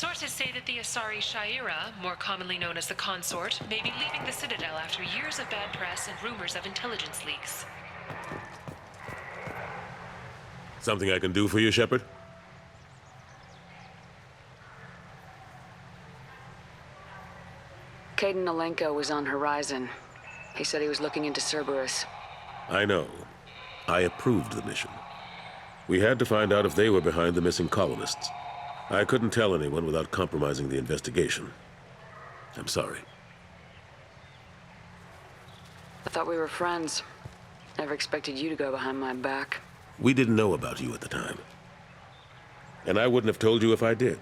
Sources say that the Asari Shaira, more commonly known as the Consort, may be leaving the Citadel after years of bad press and rumors of intelligence leaks. Something I can do for you, Shepard? Caden Alenko was on Horizon. He said he was looking into Cerberus. I know. I approved the mission. We had to find out if they were behind the missing colonists. I couldn't tell anyone without compromising the investigation. I'm sorry. I thought we were friends. Never expected you to go behind my back. We didn't know about you at the time. And I wouldn't have told you if I did.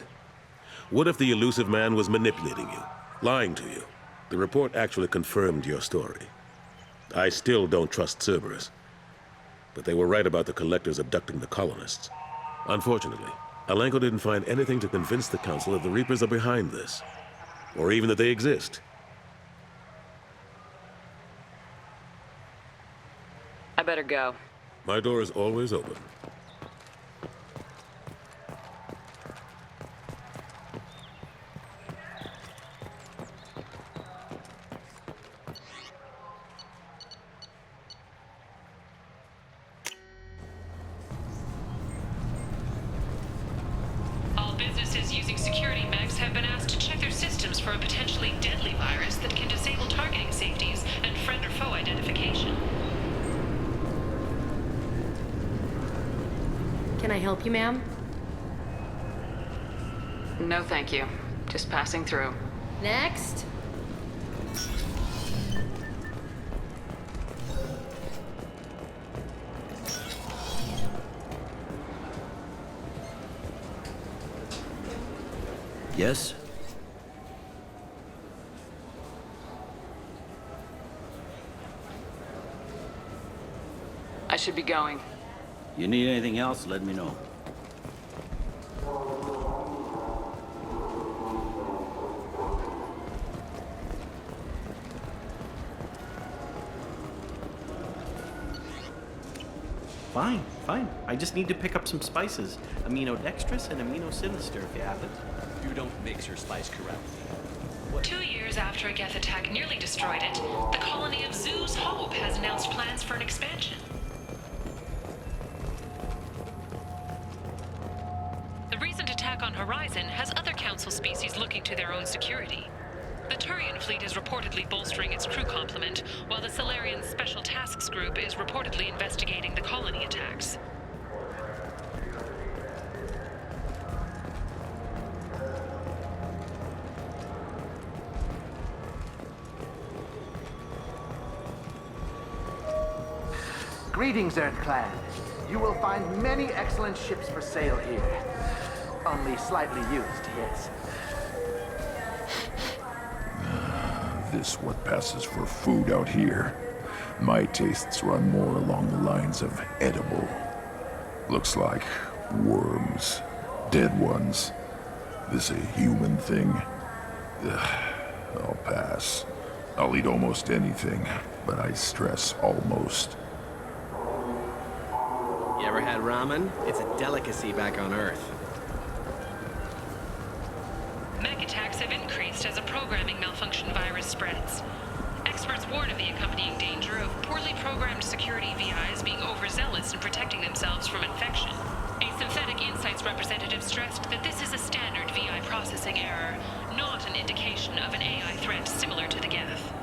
What if the elusive man was manipulating you, lying to you? The report actually confirmed your story. I still don't trust Cerberus. But they were right about the collectors abducting the colonists. Unfortunately, Alenko didn't find anything to convince the Council that the Reapers are behind this. Or even that they exist. I better go. My door is always open. forces using security mechs have been asked to check their systems for a potentially deadly virus that can disable targeting safeties and friend or foe identification. Can I help you, ma'am? No, thank you. Just passing through. Next. Yes? I should be going. You need anything else, let me know. Fine, fine. I just need to pick up some spices. Aminodextrous and aminosinister, if you have it. You don't mix your spice correctly. 2 years after a Geth attack nearly destroyed it, the colony of Zoo's Hope has announced plans for an expansion. The recent attack on Horizon has other Council species looking to their own security. The Turian fleet is reportedly bolstering its crew complement, while the Solarian Special Tasks Group is reportedly investigating the colony attacks. Greetings, Earth-Clan. You will find many excellent ships for sale here. Only slightly used, yes. This what passes for food out here. My tastes run more along the lines of edible. Looks like worms. Dead ones. This a human thing? Ugh, I'll pass. I'll eat almost anything, but I stress almost. You ever had ramen? It's a delicacy back on Earth. Mech attacks have increased as a programming malfunction virus spreads. Experts warn of the accompanying danger of poorly programmed security VIs being overzealous in protecting themselves from infection. A Synthetic Insights representative stressed that this is a standard VI processing error, not an indication of an AI threat similar to the Geth.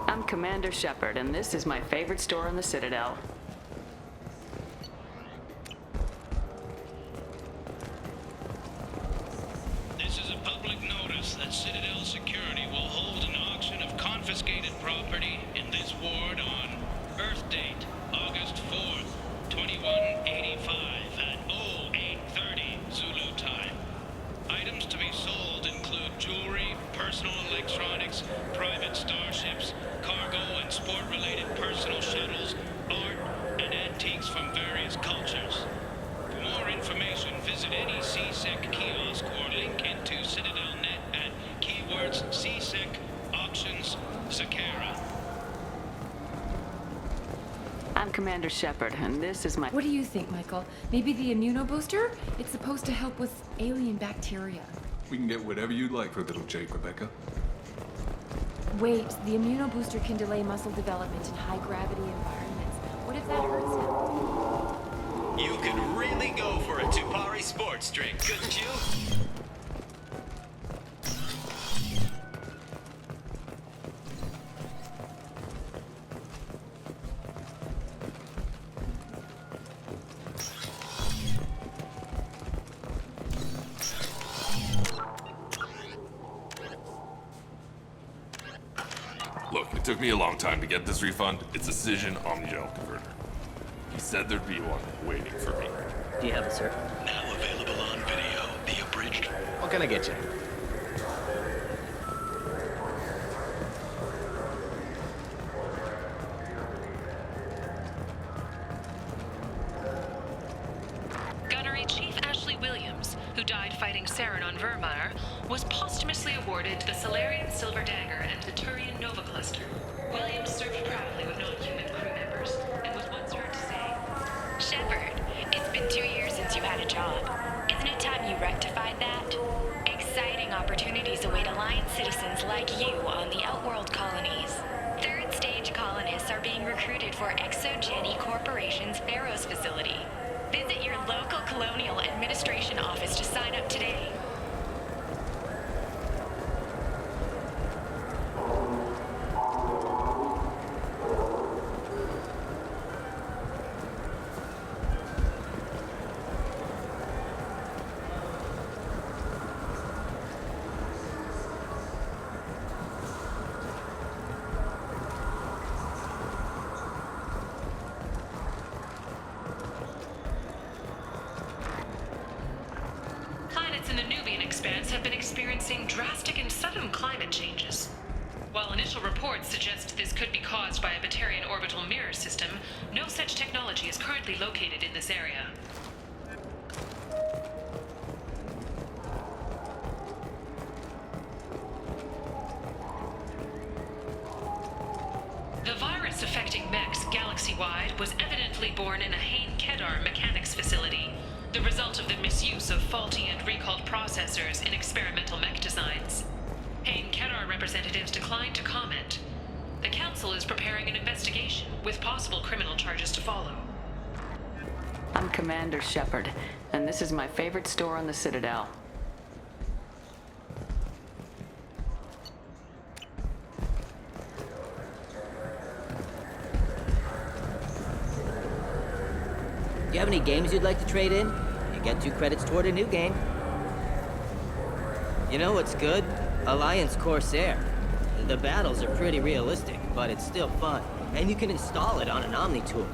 I'm Commander Shepard, and this is my favorite store in the Citadel. This is a public notice that Citadel Security will hold an auction of confiscated property in this ward on Earth date, August 4th, 2185 at 0830 Zulu time. Items to be sold include jewelry, personal electronics, private starships, cargo and sport-related personal shuttles, art, and antiques from various cultures. For more information, visit any CSEC kiosk or link into CitadelNet at keywords CSEC Auctions Sakara. I'm Commander Shepard, and this is my... What do you think, Michael? Maybe the immunobooster? It's supposed to help with alien bacteria. We can get whatever you'd like for little Jake, Rebecca. Wait, the immunobooster can delay muscle development in high-gravity environments. What if that hurts him? You could really go for a Tupari sports drink, couldn't you? Look, it took me a long time to get this refund. It's a Cision Omnigel converter. He said there'd be one waiting for me. Do you have it, sir? Now available on video, the abridged. What can I get you? Gunnery Chief Ashley Williams, who died fighting Saren on Vermeer, was posthumously awarded the Solarian Silver Dagger and the Turian Nova Cluster. Williams served proudly with non-human crew members and was once heard to say, Shepard, it's been 2 years since you had a job. Isn't it time you rectified that? Exciting opportunities await Alliance citizens like you on the Outworld colonies. Third stage colonists are being recruited for ExoGeni Corporation's Pharaoh's facility. Visit your local Colonial Administration office to sign up today. Planets in the Nubian expanse have been experiencing drastic and sudden climate changes. While initial reports suggest this could be caused by a Batarian orbital mirror system, no such technology is currently located in this area. The virus affecting mechs galaxy-wide was evidently born in a Hain-Kedar mechanics facility, the result of the misuse of faulty and recalled processors in experimental mech designs. Hain-Kedar representatives declined to comment. The Council is preparing an investigation, with possible criminal charges to follow. I'm Commander Shepard, and this is my favorite store on the Citadel. Do you have any games you'd like to trade in? You get 2 credits toward a new game. You know what's good? Alliance Corsair. The battles are pretty realistic, but it's still fun. And you can install it on an Omni tool.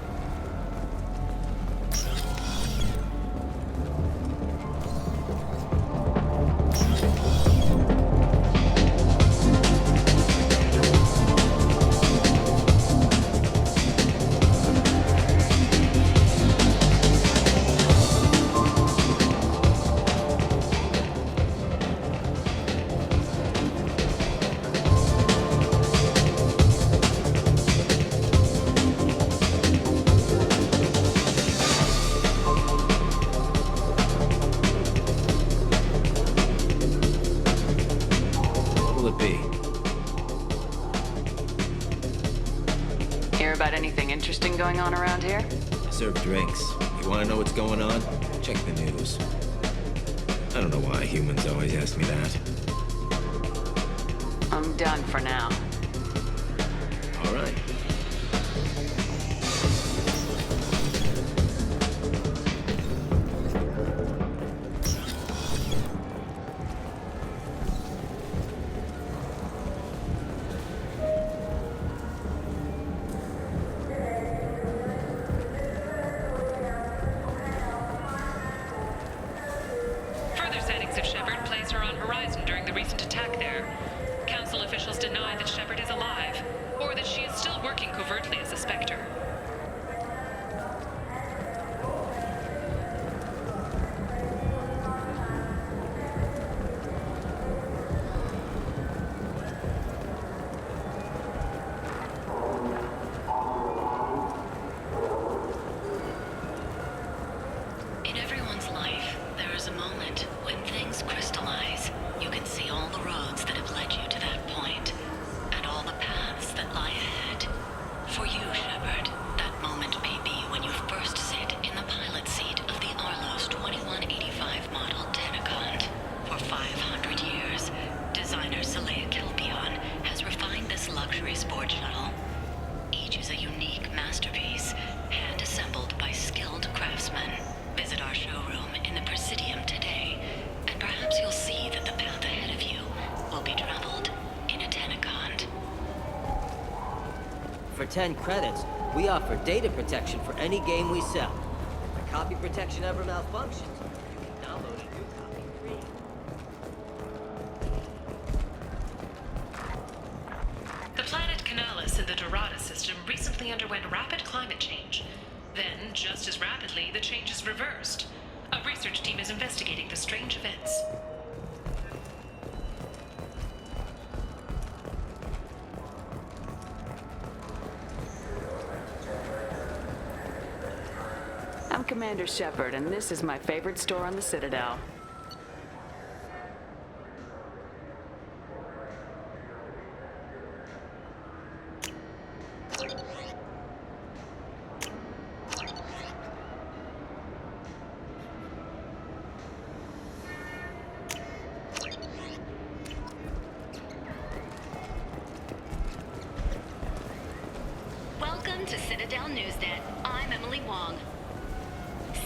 Hear about anything interesting going on around here? I serve drinks. You want to know what's going on? Check the news. I don't know why humans always ask me that. I'm done for now. All right. Further sightings of Shepard place her on horizon during the recent attack there. Council officials deny that Shepard is alive, or that she is still working covertly as a Spectre. In everyone's life, there is a moment when things crystallize. You can see all the roads that have led you to that point, and all the paths that lie ahead. For you, Shepard, that moment may be when you first sit in the pilot seat of the Arlos 2185 model Tenacont. For 500 years, designer Saleha Kilpion has refined this luxury sport shuttle. Each is a unique masterpiece, hand-assembled by skilled craftsmen. Visit our showroom in the Presidium today, and perhaps you'll see that the path ahead of you will be traveled in a Tenacont. For 10 credits, we offer data protection for any game we sell. If the copy protection ever malfunctions, you can download a new copy free. The planet Canalis in the Dorada system recently underwent rapid climate change. Then, just as rapidly, the change is reversed. A research team is investigating the strange events. Commander Shepard, and this is my favorite store on the Citadel. Welcome to Citadel Newsnet. I'm Emily Wong.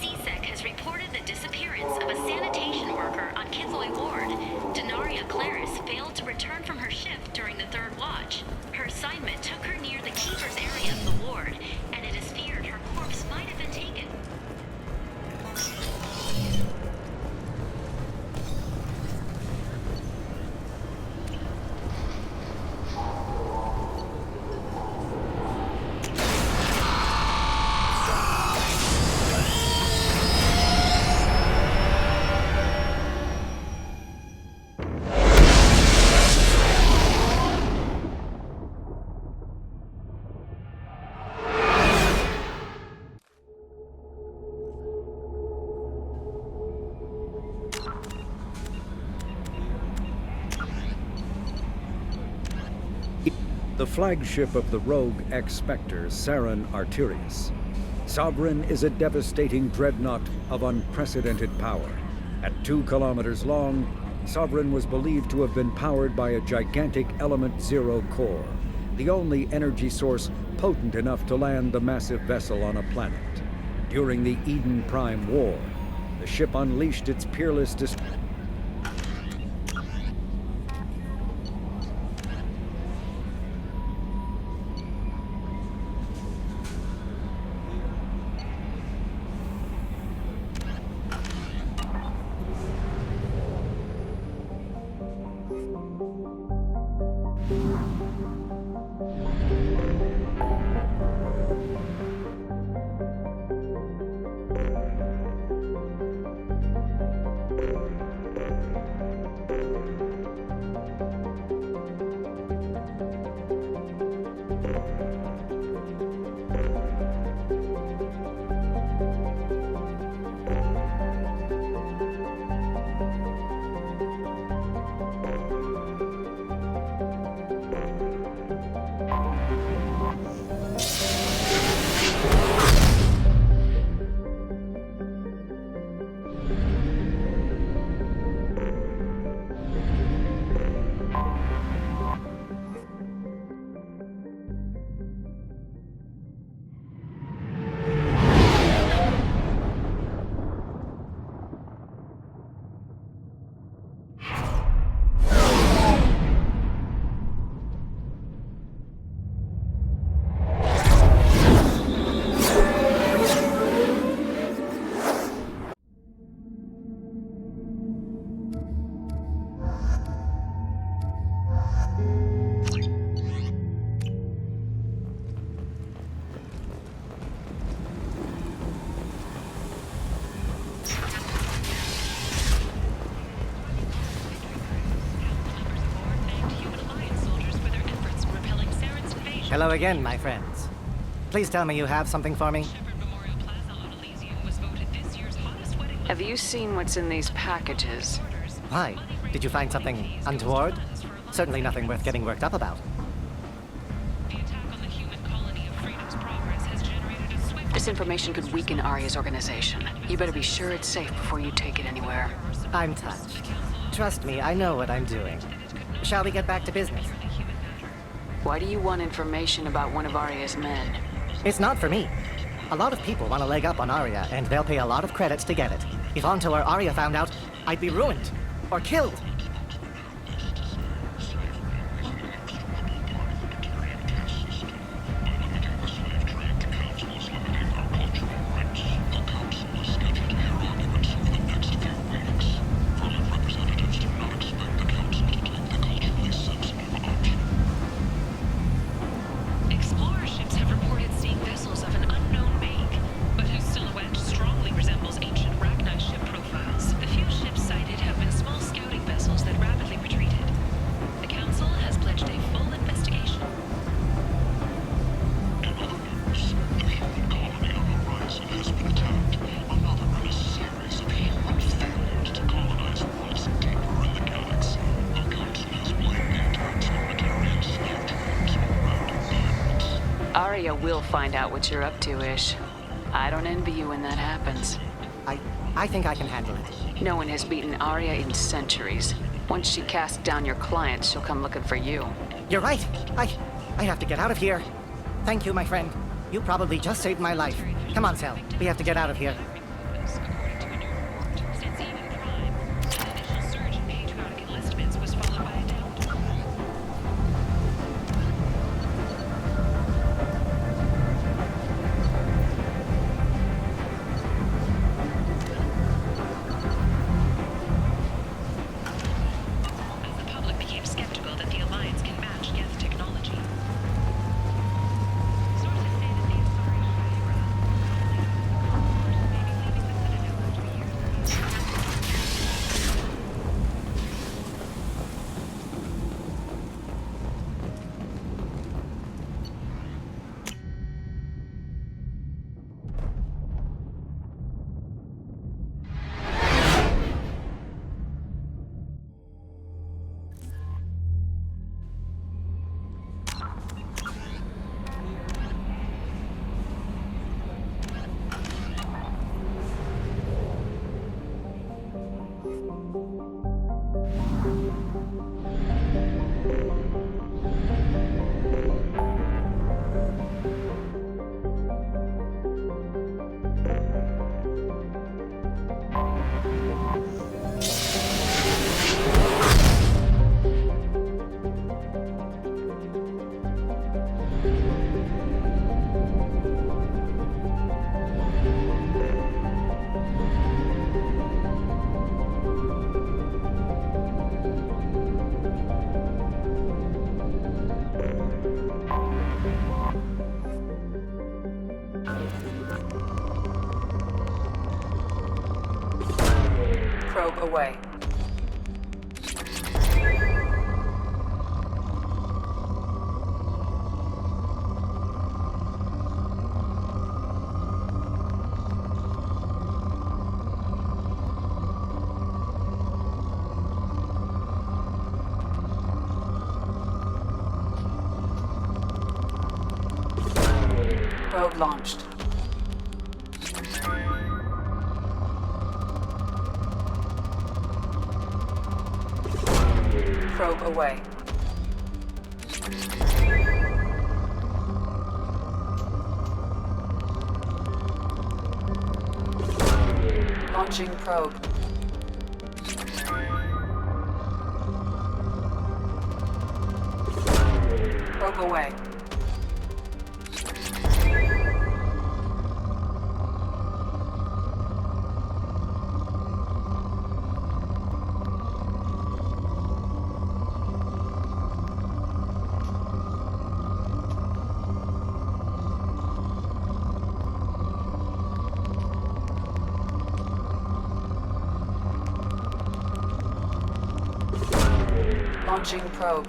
CSEC has reported the disappearance of a sanitation worker on Kithoy Ward. Denaria Claris failed to return from her shift during the third watch. Her assignment took her near the keeper's area of the ward, and it is feared her corpse might have been taken. The flagship of the rogue ex-Spectre, Saren Arterius. Sovereign is a devastating dreadnought of unprecedented power. At 2 kilometers long, Sovereign was believed to have been powered by a gigantic Element Zero core, the only energy source potent enough to land the massive vessel on a planet. During the Eden Prime War, the ship unleashed its peerless destruction. Hello again, my friends. Please tell me you have something for me. Have you seen what's in these packages? Why? Did you find something untoward? Certainly nothing worth getting worked up about. This information could weaken Arya's organization. You better be sure it's safe before you take it anywhere. I'm touched. Trust me, I know what I'm doing. Shall we get back to business? Why do you want information about one of Arya's men? It's not for me. A lot of people want to leg up on Arya, and they'll pay a lot of credits to get it. If Onto or Arya found out, I'd be ruined. Or killed. Vessels Arya will find out what you're up to, Ish. I don't envy you when that happens. I think I can handle it. No one has beaten Arya in centuries. Once she casts down your clients, she'll come looking for you. You're right. I have to get out of here. Thank you, my friend. You probably just saved my life. Come on, Sal. We have to get out of here. Probe away. Probe launched. Probe away. Launching probe. Probe away. Launching probe.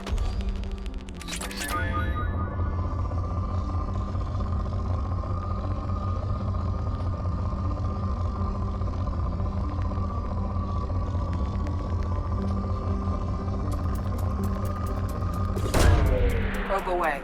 Probe away.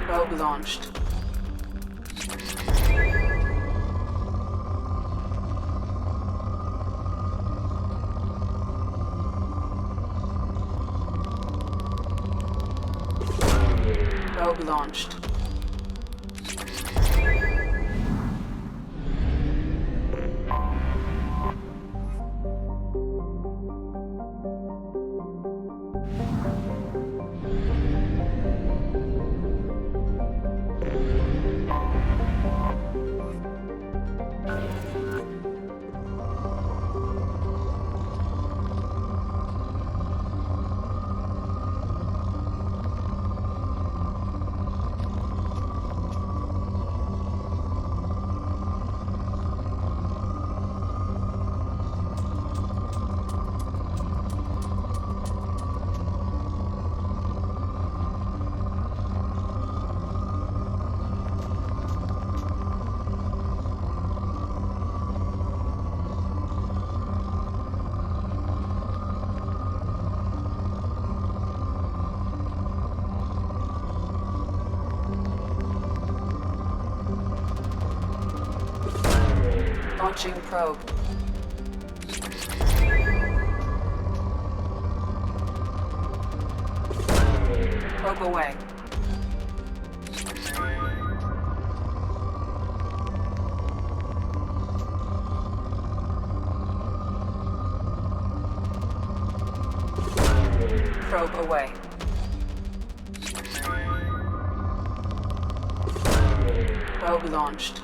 Probe launched. Probe launched. Launching probe. Probe away. Probe away. Probe launched.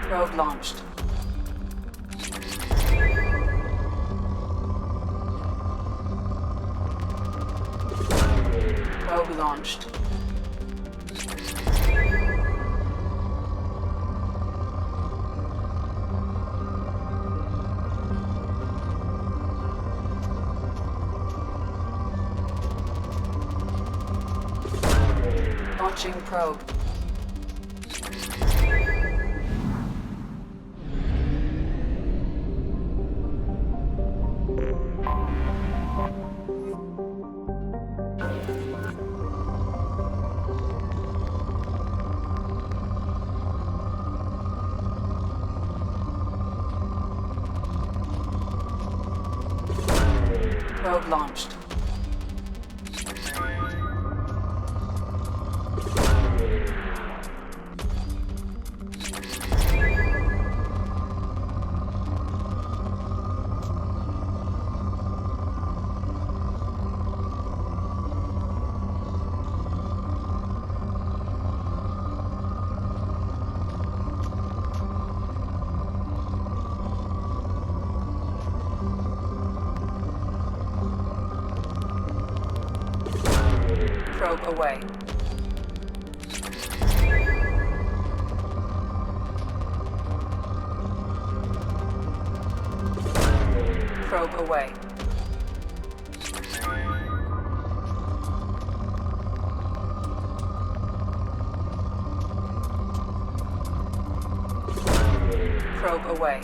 Probe launched. Probe launched. Launching probe. Probe launched. Probe away. Probe away. Probe away.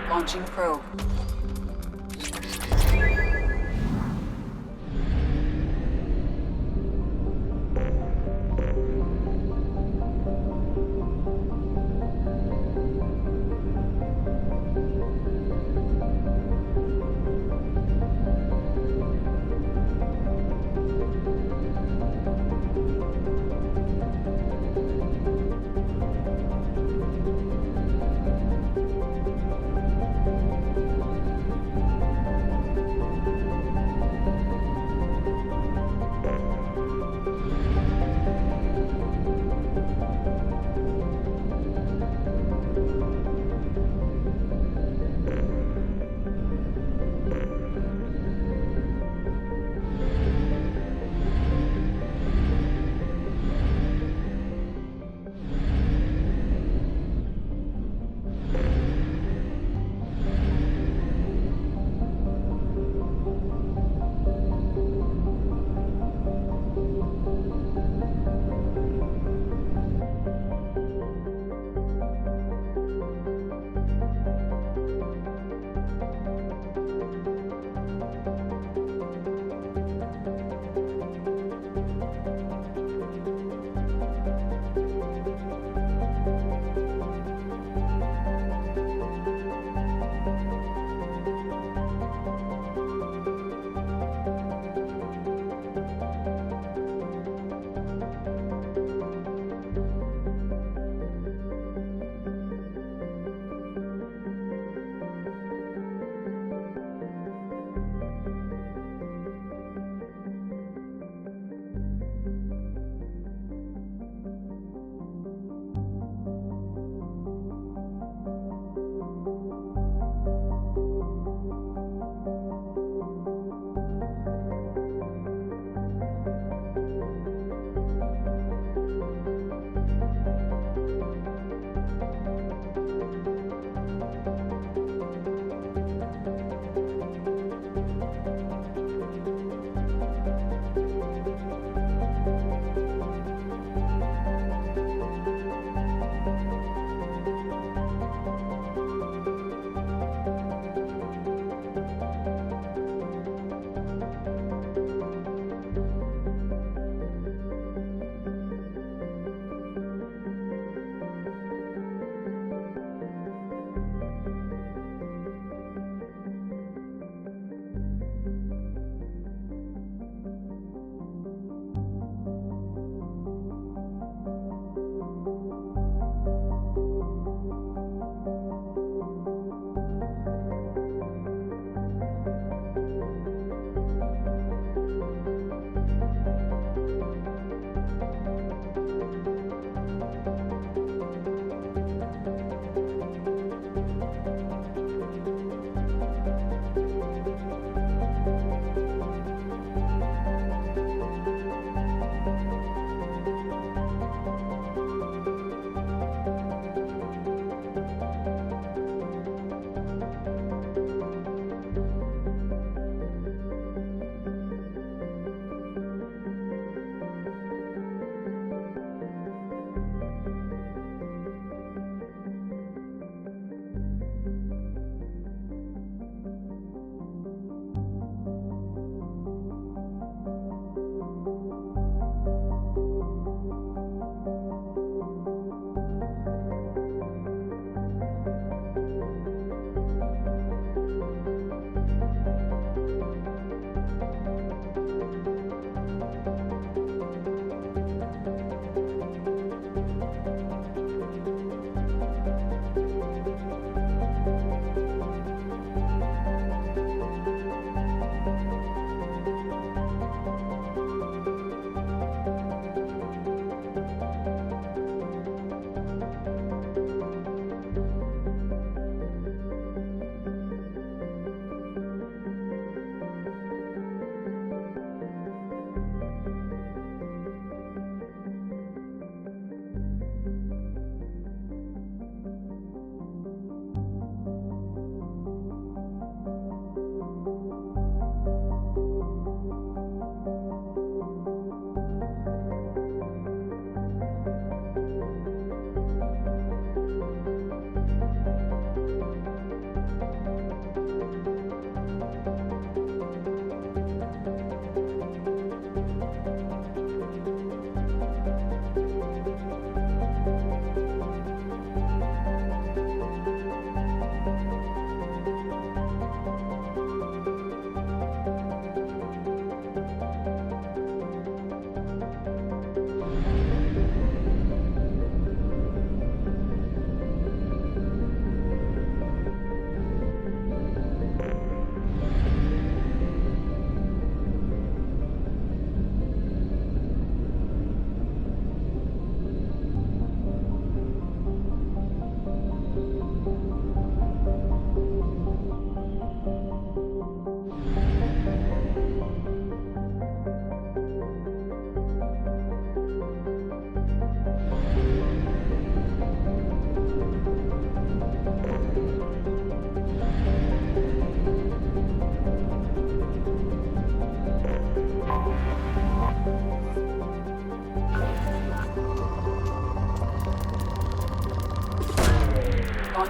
Launching probe.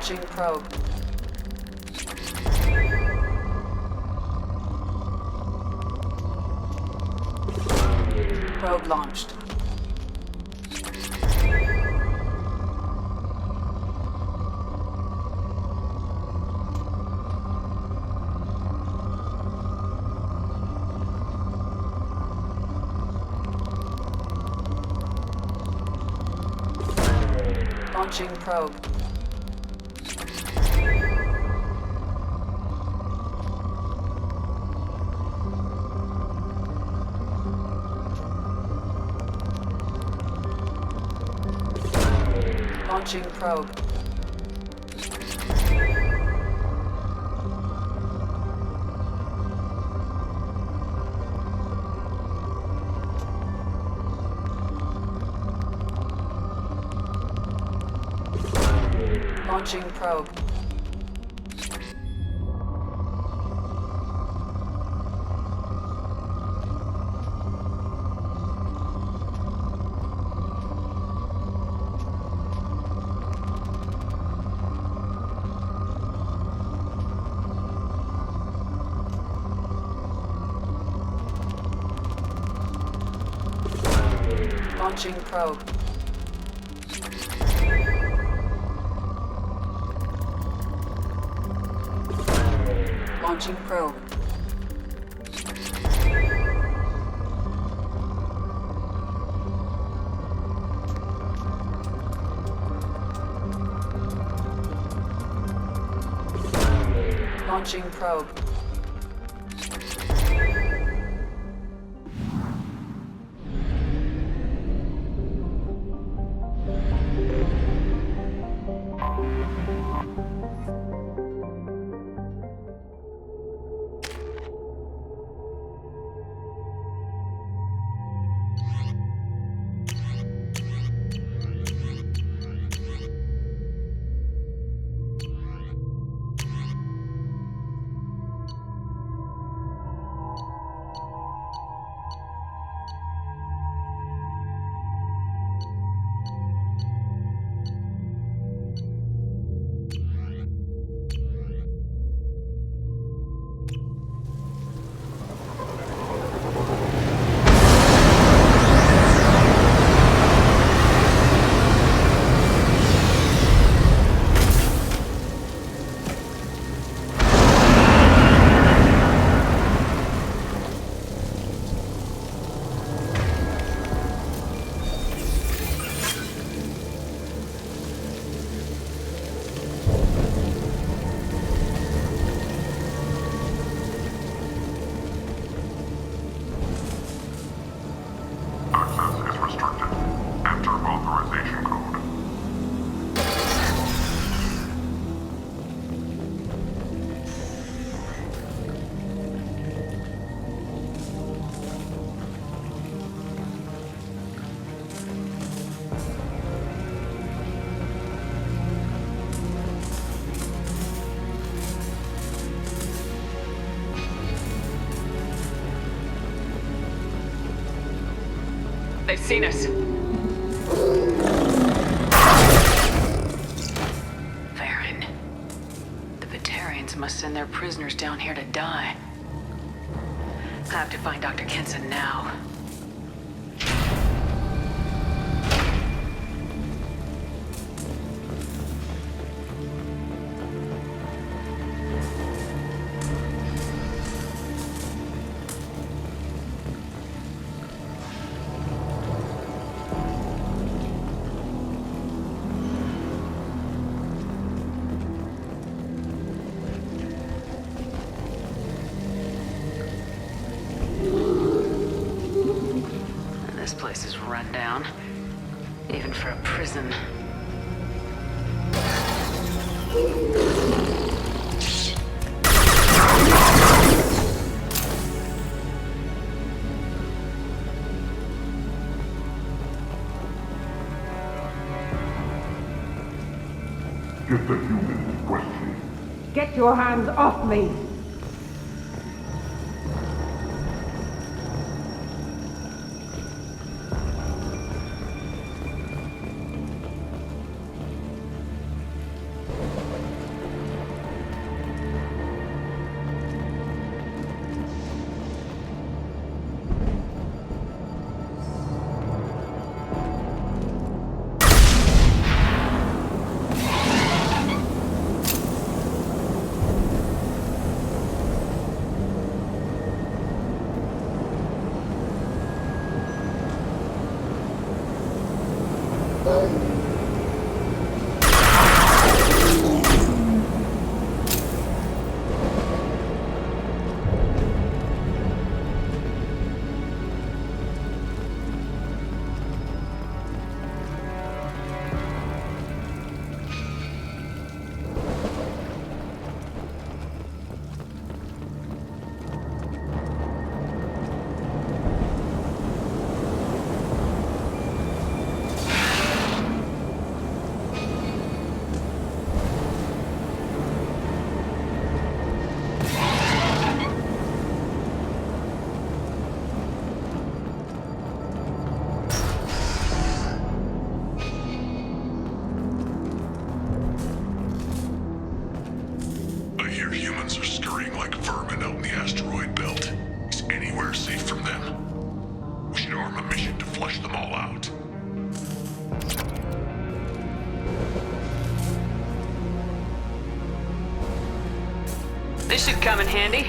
Launching probe. Probe launched. Launching probe. Launching probe. Launching probe. Launching probe. Launching probe. Launching probe. They've seen us. Varen. The Batarians must send their prisoners down here to die. I have to find Dr. Kenson now. This place is run down, even for a prison. Get the human in question. Get your hands off me! asteroid belt. Is anywhere safe from them? We should arm a mission to flush them all out. This should come in handy.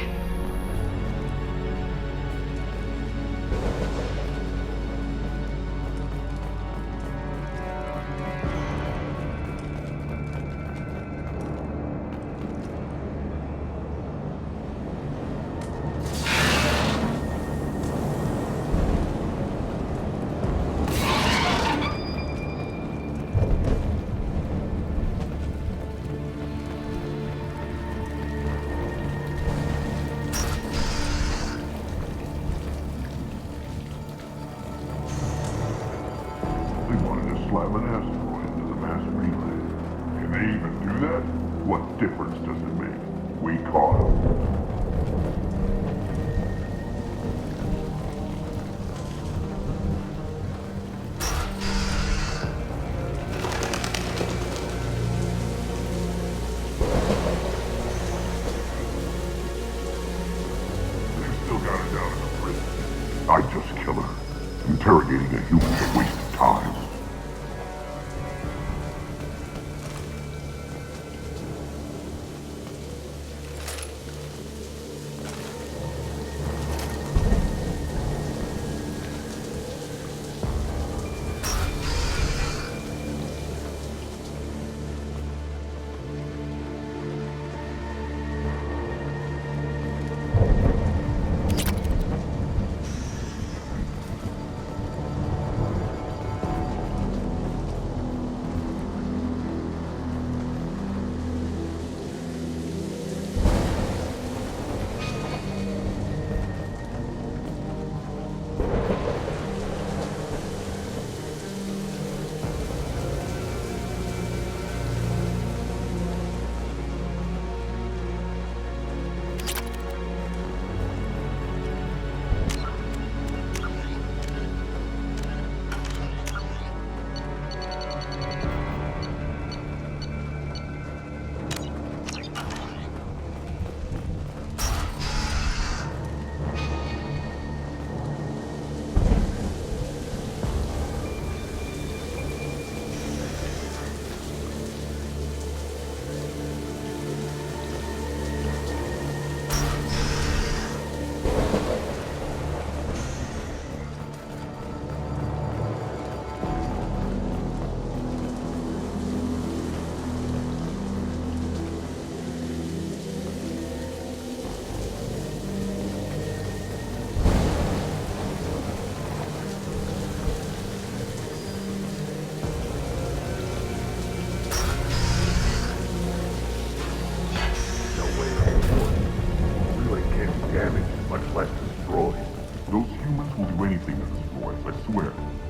Slam an asteroid into the mass relay. Can they even do that? What difference does it make? We caught them. They've still got her down in the prison. I'd just kill her. Interrogating a human's a waste of time.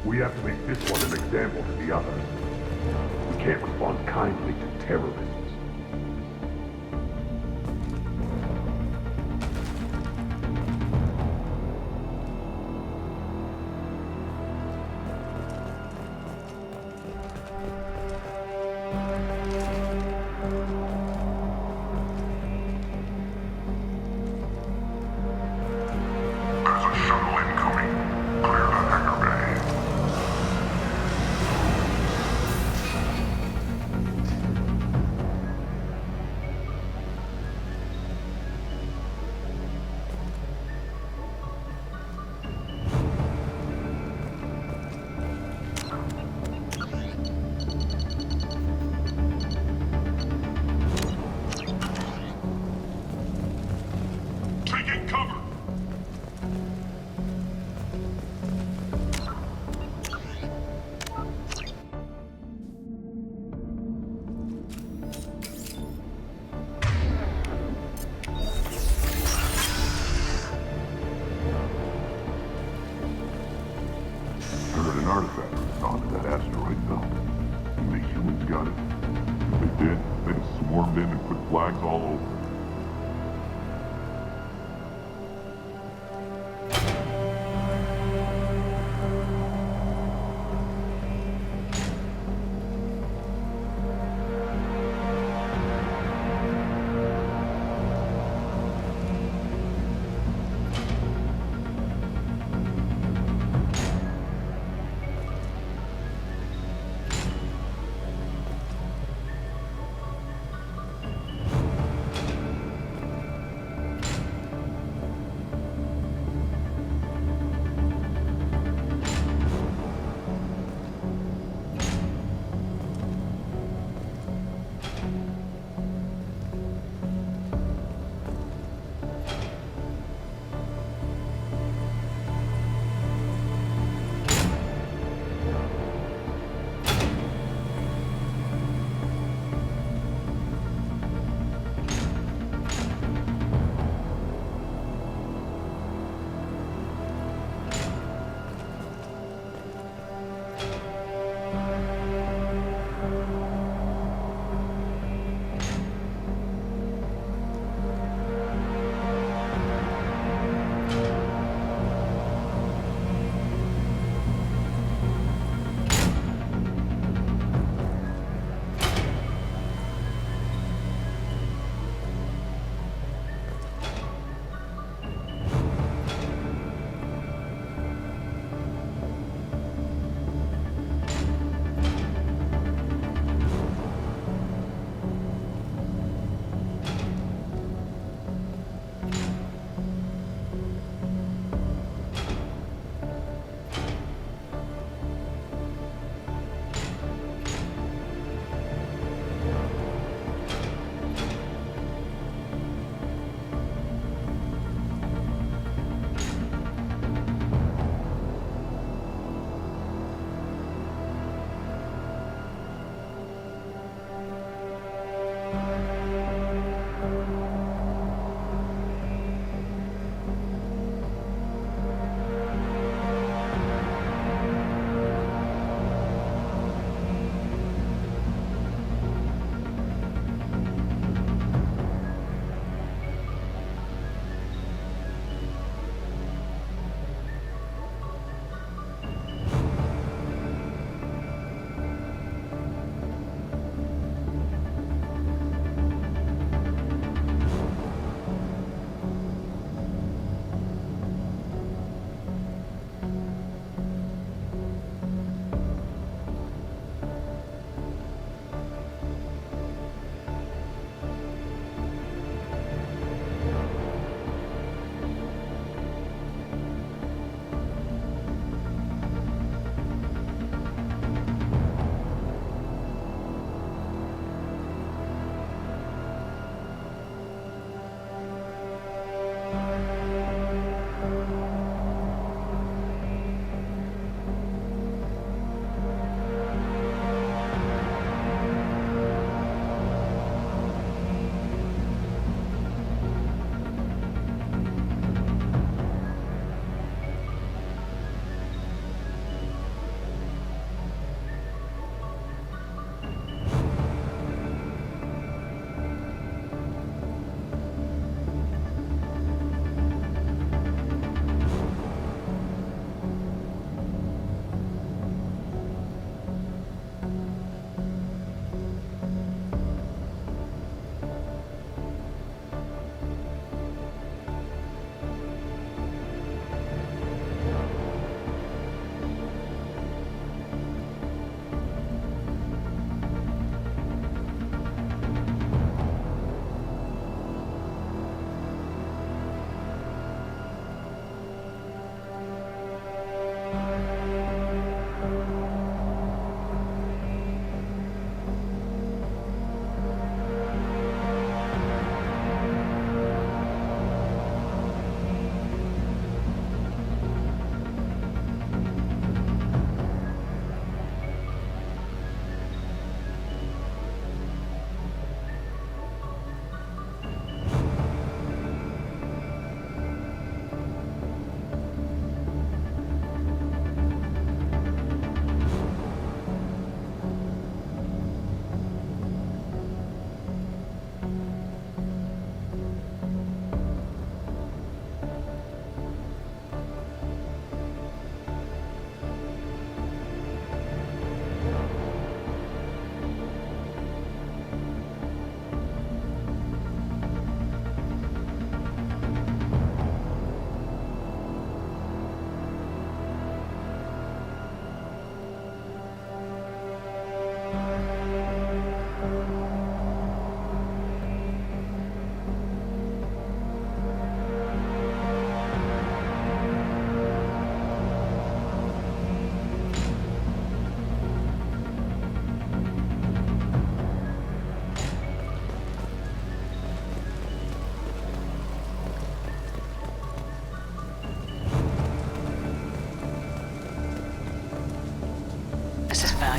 We have to make this one an example to the others. We can't respond kindly to terrorists. An artifact was found in that asteroid belt. And the humans got it. If they did, they'd have swarmed in and put flags all over.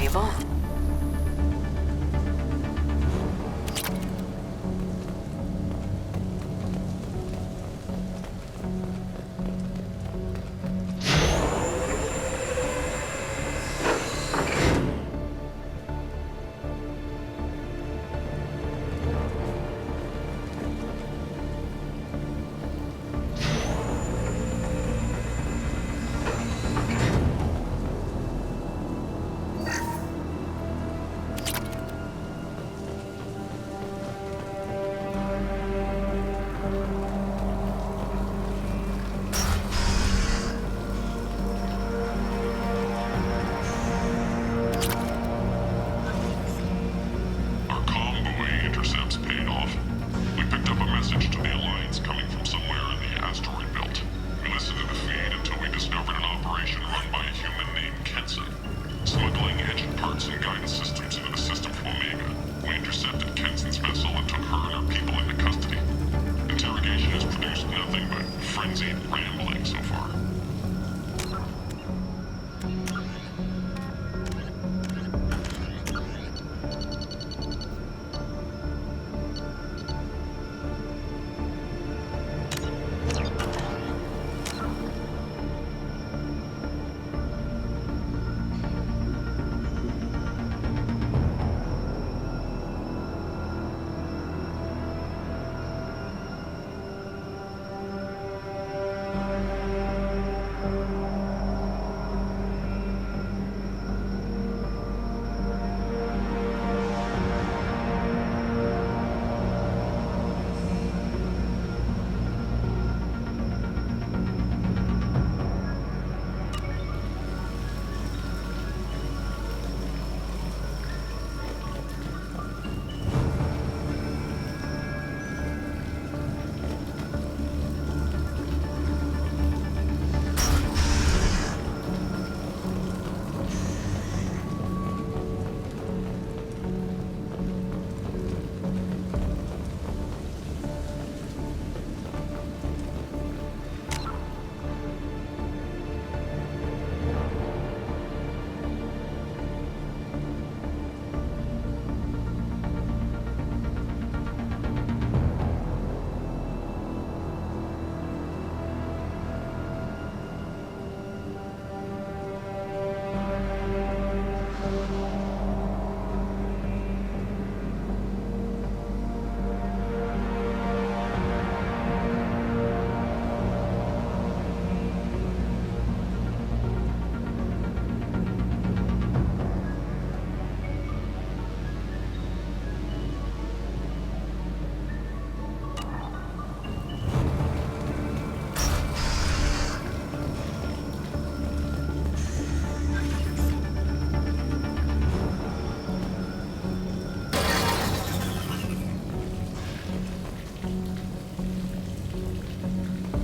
valuable.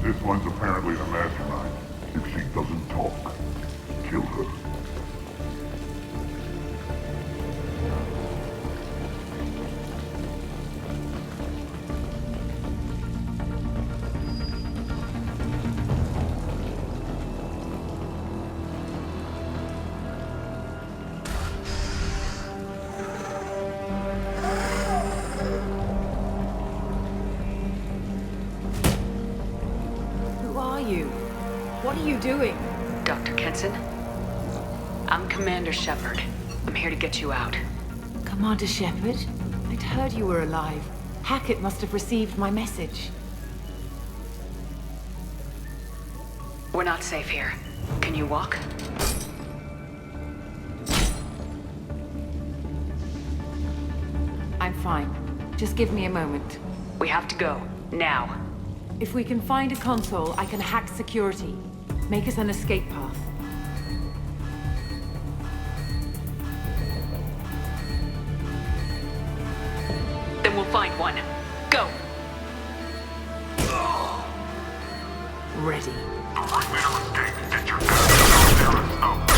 This one's apparently the mastermind. If she doesn't talk, kill her. What are you doing? Dr. Kenson? I'm Commander Shepard. I'm here to get you out. Commander Shepard? I'd heard you were alive. Hackett must have received my message. We're not safe here. Can you walk? I'm fine. Just give me a moment. We have to go. Now. If we can find a console, I can hack security. Make us an escape path. Then we'll find one. Go! Ready. Get your guns out there and snow.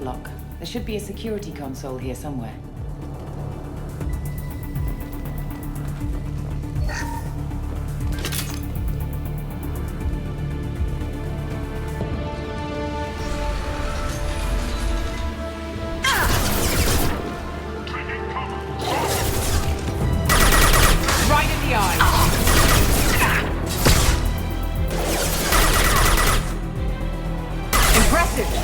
padlock. There should be a security console here somewhere. Right in the eye. Impressive.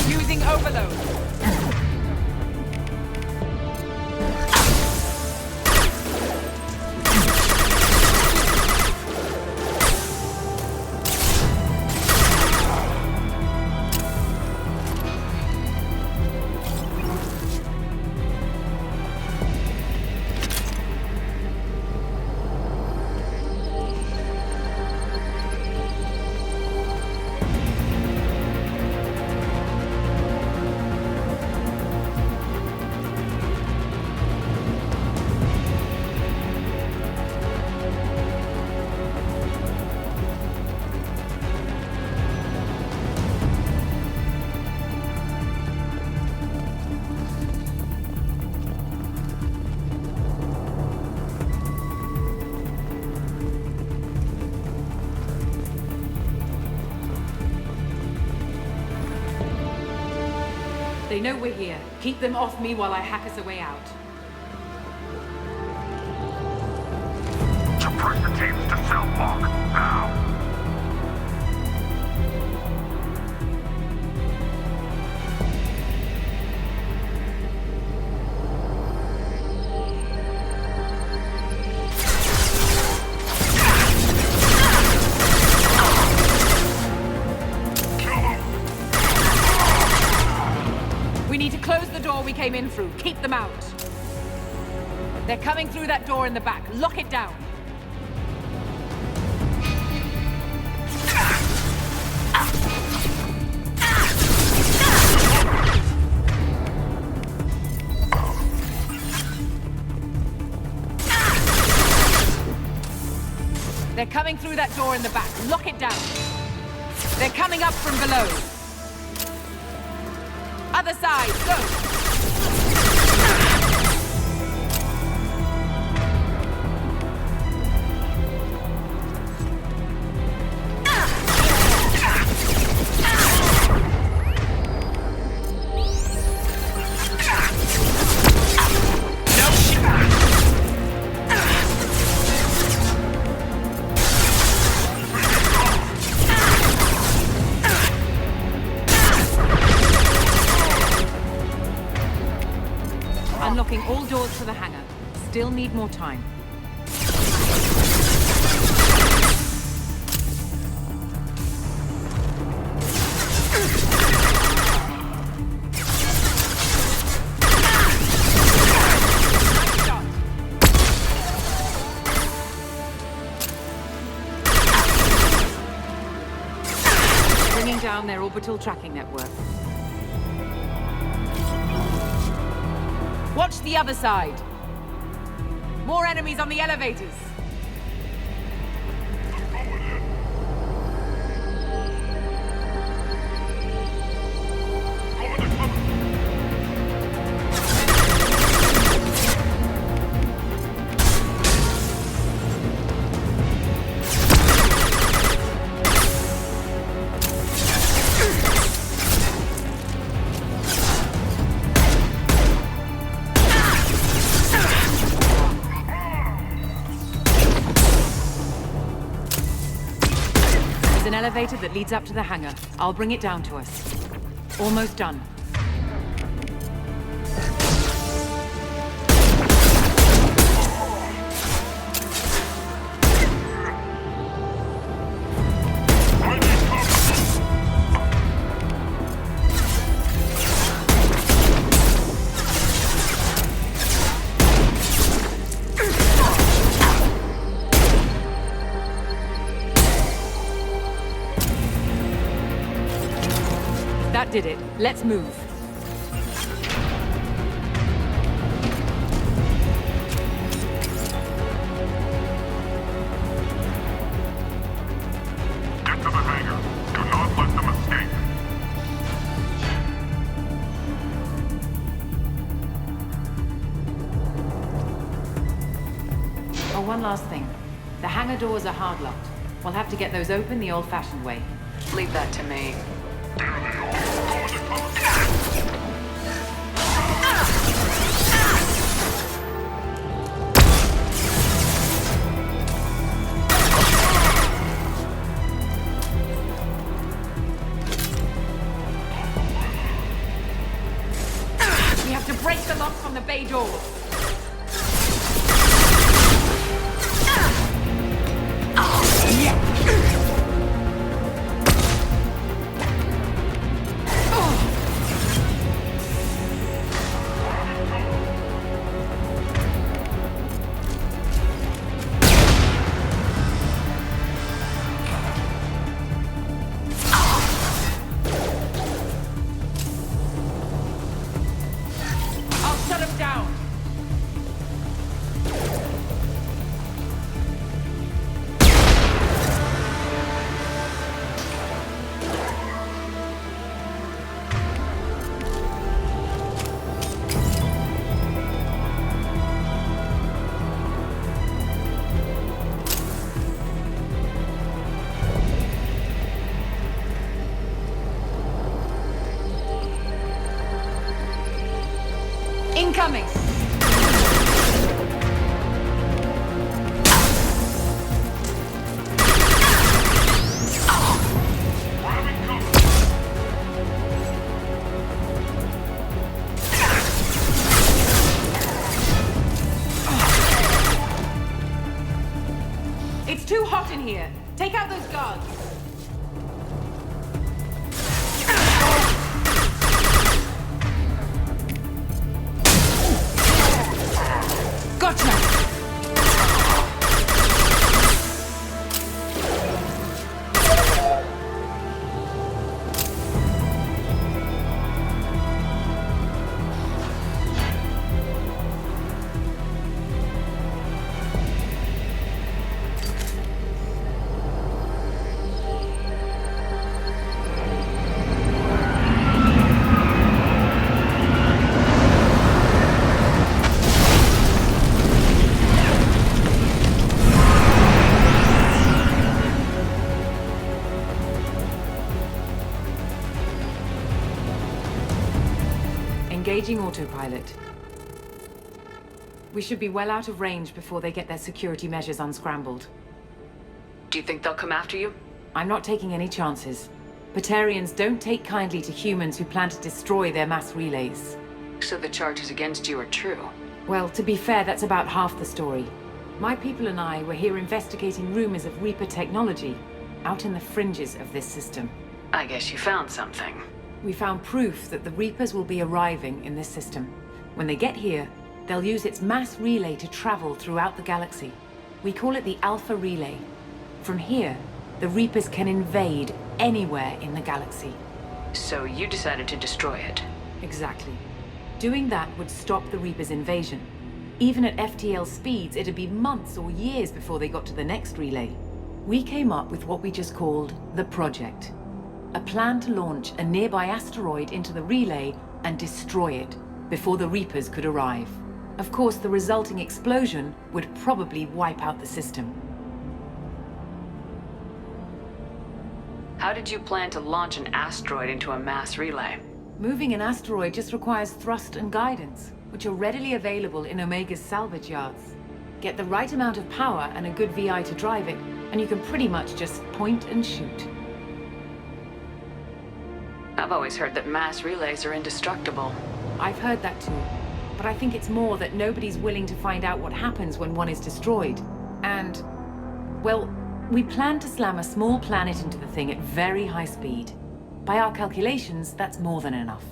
Using overload. They know we're here. Keep them off me while I hack us a way out. Suppress the teams to cell block, now! We need to close the door we came in through. Keep them out. They're coming through that door in the back. Lock it down. They're coming through that door in the back. Lock it down. They're coming up from below. Other side, go! Unlocking all doors to the hangar. Still need more time. Bringing down their orbital tracking network. Watch the other side. More enemies on the elevators. An elevator that leads up to the hangar. I'll bring it down to us. Almost done. Let's move. Get to the hangar. Do not let them escape. Oh, one last thing. The hangar doors are hard-locked. We'll have to get those open the old-fashioned way. Leave that to me. We have to break the lock from the bay doors. I'll shut him down. Incoming! It's too hot in here. Take out those guards. Gotcha! Engaging autopilot. We should be well out of range before they get their security measures unscrambled. Do you think they'll come after you? I'm not taking any chances. Batarians don't take kindly to humans who plan to destroy their mass relays. So the charges against you are true? Well, to be fair, that's about half the story. My people and I were here investigating rumors of Reaper technology, out in the fringes of this system. I guess you found something. We found proof that the Reapers will be arriving in this system. When they get here, they'll use its mass relay to travel throughout the galaxy. We call it the Alpha Relay. From here, the Reapers can invade anywhere in the galaxy. So you decided to destroy it? Exactly. Doing that would stop the Reapers' invasion. Even at FTL speeds, it'd be months or years before they got to the next relay. We came up with what we just called the Project. A plan to launch a nearby asteroid into the relay and destroy it before the Reapers could arrive. Of course, the resulting explosion would probably wipe out the system. How did you plan to launch an asteroid into a mass relay? Moving an asteroid just requires thrust and guidance, which are readily available in Omega's salvage yards. Get the right amount of power and a good VI to drive it, and you can pretty much just point and shoot. I've always heard that mass relays are indestructible. I've heard that too. But I think it's more that nobody's willing to find out what happens when one is destroyed. And, well, we plan to slam a small planet into the thing at very high speed. By our calculations, that's more than enough.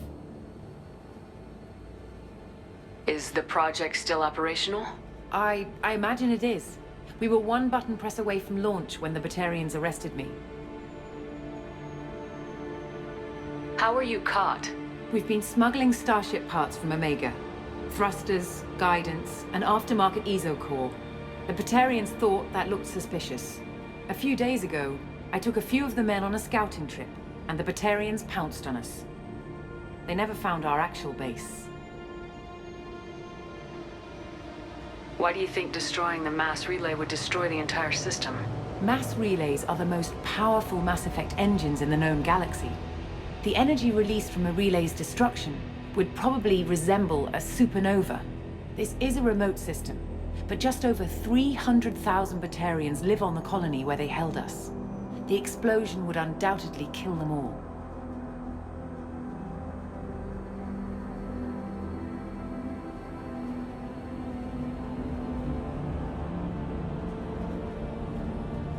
Is the project still operational? I imagine it is. We were one button press away from launch when the Batarians arrested me. How were you caught? We've been smuggling Starship parts from Omega. Thrusters, guidance, and aftermarket ESO core. The Batarians thought that looked suspicious. A few days ago, I took a few of the men on a scouting trip, and the Batarians pounced on us. They never found our actual base. Why do you think destroying the mass relay would destroy the entire system? Mass relays are the most powerful Mass Effect engines in the known galaxy. The energy released from a relay's destruction would probably resemble a supernova. This is a remote system, but just over 300,000 Batarians live on the colony where they held us. The explosion would undoubtedly kill them all.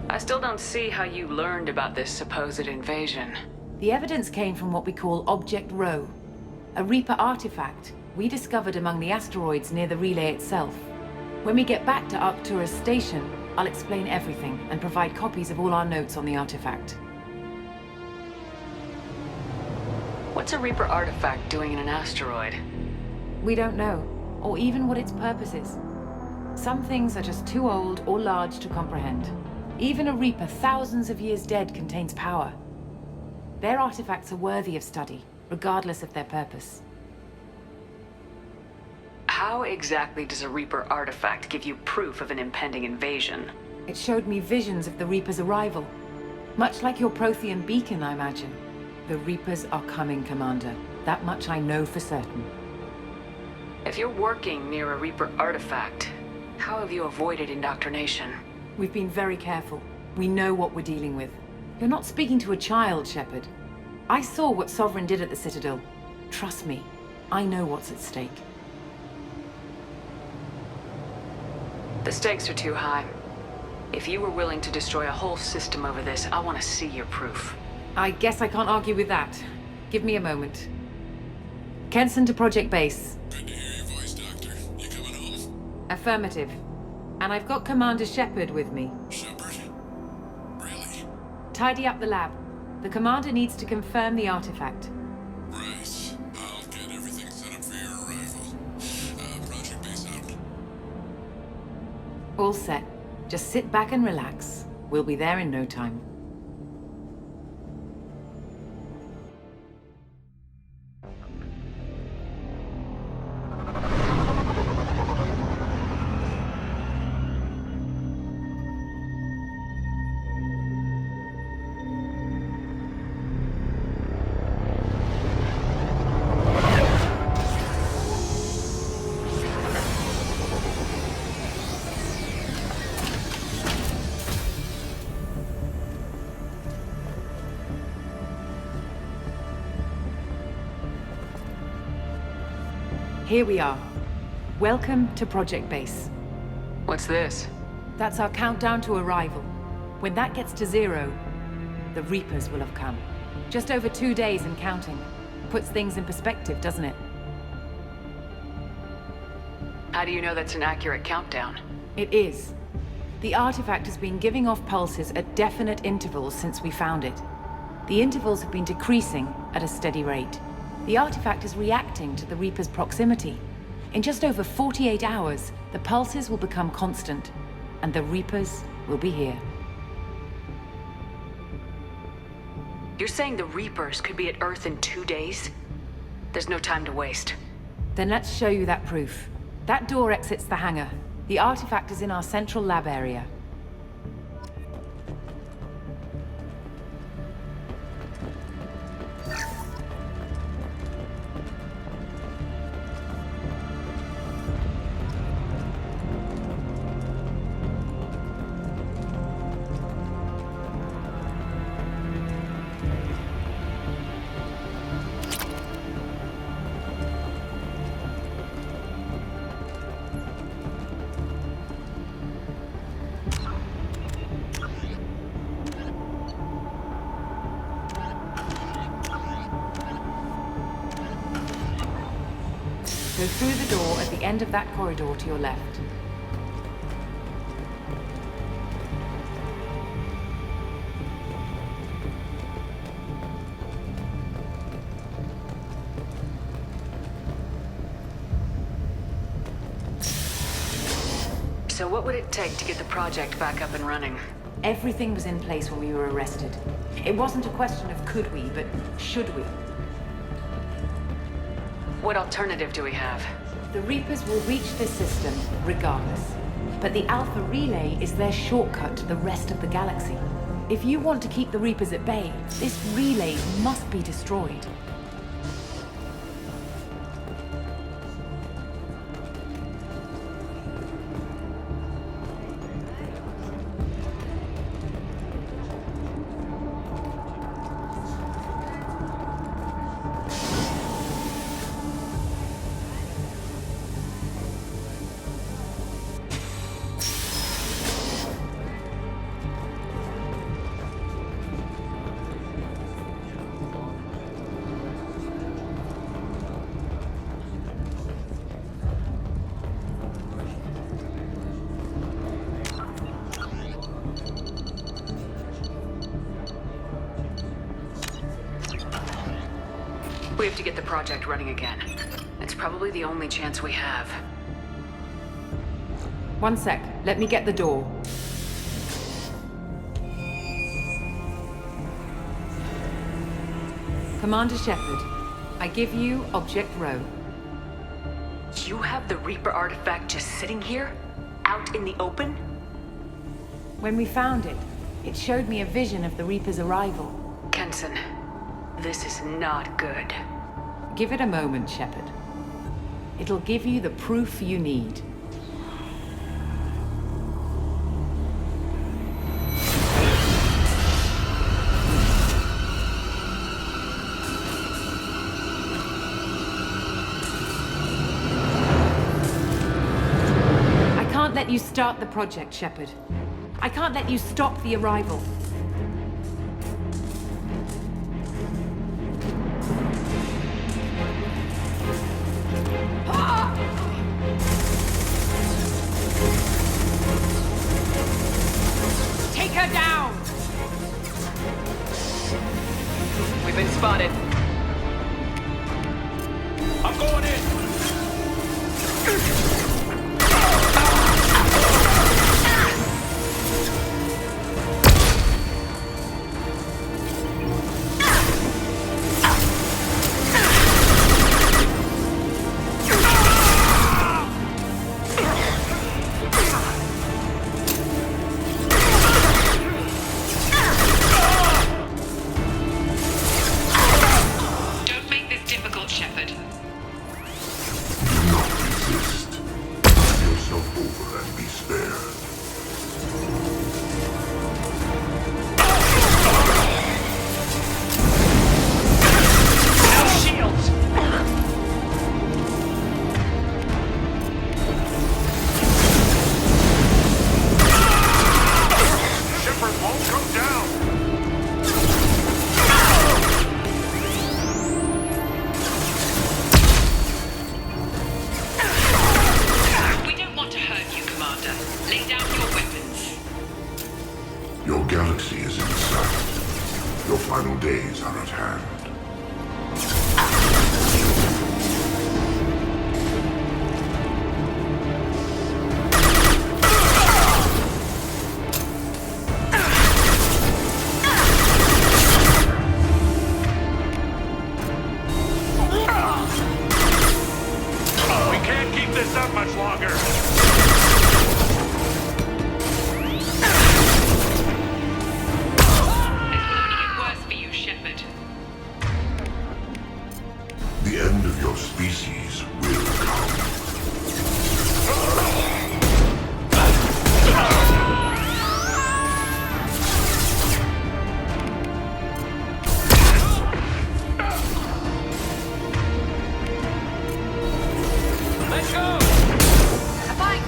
I still don't see how you learned about this supposed invasion. The evidence came from what we call Object Rho, a Reaper artifact we discovered among the asteroids near the relay itself. When we get back to Arcturus Station, I'll explain everything and provide copies of all our notes on the artifact. What's a Reaper artifact doing in an asteroid? We don't know, or even what its purpose is. Some things are just too old or large to comprehend. Even a Reaper thousands of years dead contains power. Their artifacts are worthy of study, regardless of their purpose. How exactly does a Reaper artifact give you proof of an impending invasion? It showed me visions of the Reaper's arrival. Much like your Prothean beacon, I imagine. The Reapers are coming, Commander. That much I know for certain. If you're working near a Reaper artifact, how have you avoided indoctrination? We've been very careful. We know what we're dealing with. You're not speaking to a child, Shepard. I saw what Sovereign did at the Citadel. Trust me, I know what's at stake. The stakes are too high. If you were willing to destroy a whole system over this, I want to see your proof. I guess I can't argue with that. Give me a moment. Kenson to Project Base. Good to hear your voice, Doctor. You coming home? Affirmative. And I've got Commander Shepard with me. Shepard? Really? Tidy up the lab. The Commander needs to confirm the artifact. Right. I'll get everything set up for your arrival. Project Base out. All set. Just sit back and relax. We'll be there in no time. Here we are. Welcome to Project Base. What's this? That's our countdown to arrival. When that gets to 0, the Reapers will have come. Just over 2 days and counting. Puts things in perspective, doesn't it? How do you know that's an accurate countdown? It is. The artifact has been giving off pulses at definite intervals since we found it. The intervals have been decreasing at a steady rate. The artifact is reacting to the Reaper's proximity. In just over 48 hours, the pulses will become constant, and the Reapers will be here. You're saying the Reapers could be at Earth in 2 days? There's no time to waste. Then let's show you that proof. That door exits the hangar. The artifact is in our central lab area. Go through the door at the end of that corridor to your left. So what would it take to get the project back up and running? Everything was in place when we were arrested. It wasn't a question of could we, but should we. What alternative do we have? The Reapers will reach this system regardless. But the Alpha Relay is their shortcut to the rest of the galaxy. If you want to keep the Reapers at bay, this relay must be destroyed. We have to get the project running again. It's probably the only chance we have. One sec. Let me get the door. Commander Shepard, I give you Object Rho. You have the Reaper artifact just sitting here? Out in the open? When we found it, it showed me a vision of the Reaper's arrival. Kenson, this is not good. Give it a moment, Shepard. It'll give you the proof you need. I can't let you start the project, Shepard. I can't let you stop the arrival. Take her down! We've been spotted. I'm going in! Don't make this difficult, Shepard. Do not resist. Hand yourself over and be spared. No shields! Shepard won't come down! We don't want to hurt you, Commander. Lay down your weapons. Your galaxy is in sight. Your final days are at hand. We can't keep this up much longer! Worse for you, Shepard. The end of your species will come. Let's go! Fight!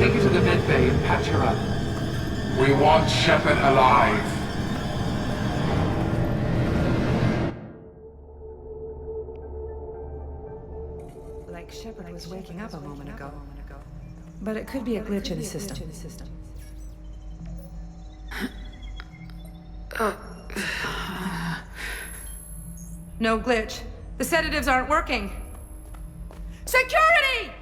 Take her to the med bay and patch her up. We want Shepard alive. Like Shepard was waking up a moment ago. But it could be a glitch in the system. No glitch. The sedatives aren't working. Security!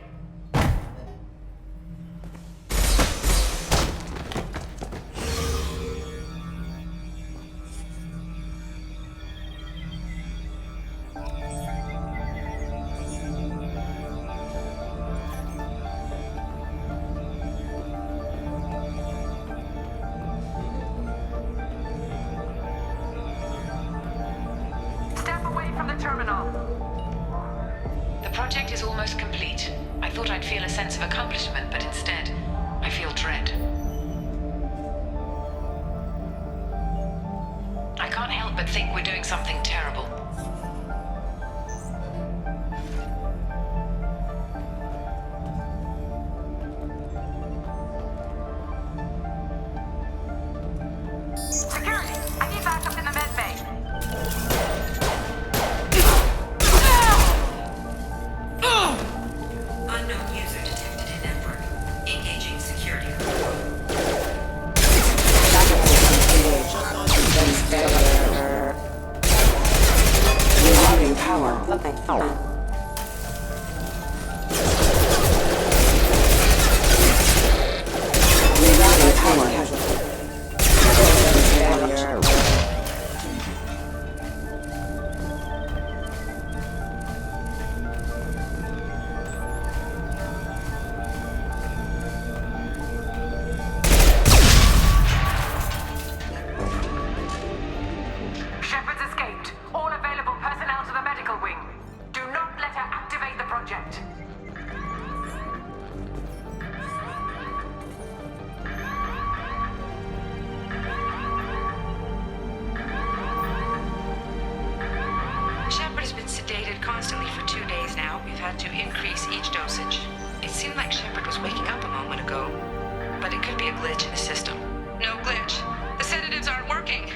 Step away from the terminal. The project is almost complete. I thought I'd feel a sense of accomplishment, but instead, I feel dread. I can't help but think we're doing something terrible. Security! I need backup in the med bay. Unknown user detected in network. Engaging security control. Rerouting power. Rerouting power. Shepard's escaped. All available personnel to the medical wing. Do not let her activate the project. Shepard has been sedated constantly for 2 days now. We've had to increase each dosage. It seemed like Shepard was waking up a moment ago, but it could be a glitch in the system. No glitch. The sedatives aren't working.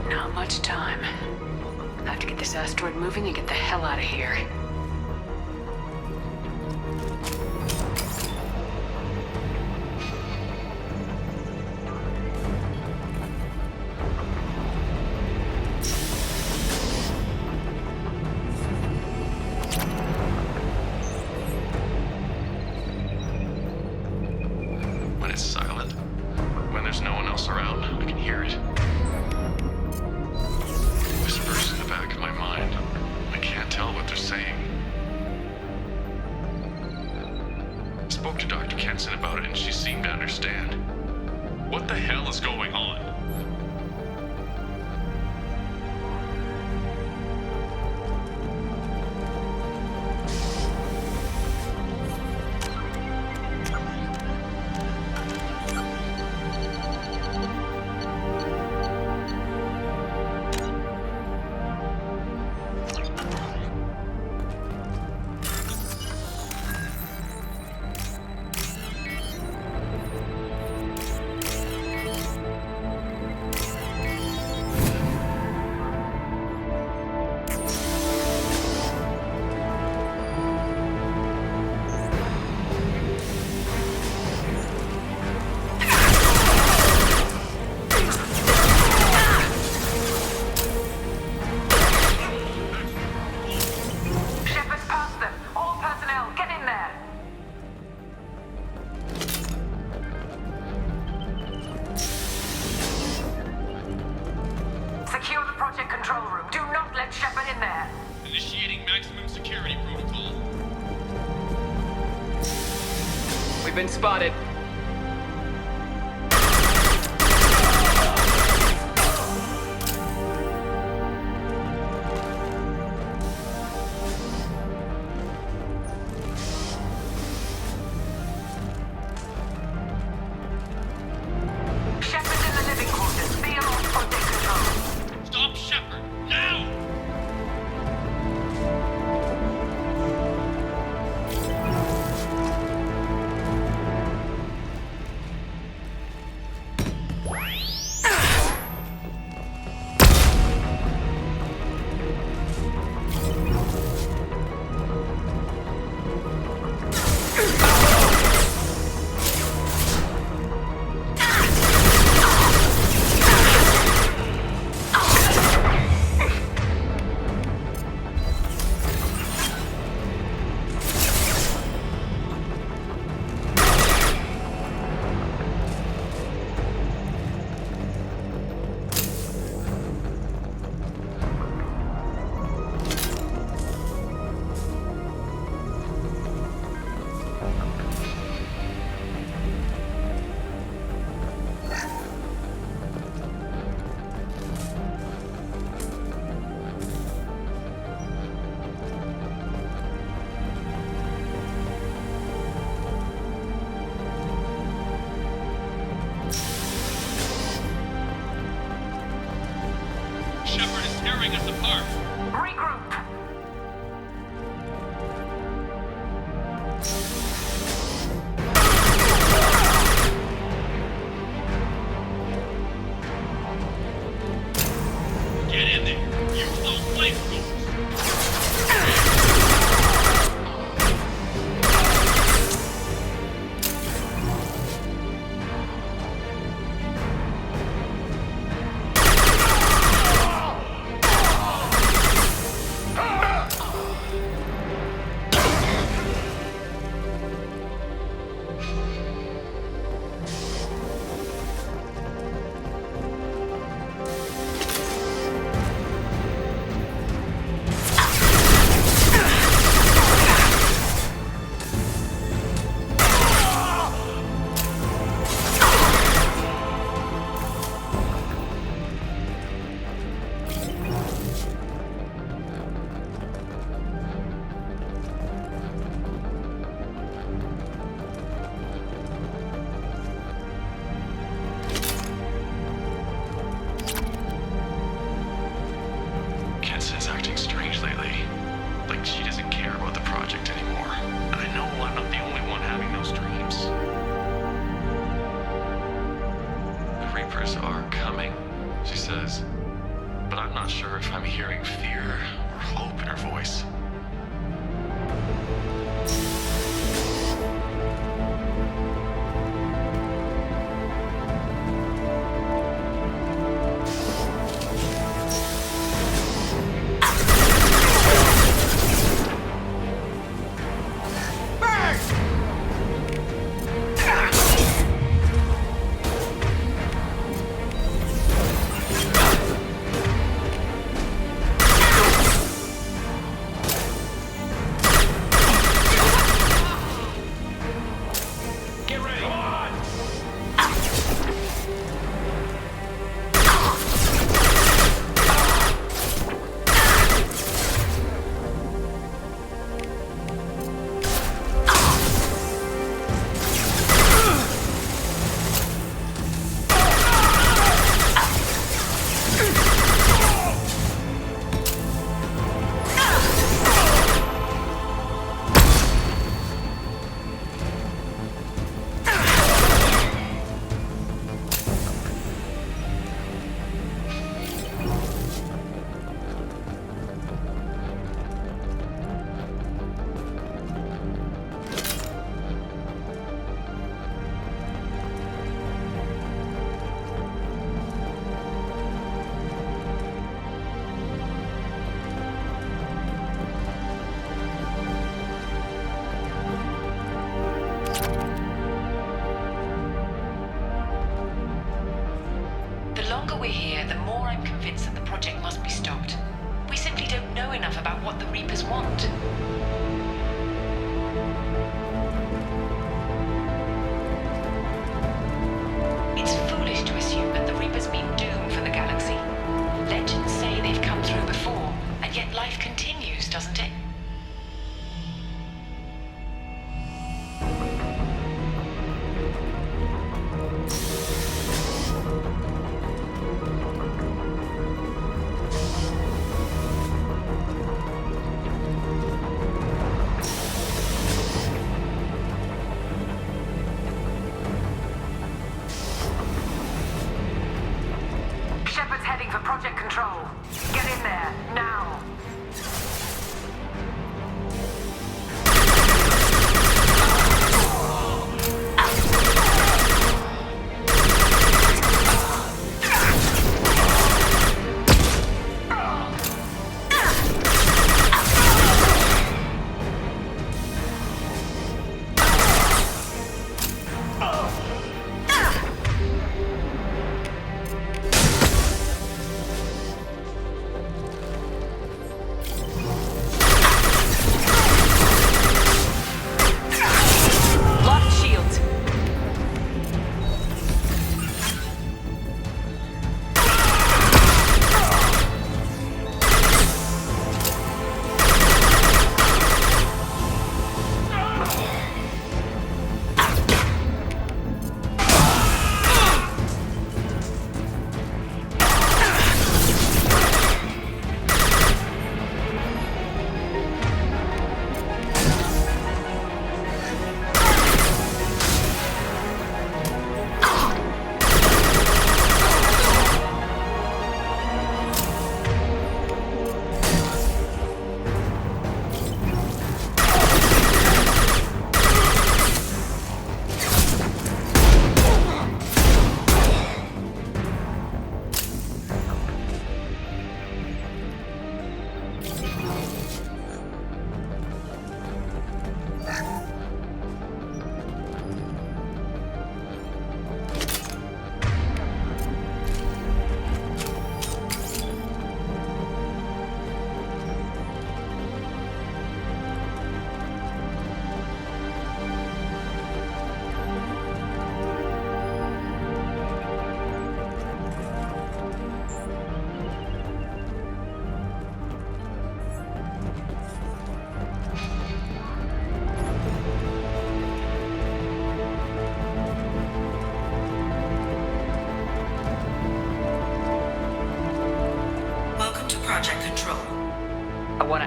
Not much time. I have to get this asteroid moving and get the hell out of here. When it's silent, when there's no one else around, I can hear it. Whispers in the back of my mind. I can't tell what they're saying. I spoke to Dr. Kenson about it and she seemed to understand. What the hell is going on? Shepard's past them. All personnel, get in there. Secure the project control room. Do not let Shepard in there. Initiating maximum security protocol. We've been spotted. says, but I'm not sure if I'm hearing fear or hope in her voice. We're here, the more I'm convinced that the project must be stopped. We simply don't know enough about what the Reapers want. It's foolish to assume that the Reapers mean doom for the galaxy. Legends say they've come through before, and yet life continues, doesn't it?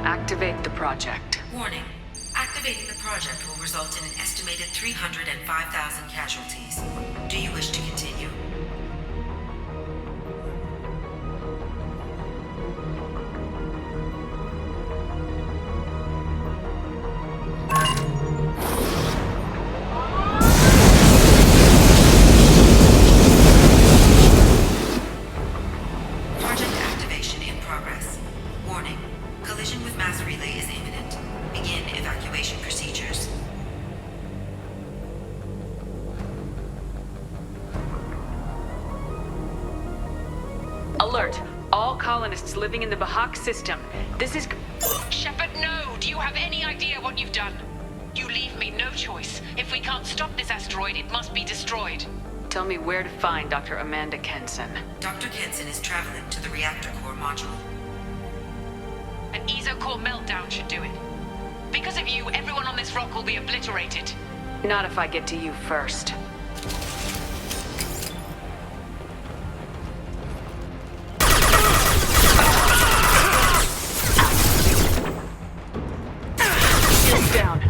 Activate the project. Warning. Activating the project will result in an estimated 305,000 casualties. Do you wish to continue? alert. All colonists living in the Bahak system. This is... Shepard, no! Do you have any idea what you've done? You leave me no choice. If we can't stop this asteroid, it must be destroyed. Tell me where to find Dr. Amanda Kenson. Dr. Kenson is traveling to the reactor core module. An ESO-core meltdown should do it. Because of you, everyone on this rock will be obliterated. Not if I get to you first. Shields down.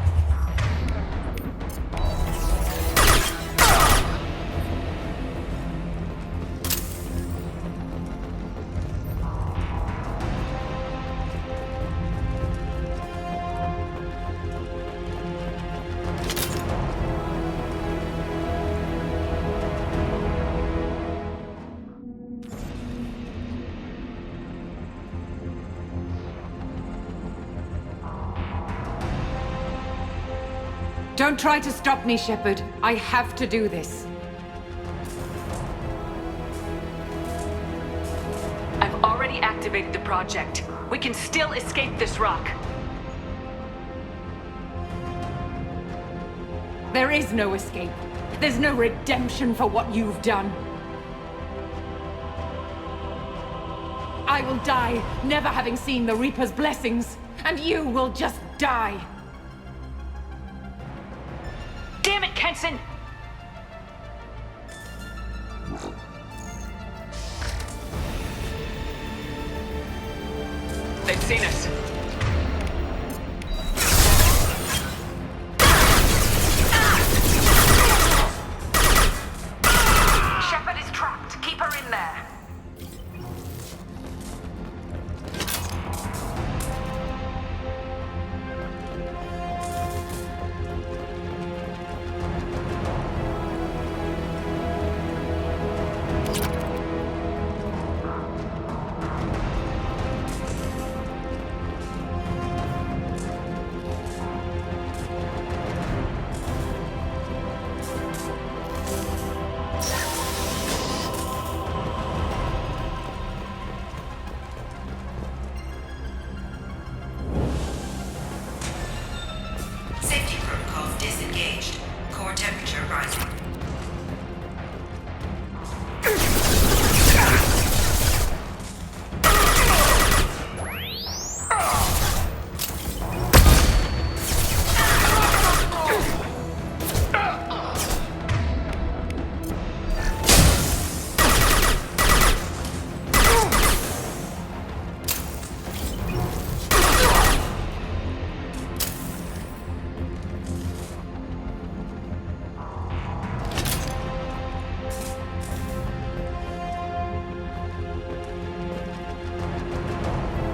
Don't try to stop me, Shepard. I have to do this. I've already activated the project. We can still escape this rock. There is no escape. There's no redemption for what you've done. I will die, never having seen the Reaper's blessings, and you will just die. Damn it, Kenson! They've seen us. Shepard is trapped. Keep her in there. Safety protocols disengaged. Core temperature rising.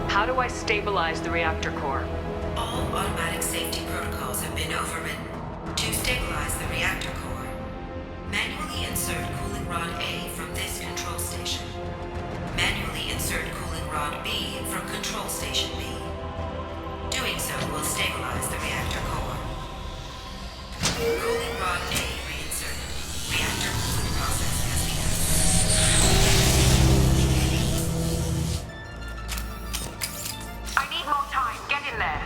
How do I stabilize the reactor core? All automatic safety protocols have been overridden. To stabilize the reactor core, manually insert cooling rod A from this control station. Manually insert cooling rod B from control station B. Doing so will stabilize the reactor core. Cooling rod A reinserted. Reactor cooling process has begun. I need more time. Get in there.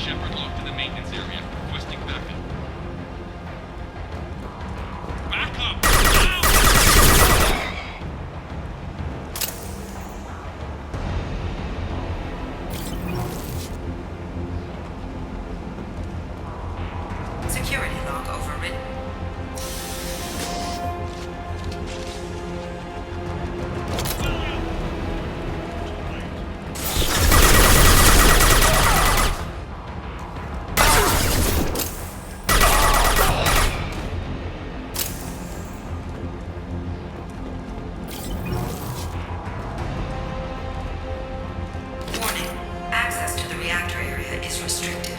Shepard locked in the maintenance area. Requesting backup. Backup! Security log overridden. Warning. Access to the reactor area is restricted.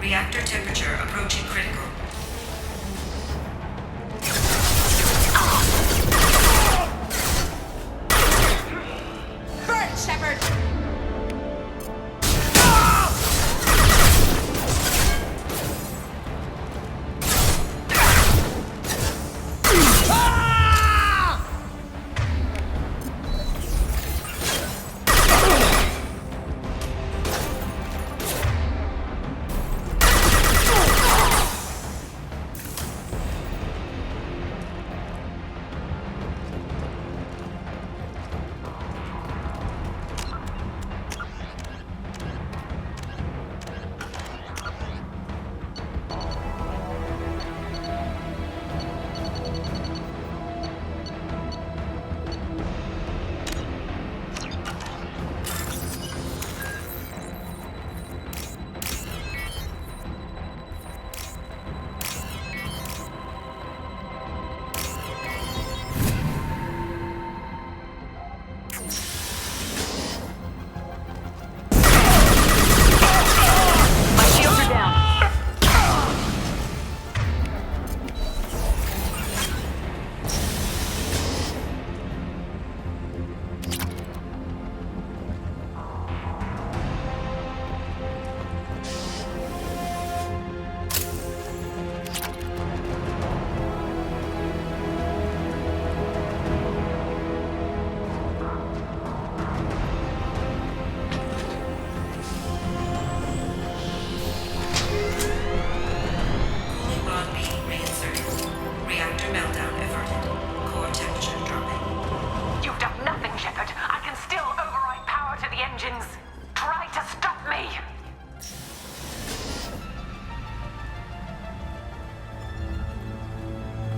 Reactor temperature approaching critical. Burn, Shepard!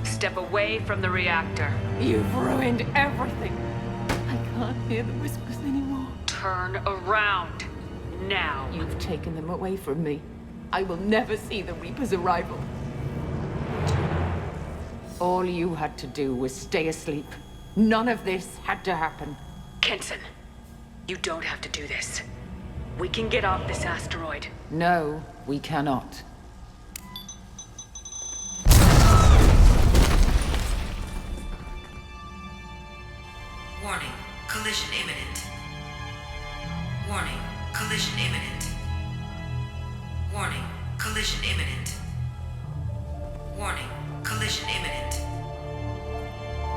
Step away from the reactor. You've ruined everything. I can't hear the whispers anymore. Turn around. Now. You've taken them away from me. I will never see the Reaper's arrival. All you had to do was stay asleep. None of this had to happen. Kenson, you don't have to do this. We can get off this asteroid. No, we cannot. Warning, collision imminent. Warning, collision imminent. Warning, collision imminent. Warning, collision Collision imminent.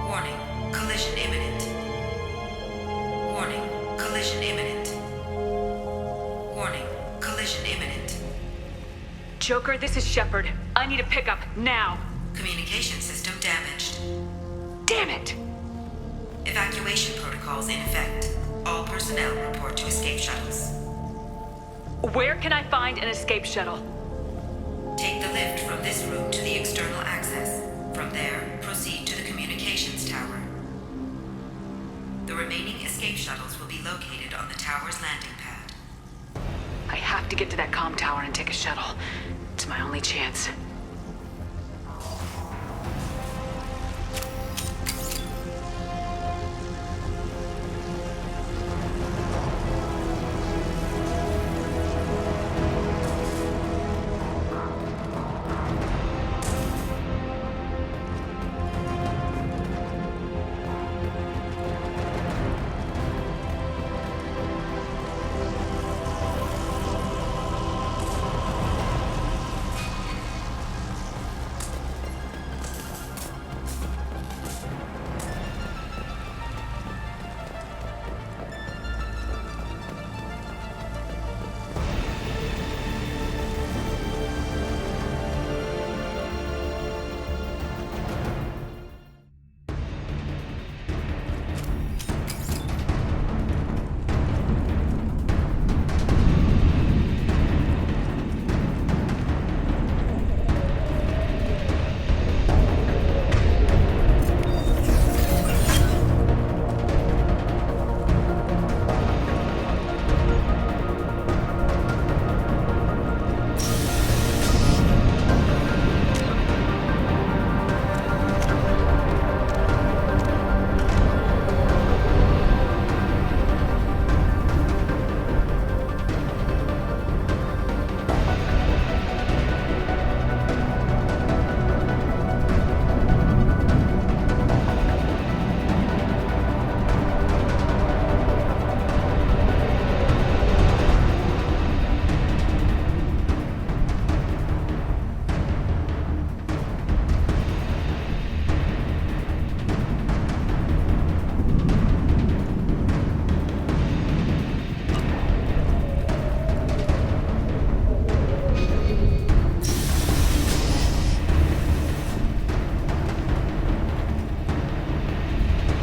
Warning, collision imminent. Warning, collision imminent. Warning, collision imminent. Joker, this is Shepard. I need a pickup, now. Communication system damaged. Damn it! Evacuation protocols in effect. All personnel report to escape shuttles. Where can I find an escape shuttle? Take the lift from this room to the external access. From there, proceed to the communications tower. The remaining escape shuttles will be located on the tower's landing pad. I have to get to that comm tower and take a shuttle. It's my only chance.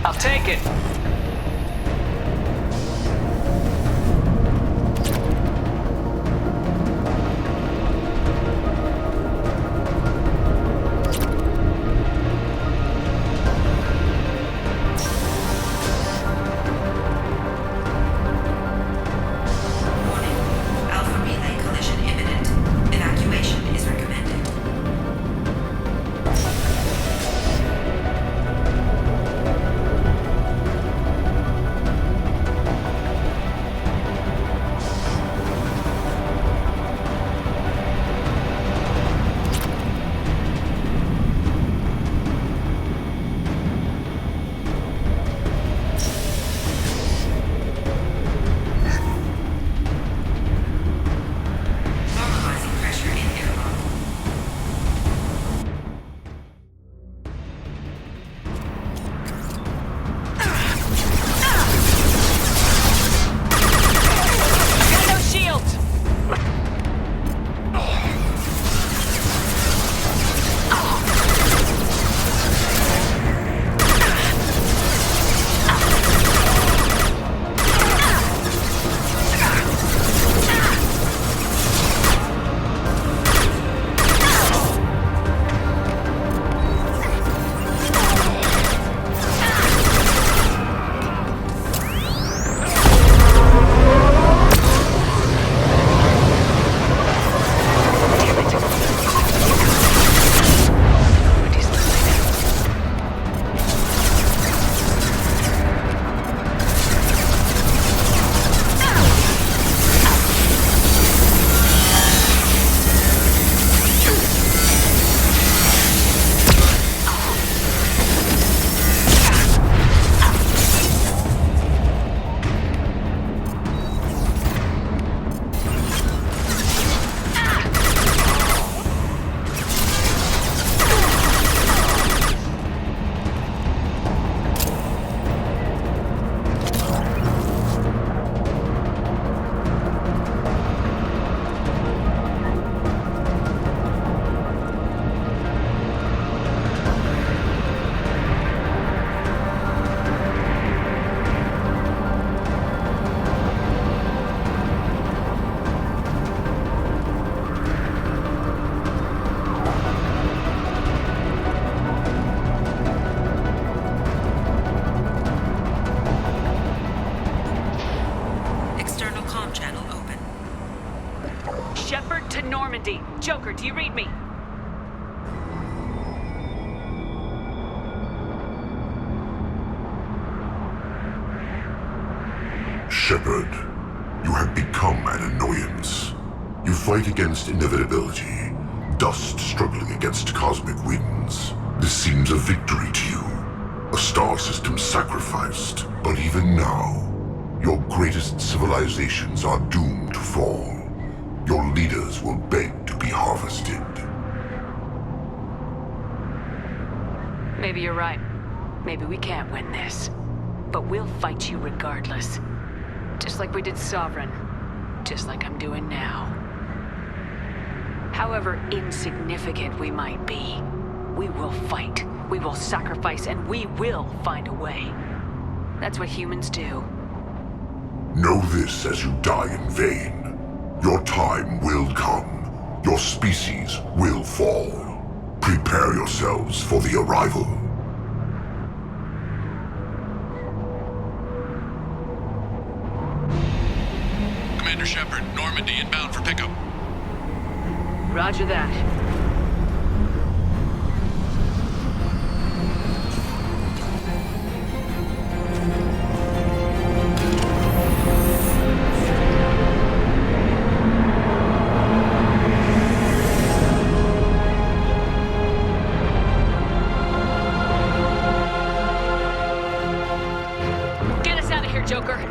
I'll take it. Alpha relay collision imminent. Evacuation is recommended. Joker, do you read me? Shepard, you have become an annoyance. You fight against inevitability, dust struggling against cosmic winds. This seems a victory to you, a star system sacrificed. But even now, your greatest civilizations are doomed to fall. Your leaders will beg to be harvested. Maybe you're right. Maybe we can't win this. But we'll fight you regardless. Just like we did Sovereign. Just like I'm doing now. However insignificant we might be, we will fight, we will sacrifice, and we will find a way. That's what humans do. Know this as you die in vain. Your time will come. Your species will fall. Prepare yourselves for the arrival. Commander Shepard, Normandy inbound for pickup. Roger that. Get us out of here, Joker.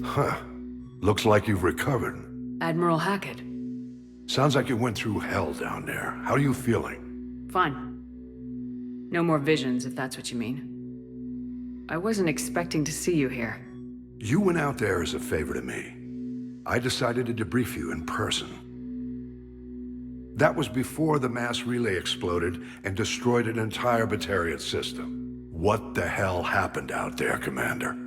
Huh. Looks like you've recovered. Admiral Hackett. Sounds like you went through hell down there. How are you feeling? Fine. No more visions, if that's what you mean. I wasn't expecting to see you here. You went out there as a favor to me. I decided to debrief you in person. That was before the mass relay exploded and destroyed an entire Batarian system. What the hell happened out there, Commander?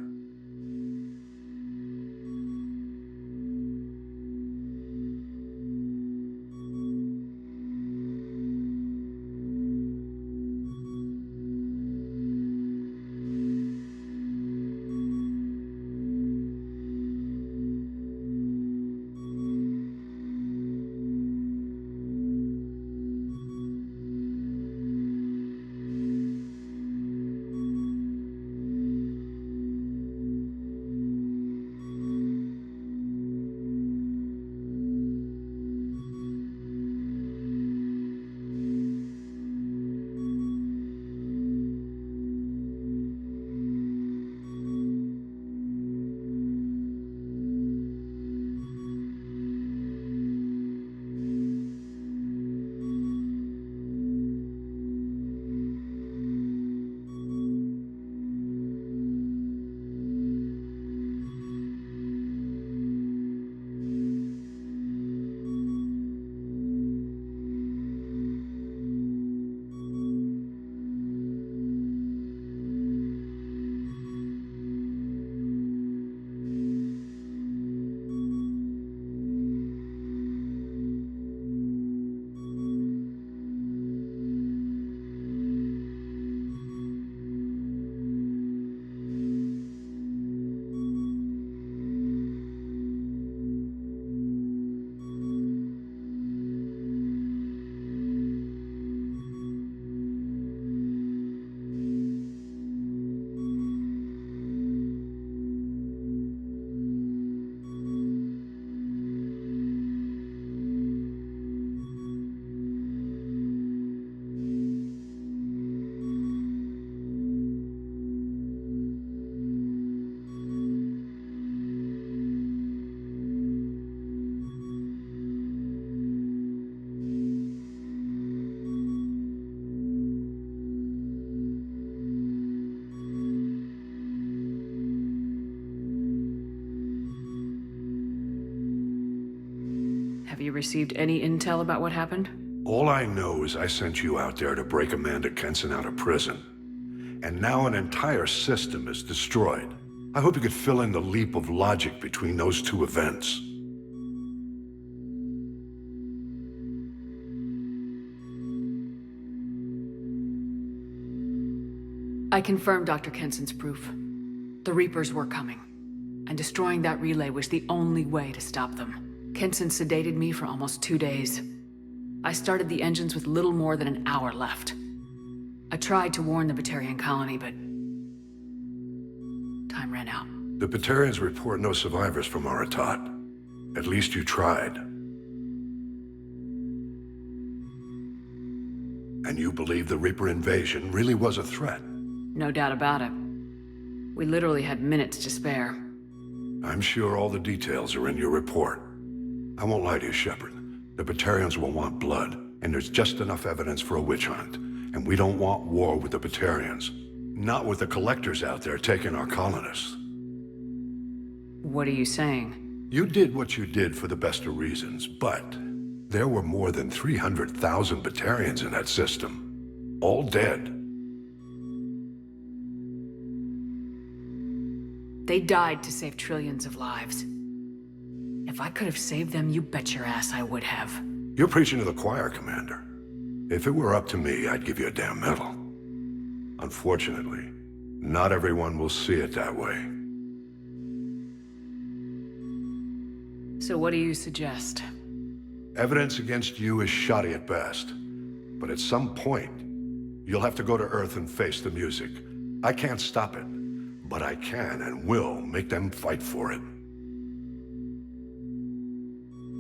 you received any intel about what happened? All I know is I sent you out there to break Amanda Kenson out of prison. And now an entire system is destroyed. I hope you could fill in the leap of logic between those two events. I confirmed Dr. Kenson's proof. The Reapers were coming, and destroying that relay was the only way to stop them. Kenson sedated me for almost 2 days. I started the engines with little more than an hour left. I tried to warn the Batarian colony, but time ran out. The Batarians report no survivors from Aratat. At least you tried. And you believe the Reaper invasion really was a threat? No doubt about it. We literally had minutes to spare. I'm sure all the details are in your report. I won't lie to you, Shepard. The Batarians will want blood, and there's just enough evidence for a witch hunt. And we don't want war with the Batarians. Not with the collectors out there taking our colonists. What are you saying? You did what you did for the best of reasons, but there were more than 300,000 Batarians in that system. All dead. They died to save trillions of lives. If I could have saved them, you bet your ass I would have. You're preaching to the choir, Commander. If it were up to me, I'd give you a damn medal. Unfortunately, not everyone will see it that way. So what do you suggest? Evidence against you is shoddy at best. But at some point, you'll have to go to Earth and face the music. I can't stop it, but I can and will make them fight for it.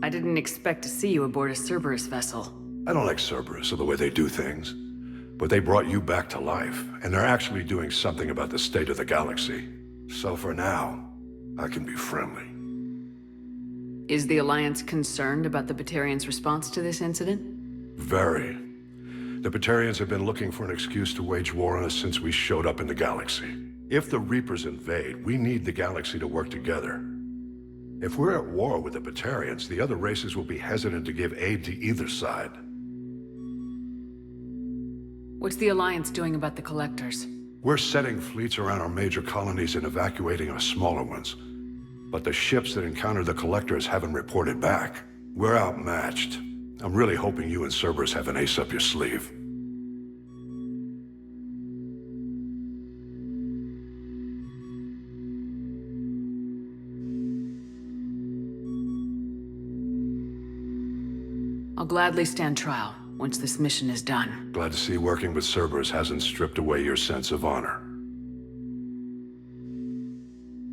I didn't expect to see you aboard a Cerberus vessel. I don't like Cerberus or the way they do things. But they brought you back to life, and they're actually doing something about the state of the galaxy. So for now, I can be friendly. Is the Alliance concerned about the Batarians' response to this incident? Very. The Batarians have been looking for an excuse to wage war on us since we showed up in the galaxy. If the Reapers invade, we need the galaxy to work together. If we're at war with the Batarians, the other races will be hesitant to give aid to either side. What's the Alliance doing about the Collectors? We're setting fleets around our major colonies and evacuating our smaller ones. But the ships that encountered the Collectors haven't reported back. We're outmatched. I'm really hoping you and Cerberus have an ace up your sleeve. I'll gladly stand trial once this mission is done. Glad to see working with Cerberus hasn't stripped away your sense of honor.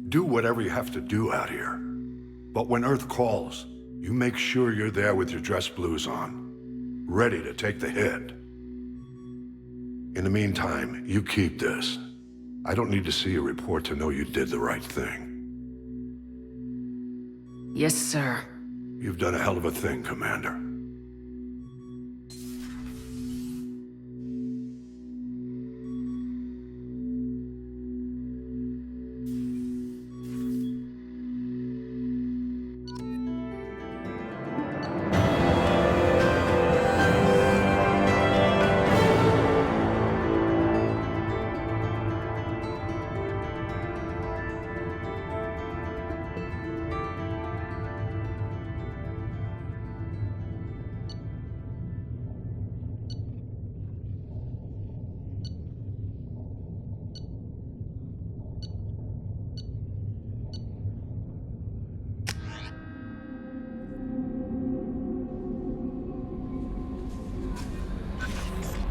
Do whatever you have to do out here. But when Earth calls, you make sure you're there with your dress blues on, ready to take the hit. In the meantime, you keep this. I don't need to see a report to know you did the right thing. Yes, sir. You've done a hell of a thing, Commander.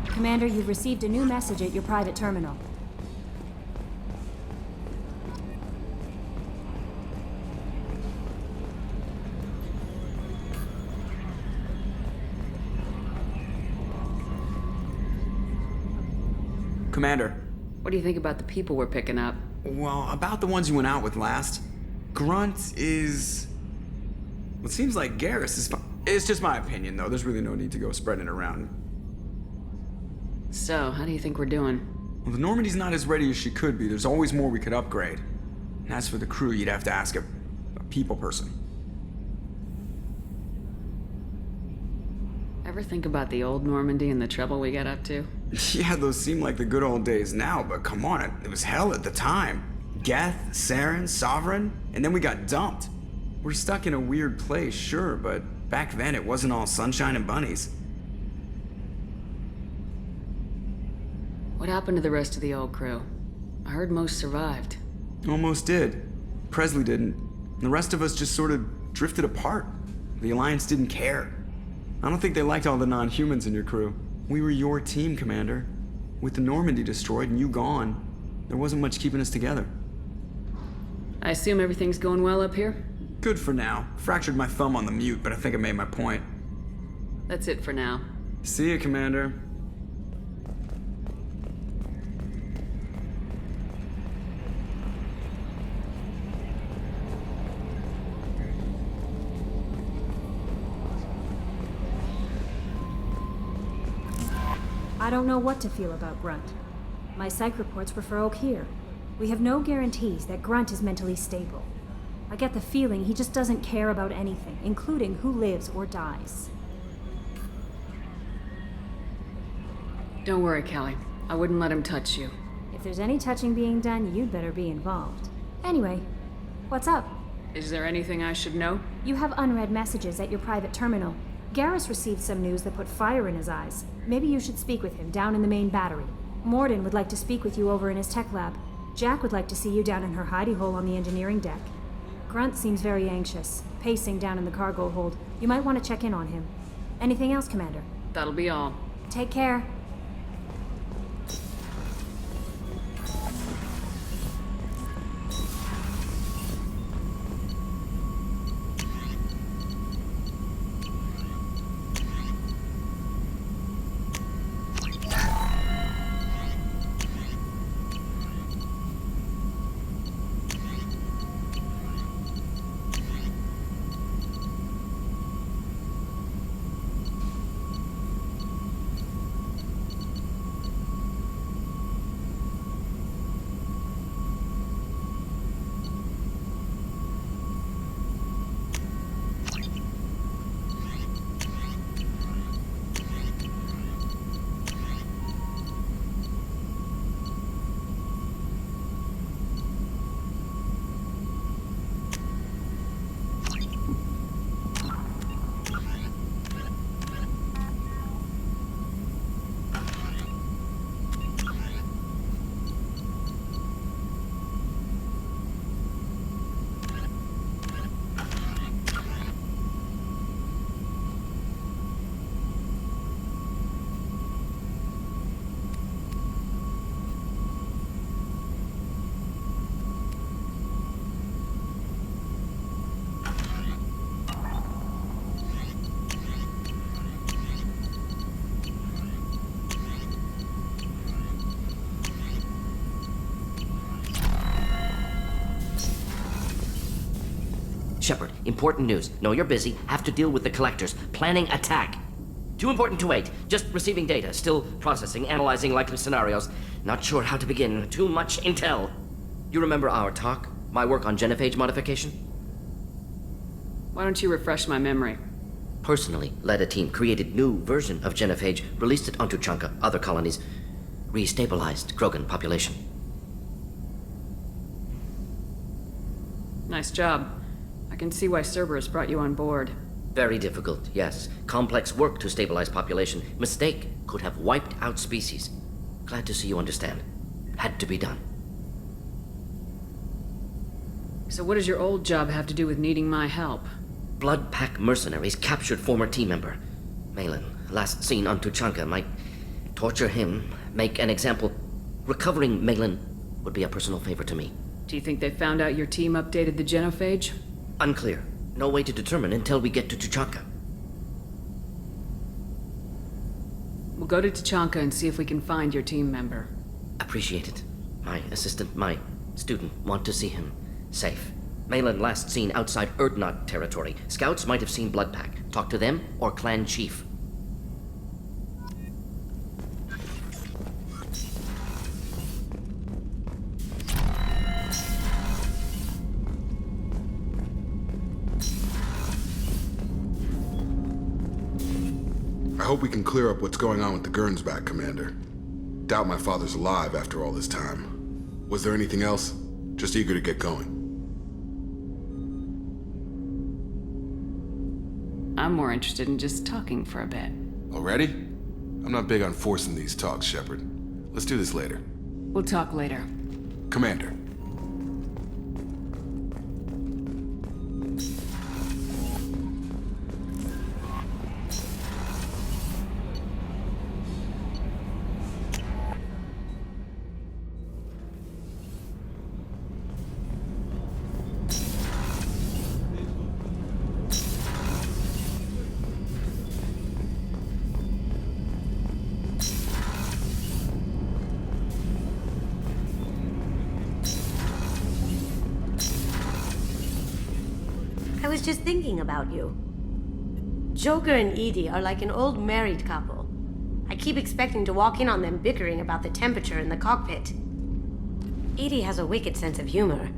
Commander, you've received a new message at your private terminal. Commander. What do you think about the people we're picking up? Well, about the ones you went out with last. Grunt is... Well, it seems like Garrus is... It's just my opinion, though. There's really no need to go spreading it around. So, how do you think we're doing? Well, the Normandy's not as ready as she could be. There's always more we could upgrade. And as for the crew, you'd have to ask a people person. Ever think about the old Normandy and the trouble we got up to? Yeah, those seem like the good old days now, but come on, it was hell at the time. Geth, Saren, Sovereign, and then we got dumped. We're stuck in a weird place, sure, but back then it wasn't all sunshine and bunnies. What happened to the rest of the old crew? I heard most survived. Almost did. Presley didn't. The rest of us just sort of drifted apart. The Alliance didn't care. I don't think they liked all the non-humans in your crew. We were your team, Commander. With the Normandy destroyed and you gone, there wasn't much keeping us together. I assume everything's going well up here? Good for now. Fractured my thumb on the mute, but I think I made my point. That's it for now. See ya, Commander. I don't know what to feel about Grunt. My psych reports refer Oak here. We have no guarantees that Grunt is mentally stable. I get the feeling he just doesn't care about anything, including who lives or dies. Don't worry, Callie. I wouldn't let him touch you. If there's any touching being done, you'd better be involved. Anyway, what's up? Is there anything I should know? You have unread messages at your private terminal. Garrus received some news that put fire in his eyes. Maybe you should speak with him down in the main battery. Morden would like to speak with you over in his tech lab. Jack would like to see you down in her hidey hole on the engineering deck. Grunt seems very anxious, pacing down in the cargo hold. You might want to check in on him. Anything else, Commander? That'll be all. Take care. Shepard, important news. Know you're busy. Have to deal with the collectors. Planning attack. Too important to wait. Just receiving data. Still processing, analyzing likely scenarios. Not sure how to begin. Too much intel. You remember our talk? My work on genophage modification? Why don't you refresh my memory? Personally led a team, created new version of genophage, released it onto Chunka, other colonies, restabilized Krogan population. Nice job. I can see why Cerberus brought you on board. Very difficult, yes. Complex work to stabilize population. Mistake could have wiped out species. Glad to see you understand. Had to be done. So what does your old job have to do with needing my help? Blood Pack mercenaries captured former team member. Malin, last seen on Tuchanka, might torture him, make an example. Recovering Malin would be a personal favor to me. Do you think they found out your team updated the genophage? Unclear. No way to determine until we get to Tuchanka. We'll go to Tuchanka and see if we can find your team member. Appreciate it. My assistant, my student, want to see him safe. Malin last seen outside Erdnot territory. Scouts might have seen Bloodpack. Talk to them or clan chief. hope we can clear up what's going on with the Gernsback, Commander. Doubt my father's alive after all this time. Was there anything else? Just eager to get going. I'm more interested in just talking for a bit. Already? I'm not big on forcing these talks, Shepard. Let's do this later. We'll talk later. Commander. I was just thinking about you. Joker and Edie are like an old married couple. I keep expecting to walk in on them bickering about the temperature in the cockpit. Edie has a wicked sense of humor.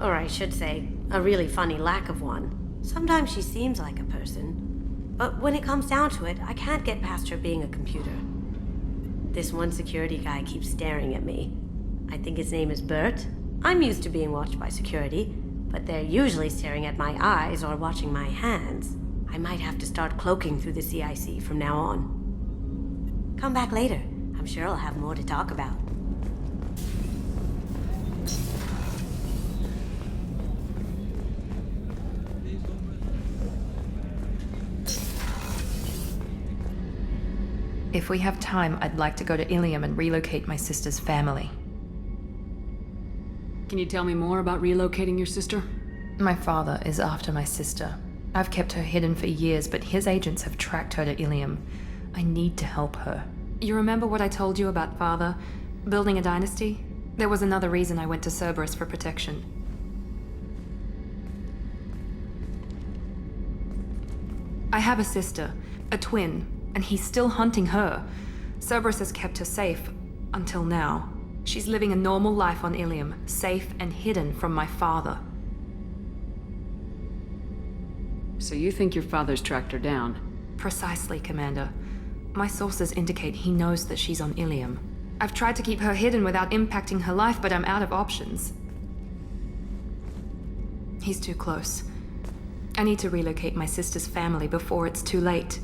Or I should say, a really funny lack of one. Sometimes she seems like a person. But when it comes down to it, I can't get past her being a computer. This one security guy keeps staring at me. I think his name is Bert. I'm used to being watched by security, but they're usually staring at my eyes or watching my hands. I might have to start cloaking through the CIC from now on. Come back later. I'm sure I'll have more to talk about. If we have time, I'd like to go to Ilium and relocate my sister's family. Can you tell me more about relocating your sister? My father is after my sister. I've kept her hidden for years, but his agents have tracked her to Ilium. I need to help her. You remember what I told you about father? Building a dynasty? There was another reason I went to Cerberus for protection. I have a sister, a twin, and he's still hunting her. Cerberus has kept her safe, until now. She's living a normal life on Ilium, safe and hidden from my father. So you think your father's tracked her down? Precisely, Commander. My sources indicate he knows that she's on Ilium. I've tried to keep her hidden without impacting her life, but I'm out of options. He's too close. I need to relocate my sister's family before it's too late.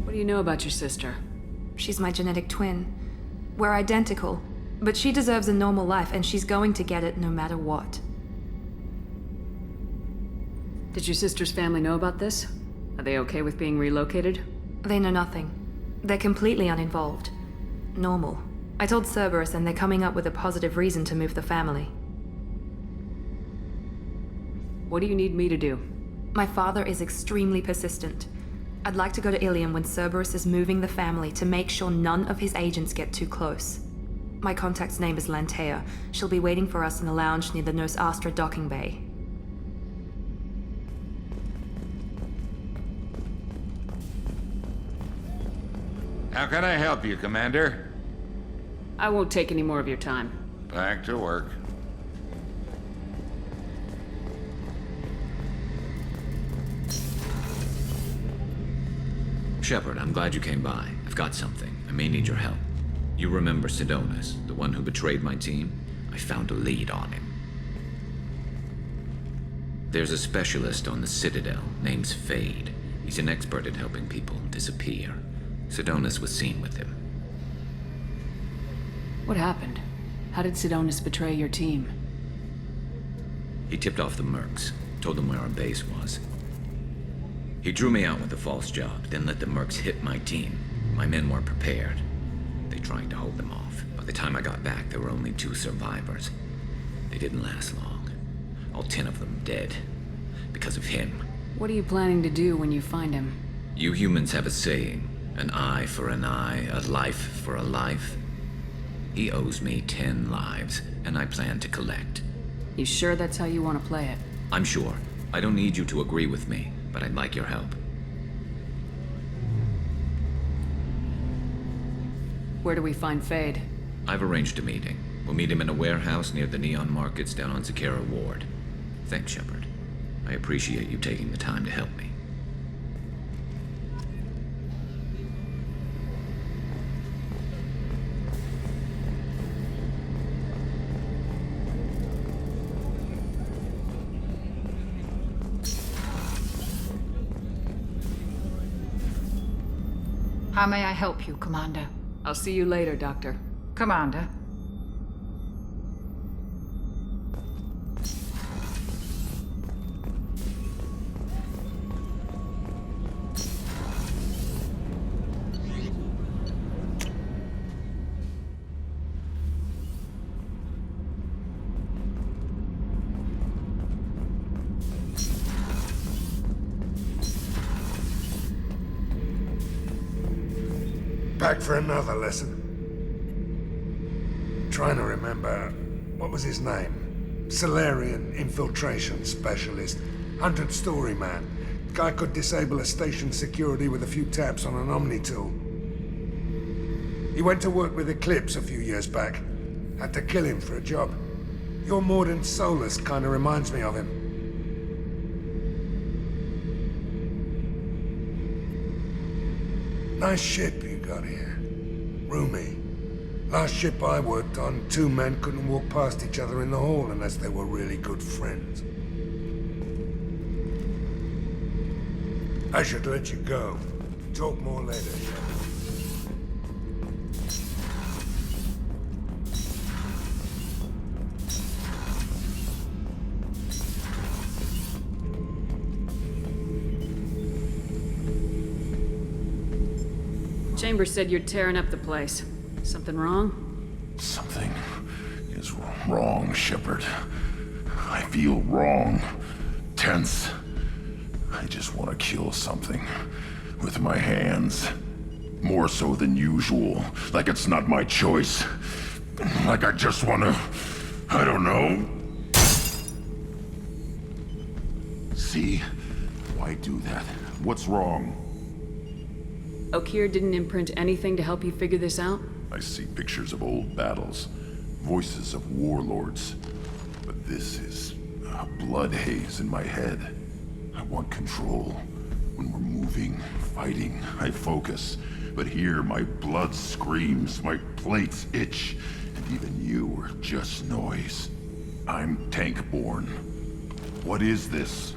What do you know about your sister? She's my genetic twin. We're identical, but she deserves a normal life, and she's going to get it no matter what. Did your sister's family know about this? Are they okay with being relocated? They know nothing. They're completely uninvolved. Normal. I told Cerberus, and they're coming up with a positive reason to move the family. What do you need me to do? My father is extremely persistent. I'd like to go to Ilium when Cerberus is moving the family to make sure none of his agents get too close. My contact's name is Lantea. She'll be waiting for us in a lounge near the Nos Astra docking bay. How can I help you, Commander? I won't take any more of your time. Back to work. Shepard, I'm glad you came by. I've got something. I may need your help. You remember Sidonus, the one who betrayed my team? I found a lead on him. There's a specialist on the Citadel named Fade. He's an expert at helping people disappear. Sidonus was seen with him. What happened? How did Sidonus betray your team? He tipped off the Mercs, told them where our base was. He drew me out with a false job, then let the Mercs hit my team. My men weren't prepared. They tried to hold them off. By the time I got back, there were only 2 survivors. They didn't last long. All 10 of them dead. Because of him. What are you planning to do when you find him? You humans have a saying. An eye for an eye, a life for a life. He owes me 10 lives, and I plan to collect. You sure that's how you want to play it? I'm sure. I don't need you to agree with me, but I'd like your help. Where do we find Fade? I've arranged a meeting. We'll meet him in a warehouse near the Neon Markets down on Zakera Ward. Thanks, Shepard. I appreciate you taking the time to help me. How may I help you, Commander? I'll see you later, Doctor. Commander. Back for another lesson. Trying to remember, what was his name? Solarian infiltration specialist. 100-story man. Guy could disable a station security with a few taps on an Omni tool. He went to work with Eclipse a few years back. Had to kill him for a job. Your Mordin Solus kind of reminds me of him. Nice ship you got here. Roomy. Last ship I worked on, 2 men couldn't walk past each other in the hall unless they were really good friends. I should let you go. Talk more later, yeah? Chambers said you're tearing up the place. Something wrong? Something is wrong, Shepard. I feel wrong. Tense. I just want to kill something. With my hands. More so than usual. Like it's not my choice. Like I just want to... I don't know. See? Why do that? What's wrong? Okeer didn't imprint anything to help you figure this out? I see pictures of old battles, voices of warlords. But this is a blood haze in my head. I want control. When we're moving, fighting, I focus. But here, my blood screams, my plates itch, and even you are just noise. I'm tank-born. What is this?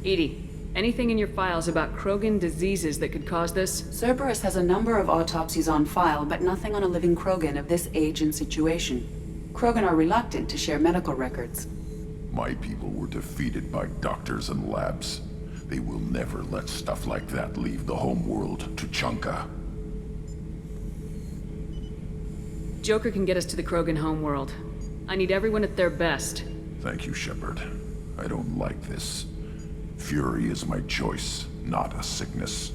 EDI. Anything in your files about Krogan diseases that could cause this? Cerberus has a number of autopsies on file, but nothing on a living Krogan of this age and situation. Krogan are reluctant to share medical records. My people were defeated by doctors and labs. They will never let stuff like that leave the homeworld to Chunka. Joker can get us to the Krogan homeworld. I need everyone at their best. Thank you, Shepard. I don't like this. Fury is my choice, not a sickness.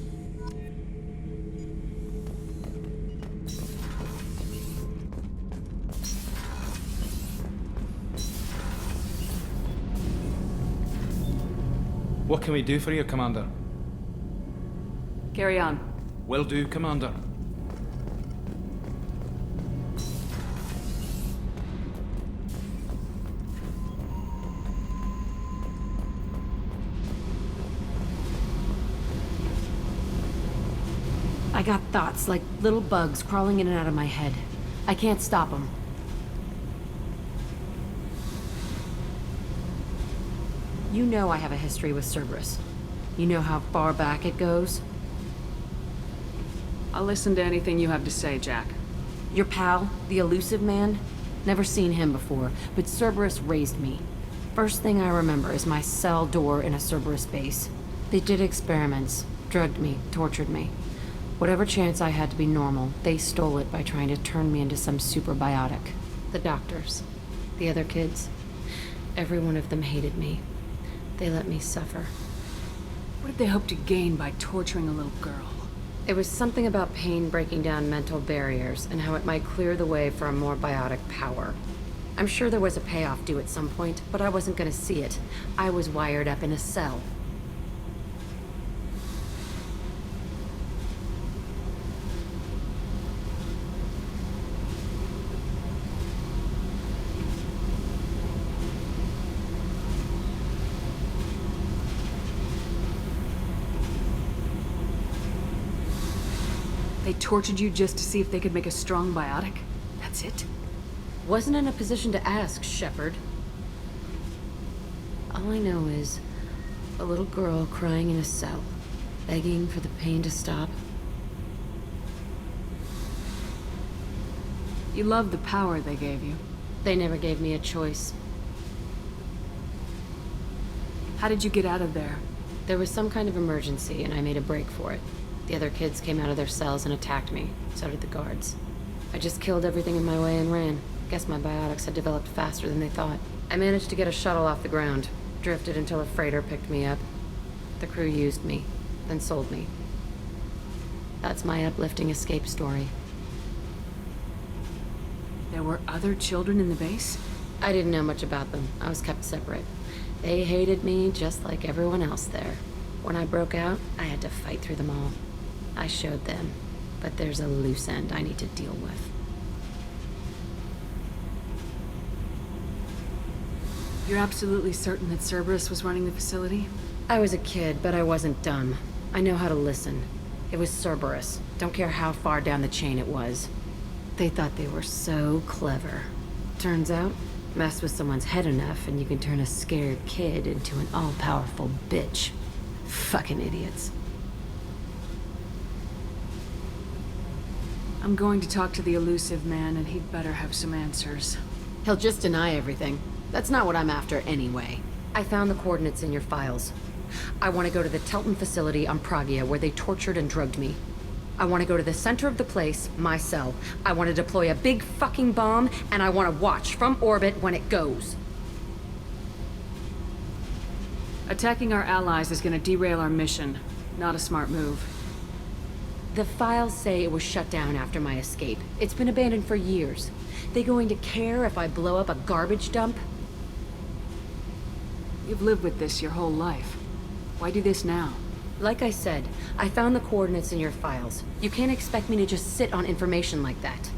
What can we do for you, Commander? Carry on. Will do, Commander. I got thoughts like little bugs crawling in and out of my head. I can't stop them. You know I have a history with Cerberus. You know how far back it goes? I'll listen to anything you have to say, Jack. Your pal, the elusive man? Never seen him before, but Cerberus raised me. First thing I remember is my cell door in a Cerberus base. They did experiments, drugged me, tortured me. Whatever chance I had to be normal, they stole it by trying to turn me into some superbiotic. The doctors, the other kids, every one of them hated me. They let me suffer. What did they hope to gain by torturing a little girl? It was something about pain breaking down mental barriers and how it might clear the way for a more biotic power. I'm sure there was a payoff due at some point, but I wasn't gonna see it. I was wired up in a cell. They tortured you just to see if they could make a strong biotic? That's it? Wasn't in a position to ask, Shepard. All I know is a little girl crying in a cell, begging for the pain to stop. You love the power they gave you. They never gave me a choice. How did you get out of there? There was some kind of emergency, and I made a break for it. The other kids came out of their cells and attacked me. So did the guards. I just killed everything in my way and ran. Guess my biotics had developed faster than they thought. I managed to get a shuttle off the ground. Drifted until a freighter picked me up. The crew used me, then sold me. That's my uplifting escape story. There were other children in the base? I didn't know much about them. I was kept separate. They hated me just like everyone else there. When I broke out, I had to fight through them all. I showed them, but there's a loose end I need to deal with. You're absolutely certain that Cerberus was running the facility? I was a kid, but I wasn't dumb. I know how to listen. It was Cerberus. Don't care how far down the chain it was. They thought they were so clever. Turns out, mess with someone's head enough and you can turn a scared kid into an all-powerful bitch. Fucking idiots. I'm going to talk to the elusive man, and he'd better have some answers. He'll just deny everything. That's not what I'm after anyway. I found the coordinates in your files. I want to go to the Telton facility on Pragia where they tortured and drugged me. I want to go to the center of the place, my cell. I want to deploy a big fucking bomb, and I want to watch from orbit when it goes. Attacking our allies is going to derail our mission. Not a smart move. The files say it was shut down after my escape. It's been abandoned for years. They going to care if I blow up a garbage dump? You've lived with this your whole life. Why do this now? Like I said, I found the coordinates in your files. You can't expect me to just sit on information like that.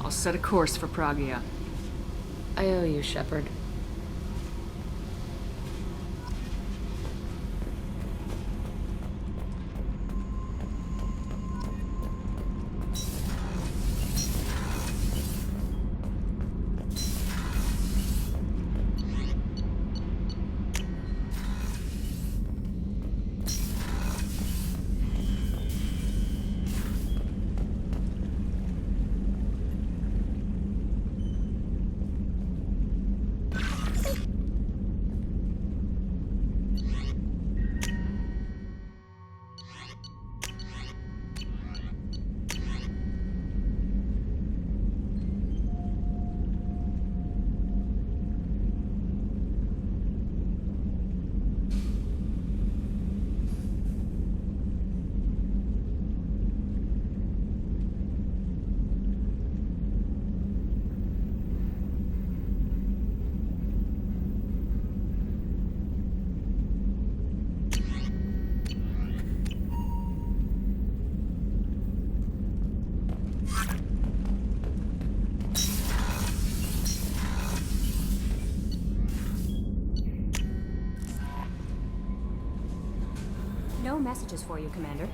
I'll set a course for Pragia. I owe you, Shepard. No messages for you, Commander.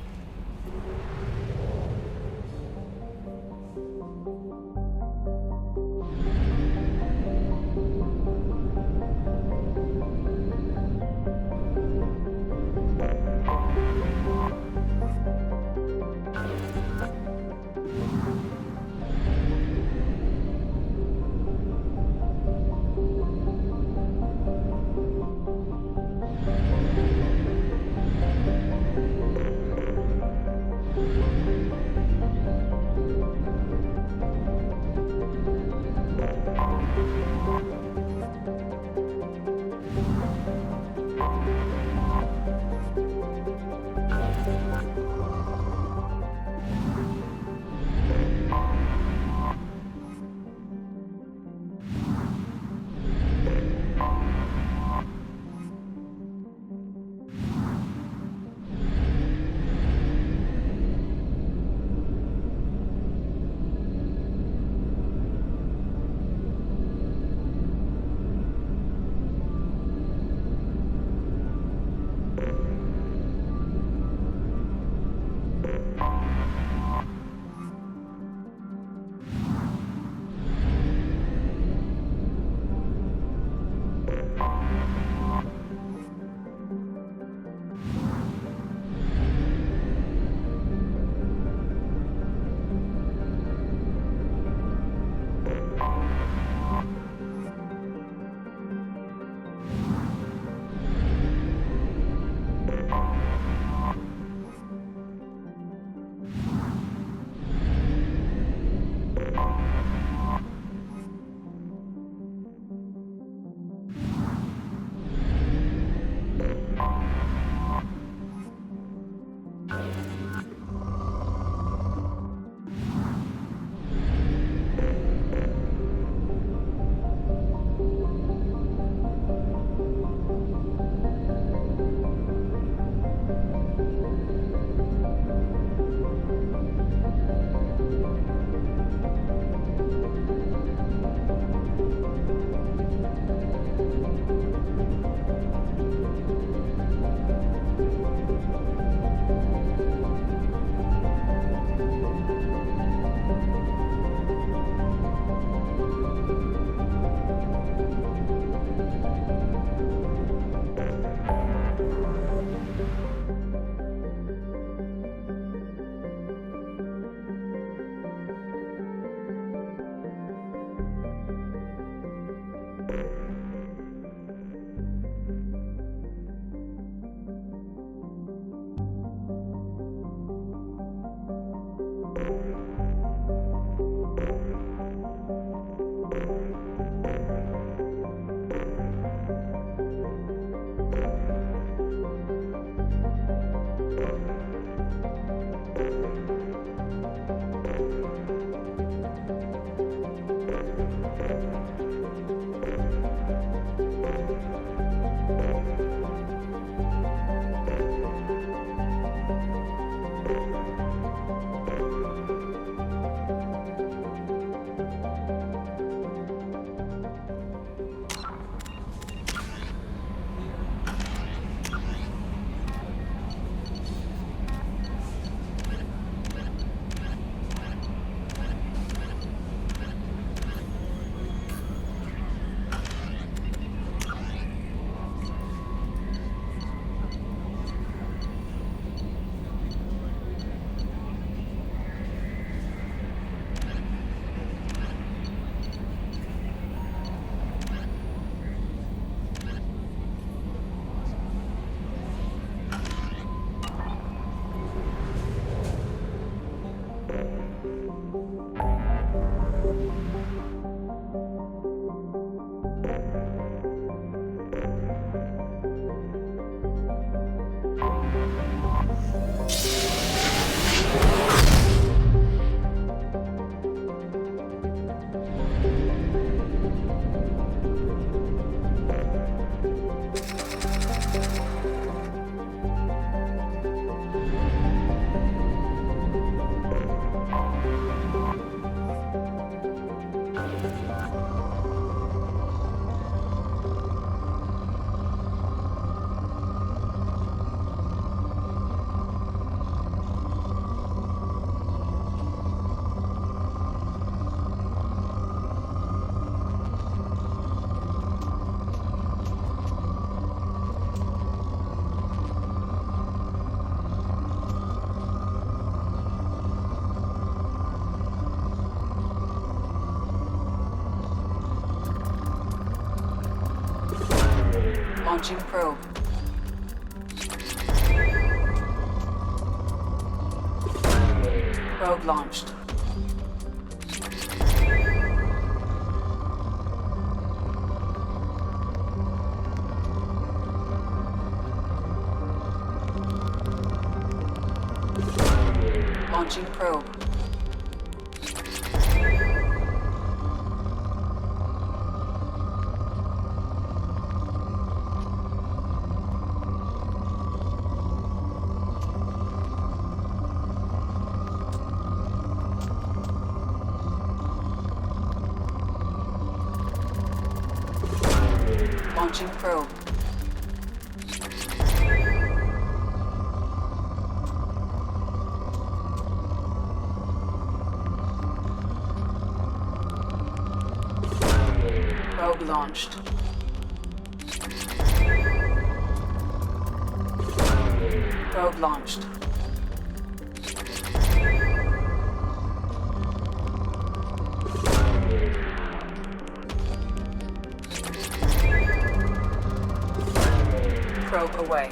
Launching probe. Probe launched. Launching probe. Launching probe. Probe launched. Probe launched. Probe away.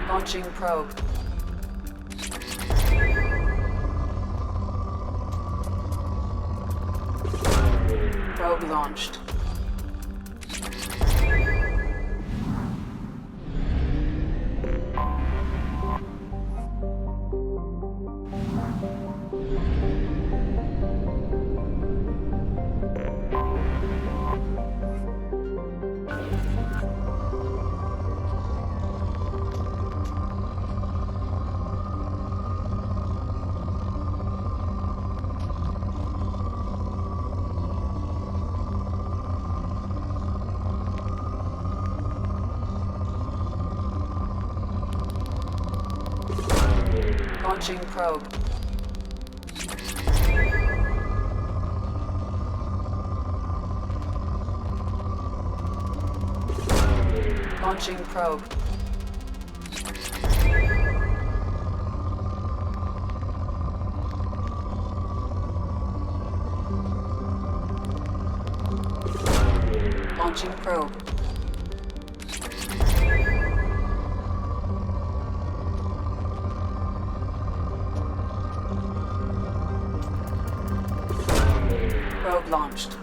Launching probe. Probe launched. Launching probe. Launching probe. Launching probe. Probe launched.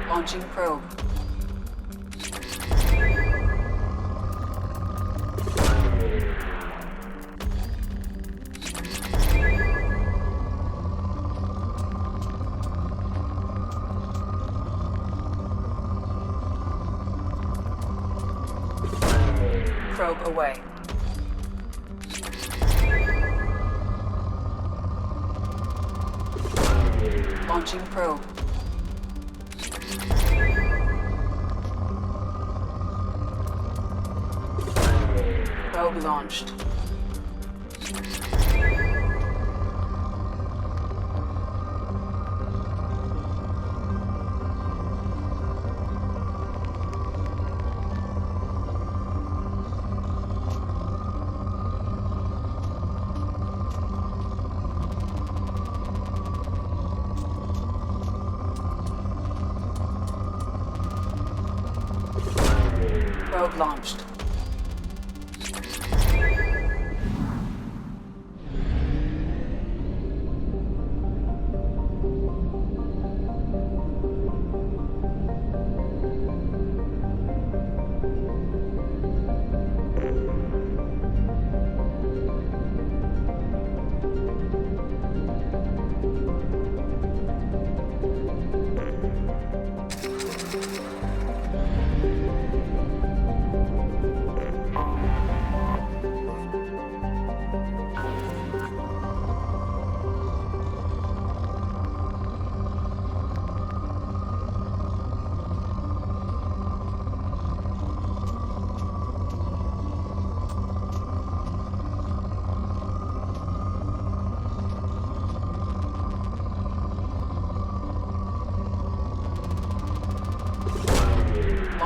Launching probe. Probe away. Launching probe. Probe launched. Probe launched.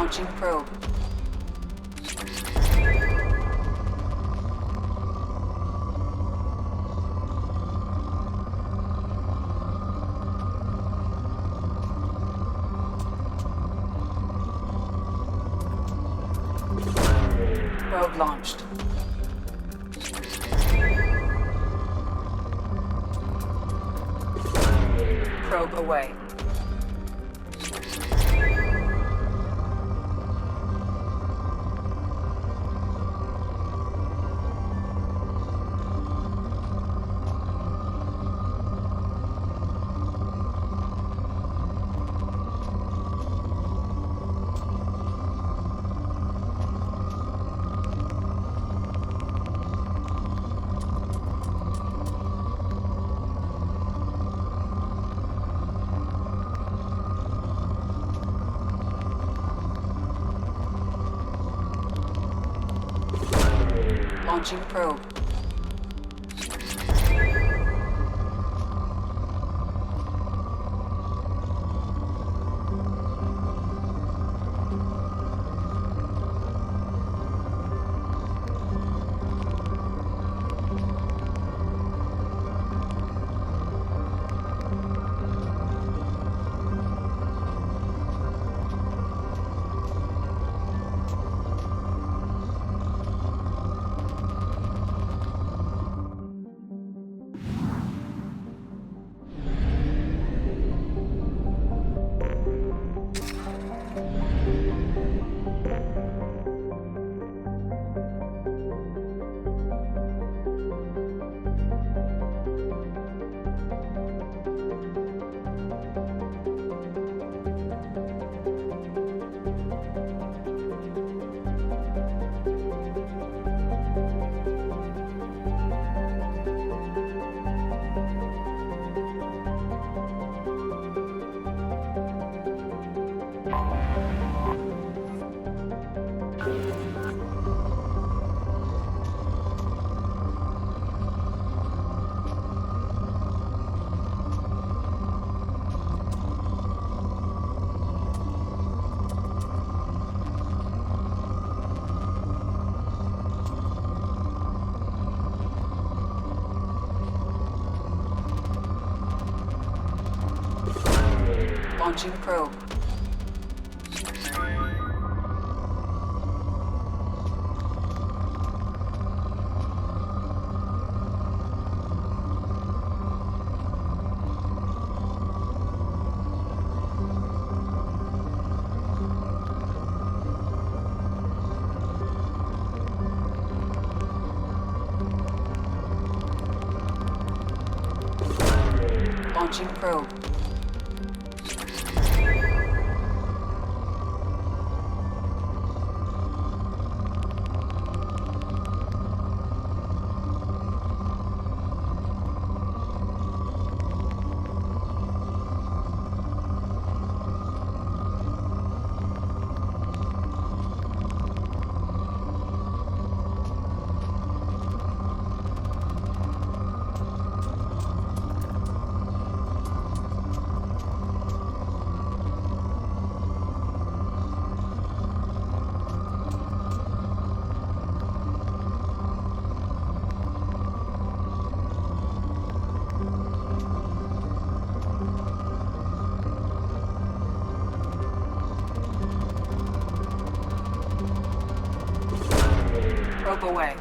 Launching probe. Probe launched. Probe away. Launching probe. Launching probe. Launching probe. Probe away.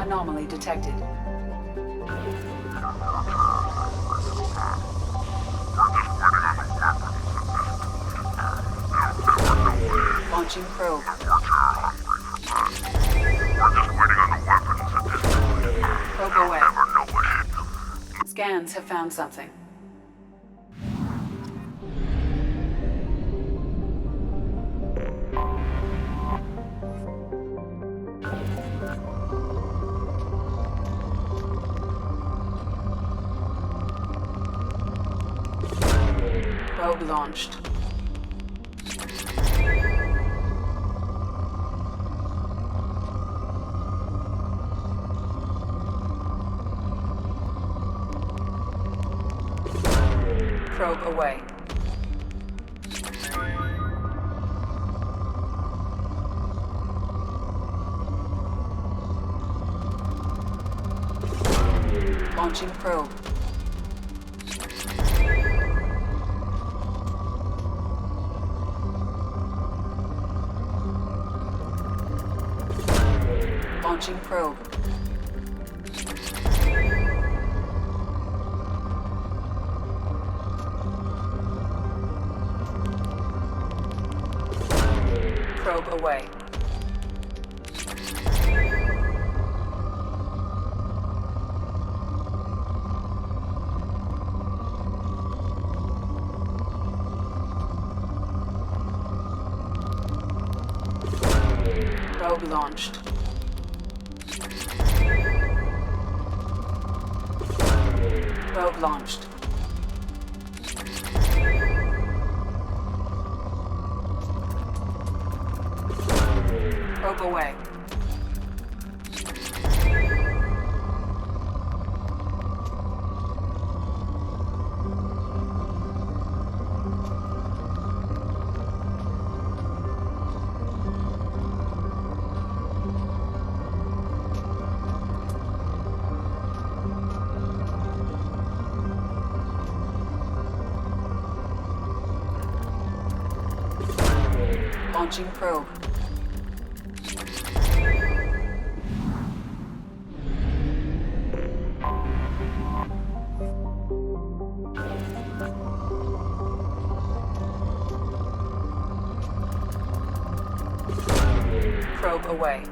Anomaly detected. Launching probe. Probe away. Scans have found something. Probe launched. Probe away. Launching probe. Launching probe. Probe away. Probe launched. Probe launched. Probe away. Launching probe. Probe away.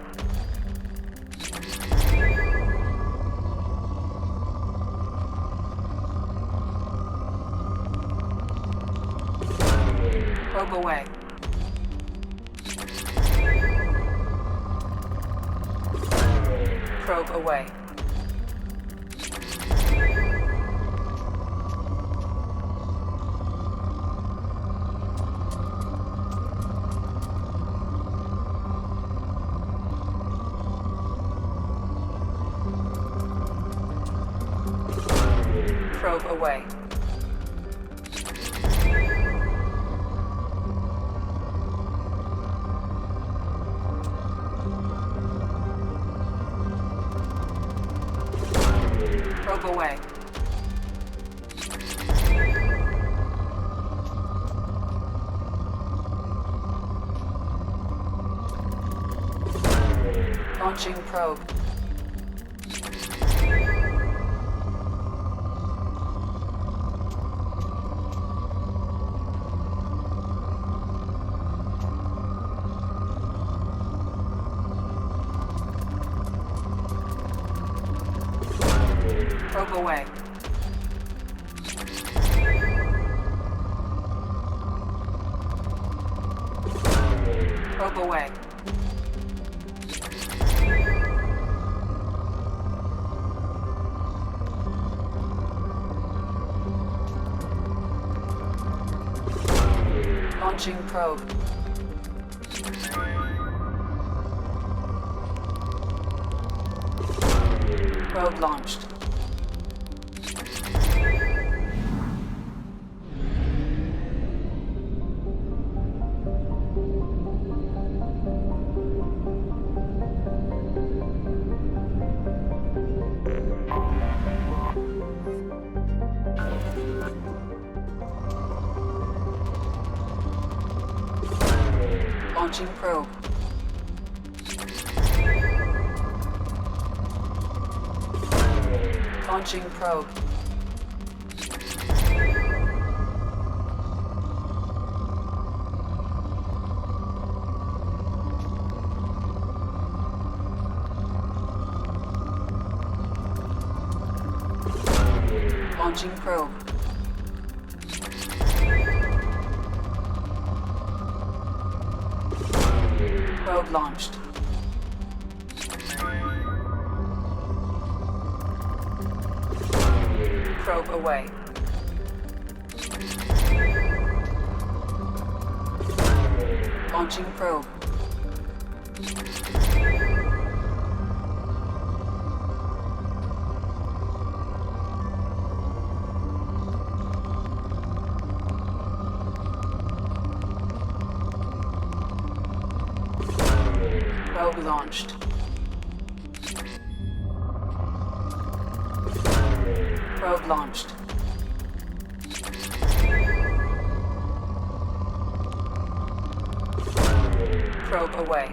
Probe away. Probe away. Probe away. Probe away. Launching probe. Probe away. Probe away. Launching probe. Probe launched. Launching probe. Launching probe. Launching probe. Probe launched. Probe away. Launching probe. Probe launched. Probe launched. Probe away.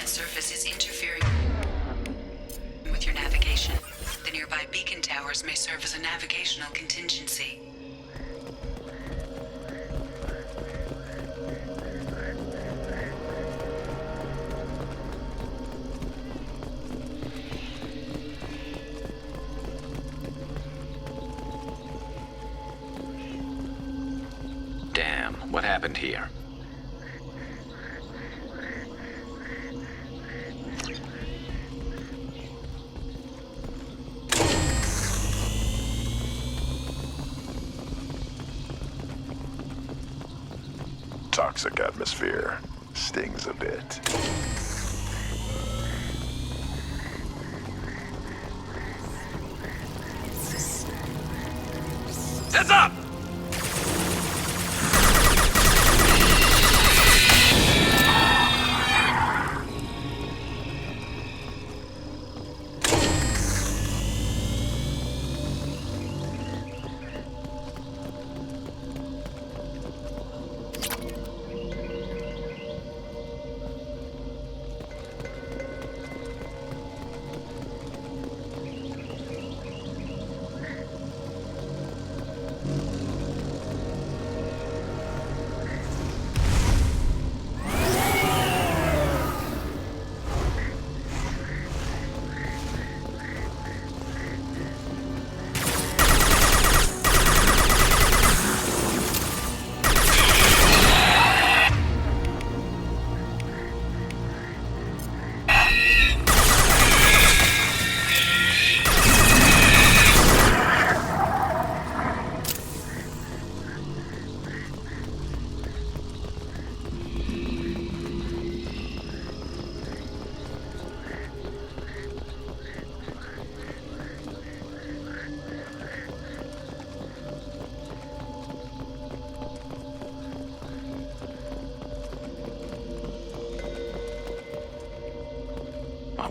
Surface is interfering with your navigation. The nearby beacon towers may serve as a navigational contingency. Damn, what happened here? Toxic atmosphere. Stings a bit. Heads up!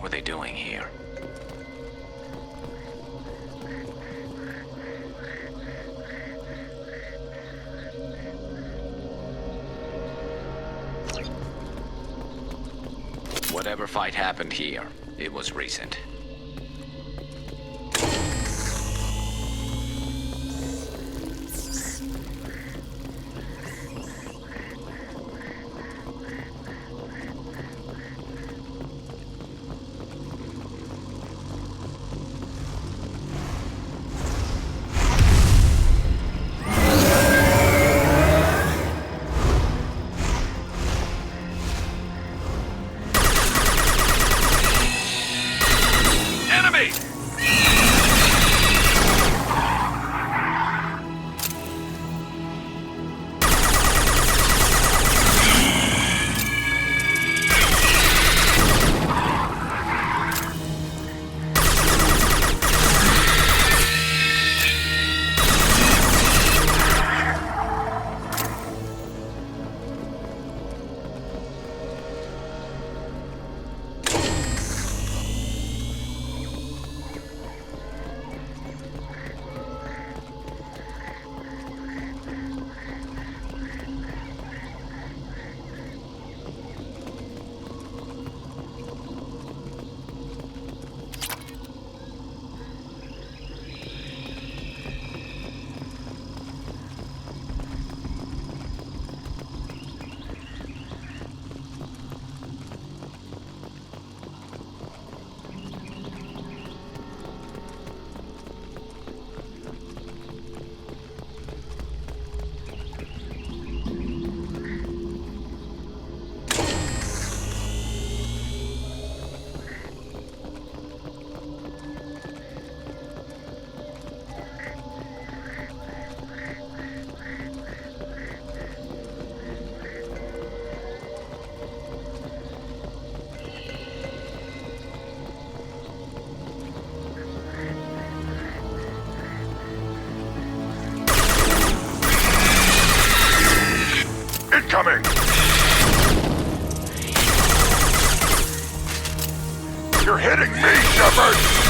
What were they doing here? Whatever fight happened here, it was recent. Incoming! You're hitting me, Shepard!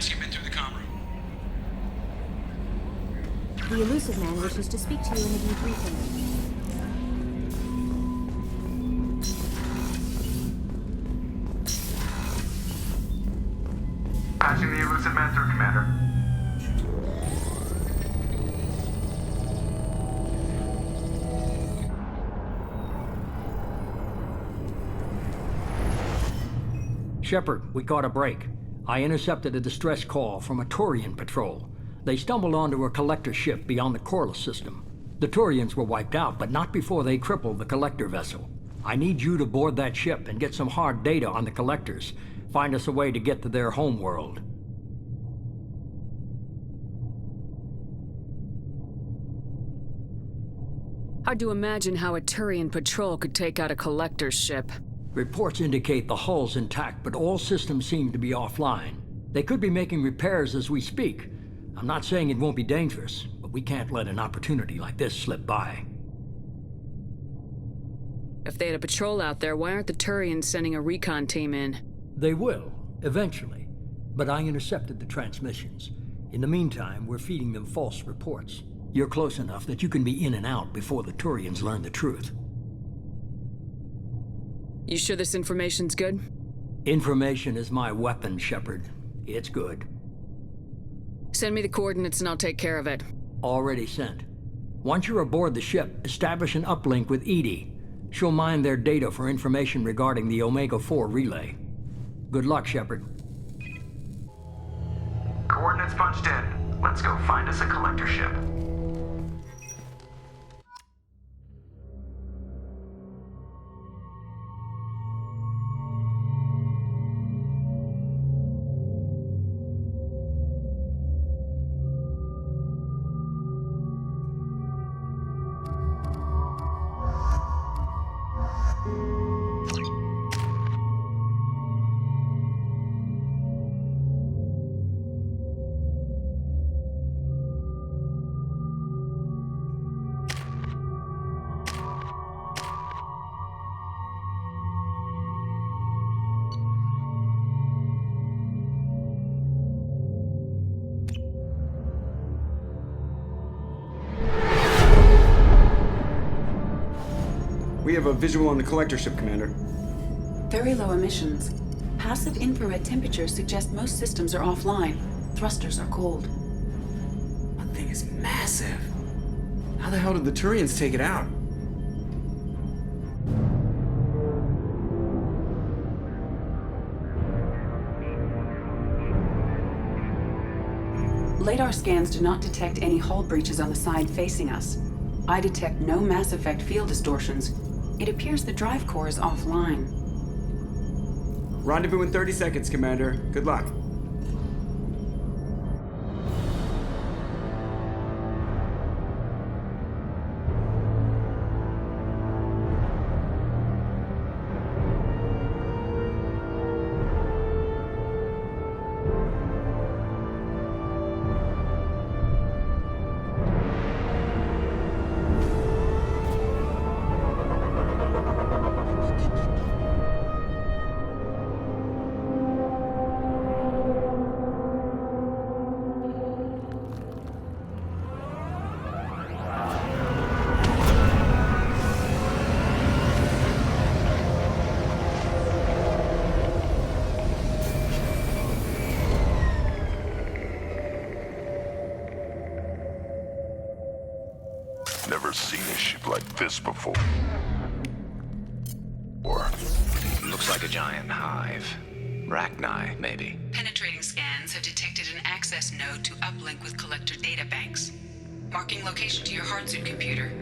Patch him in through the comm room. The elusive man wishes to speak to you in the debriefing room. Patching the elusive man through, Commander. Shepard, we caught a break. I intercepted a distress call from a Turian patrol. They stumbled onto a collector ship beyond the Corliss system. The Turians were wiped out, but not before they crippled the collector vessel. I need you to board that ship and get some hard data on the collectors. Find us a way to get to their homeworld. Hard to imagine how a Turian patrol could take out a collector's ship. Reports indicate the hull's intact, but all systems seem to be offline. They could be making repairs as we speak. I'm not saying it won't be dangerous, but we can't let an opportunity like this slip by. If they had a patrol out there, why aren't the Turians sending a recon team in? They will, eventually. But I intercepted the transmissions. In the meantime, we're feeding them false reports. You're close enough that you can be in and out before the Turians learn the truth. You sure this information's good? Information is my weapon, Shepard. It's good. Send me the coordinates and I'll take care of it. Already sent. Once you're aboard the ship, establish an uplink with Edie. She'll mine their data for information regarding the Omega-4 relay. Good luck, Shepard. Coordinates punched in. Let's go find us a collector ship. We have a visual on the collector ship, Commander. Very low emissions. Passive infrared temperatures suggest most systems are offline. Thrusters are cold. That thing is massive. How the hell did the Turians take it out? Radar scans do not detect any hull breaches on the side facing us. I detect no Mass Effect field distortions. It appears the drive core is offline. Rendezvous in 30 seconds, Commander. Good luck. Never seen a ship like this before. Looks like a giant hive. Rachni, maybe. Penetrating scans have detected an access node to uplink with collector data banks. Marking location to your hardsuit computer.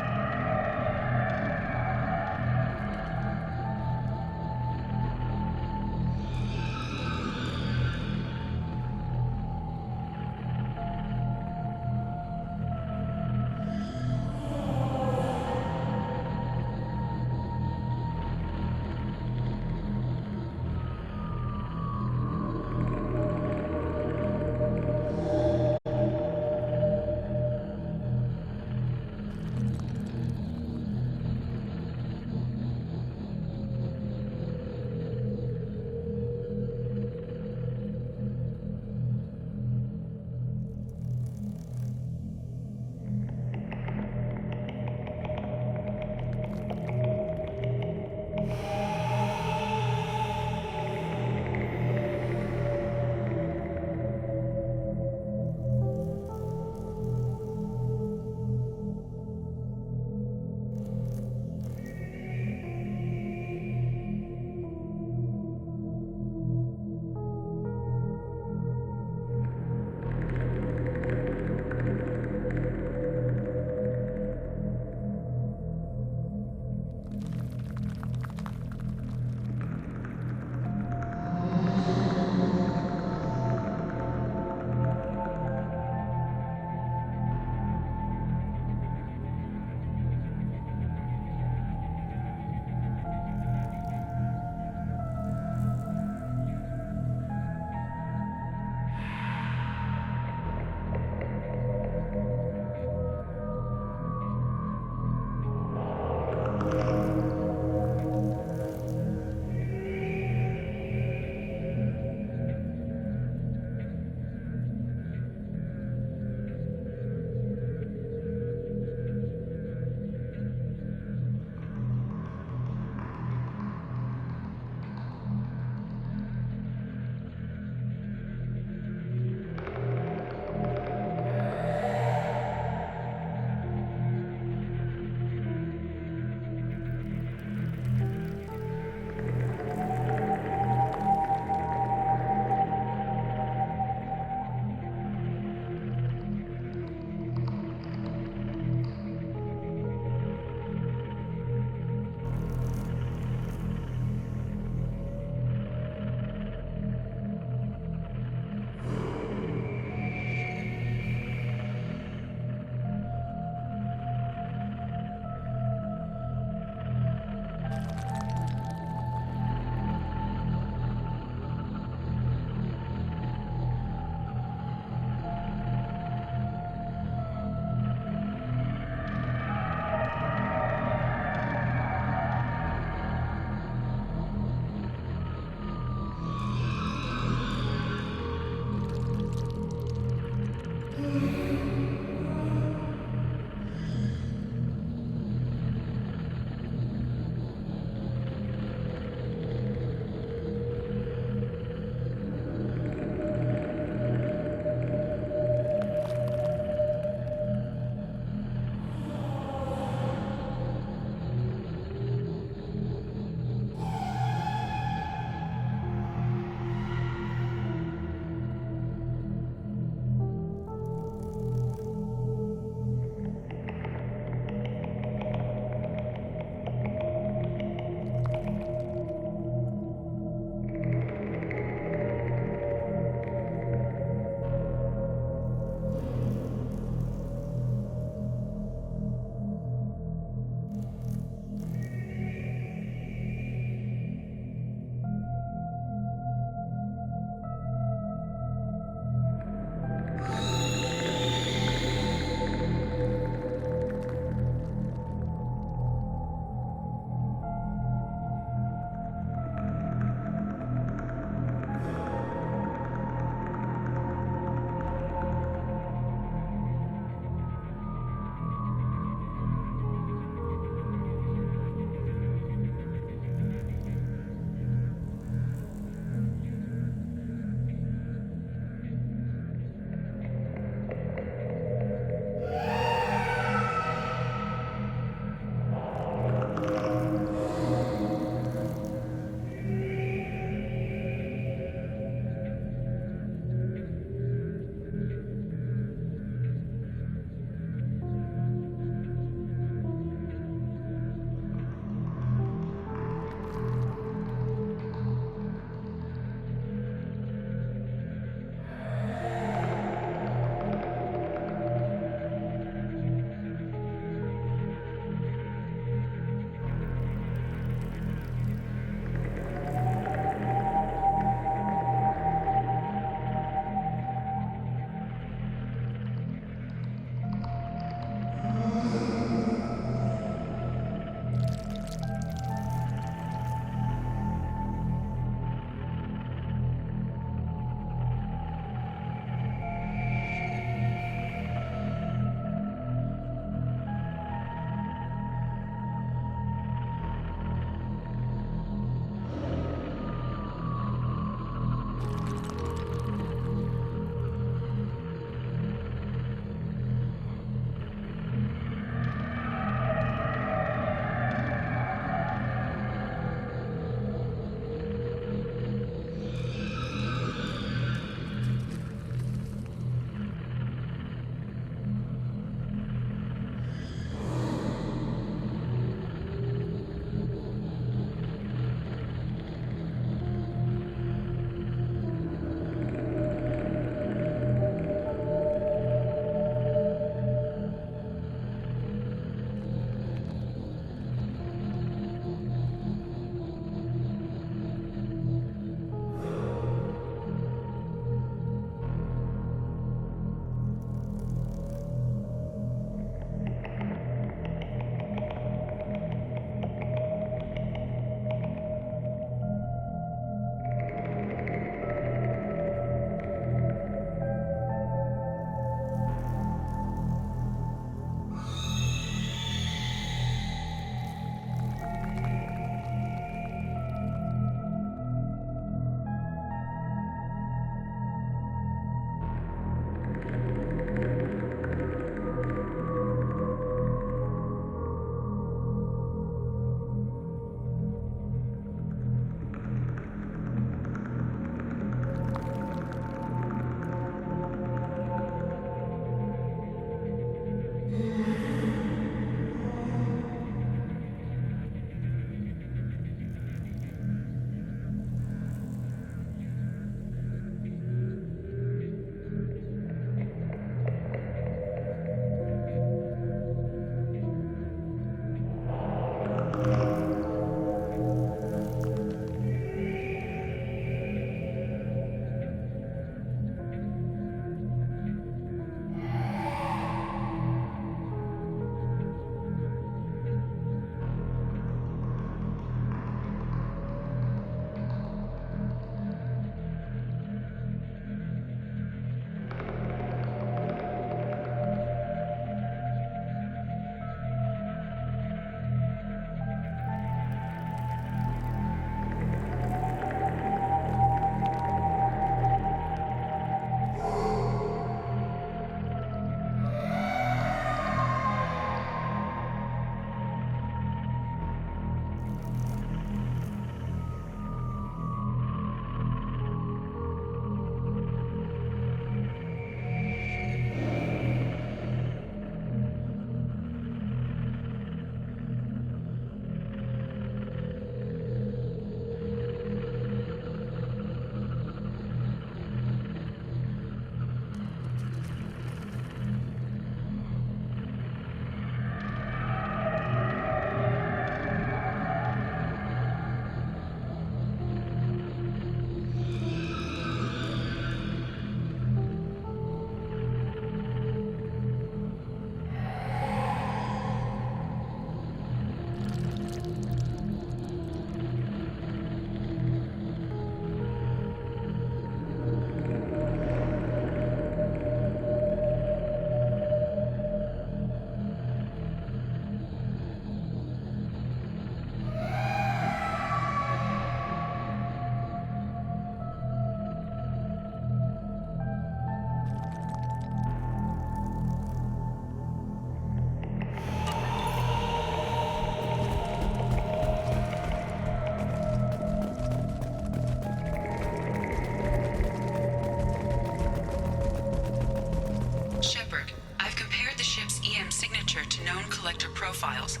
profiles.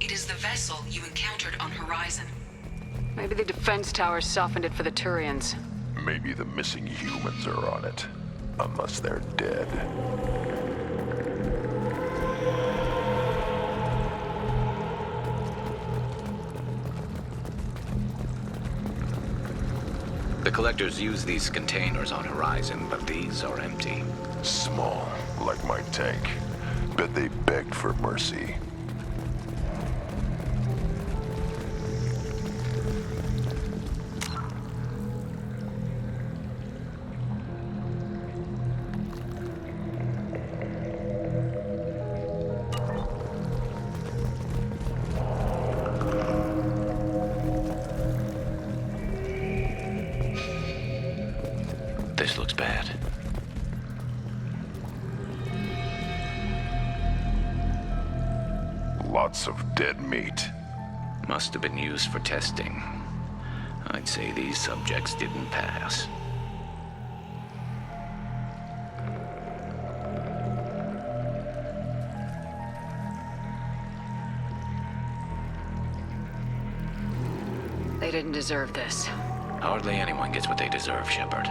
It is the vessel you encountered on Horizon. Maybe the defense tower softened it for the Turians. Maybe the missing humans are on it. Unless they're dead. The collectors use these containers on Horizon, but these are empty. Small, like my tank. Bet they begged for mercy. This looks bad. Lots of dead meat. Must have been used for testing. I'd say these subjects didn't pass. They didn't deserve this. Hardly anyone gets what they deserve, Shepard.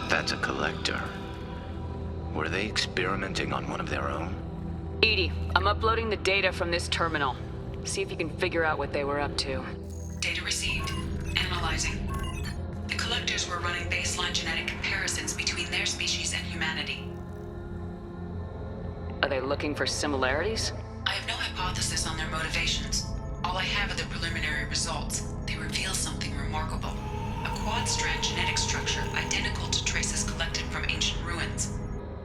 That's a collector. Were they experimenting on one of their own? Edie, I'm uploading the data from this terminal. See if you can figure out what they were up to. Data received. Analyzing. The collectors were running baseline genetic comparisons between their species and humanity. Are they looking for similarities? I have no hypothesis on their motivations. All I have are the preliminary results. They reveal something remarkable. A quad-strand genetic structure identical to traces collected from ancient ruins.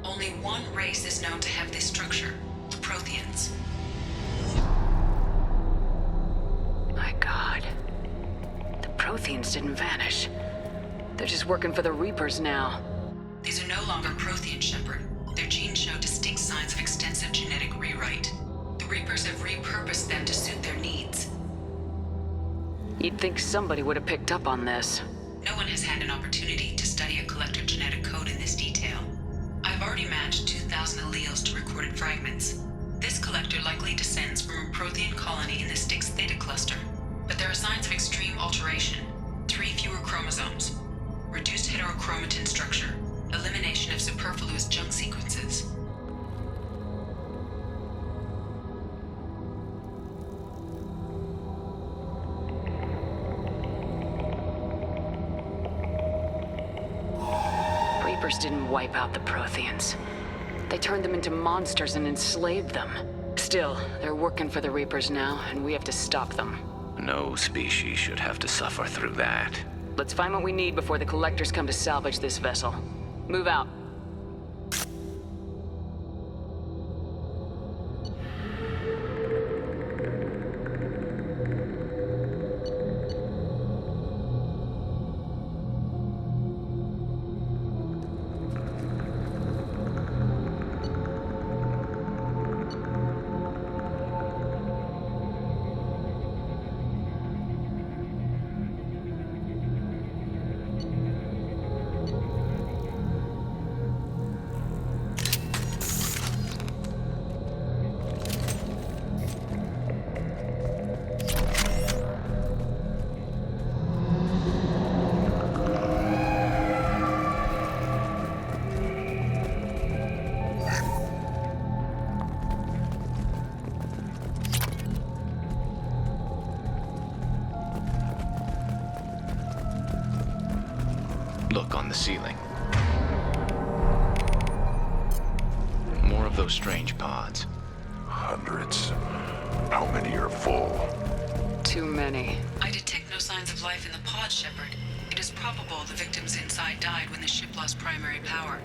Only one race is known to have this structure, the Protheans. My God. The Protheans didn't vanish. They're just working for the Reapers now. These are no longer Prothean, Shepard. Their genes show distinct signs of extensive genetic rewrite. The Reapers have repurposed them to suit their needs. You'd think somebody would have picked up on this. No one has had an opportunity to study a collector genetic code in this detail. I've already matched 2,000 alleles to recorded fragments. This collector likely descends from a Prothean colony in the Styx Theta cluster, but there are signs of extreme alteration. 3 fewer chromosomes, reduced heterochromatin structure, elimination of superfluous junk sequences. Reapers didn't wipe out the Protheans. They turned them into monsters and enslaved them. Still, they're working for the Reapers now, and we have to stop them. No species should have to suffer through that. Let's find what we need before the collectors come to salvage this vessel. Move out. Look on the ceiling. More of those strange pods. Hundreds. How many are full? Too many. I detect no signs of life in the pod, Shepard. It is probable the victims inside died when the ship lost primary power.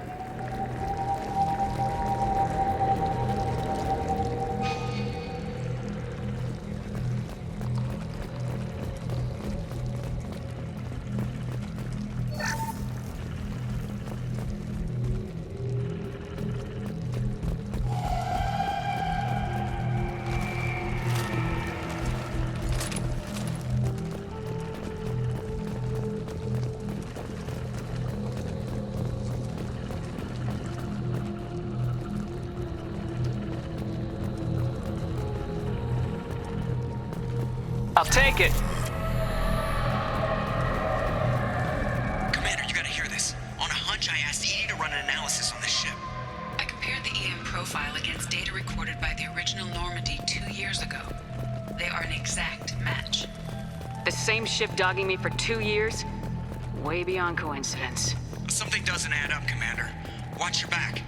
I'll take it. Commander, you gotta hear this. On a hunch, I asked Edie to run an analysis on this ship. I compared the EM profile against data recorded by the original Normandy 2 years ago. They are an exact match. The same ship dogging me for 2 years? Way beyond coincidence. Something doesn't add up, Commander. Watch your back.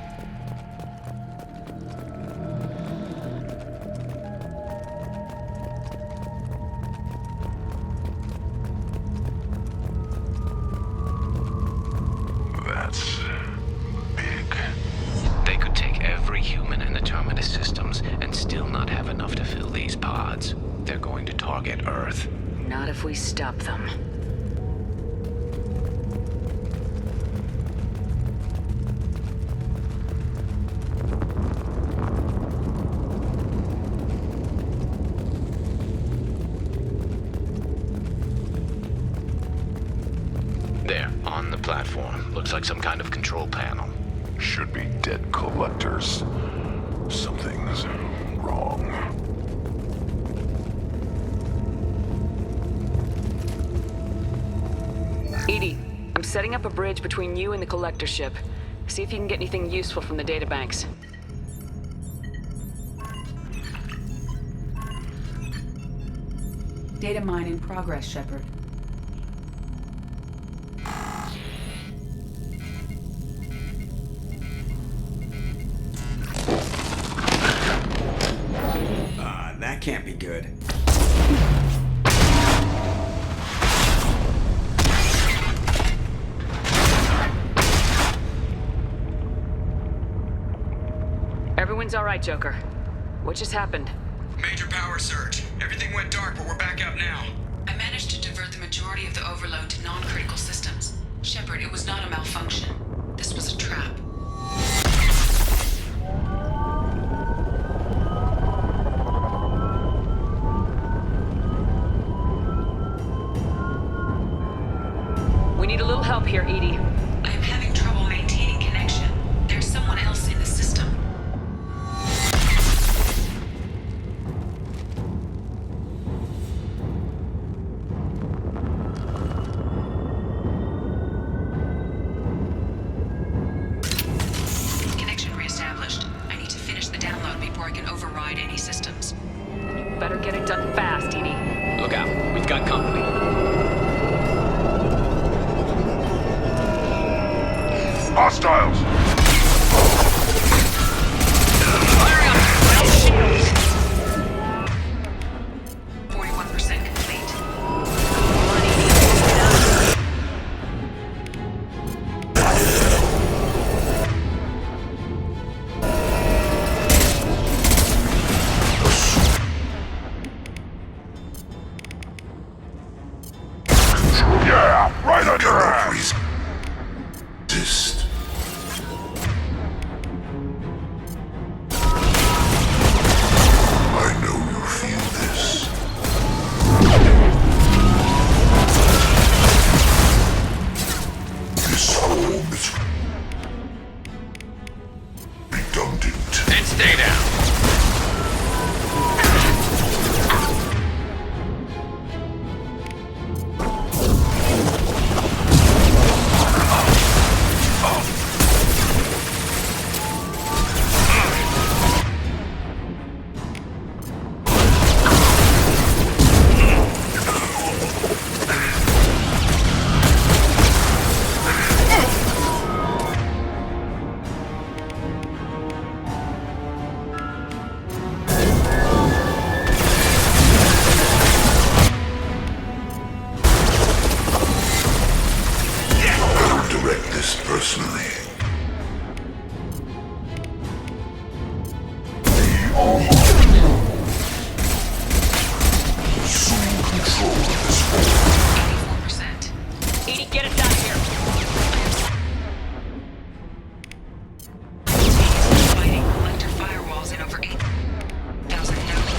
That's big. They could take every human in the Terminus systems and still not have enough to fill these pods. They're going to target Earth. Not if we stop them. There, on the platform. Looks like some kind of control panel. Should be dead collectors. Something's wrong. Edie, I'm setting up a bridge between you and the collector ship. See if you can get anything useful from the databanks. Data mine in progress, Shepard. That can't be good. Everyone's all right, Joker. What just happened? Major power surge. Everything went dark, but we're back up now. I managed to divert the majority of the overload to non-critical systems. Shepard, it was not a malfunction. This was a trap. We need a little help here, Edie. I am having trouble maintaining connection. There's someone else in the system. Connection reestablished. I need to finish the download before I can override any systems. You better get it done fast, Edie. Look out, we've got company. Hostiles! Firing on my shields! 41% complete. Yeah, right on your ass! Resist. I know you feel this. This home is redundant. And stay down. personally. Be all assume control of this world. 84%. 80, get us out of here. Fighting collector firewalls in over 8,000 nodes.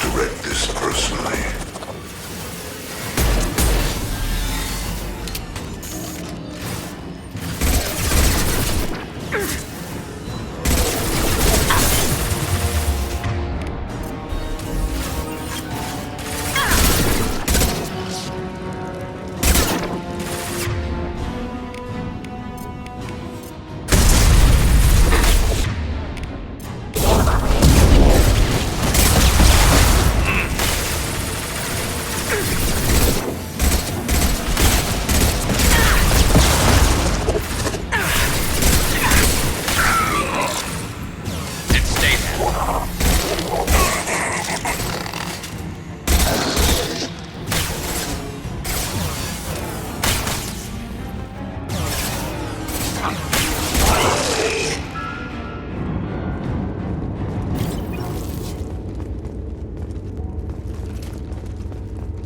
Direct this personally.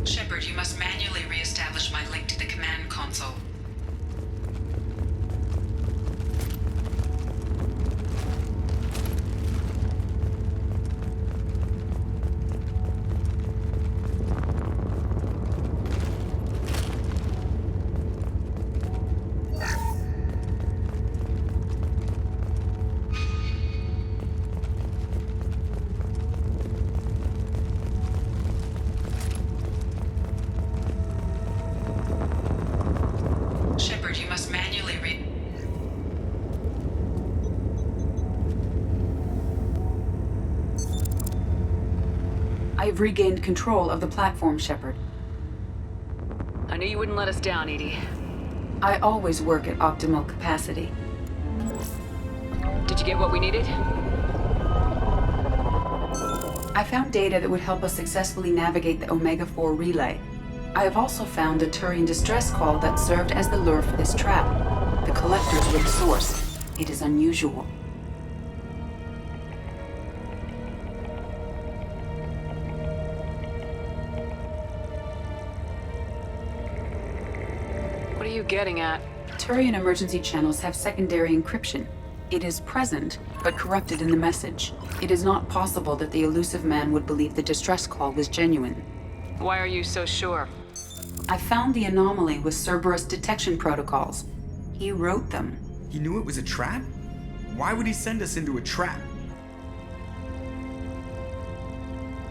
Shepard, you must manually re-establish my link to the command console. Shepard, you must manually I've regained control of the platform, Shepard. I knew you wouldn't let us down, Edie. I always work at optimal capacity. Did you get what we needed? I found data that would help us successfully navigate the Omega-4 relay. I have also found a Turian distress call that served as the lure for this trap. The collectors were the source. It is unusual. What are you getting at? Turian emergency channels have secondary encryption. It is present, but corrupted in the message. It is not possible that the elusive man would believe the distress call was genuine. Why are you so sure? I found the anomaly with Cerberus detection protocols. He wrote them. He knew it was a trap? Why would he send us into a trap?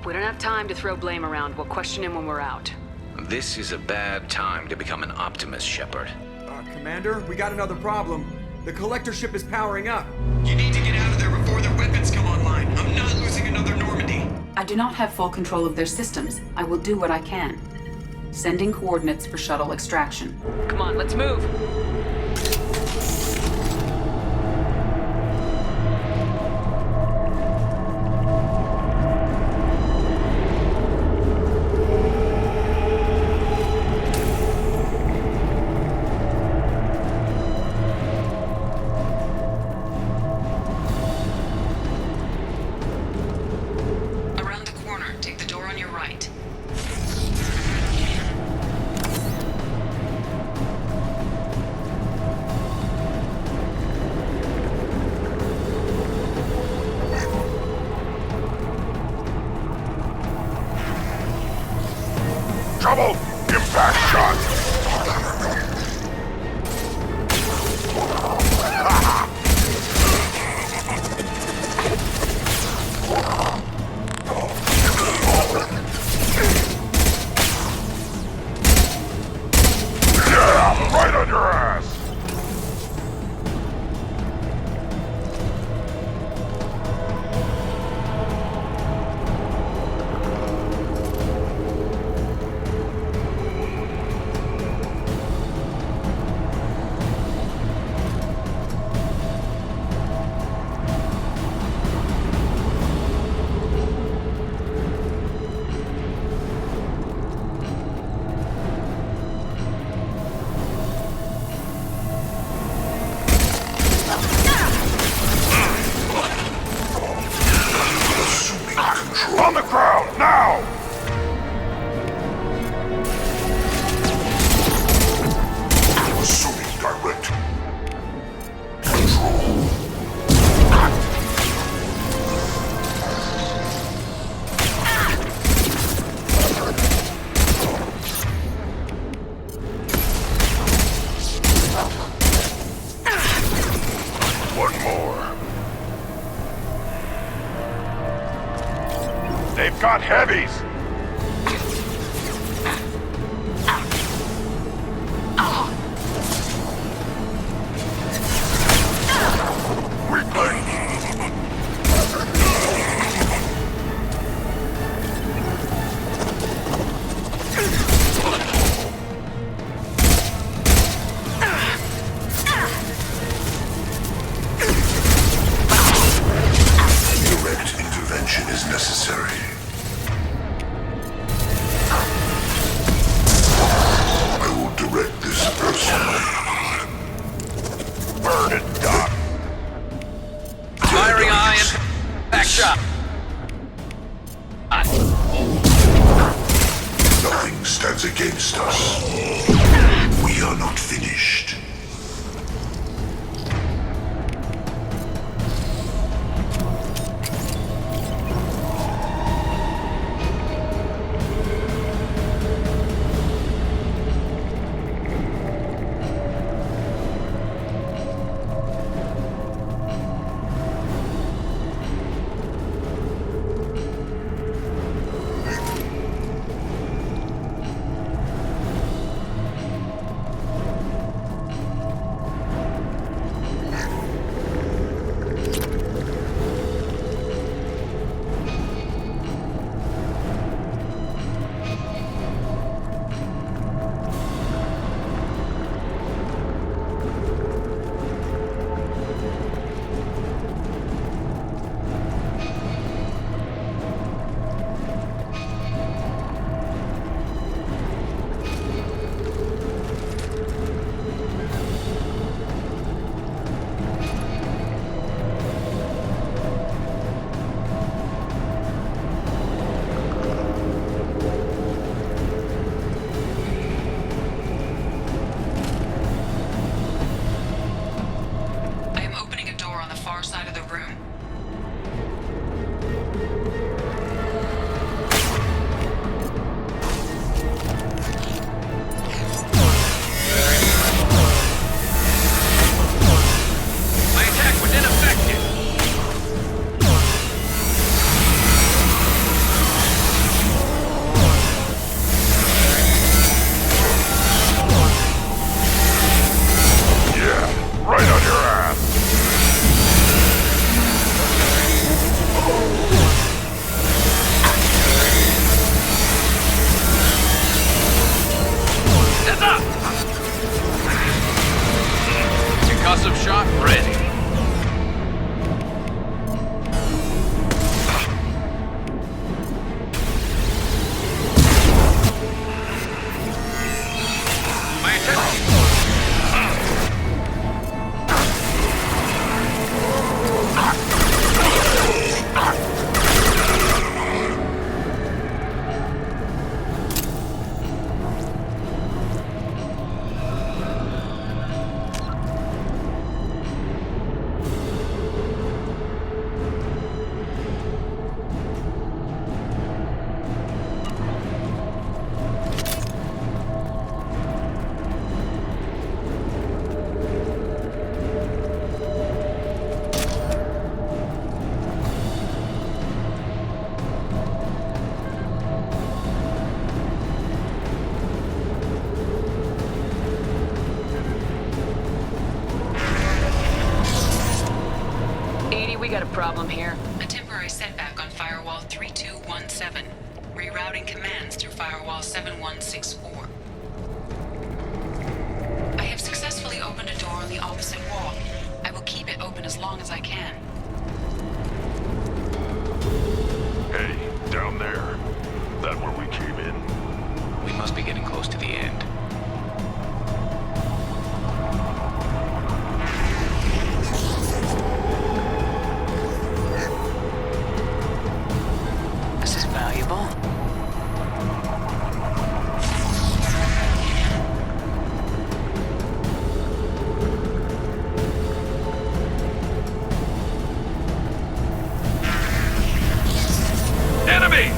We don't have time to throw blame around. We'll question him when we're out. This is a bad time to become an optimist, Shepard. Commander, we got another problem. The collector ship is powering up. You need to get out of there before their weapons come online. I'm not losing another Normandy. I do not have full control of their systems. I will do what I can. Sending coordinates for shuttle extraction. Come on, let's move. They've got heavies! Direct intervention is necessary. I will direct this personally. Burn it, Doc. Firing iron. Back shot. Nothing stands against us. We are not finished. Concussive shot ready. My attention. We got a problem here. A temporary setback on Firewall 3217. Rerouting commands through Firewall 7164. I have successfully opened a door on the opposite wall. I will keep it open as long as I can. Hey, down there. That where we came in? We must be getting close to the end. This is valuable. Enemy!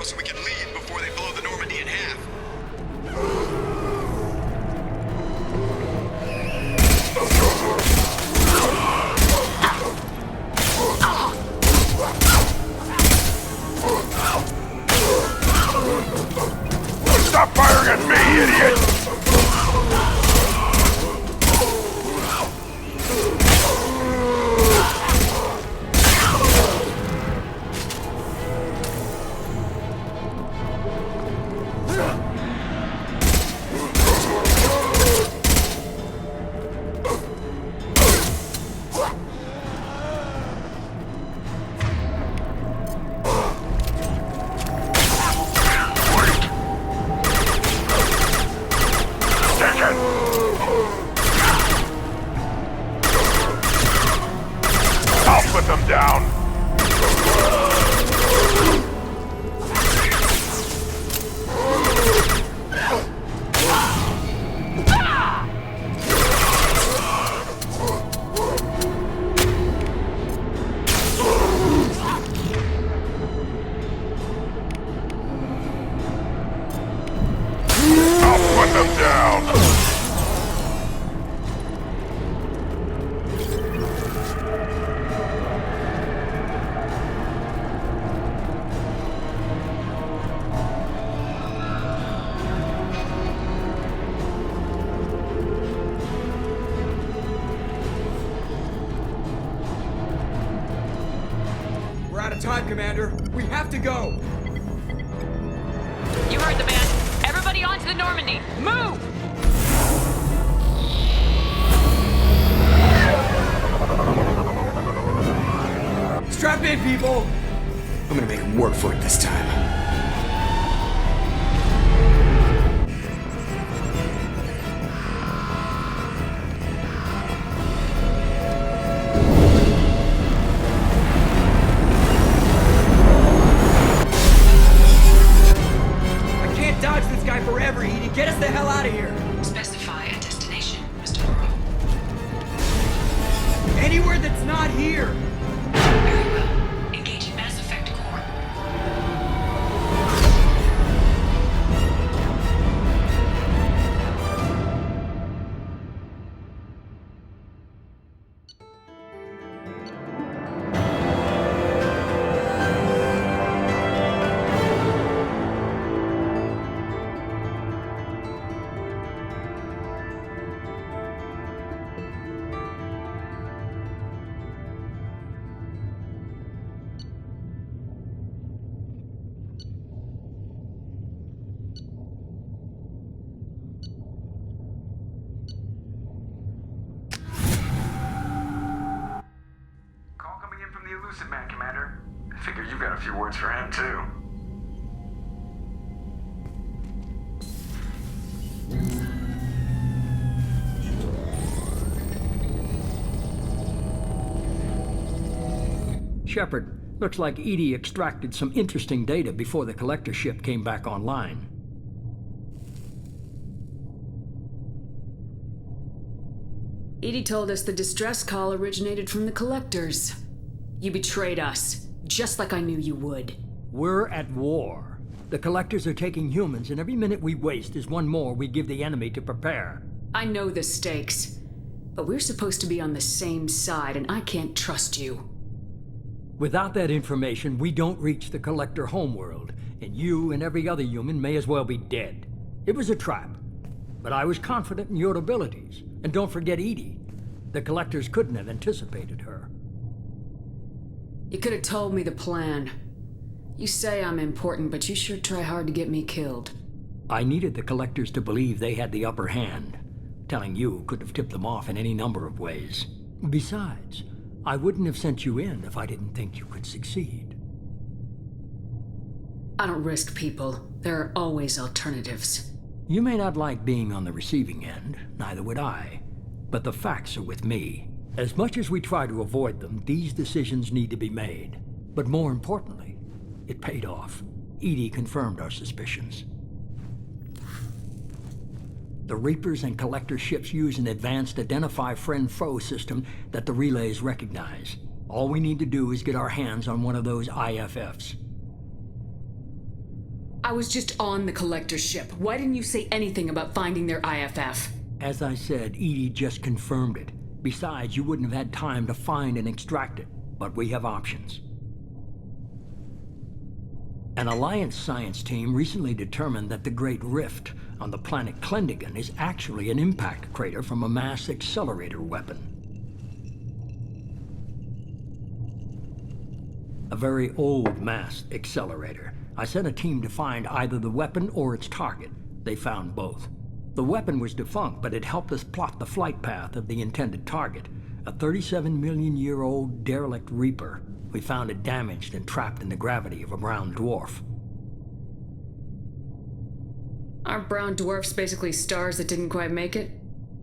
So we can leave before they blow the Normandy in half. Stop firing at me, idiot! Time, Commander. We have to go. You heard the man. Everybody onto the Normandy. Move! Strap in, people. I'm gonna make them work for it this time. Get us the hell out of here! Specify a destination, Mr. Burrow. Anywhere that's not here! Very well. Engaging Mass Effect core. Man, Commander. I figure you've got a few words for him, too. Shepard, looks like Edie extracted some interesting data before the collector ship came back online. Edie told us the distress call originated from the collectors. You betrayed us, just like I knew you would. We're at war. The collectors are taking humans, and every minute we waste is one more we give the enemy to prepare. I know the stakes, but we're supposed to be on the same side, and I can't trust you. Without that information, we don't reach the collector homeworld, and you and every other human may as well be dead. It was a trap, but I was confident in your abilities. And don't forget Edie. The collectors couldn't have anticipated her. You could have told me the plan. You say I'm important, but you sure try hard to get me killed. I needed the collectors to believe they had the upper hand. Telling you could have tipped them off in any number of ways. Besides, I wouldn't have sent you in if I didn't think you could succeed. I don't risk people. There are always alternatives. You may not like being on the receiving end, neither would I. But the facts are with me. As much as we try to avoid them, these decisions need to be made. But more importantly, it paid off. Edie confirmed our suspicions. The Reapers and Collector ships use an advanced identify friend-foe system that the relays recognize. All we need to do is get our hands on one of those IFFs. I was just on the collector ship. Why didn't you say anything about finding their IFF? As I said, Edie just confirmed it. Besides, you wouldn't have had time to find and extract it. But we have options. An Alliance science team recently determined that the Great Rift on the planet Klendigan is actually an impact crater from a mass accelerator weapon. A very old mass accelerator. I sent a team to find either the weapon or its target. They found both. The weapon was defunct, but it helped us plot the flight path of the intended target, a 37-million-year-old derelict Reaper. We found it damaged and trapped in the gravity of a brown dwarf. Aren't brown dwarfs basically stars that didn't quite make it?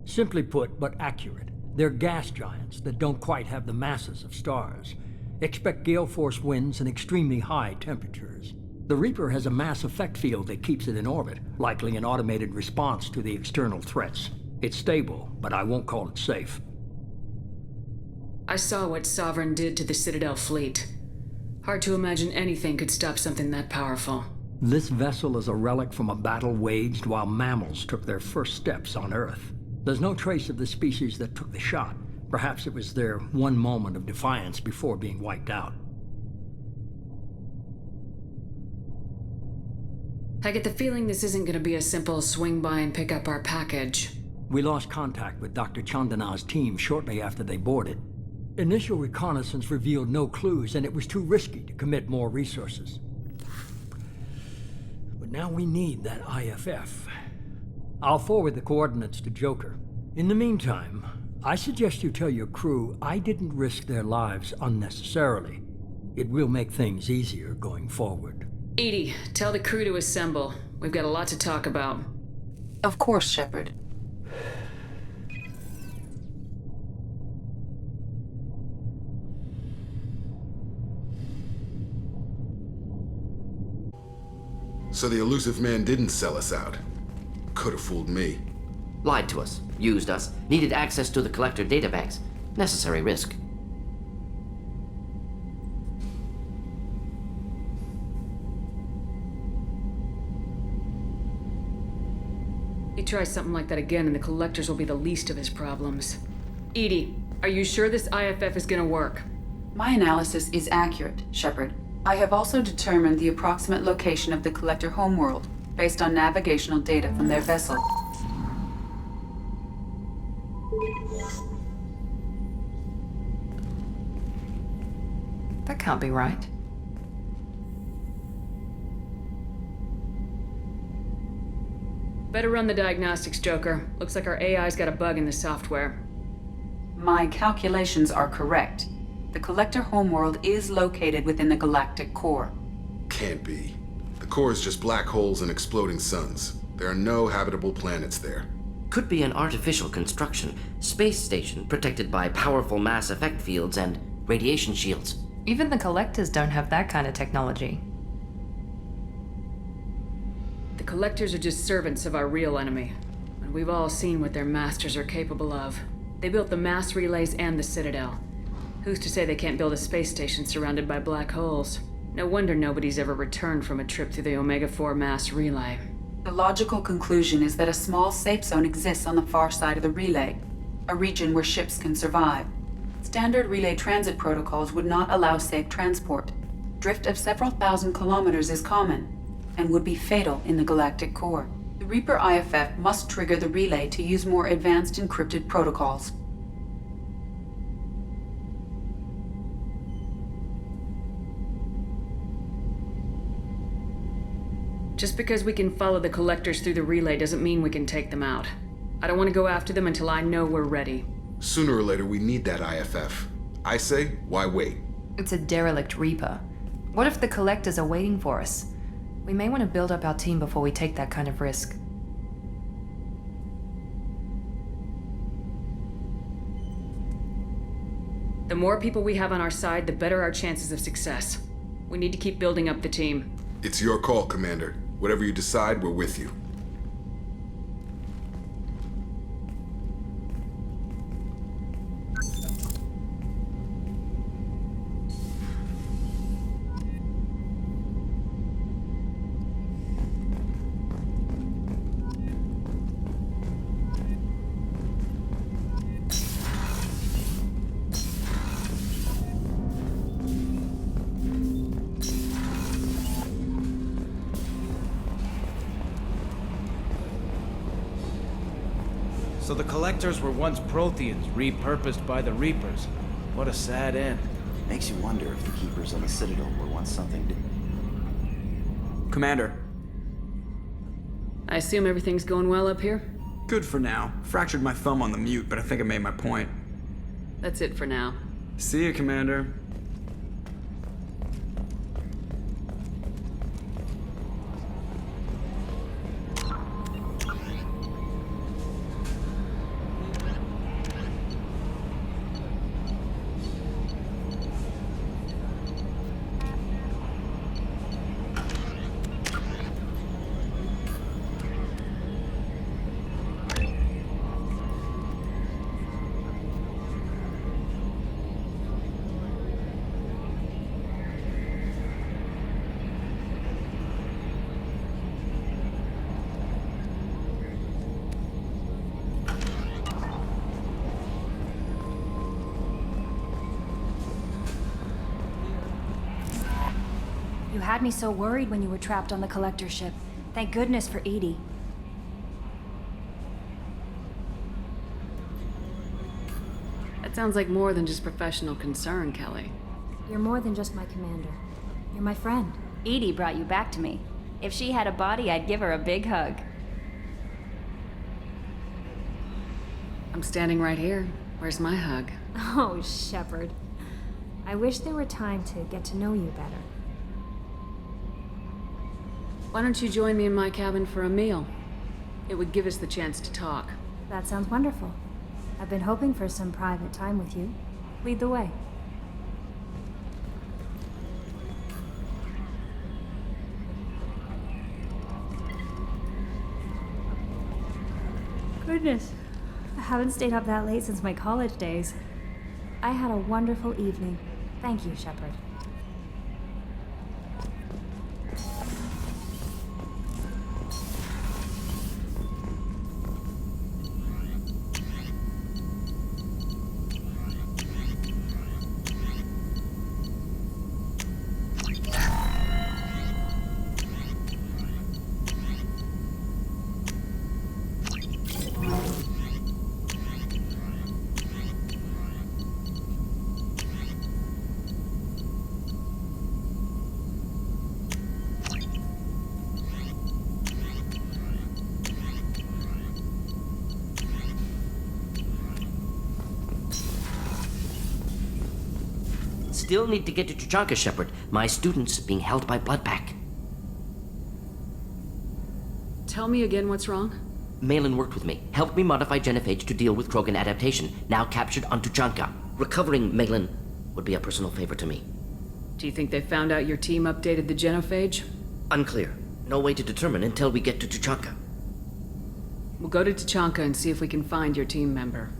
Simply put, but accurate. They're gas giants that don't quite have the masses of stars. Expect gale force winds and extremely high temperatures. The Reaper has a mass effect field that keeps it in orbit, likely an automated response to the external threats. It's stable, but I won't call it safe. I saw what Sovereign did to the Citadel fleet. Hard to imagine anything could stop something that powerful. This vessel is a relic from a battle waged while mammals took their first steps on Earth. There's no trace of the species that took the shot. Perhaps it was their one moment of defiance before being wiped out. I get the feeling this isn't going to be a simple swing by and pick up our package. We lost contact with Dr. Chandana's team shortly after they boarded. Initial reconnaissance revealed no clues, and it was too risky to commit more resources. But now we need that IFF. I'll forward the coordinates to Joker. In the meantime, I suggest you tell your crew I didn't risk their lives unnecessarily. It will make things easier going forward. Edie, tell the crew to assemble. We've got a lot to talk about. Of course, Shepard. So the elusive man didn't sell us out. Could have fooled me. Lied to us, used us, needed access to the collector databanks. Necessary risk. He tries something like that again and the collectors will be the least of his problems. Edie, are you sure this IFF is gonna work? My analysis is accurate, Shepard. I have also determined the approximate location of the collector homeworld, based on navigational data from their vessel. That can't be right. Better run the diagnostics, Joker. Looks like our AI's got a bug in the software. My calculations are correct. The collector homeworld is located within the galactic core. Can't be. The core is just black holes and exploding suns. There are no habitable planets there. Could be an artificial construction, space station protected by powerful mass effect fields and radiation shields. Even the Collectors don't have that kind of technology. The Collectors are just servants of our real enemy, and we've all seen what their masters are capable of. They built the mass relays and the Citadel. Who's to say they can't build a space station surrounded by black holes? No wonder nobody's ever returned from a trip through the Omega-4 mass relay. The logical conclusion is that a small safe zone exists on the far side of the relay, a region where ships can survive. Standard relay transit protocols would not allow safe transport. Drift of several thousand kilometers is common, and would be fatal in the galactic core. The Reaper IFF must trigger the relay to use more advanced encrypted protocols. Just because we can follow the Collectors through the relay doesn't mean we can take them out. I don't want to go after them until I know we're ready. Sooner or later, we need that IFF. I say, why wait? It's a derelict Reaper. What if the Collectors are waiting for us? We may want to build up our team before we take that kind of risk. The more people we have on our side, the better our chances of success. We need to keep building up the team. It's your call, Commander. Whatever you decide, we're with you. So the Collectors were once Protheans, repurposed by the Reapers. What a sad end. Makes you wonder if the Keepers on the Citadel were once something Commander. I assume everything's going well up here? Good for now. Fractured my thumb on the mute, but I think I made my point. That's it for now. See you, Commander. You had me so worried when you were trapped on the Collector ship. Thank goodness for Edie. That sounds like more than just professional concern, Kelly. You're more than just my commander. You're my friend. Edie brought you back to me. If she had a body, I'd give her a big hug. I'm standing right here. Where's my hug? Oh, Shepard. I wish there were time to get to know you better. Why don't you join me in my cabin for a meal? It would give us the chance to talk. That sounds wonderful. I've been hoping for some private time with you. Lead the way. Goodness. I haven't stayed up that late since my college days. I had a wonderful evening. Thank you, Shepard. Still need to get to Tuchanka, Shepard. My student's being held by Bloodpack. Tell me again what's wrong? Malin worked with me, helped me modify genophage to deal with Krogan adaptation, now captured on Tuchanka. Recovering Malin would be a personal favor to me. Do you think they found out your team updated the genophage? Unclear. No way to determine until we get to Tuchanka. We'll go to Tuchanka and see if we can find your team member.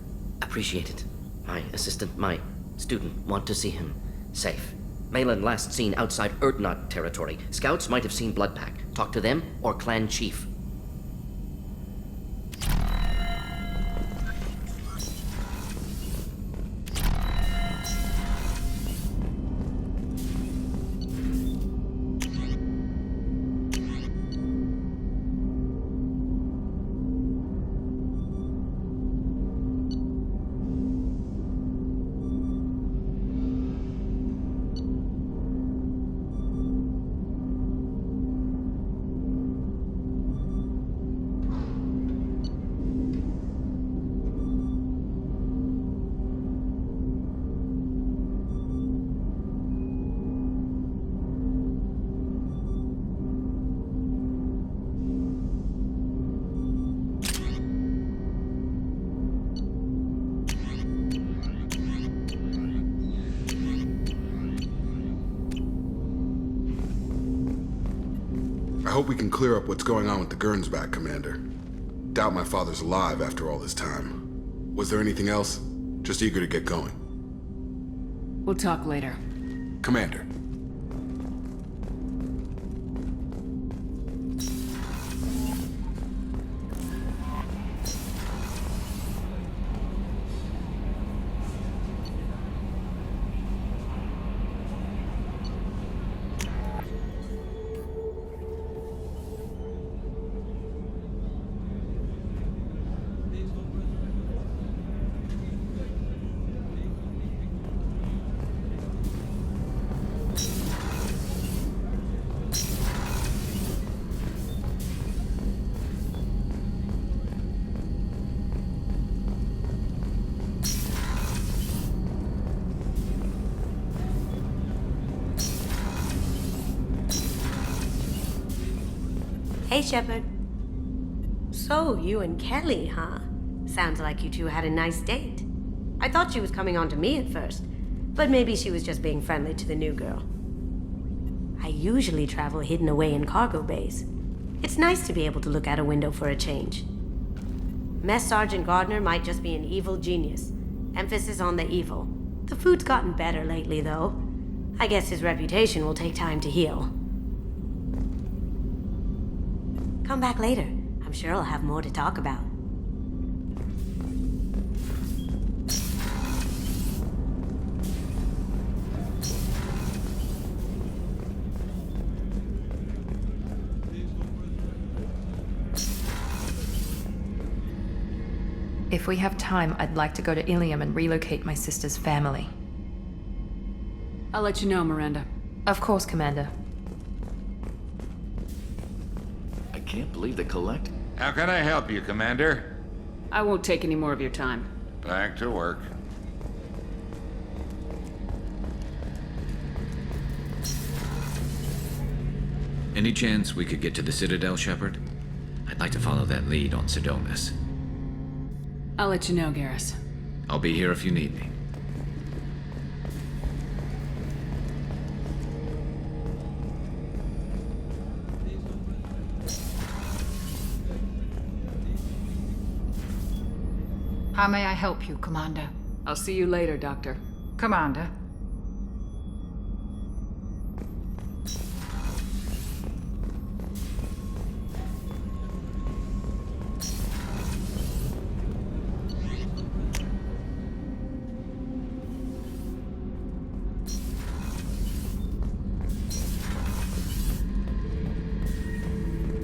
Appreciate it. My assistant, my student, want to see him safe. Malin last seen outside Erdnot territory. Scouts might have seen Bloodpack. Talk to them or clan chief. I hope we can clear up what's going on with the Gernsback, Commander. Doubt my father's alive after all this time. Was there anything else? Just eager to get going. We'll talk later. Commander. Hey, Shepard. So, you and Kelly, huh? Sounds like you two had a nice date. I thought she was coming on to me at first, but maybe she was just being friendly to the new girl. I usually travel hidden away in cargo bays. It's nice to be able to look out a window for a change. Mess Sergeant Gardner might just be an evil genius. Emphasis on the evil. The food's gotten better lately, though. I guess his reputation will take time to heal. Come back later. I'm sure I'll have more to talk about. If we have time, I'd like to go to Ilium and relocate my sister's family. I'll let you know, Miranda. Of course, Commander. I can't believe they collect. How can I help you, Commander? I won't take any more of your time. Back to work. Any chance we could get to the Citadel, Shepard? I'd like to follow that lead on Sidonis. I'll let you know, Garrus. I'll be here if you need me. How may I help you, Commander? I'll see you later, Doctor. Commander.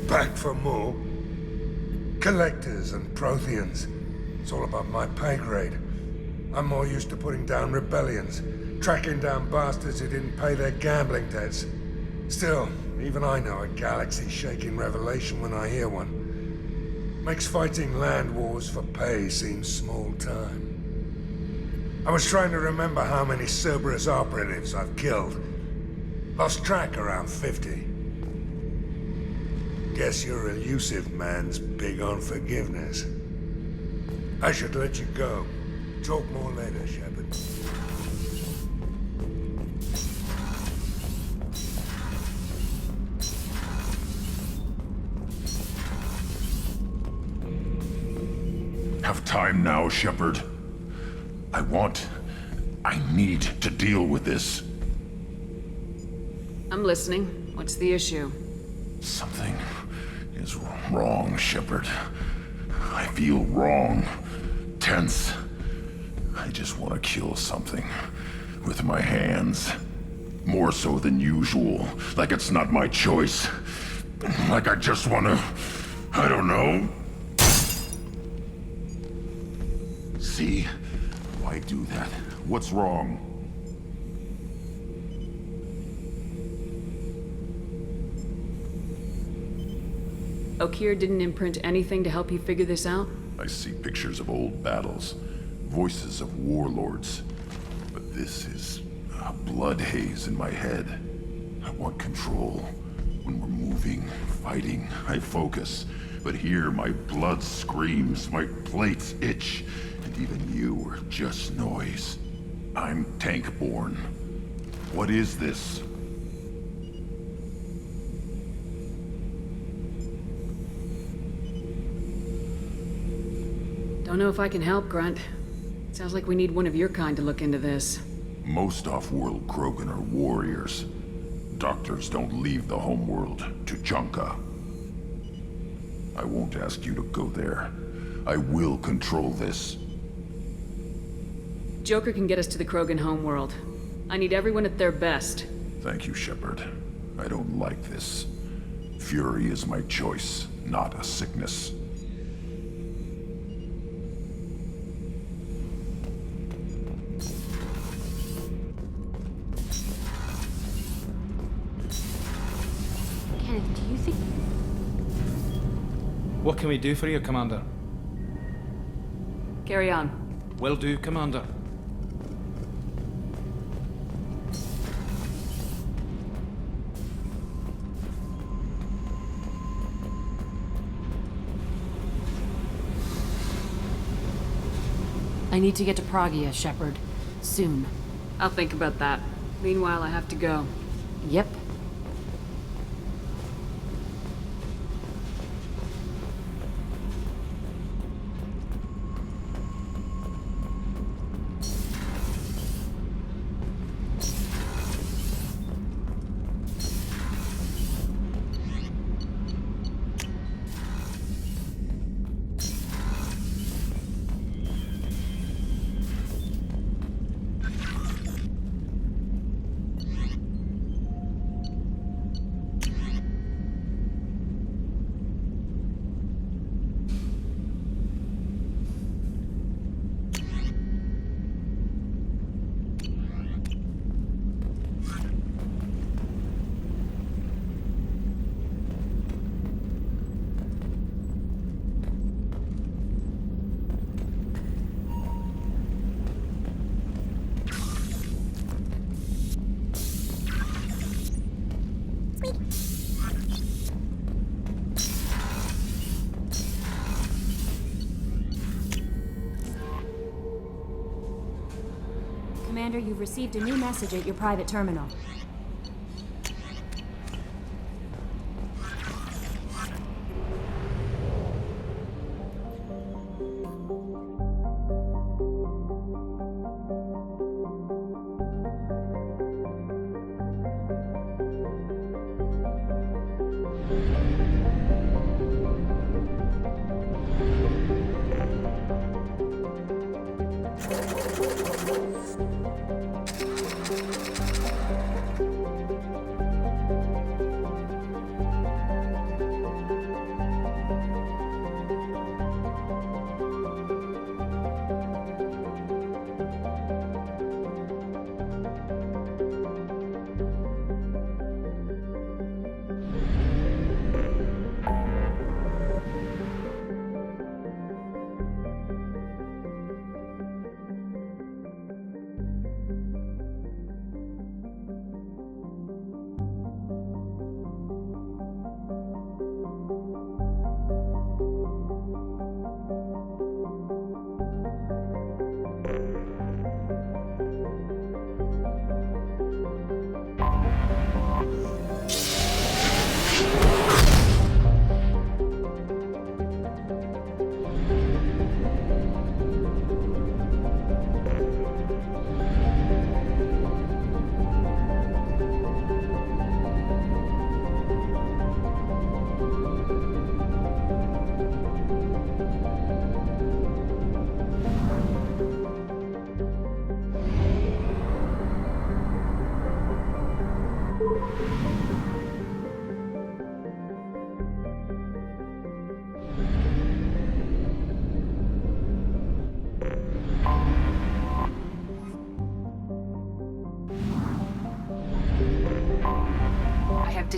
Back for more? Collectors and Protheans. It's all above my pay grade. I'm more used to putting down rebellions, tracking down bastards who didn't pay their gambling debts. Still, even I know a galaxy-shaking revelation when I hear one. Makes fighting land wars for pay seem small time. I was trying to remember how many Cerberus operatives I've killed. Lost track around 50. Guess your elusive man's big on forgiveness. I should let you go. Talk more later, Shepard. time now, Shepard. I need to deal with this. I'm listening. What's the issue? Something is wrong, Shepard. I feel wrong. Tense. I just want to kill something. With my hands. More so than usual. Like it's not my choice. Like I just want to... I don't know. See? Why do that? What's wrong? Okeer didn't imprint anything to help you figure this out? I see pictures of old battles. Voices of warlords. But this is a blood haze in my head. I want control. When we're moving, fighting, I focus. But here my blood screams, my plates itch. And even you are just noise. I'm tank-born. What is this? Don't know if I can help, Grunt. Sounds like we need one of your kind to look into this. Most off-world Krogan are warriors. Doctors don't leave the homeworld to Junka. I won't ask you to go there. I will control this. Joker can get us to the Krogan homeworld. I need everyone at their best. Thank you, Shepard. I don't like this. Fury is my choice, not a sickness. Kenneth, do you think... What can we do for you, Commander? Carry on. Will do, Commander. I need to get to Pragia, Shepard. Soon. I'll think about that. Meanwhile, I have to go. Yep. Commander, you've received a new message at your private terminal.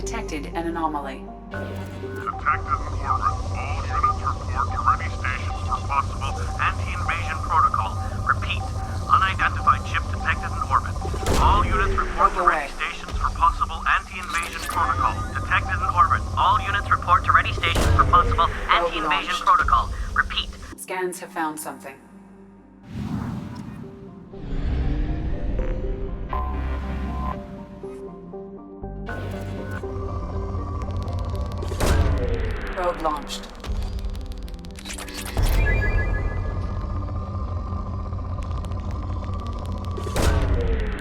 detected an anomaly. Detected in orbit. All units report to ready stations for possible anti-invasion protocol. Repeat. Unidentified ship detected in orbit. All units report to ready stations for possible anti-invasion protocol. Detected in orbit. All units report to ready stations for possible anti-invasion protocol. Repeat. Scans have found something. Probe launched.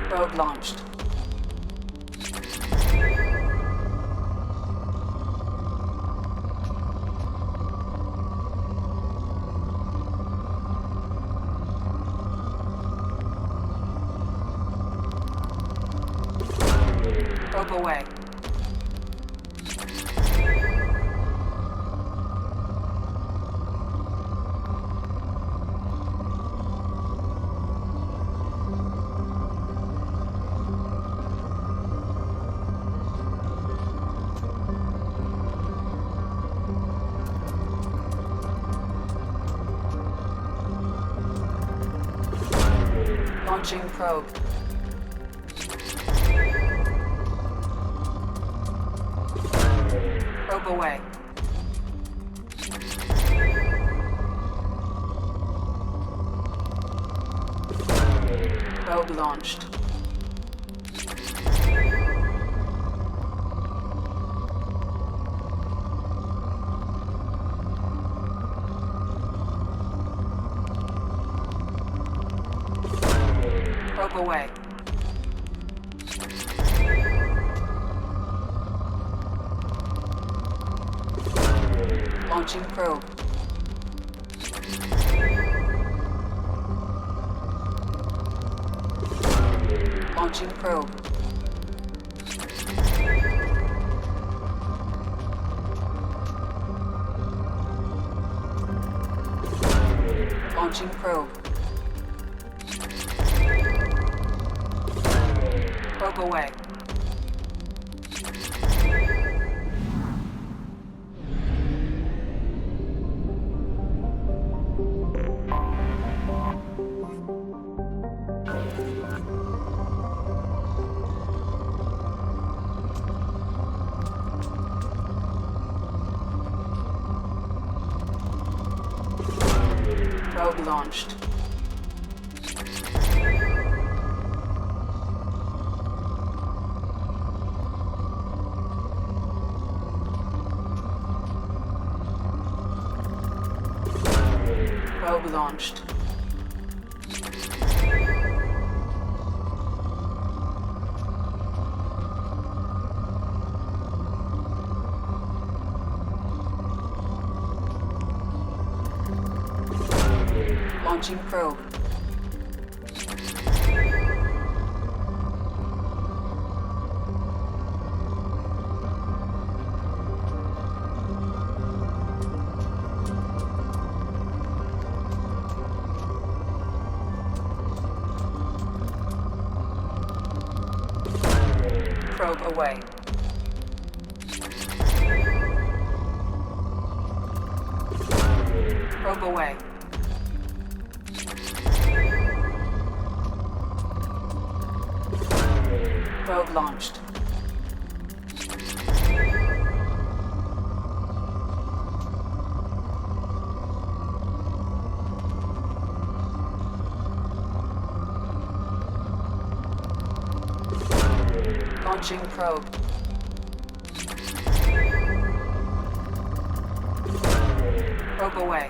Probe launched. Probe away. Launching probe. Probe away. Probe launched. Probe away. Launching probe. Launching probe. Launching probe. Probe away. Probe launched. Probe launched. Launching probe. Probe away. Probe away. Probe launched. Launching probe. Probe away.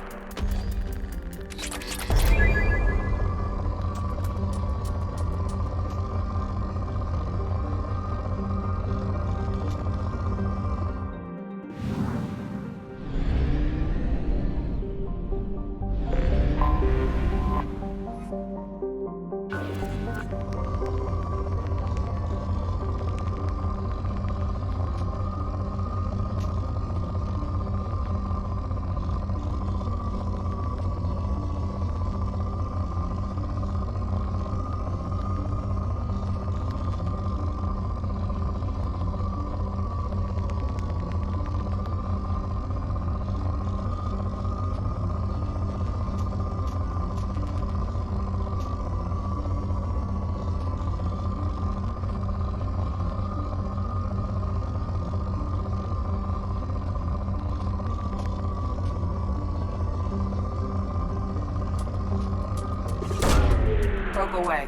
away.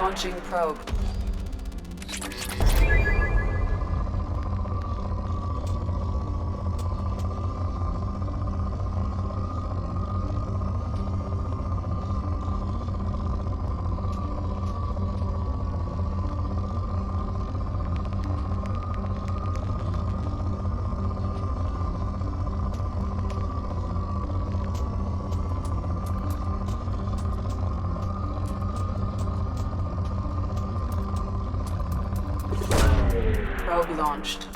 Launching probe. Probe launched.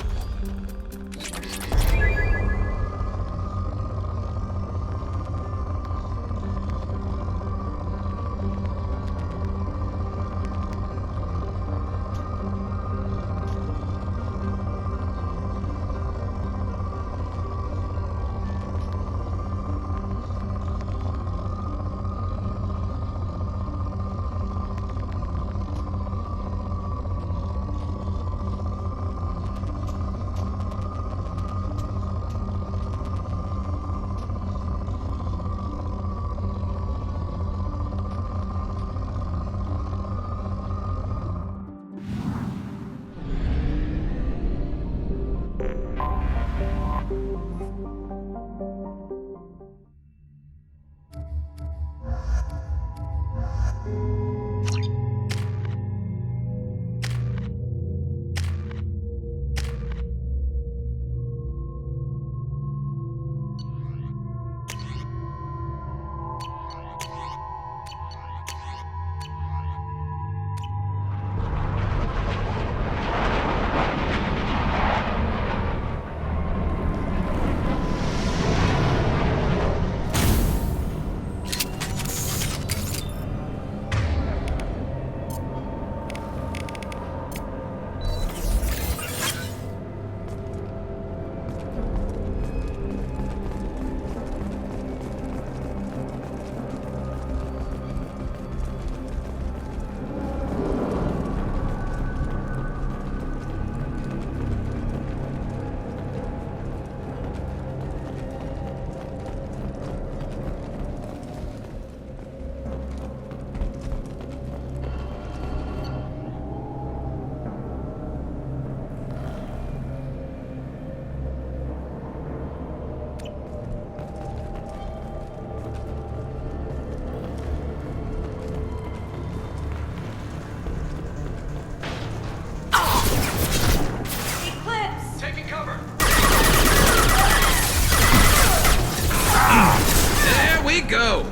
Go!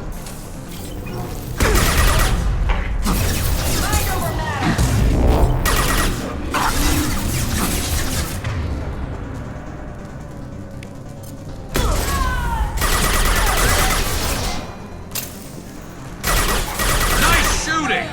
Nice shooting!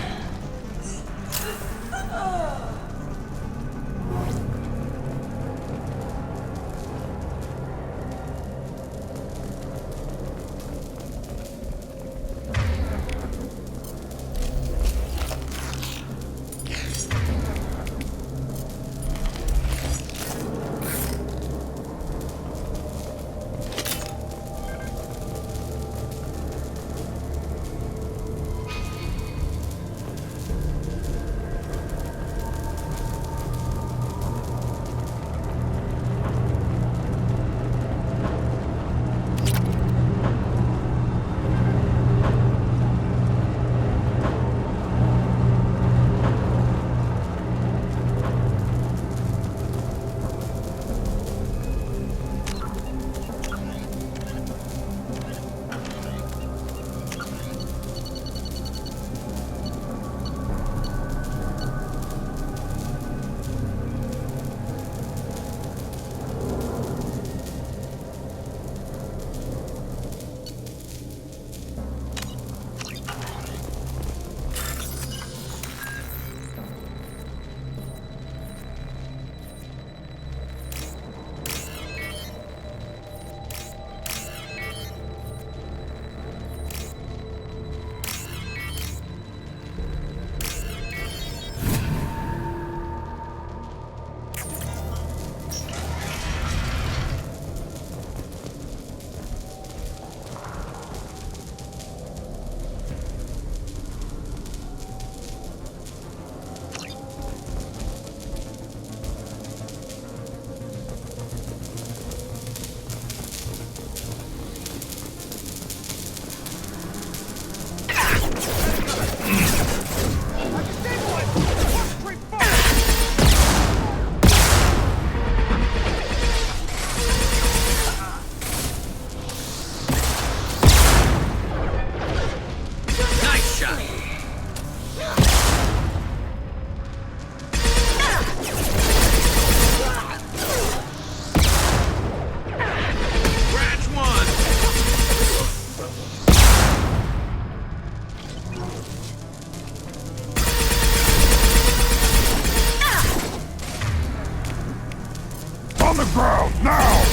ground, now!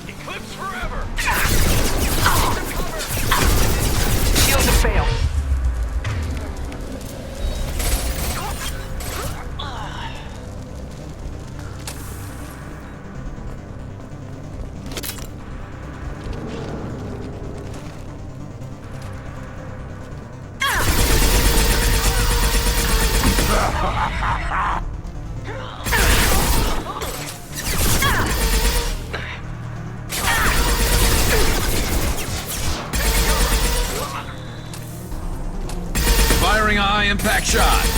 Eclipse forever! Shields have failed. Firing a high-impact shot.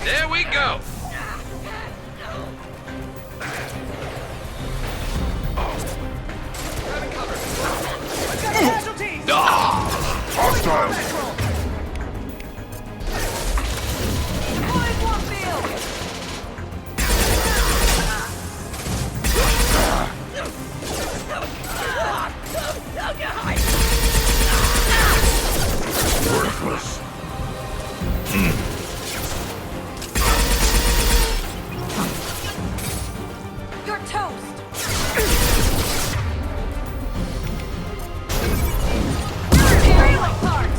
There we go. Hostile! Worthless. You're toast! Tearing apart!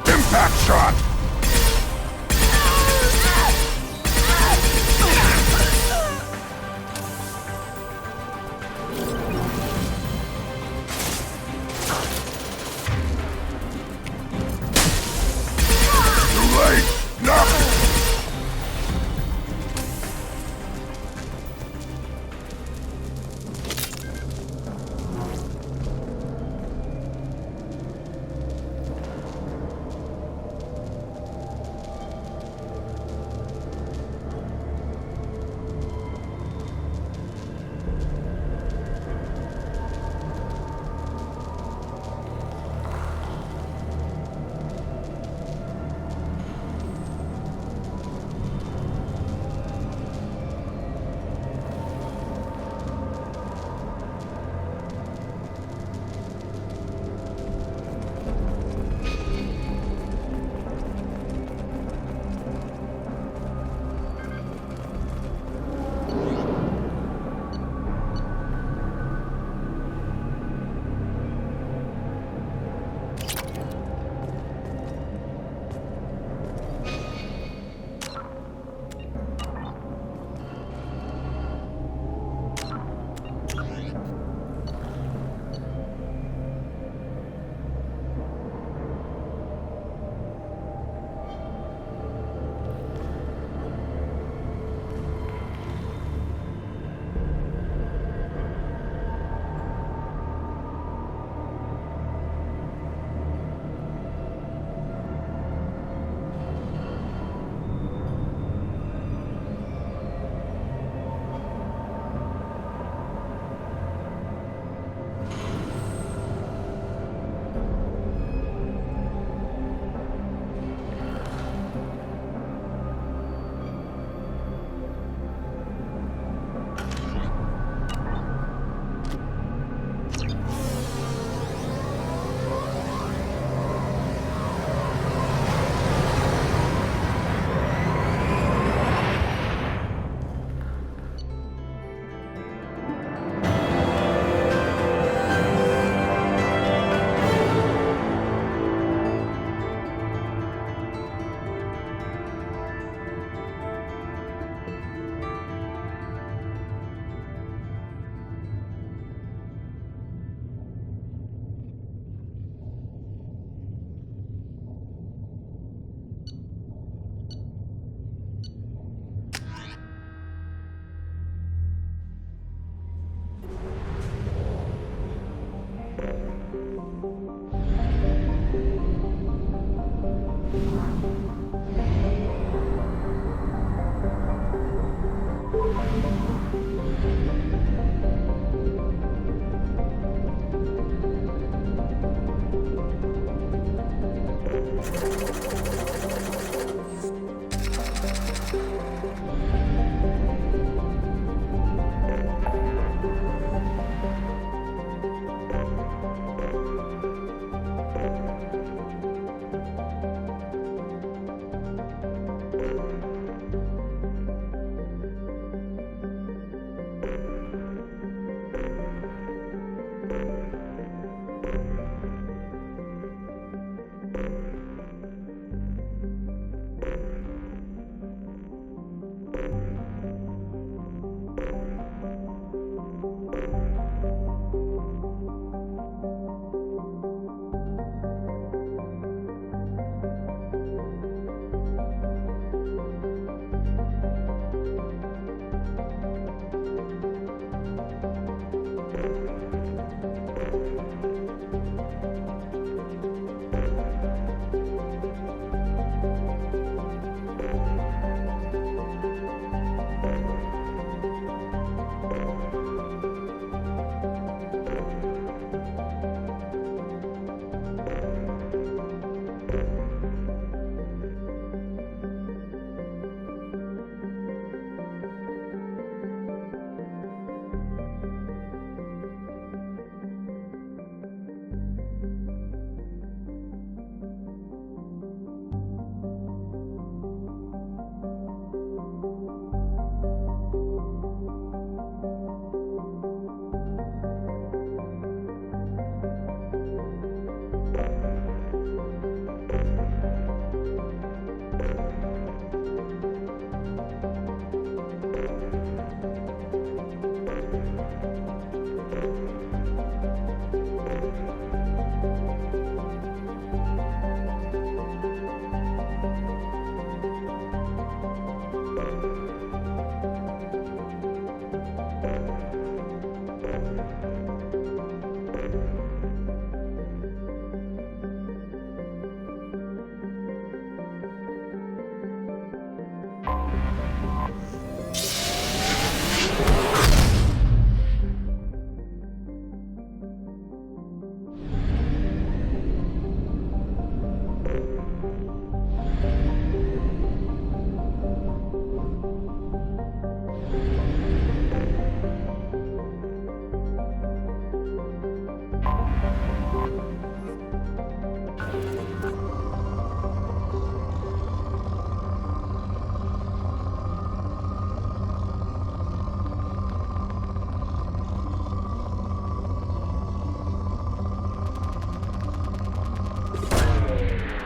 Impact shot! Too late! No!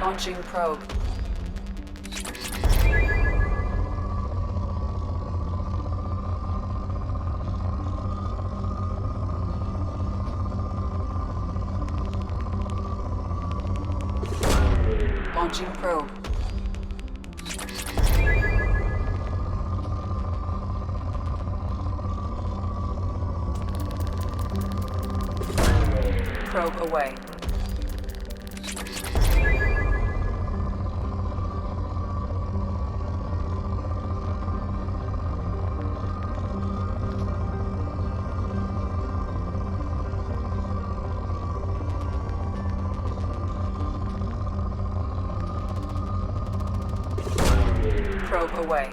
Launching probe. Launching probe. Probe away. Probe away.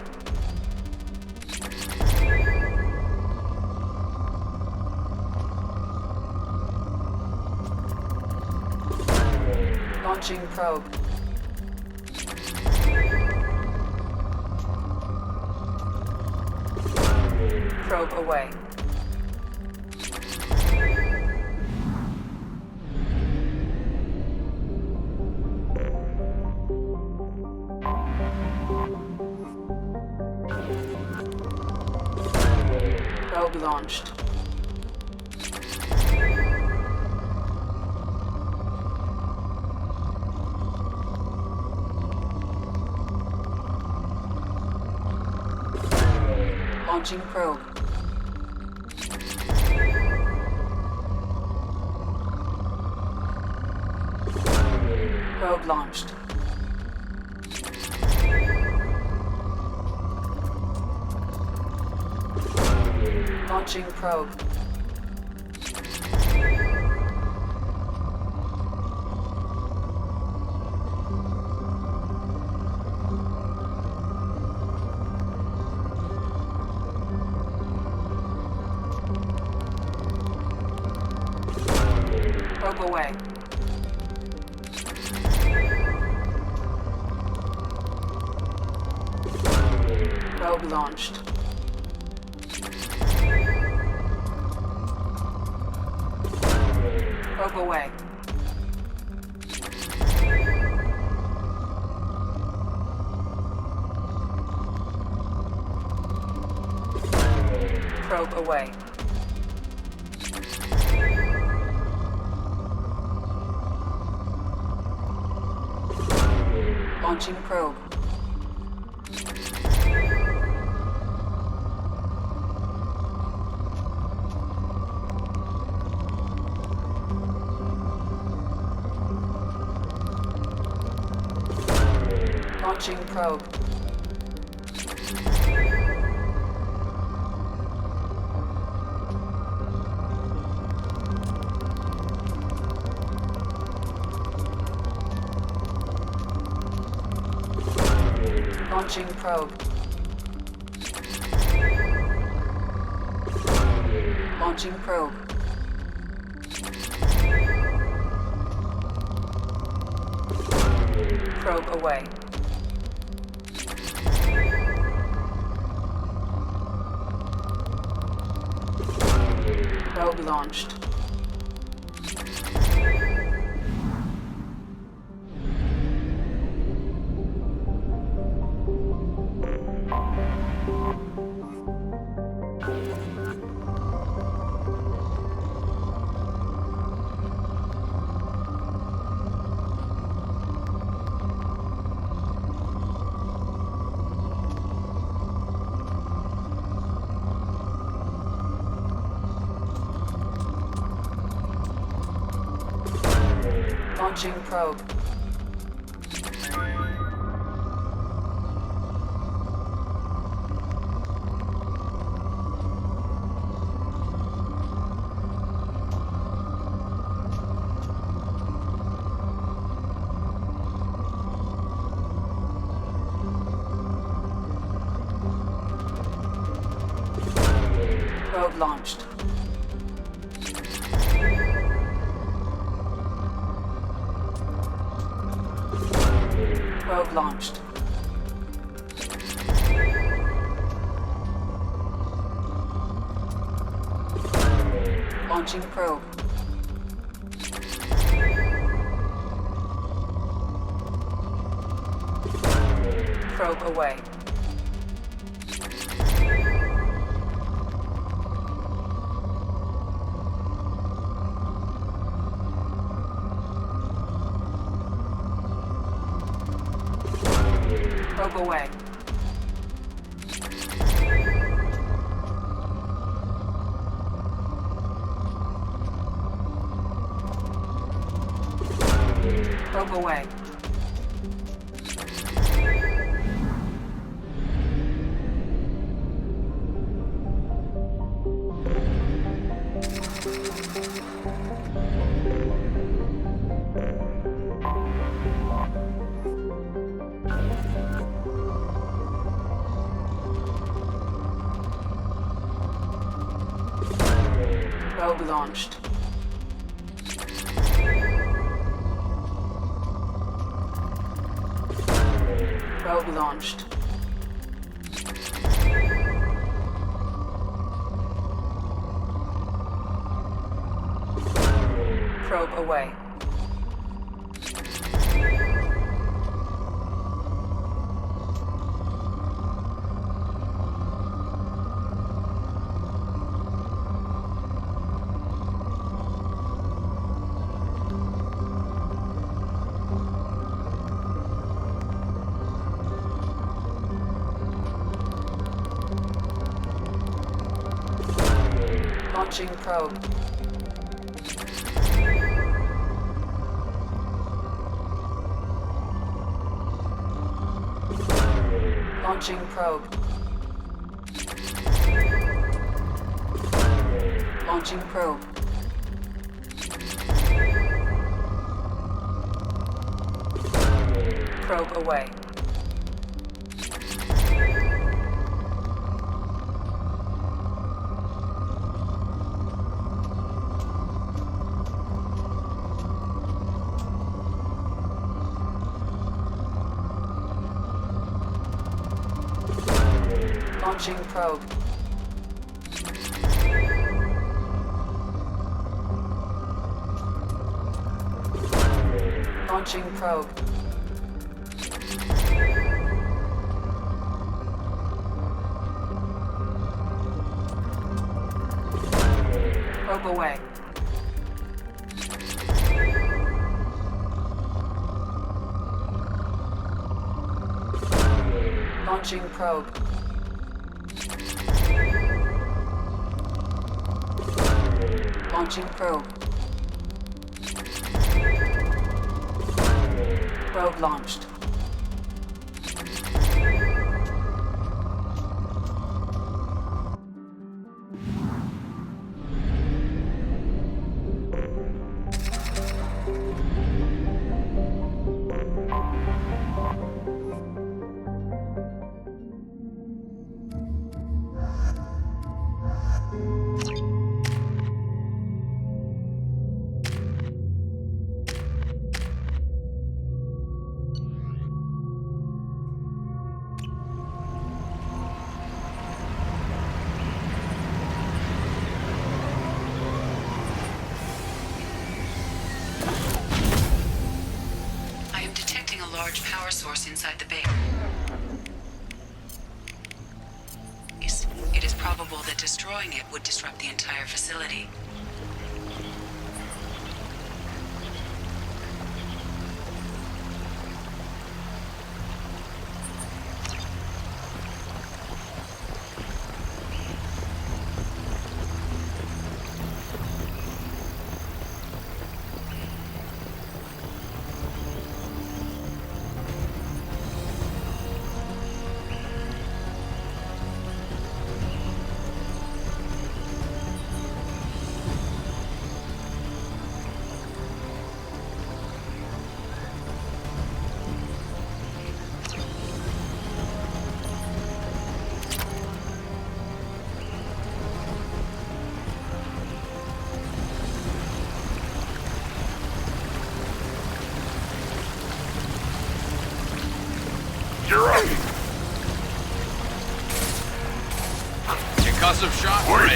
Launching probe. Probe away. Probe launched. Launching probe. Probe launched. Launching probe. Probe away. Probe launched. Probe away. Probe away. Launching probe. Launching probe. Launching probe. Launching probe. Probe away. Probe launched. Launching probe. Probe launched. Probe launched. Launching probe. Probe away. Probe away. Probe away. Probe launched. Probe launched. Probe away. Launching probe. Launching probe. Launching probe. Probe away. Launching probe. Launching probe. Probe away. Launching probe. Launching probe. Probe launched. I am detecting a large power source inside the base. It is probable that destroying it would disrupt the entire facility. You're up! Concussive shot ready.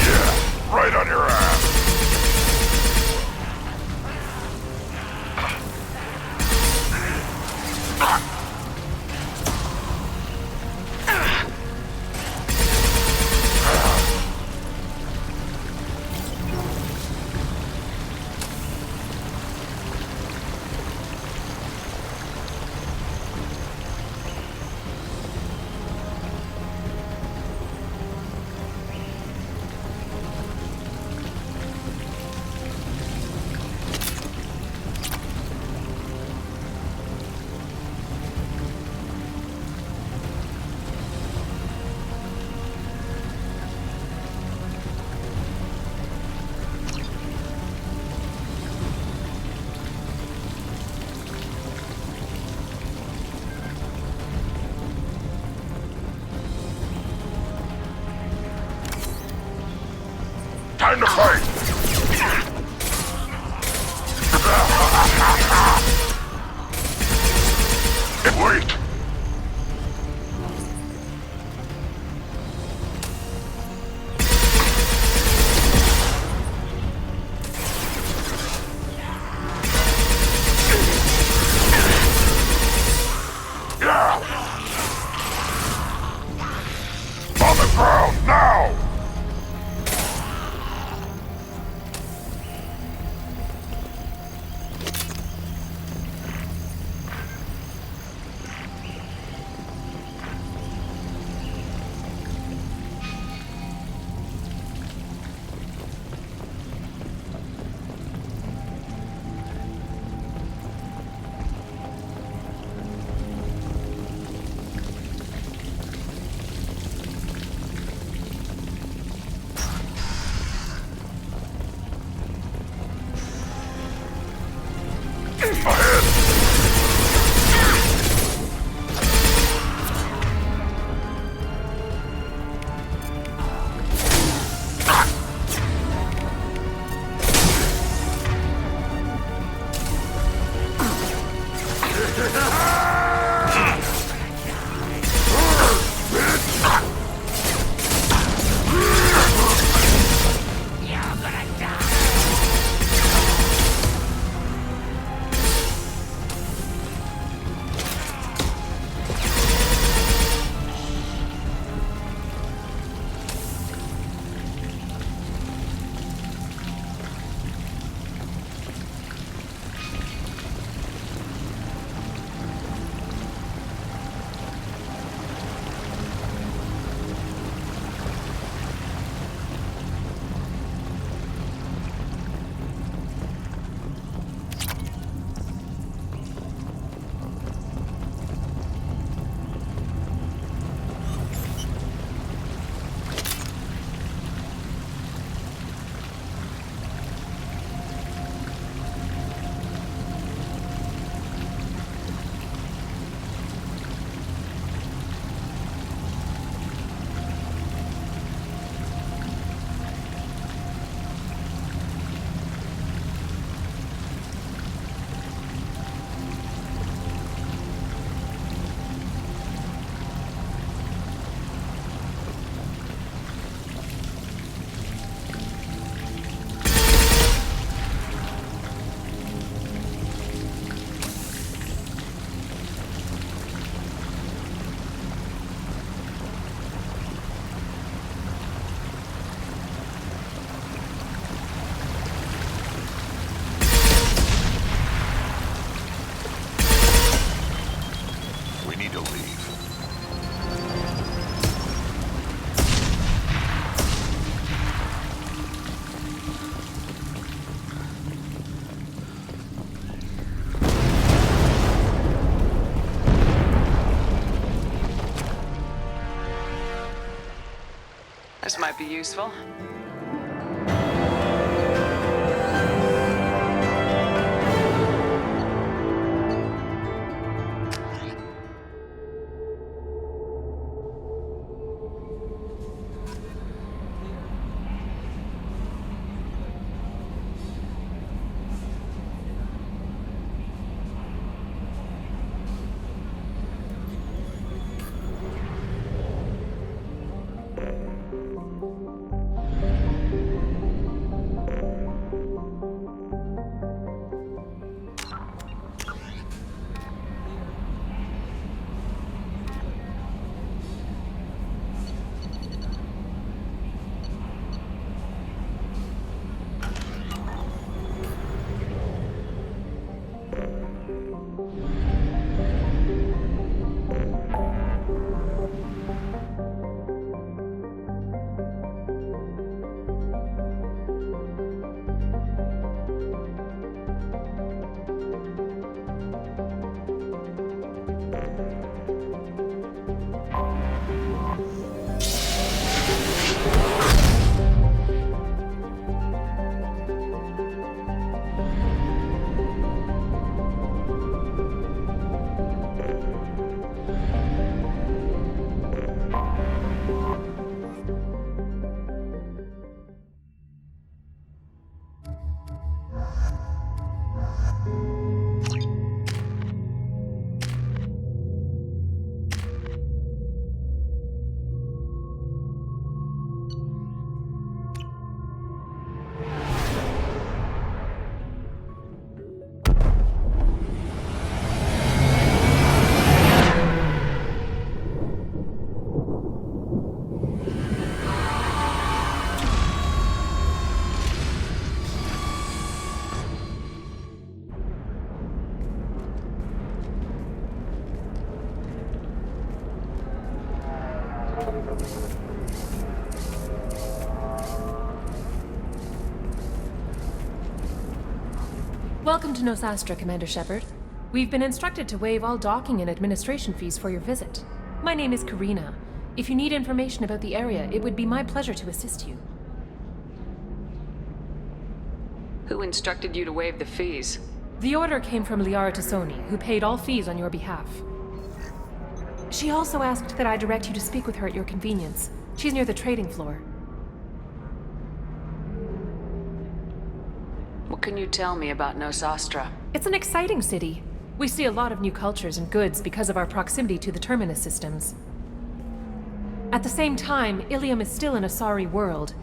Yeah, right on your ass. Time to fight! It worked! Yeah! On the ground, now! This might be useful. Welcome to Nosastra, Commander Shepard. We've been instructed to waive all docking and administration fees for your visit. My name is Karina. If you need information about the area, it would be my pleasure to assist you. Who instructed you to waive the fees? The order came from Liara Tassoni, who paid all fees on your behalf. She also asked that I direct you to speak with her at your convenience. She's near the trading floor. What can you tell me about Nosastra? It's an exciting city. We see a lot of new cultures and goods because of our proximity to the Terminus systems. At the same time, Ilium is still an Asari world.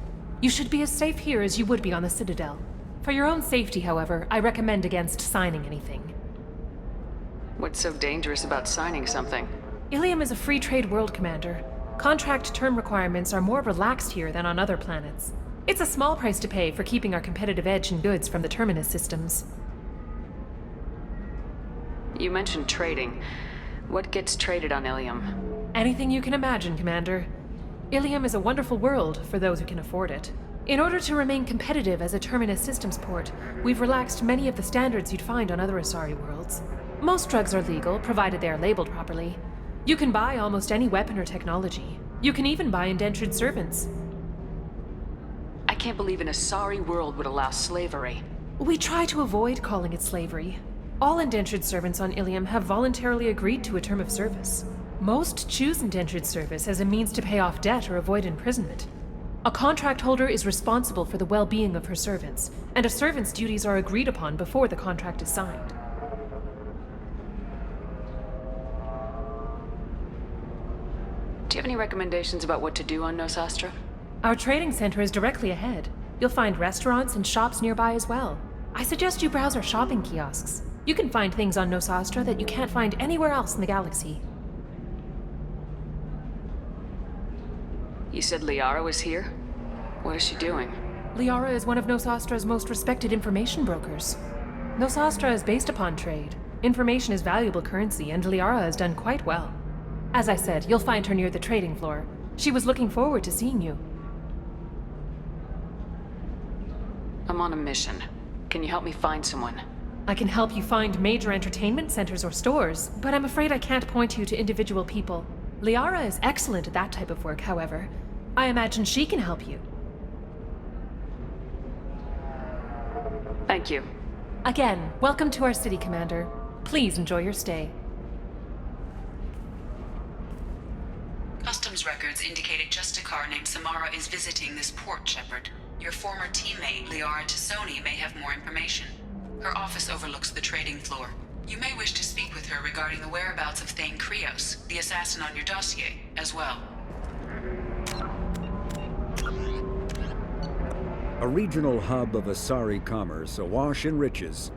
You should be as safe here as you would be on the Citadel. For your own safety, however, I recommend against signing anything. What's so dangerous about signing something? Ilium is a free trade world, Commander. Contract term requirements are more relaxed here than on other planets. It's a small price to pay for keeping our competitive edge in goods from the Terminus systems. You mentioned trading. What gets traded on Ilium? Anything you can imagine, Commander. Ilium is a wonderful world for those who can afford it. In order to remain competitive as a Terminus systems port, we've relaxed many of the standards you'd find on other Asari worlds. Most drugs are legal, provided they are labeled properly. You can buy almost any weapon or technology. You can even buy indentured servants. I can't believe an Asari world would allow slavery. We try to avoid calling it slavery. All indentured servants on Ilium have voluntarily agreed to a term of service. Most choose indentured service as a means to pay off debt or avoid imprisonment. A contract holder is responsible for the well-being of her servants, and a servant's duties are agreed upon before the contract is signed. Do you have any recommendations about what to do on Nosastra? Our trading center is directly ahead. You'll find restaurants and shops nearby as well. I suggest you browse our shopping kiosks. You can find things on Nosastra that you can't find anywhere else in the galaxy. You said Liara was here? What is she doing? Liara is one of Nosastra's most respected information brokers. Nosastra is based upon trade. Information is valuable currency, and Liara has done quite well. As I said, you'll find her near the trading floor. She was looking forward to seeing you. I'm on a mission. Can you help me find someone? I can help you find major entertainment centers or stores, but I'm afraid I can't point you to individual people. Liara is excellent at that type of work, however. I imagine she can help you. Thank you. Again, welcome to our city, Commander. Please enjoy your stay. Customs records indicated just a car named Samara is visiting this port, Shepard. Your former teammate, Liara Tassoni, may have more information. Her office overlooks the trading floor. You may wish to speak with her regarding the whereabouts of Thane Krios, the assassin on your dossier, as well. A regional hub of Asari commerce, awash in riches.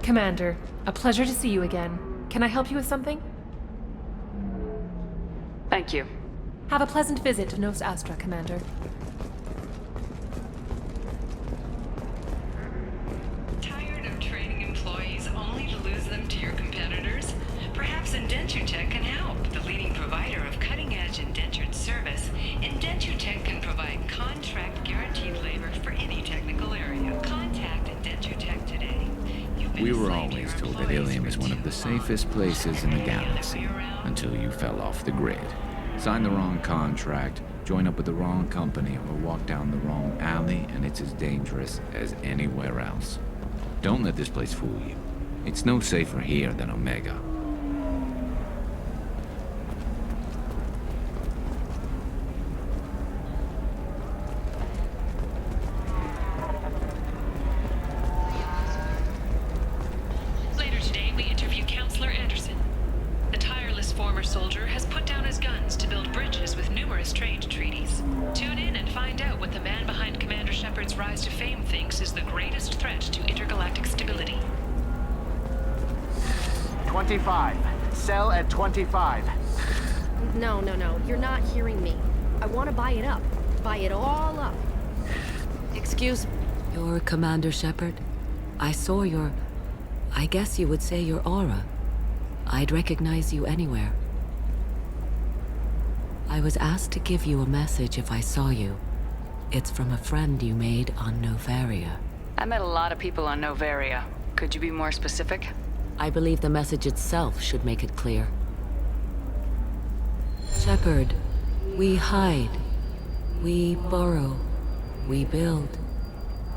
Commander, a pleasure to see you again. Can I help you with something? Thank you. Have a pleasant visit to Nos Astra, Commander. Tired of trading employees only to lose them to your competitors? Perhaps Indentutech can help. The leading provider of cutting-edge indentured service, Indentutech can provide contract guaranteed labor for any technical area. Contact Indentutech today. We were always told that Ilium is one of the safest places in the galaxy, until you fell off the grid. Sign the wrong contract, join up with the wrong company, or walk down the wrong alley, and it's as dangerous as anywhere else. Don't let this place fool you. It's no safer here than Omega. Later today, we interview Counselor Anderson. The tireless former soldier has put down his guns to build bridges with numerous trade treaties. Tune in and find out what the man behind Commander Shepard's rise to fame thinks is the greatest threat to intergalactic stability. 25. Sell at 25. No. You're not hearing me. I want to buy it up. purify it all up. Excuse me. You're Commander Shepard? I saw your... I guess you would say your aura. I'd recognize you anywhere. I was asked to give you a message if I saw you. It's from a friend you made on Novaria. I met a lot of people on Novaria. Could you be more specific? I believe the message itself should make it clear. Shepard, we hide. We borrow. We build.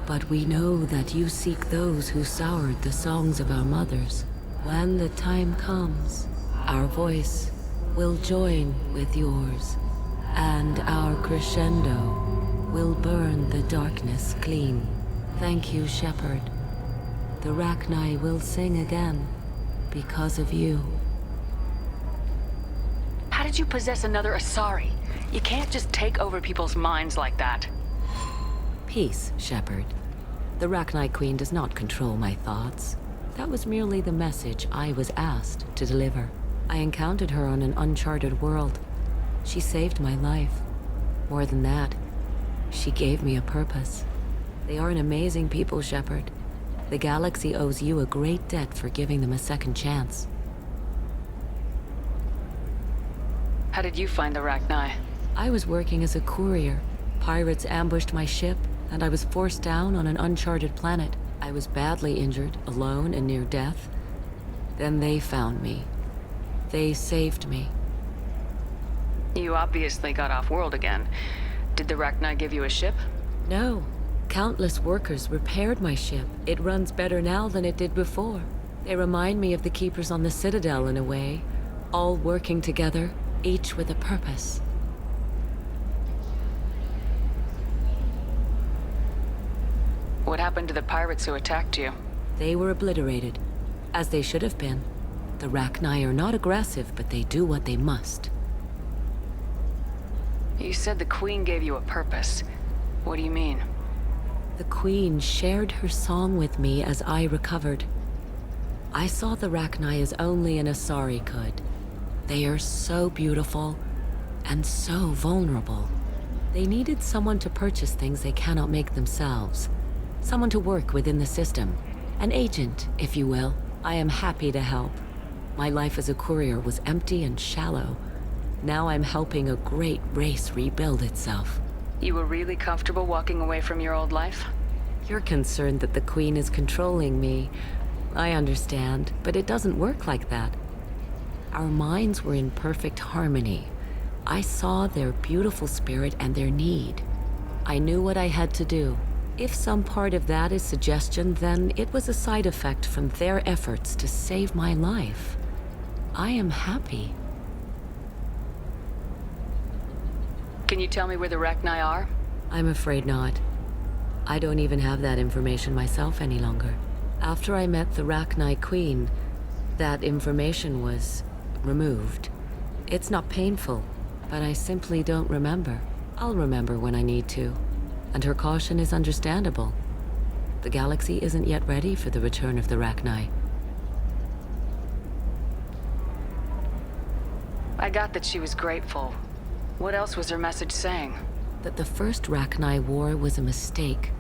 But we know that you seek those who soured the songs of our mothers. When the time comes, our voice will join with yours, and our crescendo will burn the darkness clean. Thank you, Shepard. The Rachni will sing again because of you. How did you possess another Asari? You can't just take over people's minds like that. Peace, Shepard. The Rachni Queen does not control my thoughts. That was merely the message I was asked to deliver. I encountered her on an uncharted world. She saved my life. More than that, she gave me a purpose. They are an amazing people, Shepard. The galaxy owes you a great debt for giving them a second chance. How did you find the Rachni? I was working as a courier. Pirates ambushed my ship, and I was forced down on an uncharted planet. I was badly injured, alone and near death. Then they found me. They saved me. You obviously got off-world again. Did the Rachni give you a ship? No. Countless workers repaired my ship. It runs better now than it did before. They remind me of the Keepers on the Citadel in a way. All working together, each with a purpose. What happened to the pirates who attacked you? They were obliterated, as they should have been. The Rachni are not aggressive, but they do what they must. You said the Queen gave you a purpose. What do you mean? The Queen shared her song with me as I recovered. I saw the Rachni as only an Asari could. They are so beautiful and so vulnerable. They needed someone to purchase things they cannot make themselves. Someone to work within the system. An agent, if you will. I am happy to help. My life as a courier was empty and shallow. Now I'm helping a great race rebuild itself. You were really comfortable walking away from your old life? You're concerned that the Queen is controlling me. I understand, but it doesn't work like that. Our minds were in perfect harmony. I saw their beautiful spirit and their need. I knew what I had to do. If some part of that is suggestion, then it was a side effect from their efforts to save my life. I am happy. Can you tell me where the Rachni are? I'm afraid not. I don't even have that information myself any longer. After I met the Rachni Queen, that information was removed. It's not painful, but I simply don't remember. I'll remember when I need to. And her caution is understandable. The galaxy isn't yet ready for the return of the Rachni. I got that she was grateful. What else was her message saying? That the first Rachni war was a mistake.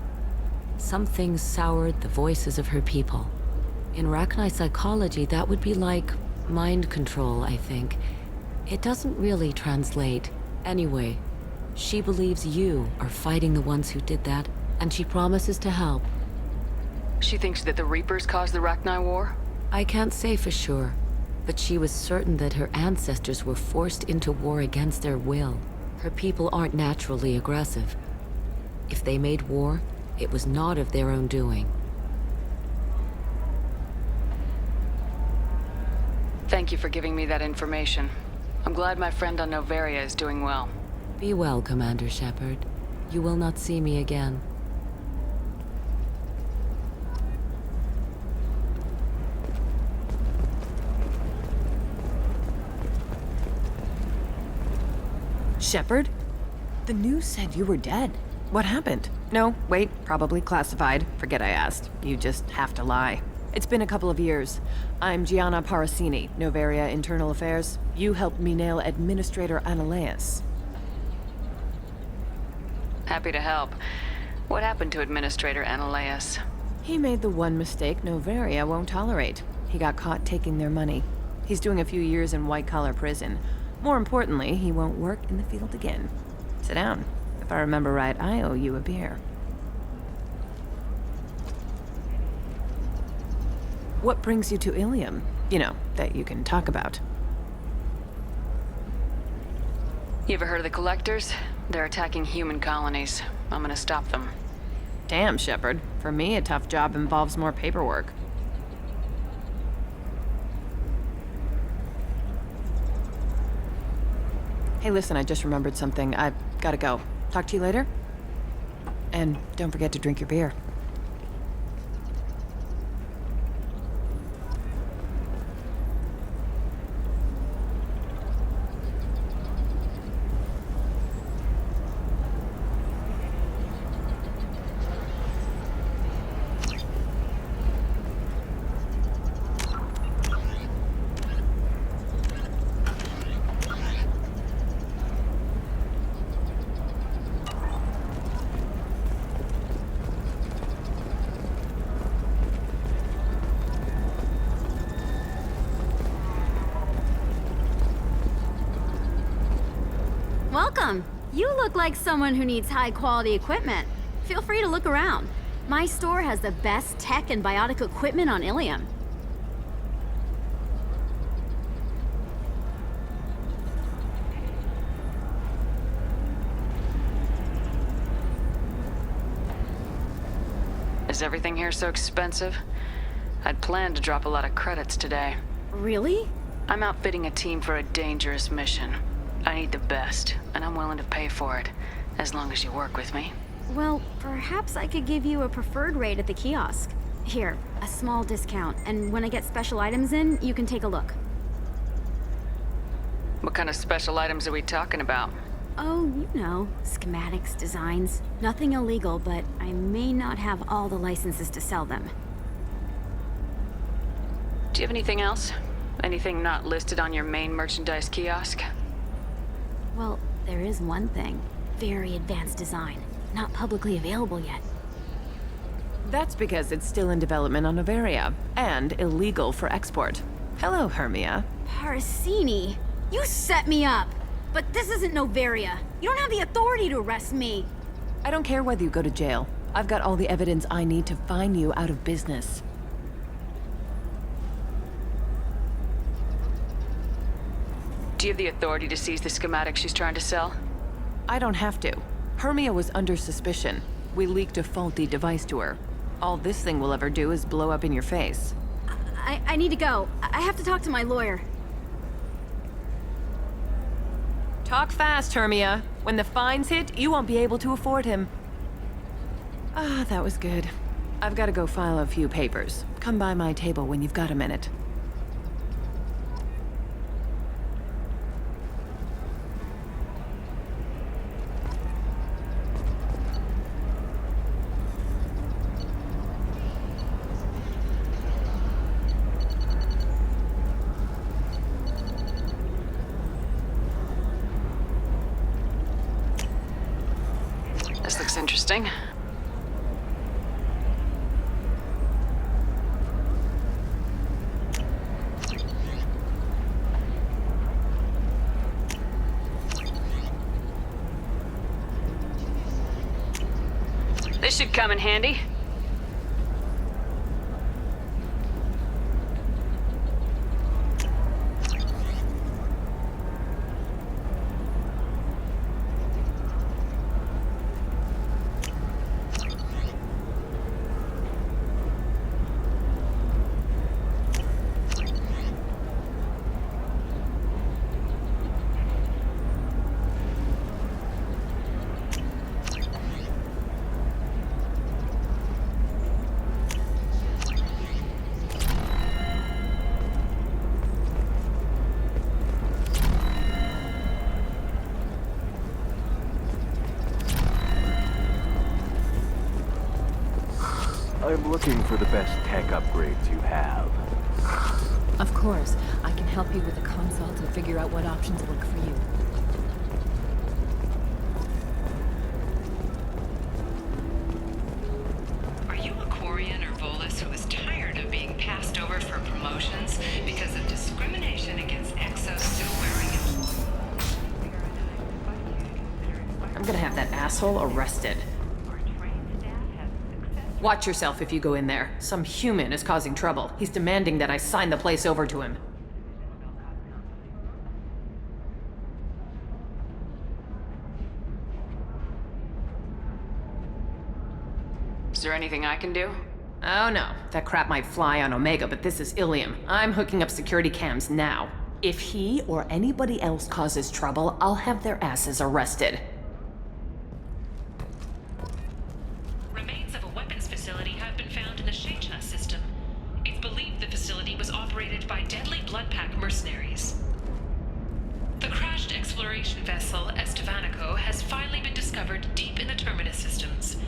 Some things soured the voices of her people. In Rachni psychology, that would be like mind control, I think. It doesn't really translate. Anyway, she believes you are fighting the ones who did that, and she promises to help. She thinks that the Reapers caused the Rachni War? I can't say for sure, but she was certain that her ancestors were forced into war against their will. Her people aren't naturally aggressive. If they made war, it was not of their own doing. Thank you for giving me that information. I'm glad my friend on Novaria is doing well. Be well, Commander Shepard. You will not see me again. Shepard? The news said you were dead. What happened? No, wait, probably classified. Forget I asked. You just have to lie. It's been a couple of years. I'm Gianna Parasini, Novaria Internal Affairs. You helped me nail Administrator Analeas. Happy to help. What happened to Administrator Ananias? He made the one mistake Novaria won't tolerate. He got caught taking their money. He's doing a few years in white-collar prison. More importantly, he won't work in the field again. Sit down. If I remember right, I owe you a beer. What brings you to Ilium? You know, that you can talk about. You ever heard of the Collectors? They're attacking human colonies. I'm gonna stop them. Damn, Shepard. For me, a tough job involves more paperwork. Hey, listen, I just remembered something. I've gotta go. Talk to you later? And don't forget to drink your beer. Welcome. You look like someone who needs high-quality equipment. Feel free to look around. My store has the best tech and biotic equipment on Ilium. Is everything here so expensive? I'd planned to drop a lot of credits today. Really? I'm outfitting a team for a dangerous mission. I need the best, and I'm willing to pay for it, as long as you work with me. Well, perhaps I could give you a preferred rate at the kiosk. Here, a small discount, and when I get special items in, you can take a look. What kind of special items are we talking about? Oh, you know, schematics, designs. Nothing illegal, but I may not have all the licenses to sell them. Do you have anything else? Anything not listed on your main merchandise kiosk? Well, there is one thing. Very advanced design. Not publicly available yet. That's because it's still in development on Novaria, and illegal for export. Hello, Hermia. Parasini! You set me up! But this isn't Novaria. You don't have the authority to arrest me. I don't care whether you go to jail. I've got all the evidence I need to find you out of business. Do you have the authority to seize the schematic she's trying to sell? I don't have to. Hermia was under suspicion. We leaked a faulty device to her. All this thing will ever do is blow up in your face. I need to go. I have to talk to my lawyer. Talk fast, Hermia. When the fines hit, you won't be able to afford him. Ah, that was good. I've got to go file a few papers. Come by my table when you've got a minute. This looks interesting. This should come in handy. I'm looking for the best tech upgrades you have. Of course. I can help you with a consult and figure out what options work for you. gonna have that asshole arrested. Watch yourself if you go in there. Some human is causing trouble. He's demanding that I sign the place over to him. Is there anything I can do? Oh no, that crap might fly on Omega, but this is Ilium. I'm hooking up security cams now. If he or anybody else causes trouble, I'll have their asses arrested. Remains of a weapons facility have been found in the Shecha system. It's believed the facility was operated by deadly blood pack mercenaries. The crashed exploration vessel Estevanico has finally been discovered deep in the Terminus systems.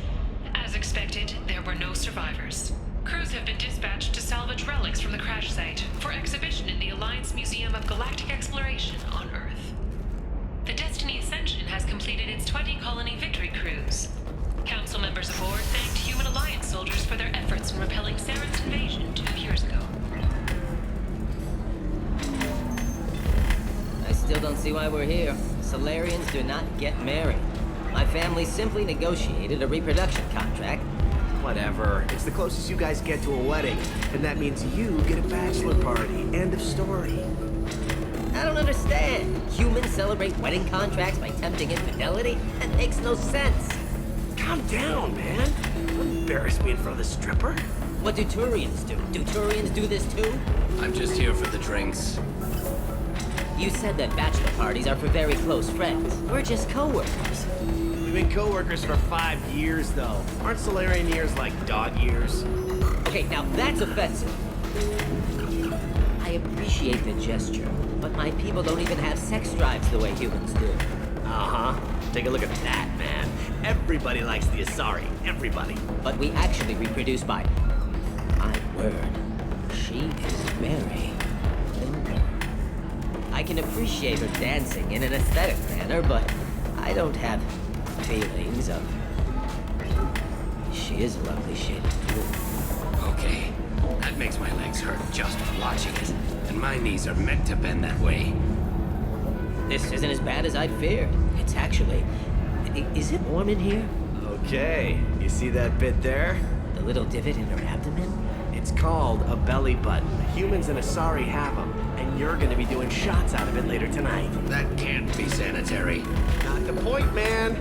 As expected, there were no survivors. Crews have been dispatched to salvage relics from the crash site for exhibition in the Alliance Museum of Galactic Exploration on Earth. The Destiny Ascension has completed its 20-colony victory cruise. Council members aboard thanked Human Alliance soldiers for their efforts in repelling Saren's invasion 2 years ago. I still don't see why we're here. Solarians do not get married. My family simply negotiated a reproduction contract. Whatever. It's the closest you guys get to a wedding, and that means you get a bachelor party. End of story. I don't understand. Humans celebrate wedding contracts by tempting infidelity? That makes no sense. Calm down, man. Don't embarrass me in front of the stripper. What do Turians do? Do Turians do this too? I'm just here for the drinks. You said that bachelor parties are for very close friends. We're just co-workers. We've been co-workers for 5 years, though. Aren't Solarian years like dog years? Okay, now that's offensive. I appreciate the gesture, but my people don't even have sex drives the way humans do. Uh-huh. Take a look at that, man. Everybody likes the Asari. Everybody. But we actually reproduce by... My word. She is very... tender. I can appreciate her dancing in an aesthetic manner, but I don't have feelings of... She is a lovely shade of blue. Okay, that makes my legs hurt just watching it. And my knees are meant to bend that way. This isn't as bad as I'd feared. It's actually... Is it warm in here? Okay. You see that bit there? The little divot in her abdomen? It's called a belly button. Humans and Asari have them, and you're gonna be doing shots out of it later tonight. That can't be sanitary. Not the point, man.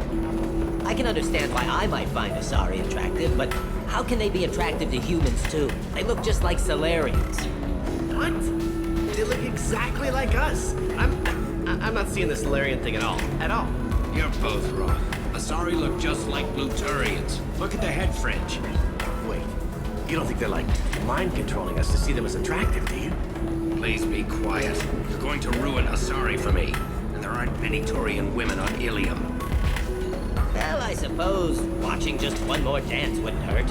I can understand why I might find Asari attractive, but how can they be attractive to humans too? They look just like Solarians. What? They look exactly like us. I'm not seeing the Solarian thing at all. At all. You're both wrong. Asari look just like Blue-Turians. Look at the head fringe. Wait. You don't think they're like mind controlling us to see them as attractive, do you? Please be quiet. You're going to ruin Asari for me. And there aren't many Turian women on Ilium. Well, I suppose watching just one more dance wouldn't hurt.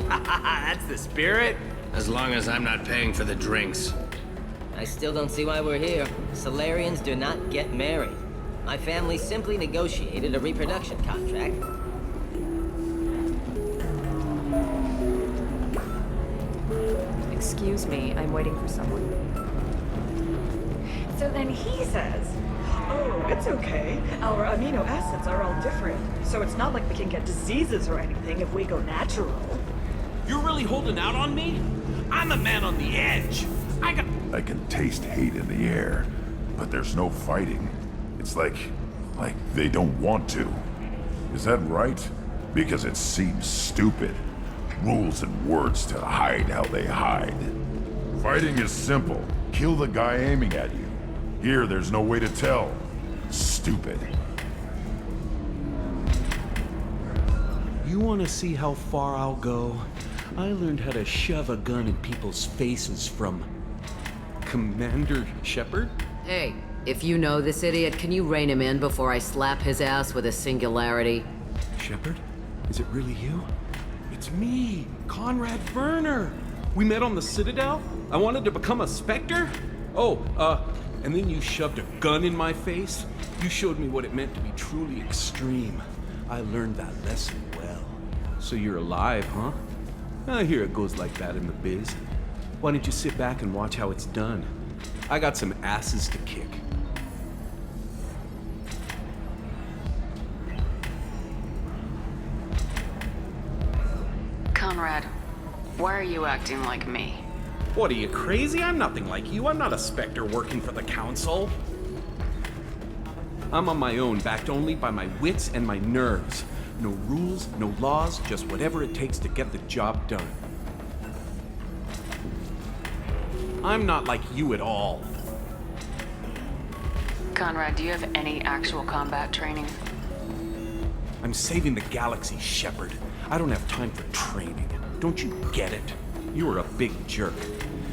That's the spirit. As long as I'm not paying for the drinks. I still don't see why we're here. Solarians do not get married. My family simply negotiated a reproduction contract. Excuse me, I'm waiting for someone. So then he says, oh, it's okay. Our amino acids are all different, so it's not like we can get diseases or anything if we go natural. You're really holding out on me? I'm a man on the edge. I can taste hate in the air, but there's no fighting. It's like they don't want to. Is that right? Because it seems stupid. Rules and words to hide how they hide. Fighting is simple. Kill the guy aiming at you. Here, there's no way to tell. Stupid. You want to see how far I'll go? I learned how to shove a gun in people's faces from Commander Shepard? Hey, if you know this idiot, can you rein him in before I slap his ass with a singularity? Shepard? Is it really you? It's me, Conrad Werner. We met on the Citadel. I wanted to become a Spectre. And then you shoved a gun in my face. You showed me what it meant to be truly extreme. I learned that lesson well. So you're alive, huh? I hear it goes like that in the biz. Why don't you sit back and watch how it's done? I got some asses to kick. Conrad, why are you acting like me? What, are you crazy? I'm nothing like you. I'm not a Spectre working for the Council. I'm on my own, backed only by my wits and my nerves. No rules, no laws, just whatever it takes to get the job done. I'm not like you at all. Conrad, do you have any actual combat training? I'm saving the galaxy, Shepard. I don't have time for training. Don't you get it? You were a big jerk,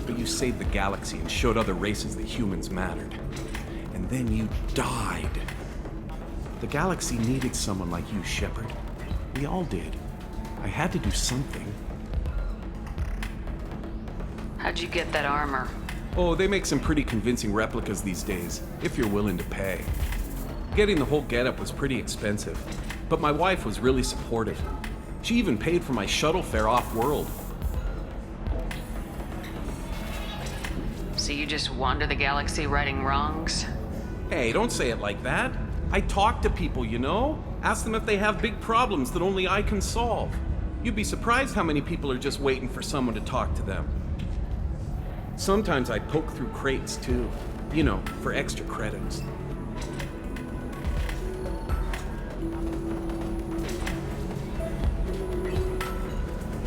but you saved the galaxy and showed other races that humans mattered. And then you died. The galaxy needed someone like you, Shepard. We all did. I had to do something. How'd you get that armor? Oh, they make some pretty convincing replicas these days, if you're willing to pay. Getting the whole getup was pretty expensive, but my wife was really supportive. She even paid for my shuttle fare off-world. So you just wander the galaxy righting wrongs? Hey, don't say it like that. I talk to people, you know? Ask them if they have big problems that only I can solve. You'd be surprised how many people are just waiting for someone to talk to them. Sometimes I poke through crates, too. You know, for extra credits.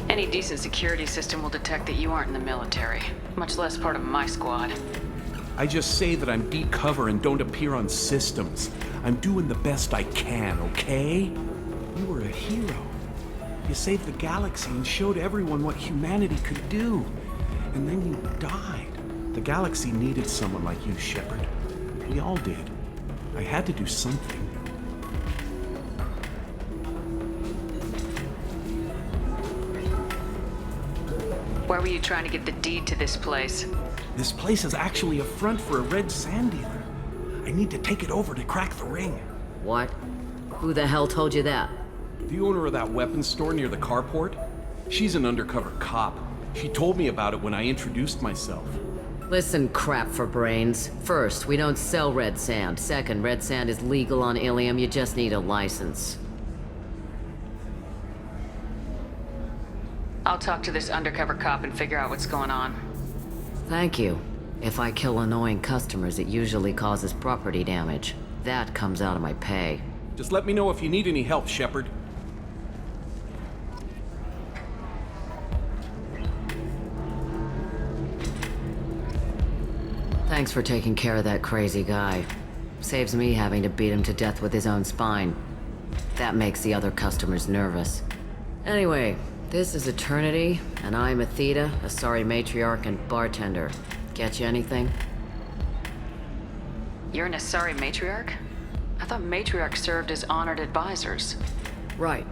Any decent security system will detect that you aren't in the military, much less part of my squad. I just say that I'm deep cover and don't appear on systems. I'm doing the best I can, okay? You were a hero. You saved the galaxy and showed everyone what humanity could do. And then you died. The galaxy needed someone like you, Shepard. We all did. I had to do something. Why were you trying to get the deed to this place? This place is actually a front for a red sand dealer. I need to take it over to crack the ring. What? Who the hell told you that? The owner of that weapons store near the carport? She's an undercover cop. She told me about it when I introduced myself. Listen, crap for brains. First, we don't sell red sand. Second, red sand is legal on Ilium. You just need a license. I'll talk to this undercover cop and figure out what's going on. Thank you. If I kill annoying customers, it usually causes property damage. That comes out of my pay. Just let me know if you need any help, Shepard. Thanks for taking care of that crazy guy. Saves me having to beat him to death with his own spine. That makes the other customers nervous. Anyway, this is Eternity, and I'm Athena, a sorry matriarch and bartender. Get you anything? You're an Asari matriarch? I thought matriarchs served as honored advisors. Right.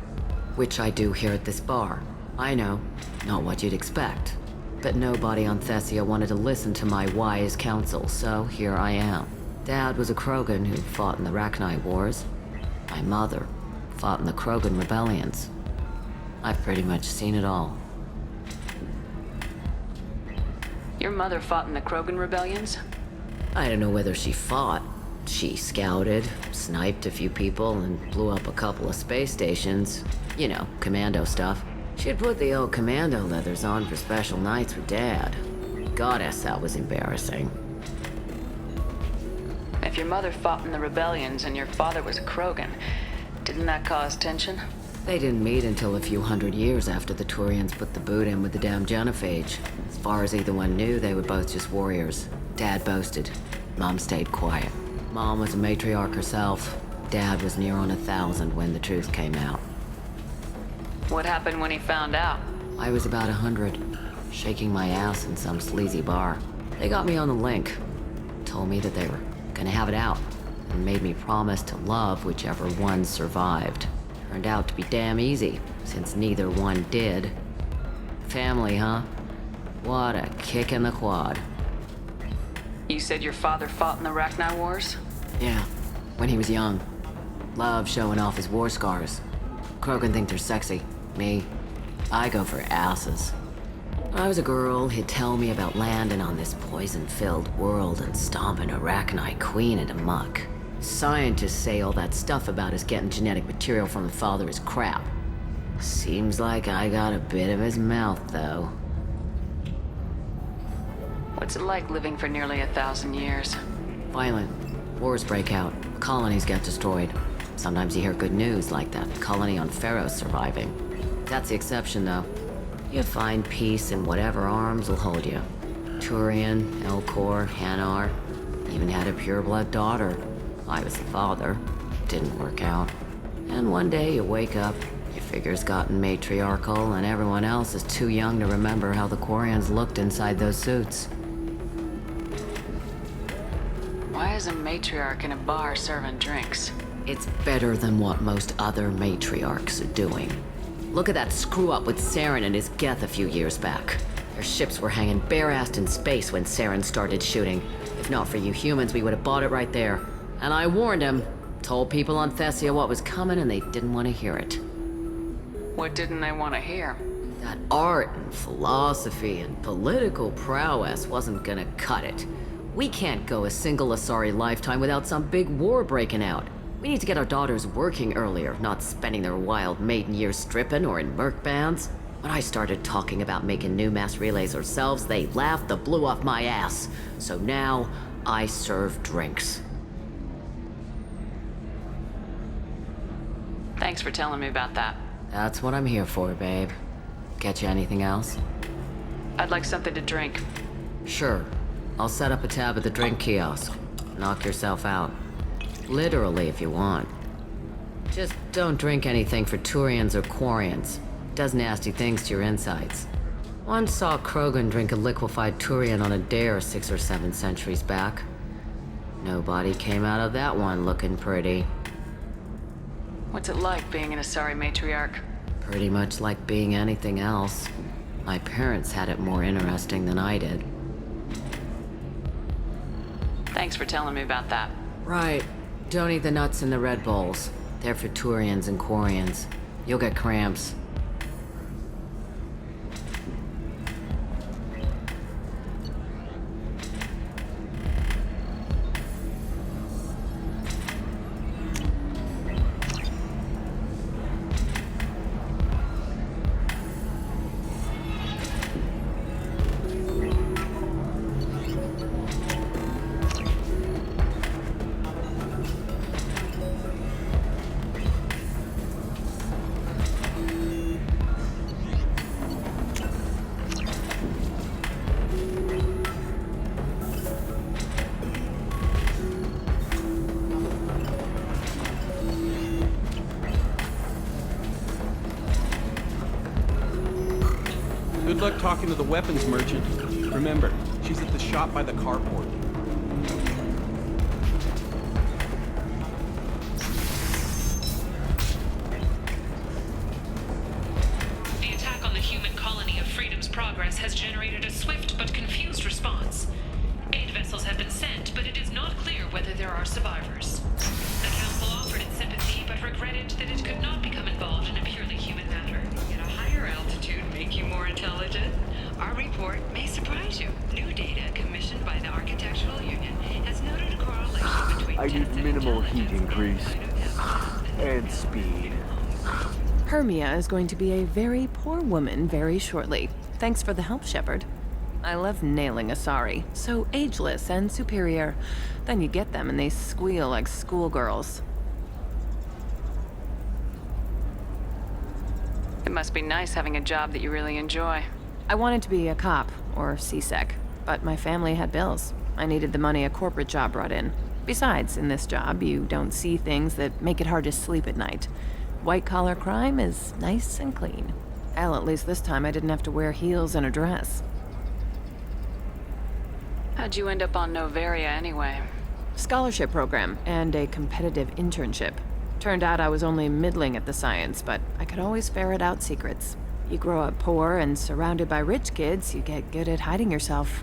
Which I do here at this bar. I know. Not what you'd expect. But nobody on Thessia wanted to listen to my wise counsel, so here I am. Dad was a Krogan who fought in the Rachni Wars. My mother fought in the Krogan rebellions. I've pretty much seen it all. Your mother fought in the Krogan rebellions? I don't know whether she fought. She scouted, sniped a few people, and blew up a couple of space stations. You know, commando stuff. She'd put the old commando leathers on for special nights with Dad. Goddess, that was embarrassing. If your mother fought in the rebellions and your father was a Krogan, didn't that cause tension? They didn't meet until a few hundred years after the Turians put the boot in with the damn genophage. As far as either one knew, they were both just warriors. Dad boasted. Mom stayed quiet. Mom was a matriarch herself. Dad was near on 1,000 when the truth came out. What happened when he found out? I was about 100, shaking my ass in some sleazy bar. They got me on the link. Told me that they were gonna have it out, and made me promise to love whichever one survived. Turned out to be damn easy, since neither one did. Family, huh? What a kick in the quad. You said your father fought in the Rachni Wars? Yeah, when he was young. Loved showing off his war scars. Krogan think they're sexy. Me, I go for asses. When I was a girl, he'd tell me about landing on this poison-filled world and stomping a Rachni queen into muck. Scientists say all that stuff about us getting genetic material from the father is crap. Seems like I got a bit of his mouth, though. What's it like living for nearly 1,000 years? Violent. Wars break out. Colonies get destroyed. Sometimes you hear good news, like that colony on Pharaoh surviving. That's the exception, though. You find peace in whatever arms will hold you. Turian, Elcor, Hanar. Even had a pureblood daughter. I was the father. Didn't work out. And one day you wake up, your figure's gotten matriarchal, and everyone else is too young to remember how the Quarians looked inside those suits. Why is a matriarch in a bar serving drinks? It's better than what most other matriarchs are doing. Look at that screw-up with Saren and his Geth a few years back. Their ships were hanging bare-assed in space when Saren started shooting. If not for you humans, we would have bought it right there. And I warned him. Told people on Thessia what was coming, and they didn't want to hear it. What didn't they want to hear? That art and philosophy and political prowess wasn't gonna cut it. We can't go a single Asari lifetime without some big war breaking out. We need to get our daughters working earlier, not spending their wild maiden years stripping or in merc bands. When I started talking about making new mass relays ourselves, they laughed the blue off my ass. So now, I serve drinks. Thanks for telling me about that. That's what I'm here for, babe. Get you anything else? I'd like something to drink. Sure. I'll set up a tab at the drink kiosk. Knock yourself out. Literally, if you want. Just don't drink anything for Turians or Quarians. Does nasty things to your insides. Once saw Krogan drink a liquefied Turian on a dare 6 or 7 centuries back. Nobody came out of that one looking pretty. What's it like being an Asari matriarch? Pretty much like being anything else. My parents had it more interesting than I did. Thanks for telling me about that. Right. Don't eat the nuts in the Red Bowls. They're for Turians and Quarians. You'll get cramps. Good luck talking to the weapons merchant. Remember, she's at the shop by the carport. The attack on the human colony of Freedom's Progress has generated a swift but confused response. Aid vessels have been sent, but it is not clear whether there are survivors. The Council offered its sympathy, but regretted that it could not become involved in a purely human matter. At a higher altitude make you more intelligent? Our report may surprise you. New data commissioned by the Architectural Union has noted a correlation between I need minimal heat increase. And speed. Hermia is going to be a very poor woman very shortly. Thanks for the help, Shepard. I love nailing Asari. So ageless and superior. Then you get them and they squeal like schoolgirls. It must be nice having a job that you really enjoy. I wanted to be a cop, or CSEC, but my family had bills. I needed the money a corporate job brought in. Besides, in this job, you don't see things that make it hard to sleep at night. White-collar crime is nice and clean. Hell, at least this time I didn't have to wear heels and a dress. How'd you end up on Novaria anyway? Scholarship program and a competitive internship. Turned out I was only middling at the science, but I could always ferret out secrets. You grow up poor and surrounded by rich kids, you get good at hiding yourself.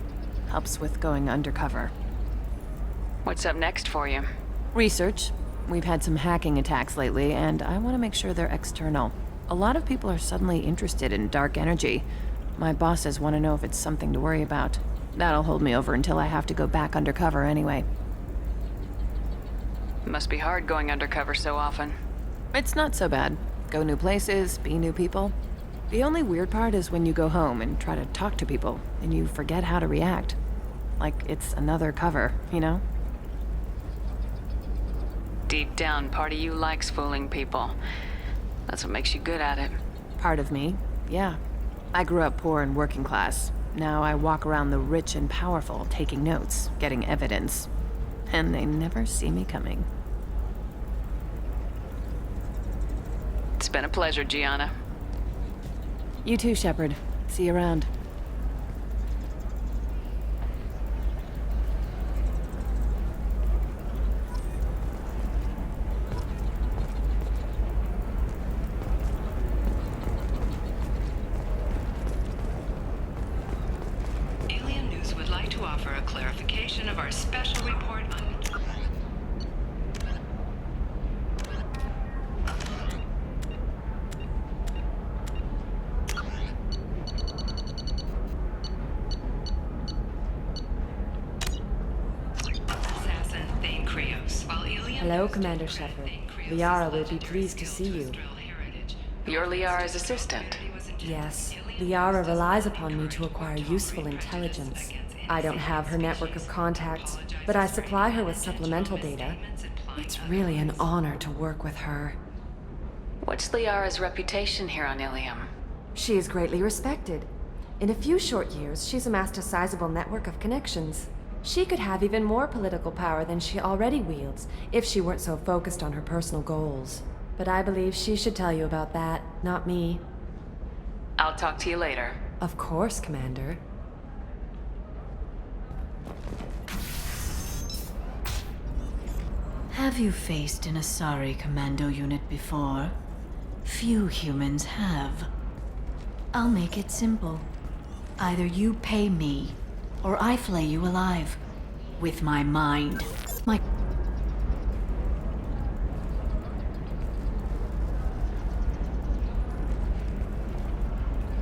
Helps with going undercover. What's up next for you? Research. We've had some hacking attacks lately, and I want to make sure they're external. A lot of people are suddenly interested in dark energy. My bosses want to know if it's something to worry about. That'll hold me over until I have to go back undercover anyway. Must be hard going undercover so often. It's not so bad. go new places, be new people. The only weird part is when you go home and try to talk to people, and you forget how to react. Like it's another cover, you know? Deep down, part of you likes fooling people. That's what makes you good at it. Part of me, yeah. I grew up poor and working class. Now I walk around the rich and powerful, taking notes, getting evidence. And they never see me coming. It's been a pleasure, Gianna. You too, Shepard. See you around. Alien News would like to offer a clarification of our special report on... Hello, Commander Shepard. Liara will be pleased to see you. You're Liara's assistant. Yes, Liara relies upon me to acquire useful intelligence. I don't have her network of contacts, but I supply her with supplemental data. It's really an honor to work with her. What's Liara's reputation here on Ilium? She is greatly respected. In a few short years, she's amassed a sizable network of connections. She could have even more political power than she already wields if she weren't so focused on her personal goals. But I believe she should tell you about that, not me. I'll talk to you later. Of course, Commander. Have you faced an Asari commando unit before? Few humans have. I'll make it simple. Either you pay me, or I flay you alive. With my mind.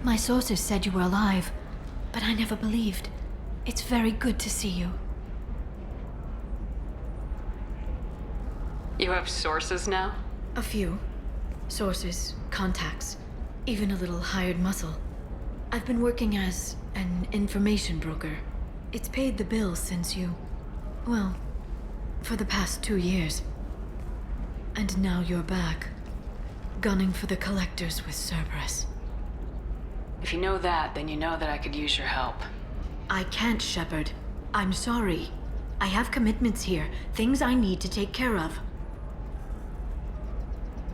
My sources said you were alive, but I never believed. It's very good to see you. You have sources now? A few. Sources, contacts, even a little hired muscle. I've been working as an information broker. It's paid the bills since you... well, for the past 2 years. And now you're back, gunning for the Collectors with Cerberus. If you know that, then you know that I could use your help. I can't, Shepard. I'm sorry. I have commitments here, things I need to take care of.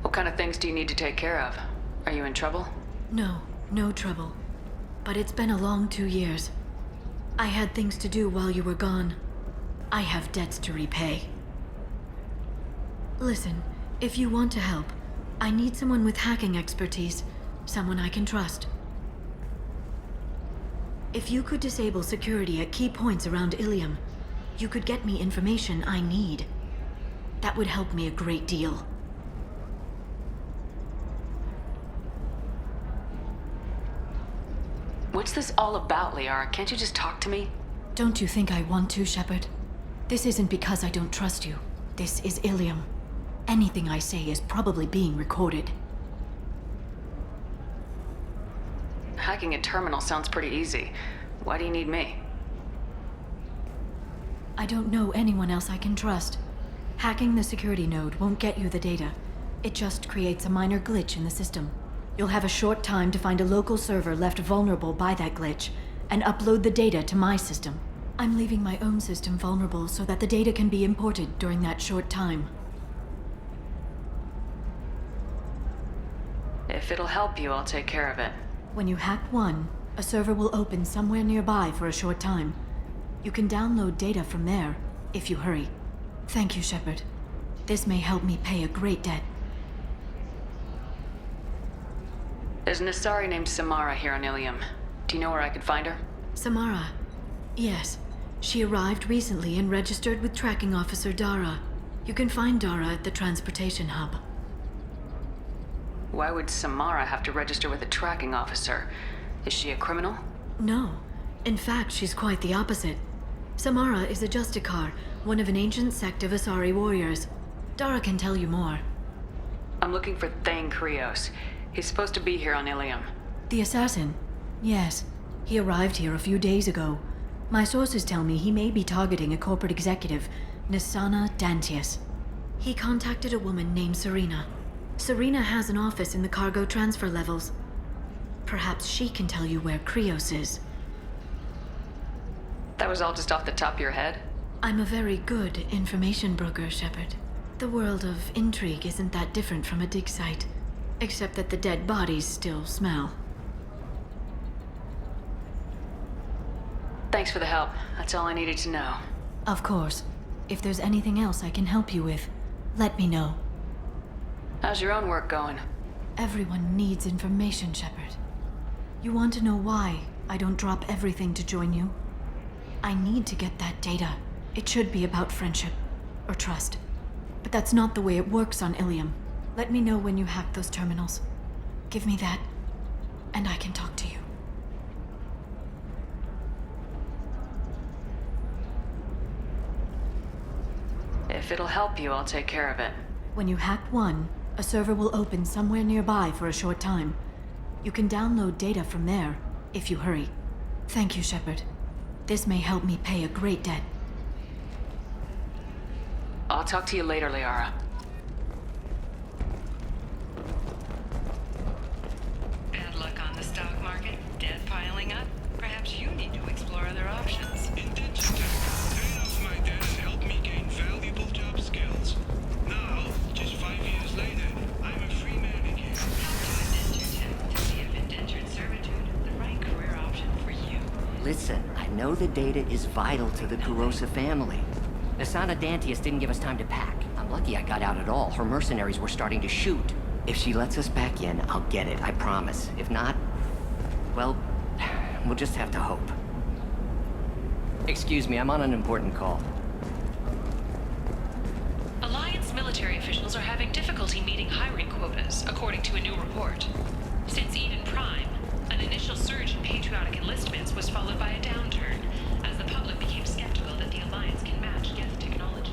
What kind of things do you need to take care of? Are you in trouble? No, no trouble. But it's been a long 2 years. I had things to do while you were gone. I have debts to repay. Listen, if you want to help, I need someone with hacking expertise. Someone I can trust. If you could disable security at key points around Ilium, you could get me information I need. That would help me a great deal. What's this all about, Liara? Can't you just talk to me? Don't you think I want to, Shepard? This isn't because I don't trust you. This is Ilium. Anything I say is probably being recorded. Hacking a terminal sounds pretty easy. Why do you need me? I don't know anyone else I can trust. Hacking the security node won't get you the data. It just creates a minor glitch in the system. You'll have a short time to find a local server left vulnerable by that glitch, and upload the data to my system. I'm leaving my own system vulnerable so that the data can be imported during that short time. If it'll help you, I'll take care of it. When you hack one, a server will open somewhere nearby for a short time. You can download data from there, if you hurry. Thank you, Shepard. This may help me pay a great debt. There's an Asari named Samara here on Ilium. Do you know where I could find her? Samara? Yes. She arrived recently and registered with Tracking Officer Dara. You can find Dara at the transportation hub. Why would Samara have to register with a tracking officer? Is she a criminal? No. In fact, she's quite the opposite. Samara is a Justicar, one of an ancient sect of Asari warriors. Dara can tell you more. A I'm looking for Thane Krios. He's supposed to be here on Ilium. The assassin? Yes. He arrived here a few days ago. My sources tell me he may be targeting a corporate executive, Nisana Dantius. He contacted a woman named Serena. Serena has an office in the cargo transfer levels. Perhaps she can tell you where Krios is. That was all just off the top of your head? I'm a very good information broker, Shepard. The world of intrigue isn't that different from a dig site, except that the dead bodies still smell. Thanks for the help. That's all I needed to know. Of course. If there's anything else I can help you with, let me know. How's your own work going? Everyone needs information, Shepard. You want to know why I don't drop everything to join you? I need to get that data. It should be about friendship or trust. But that's not the way it works on Ilium. Let me know when you hack those terminals. Give me that, and I can talk to you. If it'll help you, I'll take care of it. When you hack one, a server will open somewhere nearby for a short time. You can download data from there, if you hurry. Thank you, Shepard. This may help me pay a great debt. I'll talk to you later, Liara. Bad luck on the stock market? Debt piling up? Perhaps you need to explore other options. Intention tech. Paid off my debt and helped me gain valuable job skills. Now, just 5 years later, I'm a free man again. To see if indentured servitude the right career option for you. Listen, I know the data is vital to the Kurosa family. Nisana Dantius didn't give us time to pack. I'm lucky I got out at all. Her mercenaries were starting to shoot. If she lets us back in, I'll get it, I promise. If not, well, we'll just have to hope. Excuse me, I'm on an important call. Alliance military officials are having difficulty meeting hiring quotas, according to a new report. Since Eden Prime, an initial surge in patriotic enlistments was followed by a downturn, as the public became skeptical that the Alliance can match Geth technology.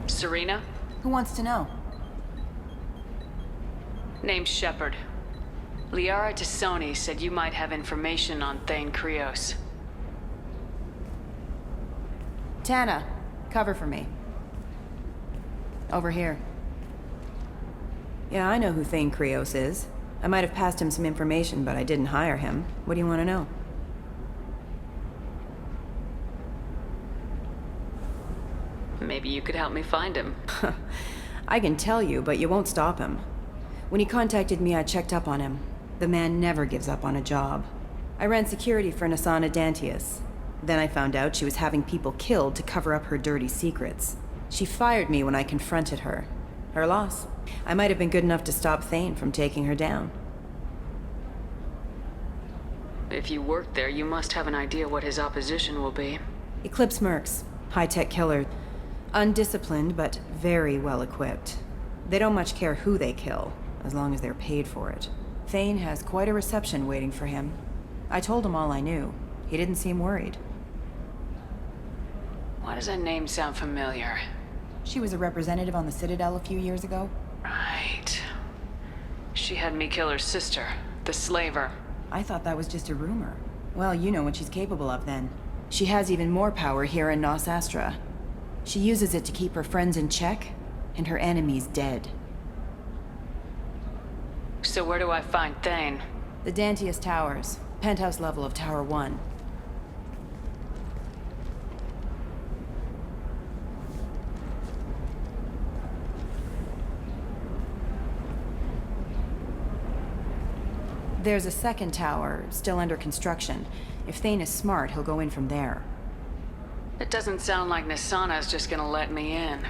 Serena? Who wants to know? Name's Shepard. Liara Tassoni said you might have information on Thane Krios. Tana, cover for me. Over here. Yeah, I know who Thane Krios is. I might have passed him some information, but I didn't hire him. What do you want to know? Maybe you could help me find him. I can tell you, but you won't stop him. When he contacted me, I checked up on him. The man never gives up on a job. I ran security for Nisana Dantius. Then I found out she was having people killed to cover up her dirty secrets. She fired me when I confronted her. Her loss. I might have been good enough to stop Thane from taking her down. If you work there, you must have an idea what his opposition will be. Eclipse mercs. High-tech killer. Undisciplined, but very well equipped. They don't much care who they kill, as long as they're paid for it. Thane has quite a reception waiting for him. I told him all I knew. He didn't seem worried. Why does that name sound familiar? She was a representative on the Citadel a few years ago. Right. She had me kill her sister, the slaver. I thought that was just a rumor. Well, you know what she's capable of then. She has even more power here in Nos Astra. She uses it to keep her friends in check, and her enemies dead. So where do I find Thane? The Dantius Towers, penthouse level of Tower 1. There's a second tower, still under construction. If Thane is smart, he'll go in from there. It doesn't sound like Nasana's just gonna let me in.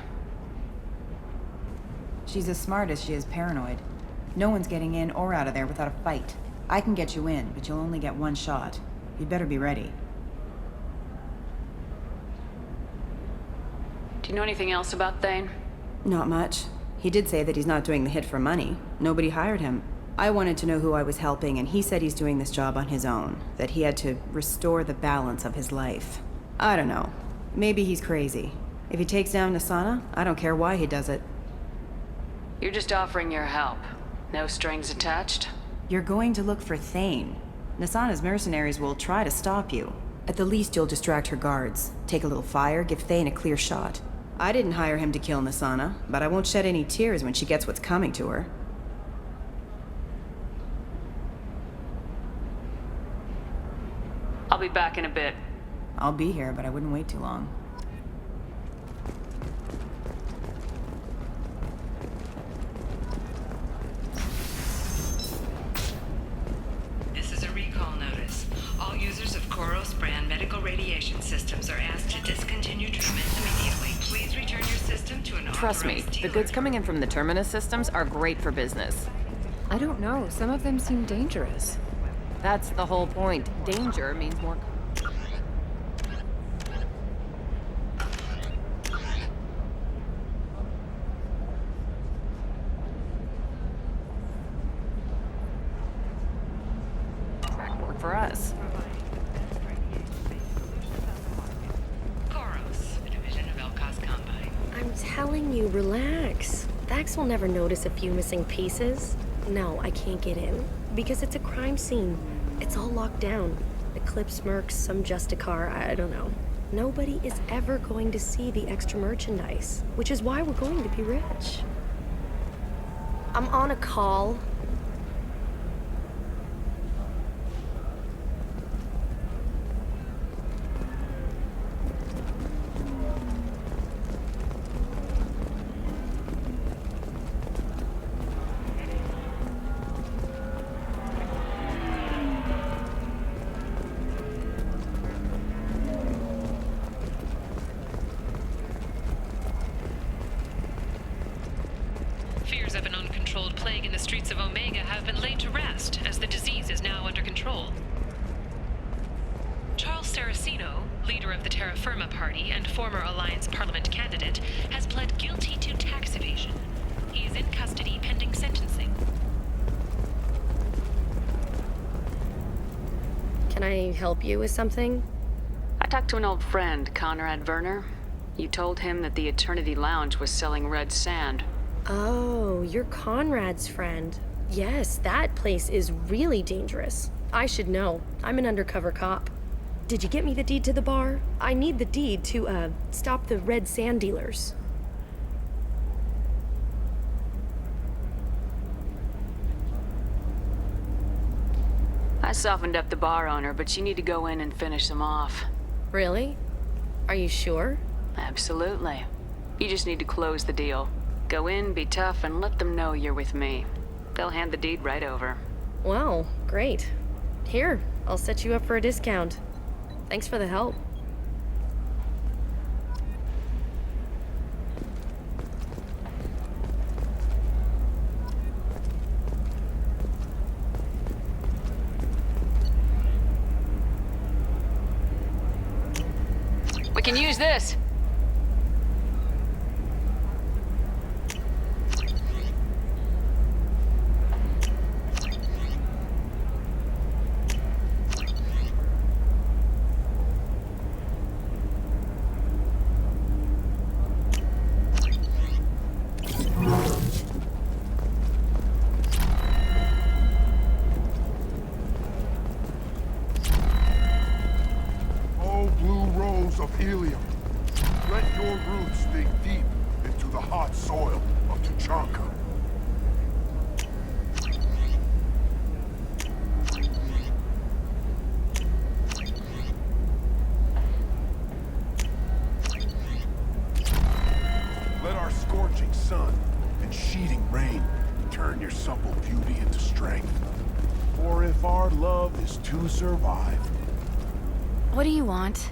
She's as smart as she is paranoid. No one's getting in or out of there without a fight. I can get you in, but you'll only get one shot. You'd better be ready. Do you know anything else about Thane? Not much. He did say that he's not doing the hit for money. Nobody hired him. I wanted to know who I was helping, and he said he's doing this job on his own. That he had to restore the balance of his life. I don't know. Maybe he's crazy. If he takes down Nasana, I don't care why he does it. You're just offering your help. No strings attached? You're going to look for Thane. Nasana's mercenaries will try to stop you. At the least, you'll distract her guards. Take a little fire, give Thane a clear shot. I didn't hire him to kill Nasana, but I won't shed any tears when she gets what's coming to her. I'll be back in a bit. I'll be here, but I wouldn't wait too long. This is a recall notice. All users of Koros brand medical radiation systems are asked to discontinue treatment immediately. Please return your system to an Trust me, authorized the dealer. goods coming in from the Terminus systems are great for business. I don't know. Some of them seem dangerous. That's the whole point. Danger means more... work for us. Koros, a division of Elkas Combine. I'm telling you, relax. Vax will never notice a few missing pieces. No, I can't get in. Because it's a crime scene. It's all locked down. Eclipse mercs, some Justicar, I don't know. Nobody is ever going to see the extra merchandise, which is why we're going to be rich. I'm on a call. Fears of an uncontrolled plague in the streets of Omega have been laid to rest, as the disease is now under control. Charles Saraceno, leader of the Terra Firma Party and former Alliance Parliament candidate, has pled guilty to tax evasion. He is in custody pending sentencing. Can I help you with something? I talked to an old friend, Conrad Werner. You told him that the Eternity Lounge was selling red sand. Oh, you're Conrad's friend. Yes, that place is really dangerous. I should know. I'm an undercover cop. Did you get me the deed to the bar? I need the deed to, stop the red sand dealers. I softened up the bar owner, but you need to go in and finish them off. Really? Are you sure? Absolutely. You just need to close the deal. Go in, be tough, and let them know you're with me. They'll hand the deed right over. Wow, great. Here, I'll set you up for a discount. Thanks for the help. We can use this! Oh, blue rose of helium. Let your roots dig deep into the hot soil of Tuchanka. Let our scorching sun and sheeting rain turn your supple beauty into strength. For if our love is to survive. What do you want?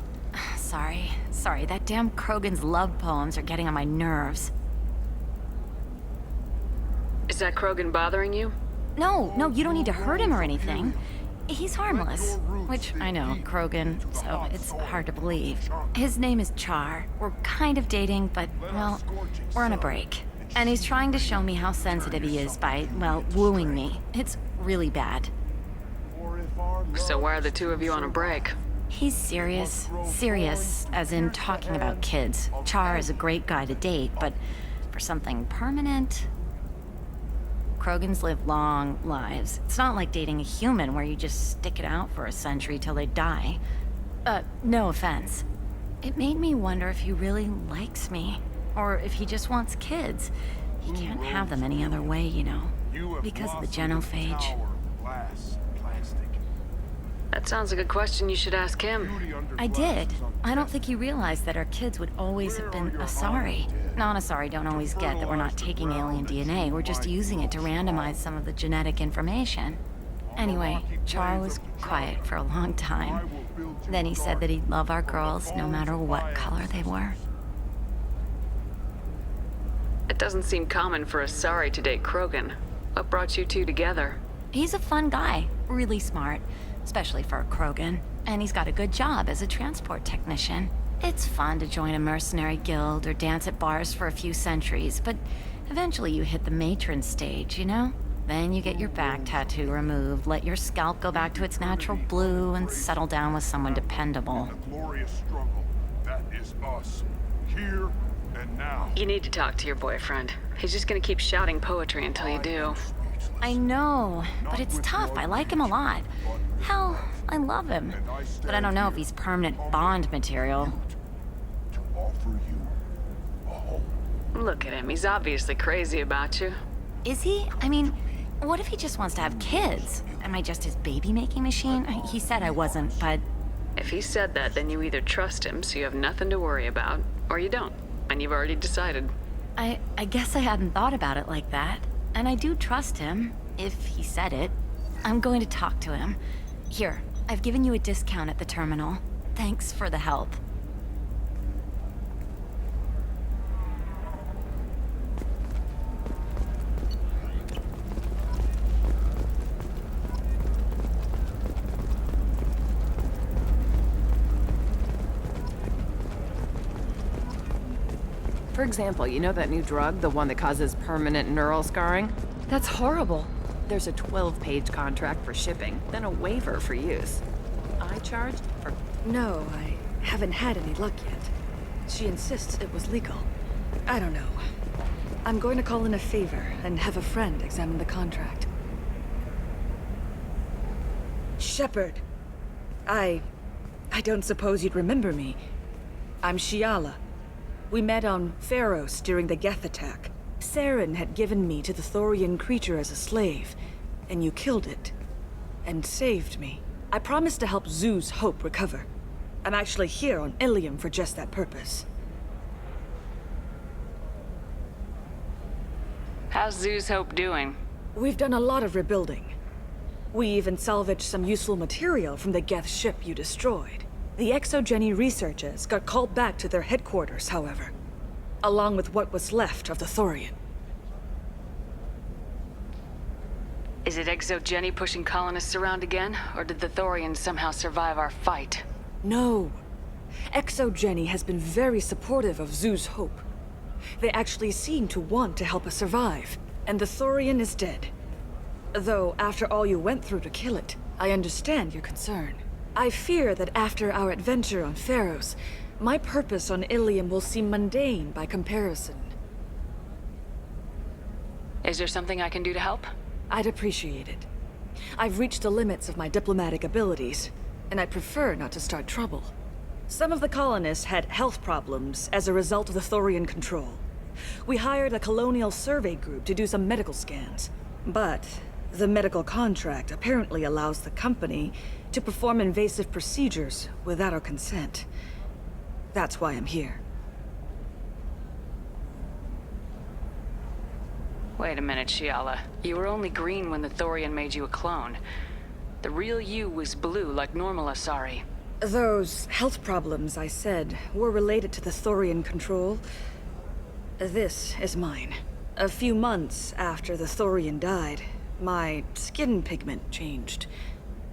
Sorry, that damn Krogan's love poems are getting on my nerves. Is that Krogan bothering you? No, you don't need to hurt him or anything. He's harmless. Which, I know, Krogan, so it's hard to believe. His name is Char. We're kind of dating, but, well, we're on a break. And he's trying to show me how sensitive he is by, well, wooing me. It's really bad. So why are the two of you on a break? He's serious. Serious, as in talking about kids. Char is a great guy to date, but for something permanent... Krogans live long lives. It's not like dating a human where you just stick it out for a century till they die. No offense. It made me wonder if he really likes me. Or if he just wants kids. He can't have them any other way, you know. Because of the genophage. That sounds like a question you should ask him. I did. I don't think he realized that our kids would always have been Asari. Non-Asari don't always get that we're not taking alien DNA, we're just using it to randomize some of the genetic information. Anyway, Char was quiet for a long time. Then he said that he'd love our girls no matter what color they were. It doesn't seem common for Asari to date Krogan. What brought you two together? He's a fun guy, really smart, especially for a Krogan. And he's got a good job as a transport technician. It's fun to join a mercenary guild or dance at bars for a few centuries, but eventually you hit the matron stage, you know? Then you get your back tattoo removed, let your scalp go back to its natural blue, and settle down with someone dependable. Glorious struggle. That is us. Here and now. You need to talk to your boyfriend. He's just gonna keep shouting poetry until you do. I know, but it's tough. I like him a lot. Hell, I love him. But I don't know if he's permanent Bond material. Look at him. He's obviously crazy about you. Is he? I mean, what if he just wants to have kids? Am I just his baby-making machine? He said I wasn't, but... If he said that, then you either trust him so you have nothing to worry about, or you don't, and you've already decided. I guess I hadn't thought about it like that. And I do trust him, if he said it. I'm going to talk to him. Here, I've given you a discount at the terminal. Thanks for the help. For example, you know that new drug, the one that causes permanent neural scarring? That's horrible. There's a 12-page contract for shipping, then a waiver for use. I charged for... No, I haven't had any luck yet. She insists it was legal. I don't know. I'm going to call in a favor and have a friend examine the contract. Shepard. I don't suppose you'd remember me. I'm Shiala. We met on Pharos during the Geth attack. Saren had given me to the Thorian creature as a slave, and you killed it. And saved me. I promised to help Zeus Hope recover. I'm actually here on Ilium for just that purpose. How's Zeus Hope doing? We've done a lot of rebuilding. We even salvaged some useful material from the Geth ship you destroyed. The Exogeny researchers got called back to their headquarters, however, along with what was left of the Thorian. Is it Exogeny pushing colonists around again, or did the Thorians somehow survive our fight? No. Exogeny has been very supportive of Zeus Hope. They actually seem to want to help us survive, and the Thorian is dead. Though, after all you went through to kill it, I understand your concern. I fear that after our adventure on Pharos, my purpose on Ilium will seem mundane by comparison. Is there something I can do to help? I'd appreciate it. I've reached the limits of my diplomatic abilities, and I prefer not to start trouble. Some of the colonists had health problems as a result of the Thorian control. We hired a colonial survey group to do some medical scans, but the medical contract apparently allows the company to perform invasive procedures without our consent. That's why I'm here. Wait a minute, Shiala. You were only green when the Thorian made you a clone. The real you was blue like normal Asari. Those health problems I said were related to the Thorian control. This is mine. A few months after the Thorian died, my skin pigment changed.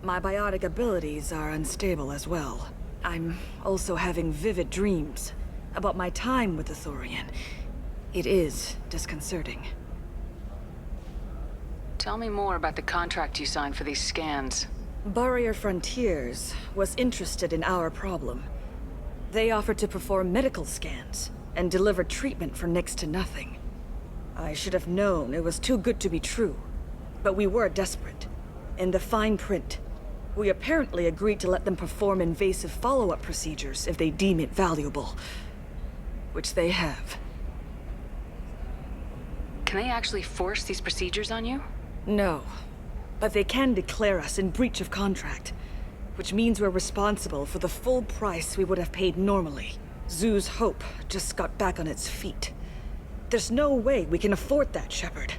My biotic abilities are unstable as well. I'm also having vivid dreams about my time with the Thorian. It is disconcerting. Tell me more about the contract you signed for these scans. Barrier Frontiers was interested in our problem. They offered to perform medical scans and deliver treatment for next to nothing. I should have known it was too good to be true, but we were desperate. In the fine print, we apparently agreed to let them perform invasive follow-up procedures if they deem it valuable, which they have. Can they actually force these procedures on you? No, but they can declare us in breach of contract, which means we're responsible for the full price we would have paid normally. Zoo's hope just got back on its feet. There's no way we can afford that, Shepard.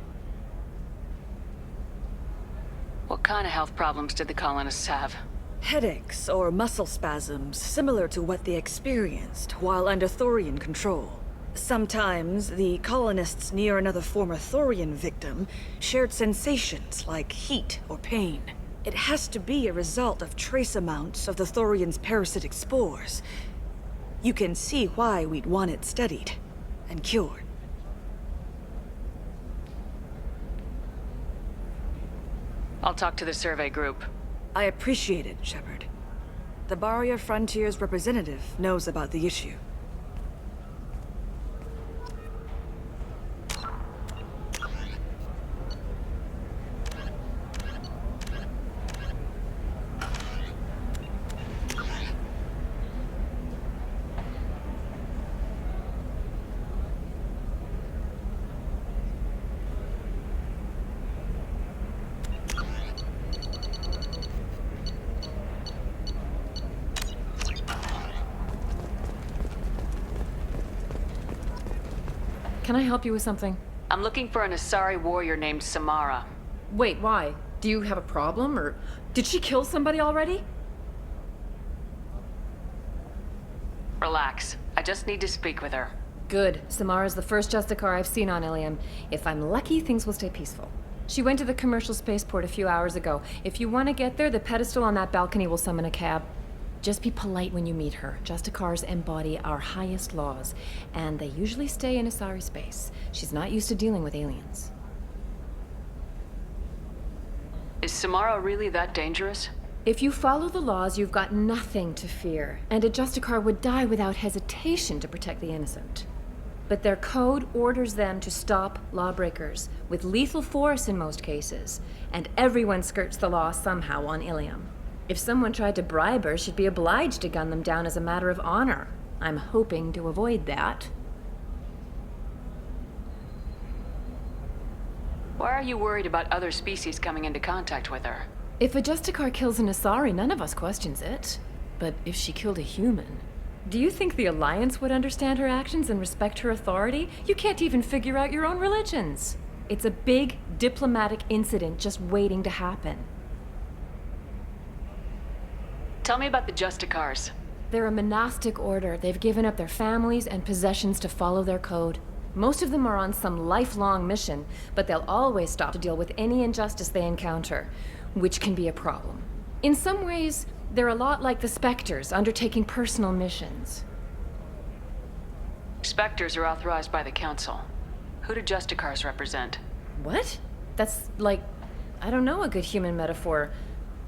What kind of health problems did the colonists have? Headaches or muscle spasms similar to what they experienced while under Thorian control. Sometimes the colonists near another former Thorian victim shared sensations like heat or pain. It has to be a result of trace amounts of the Thorian's parasitic spores. You can see why we'd want it studied and cured. I'll talk to the survey group. I appreciate it, Shepard. The Barrier Frontiers representative knows about the issue. Can I help you with something? I'm looking for an Asari warrior named Samara. Wait, why? Do you have a problem, or did she kill somebody already? Relax. I just need to speak with her. Good. Samara's the first Justicar I've seen on Ilium. If I'm lucky, things will stay peaceful. She went to the commercial spaceport a few hours ago. If you want to get there, the pedestal on that balcony will summon a cab. Just be polite when you meet her. Justicars embody our highest laws, and they usually stay in Asari space. She's not used to dealing with aliens. Is Samara really that dangerous? If you follow the laws, you've got nothing to fear, and a Justicar would die without hesitation to protect the innocent. But their code orders them to stop lawbreakers, with lethal force in most cases, and everyone skirts the law somehow on Ilium. If someone tried to bribe her, she'd be obliged to gun them down as a matter of honor. I'm hoping to avoid that. Why are you worried about other species coming into contact with her? If a Justicar kills an Asari, none of us questions it. But if she killed a human, do you think the Alliance would understand her actions and respect her authority? You can't even figure out your own religions. It's a big diplomatic incident just waiting to happen. Tell me about the Justicars. They're a monastic order. They've given up their families and possessions to follow their code. Most of them are on some lifelong mission, but they'll always stop to deal with any injustice they encounter, which can be a problem. In some ways, they're a lot like the Spectres, undertaking personal missions. Spectres are authorized by the Council. Who do Justicars represent? What? That's like, I don't know, a good human metaphor.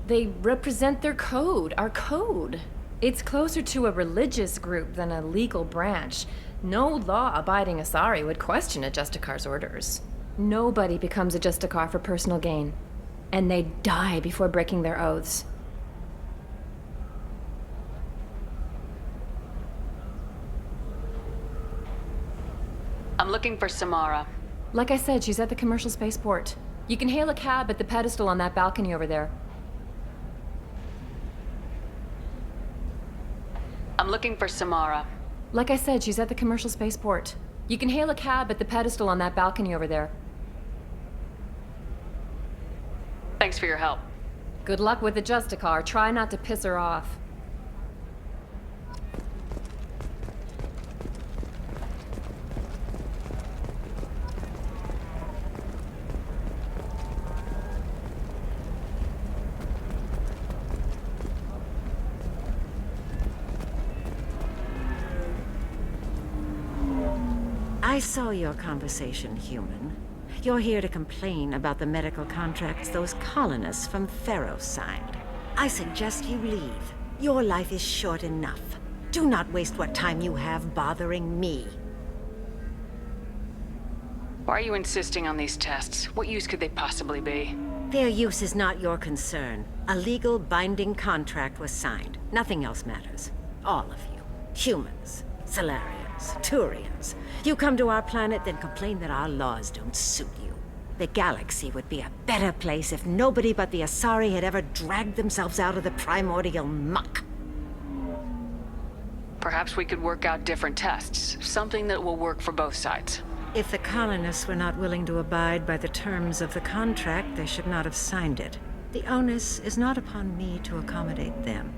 They represent their code, our code. It's closer to a religious group than a legal branch. No law-abiding Asari would question a Justicar's orders. Nobody becomes a Justicar for personal gain. And they die before breaking their oaths. I'm looking for Samara. Like I said, she's at the commercial spaceport. You can hail a cab at the pedestal on that balcony over there. I'm looking for Samara. Like I said, she's at the commercial spaceport. You can hail a cab at the pedestal on that balcony over there. Thanks for your help. Good luck with the Justicar. Try not to piss her off. I saw your conversation, human. You're here to complain about the medical contracts those colonists from Pharaoh signed. I suggest you leave. Your life is short enough. Do not waste what time you have bothering me. Why are you insisting on these tests? What use could they possibly be? Their use is not your concern. A legal binding contract was signed. Nothing else matters. All of you. Humans, Solarians, Turians. You come to our planet, then complain that our laws don't suit you. The galaxy would be a better place if nobody but the Asari had ever dragged themselves out of the primordial muck. Perhaps we could work out different tests. Something that will work for both sides. If the colonists were not willing to abide by the terms of the contract, they should not have signed it. The onus is not upon me to accommodate them.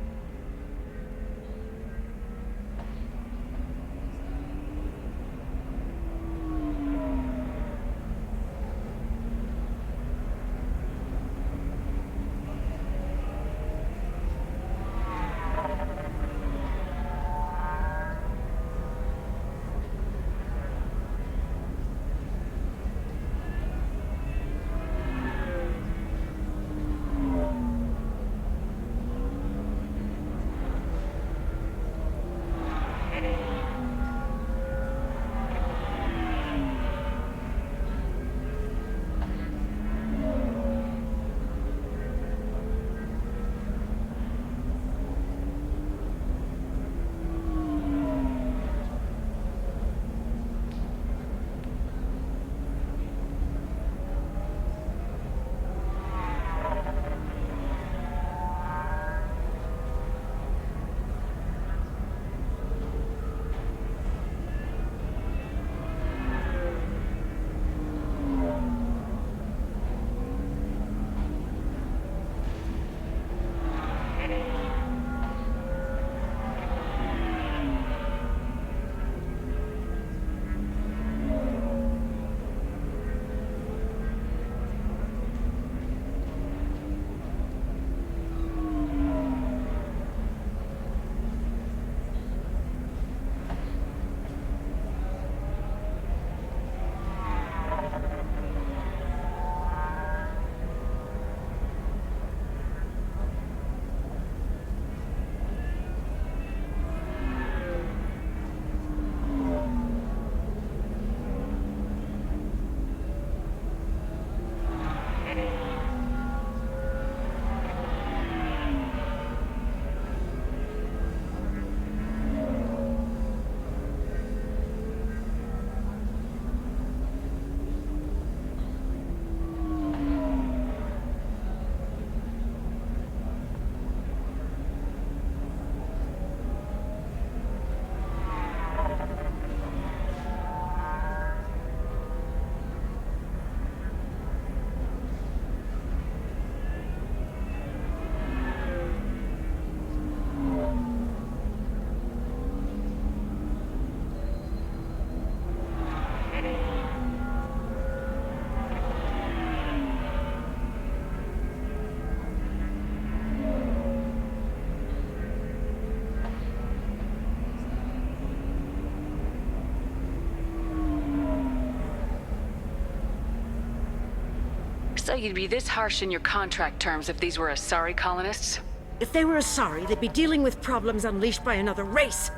So you'd be this harsh in your contract terms if these were Asari colonists? If they were Asari, they'd be dealing with problems unleashed by another race.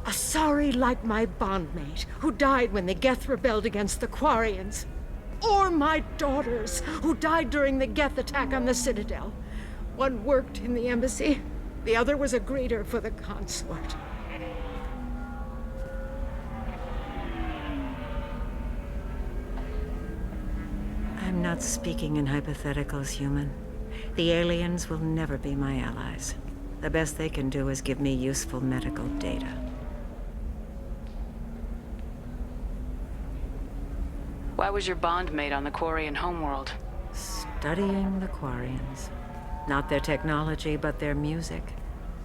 Asari like my bondmate, who died when the Geth rebelled against the Quarians. Or my daughters, who died during the Geth attack on the Citadel. One worked in the embassy, the other was a greeter for the consort. I'm not speaking in hypotheticals, human. The aliens will never be my allies. The best they can do is give me useful medical data. Why was your bondmate on the Quarian homeworld? Studying the Quarians. Not their technology, but their music.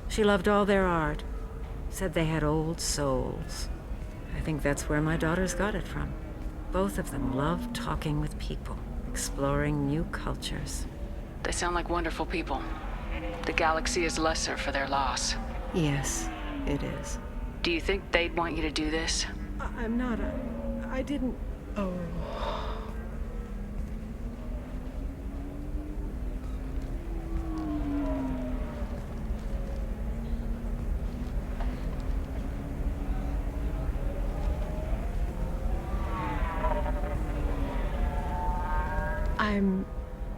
She loved all their art. Said they had old souls. I think that's where my daughters got it from. Both of them love talking with people, exploring new cultures. They sound like wonderful people. The galaxy is lesser for their loss. Yes, it is. Do you think they'd want you to do this? I'm not I didn't... Oh... I'm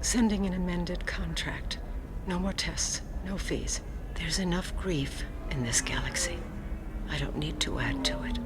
sending an amended contract. No more tests, no fees. There's enough grief in this galaxy. I don't need to add to it.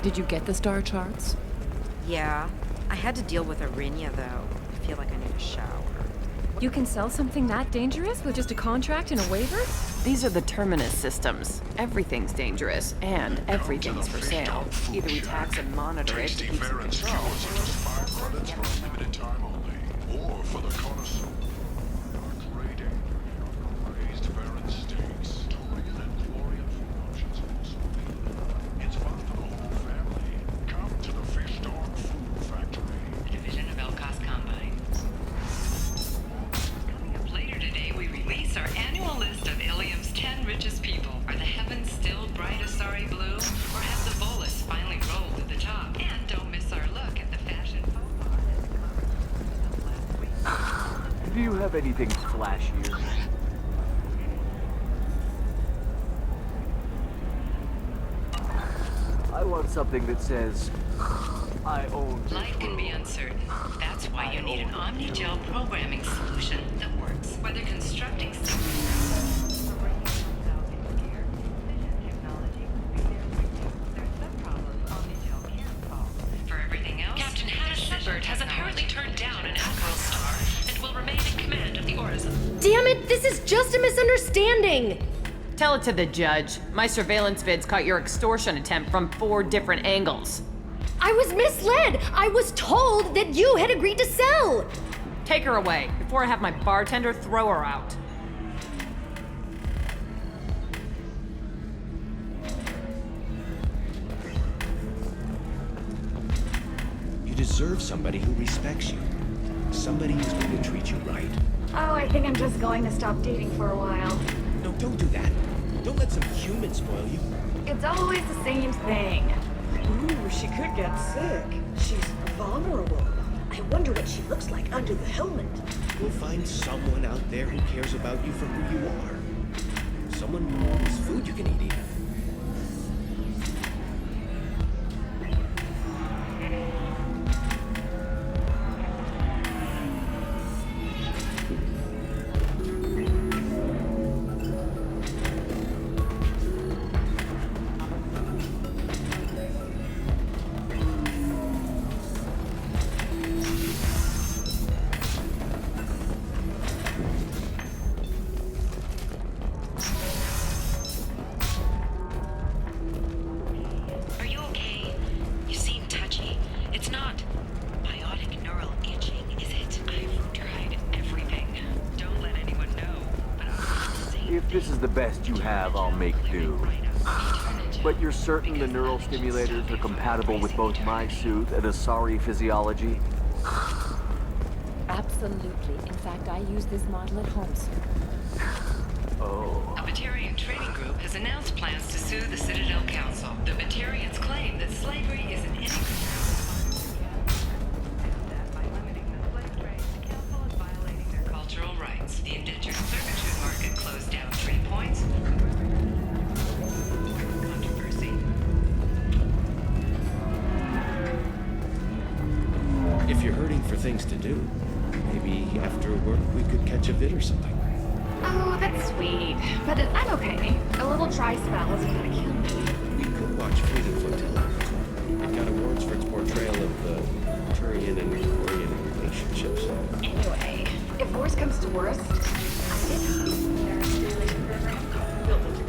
Did you get the star charts? Yeah. I had to deal with Arinia, though. I feel like I need a shower. You can sell something that dangerous with just a contract and a waiver? These are the Terminus systems. Everything's dangerous, and everything's for sale. Either we tax and monitor it to keep some control. Credits for a limited time only, or for the connoisseur. Dark rating. Raised Baron steaks. Torian and Chlorian food options also available. It's fun for the whole family. Come to the Fish Dog Food Factory. Division of Elcos Combine. Coming up later today, we release our annual list of Ilium's 10 richest people. Are the heavens still bright Asari blue, or has the bolus finally rolled to the top? And don't miss our look at the fashion Do you have anything flashier? I want something that says, I own this Life can be uncertain. That's why you need an Omni-Gel programming solution that works. Whether constructing For everything else, Captain Hannah Shepard has apparently turned down an Admiral Star and will remain in command of the Orism. Damn it, this is just a misunderstanding! Tell it to the judge. My surveillance vids caught your extortion attempt from 4 different angles. I was misled! I was told that you had agreed to sell! Take her away, before I have my bartender throw her out. You deserve somebody who respects you. Somebody who's going to treat you right. Oh, I think I'm just going to stop dating for a while. No, don't do that. Don't let some human spoil you. It's always the same thing. Ooh, she could get sick. She's vulnerable. I wonder what she looks like under the helmet. We'll find someone out there who cares about you for who you are. Someone whose food you can eat even. Are you okay? You seem touchy. It's not biotic neural itching, is it? I've tried everything. Don't let anyone know, but If this is the best you have, I'll make do. But you're certain the neural stimulators are compatible with both my suit and Asari physiology? Absolutely. In fact, I use this model at home, sir. Oh. A Batarian training group has announced plans to sue the Citadel Council. The Batarians claim that slavery is an cultural rights. The indentured servitude market closed down 3 points. Controversy. If you're hurting for things to do, maybe after work we could catch a vid or something. Oh, that's sweet. But I'm okay. A little dry spell isn't gonna kill me. We could watch Fleeting Flotilla. It got awards for its portrayal of the Turian and Orion relationships. Anyway, if worse comes to worst, I did there are simulation programs built into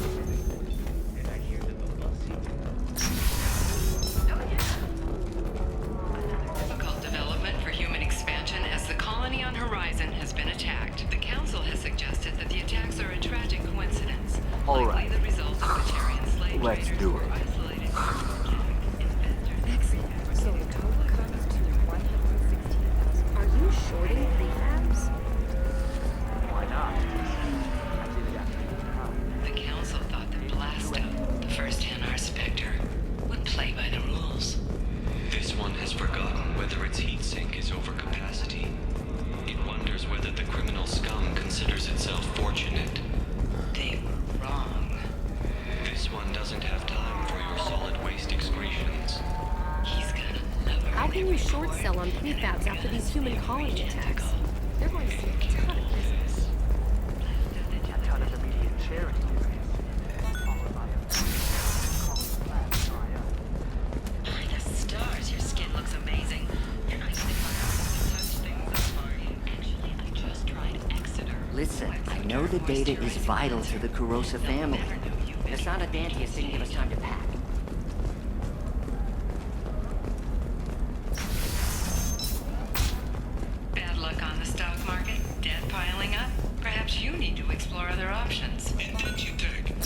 And I hear that the bus Difficult development for human expansion as the colony on Horizon has been attacked. The Council has suggested that the attacks are a tragic coincidence. All right. Likely the result of Batarian slave Let's traders do who it. were isolated. Excellent. So the total comes to 116,000. Are you shorting prefabs? Why not? The Council thought that Blasto, the first NR Spectre, would play by the rules. This one has forgotten whether its heat sink is over capacity. It wonders whether the criminal scum considers itself fortunate. They were wrong. This one doesn't have time for your solid waste excretions. He's got another. How can you short sell on prefabs after these human colony attacks? They're going to see a ton of business. A ton of immediate charity. By the stars, your skin looks amazing. You're not even touch things that party. Actually, I just tried Exeter. Listen, I know the data is vital to the Kurosa family. Nasana Dantius didn't give us time to pack. Bad luck on the stock market, debt piling up. Perhaps you need to explore other options. Indentutech, my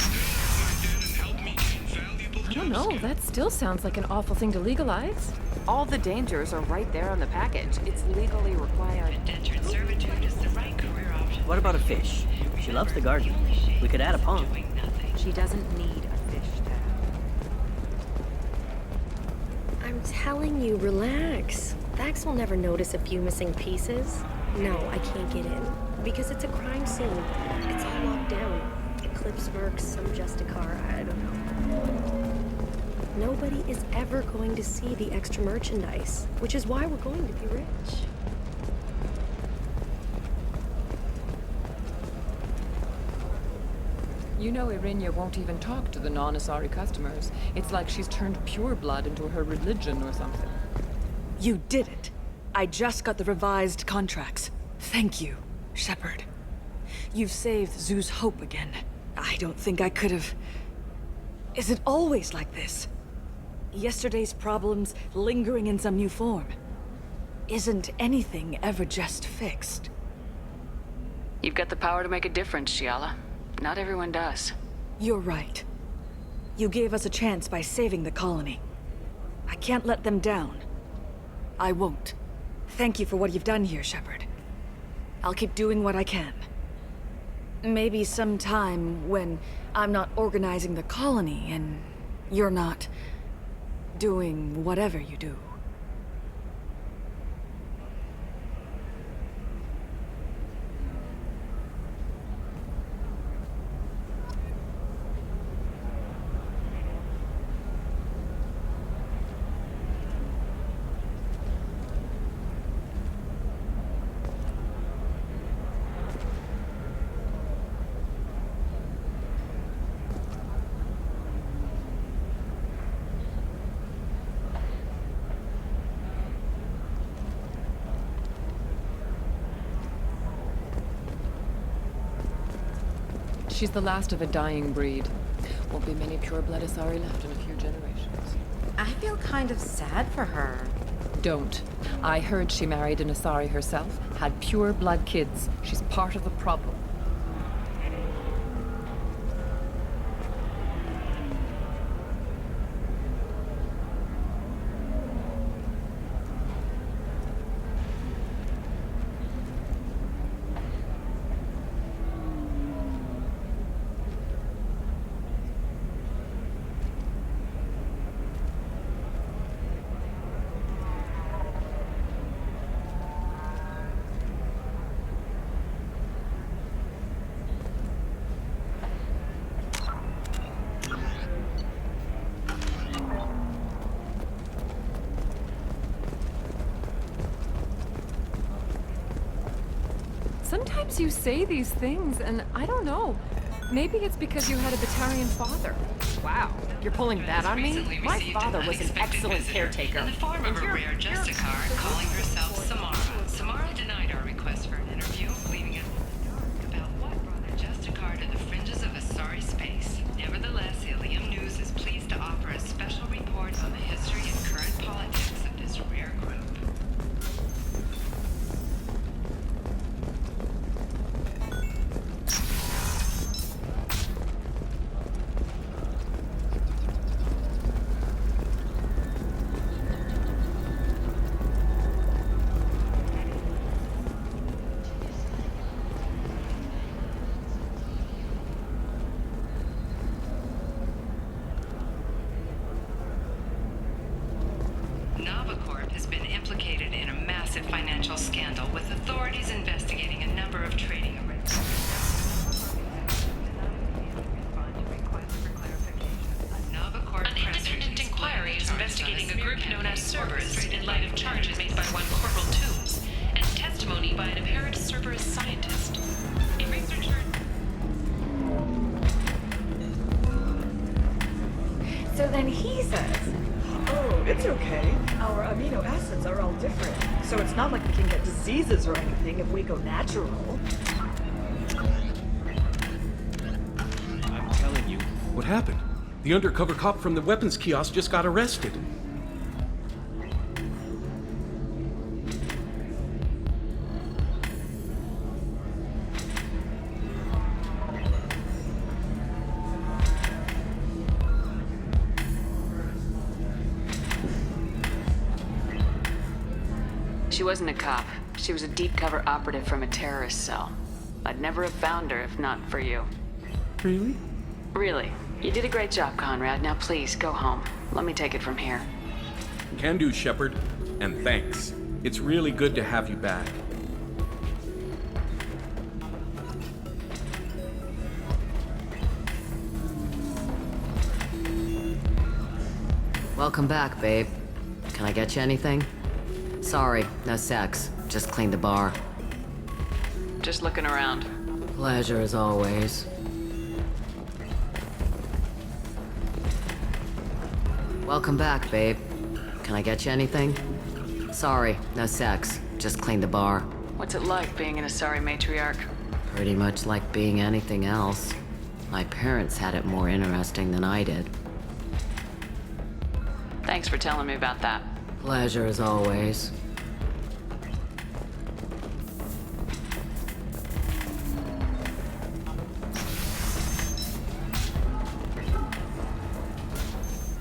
debt and help me gain valuable I don't know, that still sounds like an awful thing to legalize. All the dangers are right there on the package. It's legally required. Indentured servitude is the right career option. What about a fish? She loves the garden. We could add a pond. She doesn't need a fish tank. I'm telling you, relax. Vax will never notice a few missing pieces. No, I can't get in. Because it's a crime scene. It's all locked down. Eclipse works, some Justicar, I don't know. Nobody is ever going to see the extra merchandise, which is why we're going to be rich. You know Irinia won't even talk to the non-Asari customers. It's like she's turned pure blood into her religion or something. You did it. I just got the revised contracts. Thank you, Shepard. You've saved Zoo's hope again. I don't think I could have... Is it always like this? Yesterday's problems lingering in some new form. Isn't anything ever just fixed? You've got the power to make a difference, Shiala. Not everyone does. You're right. You gave us a chance by saving the colony. I can't let them down. I won't. Thank you for what you've done here, Shepard. I'll keep doing what I can. Maybe sometime when I'm not organizing the colony and you're not doing whatever you do. She's the last of a dying breed. Won't be many pure-blood Asari left in a few generations. I feel kind of sad for her. Don't. I heard she married an Asari herself, had pure-blood kids. She's part of the problem. Sometimes you say these things, and I don't know. Maybe it's because you had a Batarian father. Wow, you're pulling that on me? My father was an excellent caretaker. In the form of a rare Justicar calling herself Samara. Samara denied our request for an interview, leaving us in the dark about what brought a Justicar to the fringes of Asari space. Nevertheless, Ilium News is pleased to offer a special report on the history and current politics of this rare group. Novacorp has been implicated in a massive financial scandal, with authorities investigating a number of trading arrangements. An independent inquiry is investigating a group known as Cerberus in light of charges made by one Corporal Toombs and testimony by an apparent Cerberus scientist. A researcher... So then he says, oh, it's okay. Our amino acids are all different. So it's not like we can get diseases or anything if we go natural. I'm telling you. What happened? The undercover cop from the weapons kiosk just got arrested. She wasn't a cop. She was a deep cover operative from a terrorist cell. I'd never have found her if not for you. Really? Really. You did a great job, Conrad. Now please, go home. Let me take it from here. Can do, Shepard. And thanks. It's really good to have you back. Welcome back, babe. Can I get you anything? Sorry, no sex. Just cleaned the bar. Just looking around. Pleasure as always. Welcome back, babe. Can I get you anything? Sorry, no sex. Just cleaned the bar. What's it like being an Asari matriarch? Pretty much like being anything else. My parents had it more interesting than I did. Thanks for telling me about that. Pleasure as always.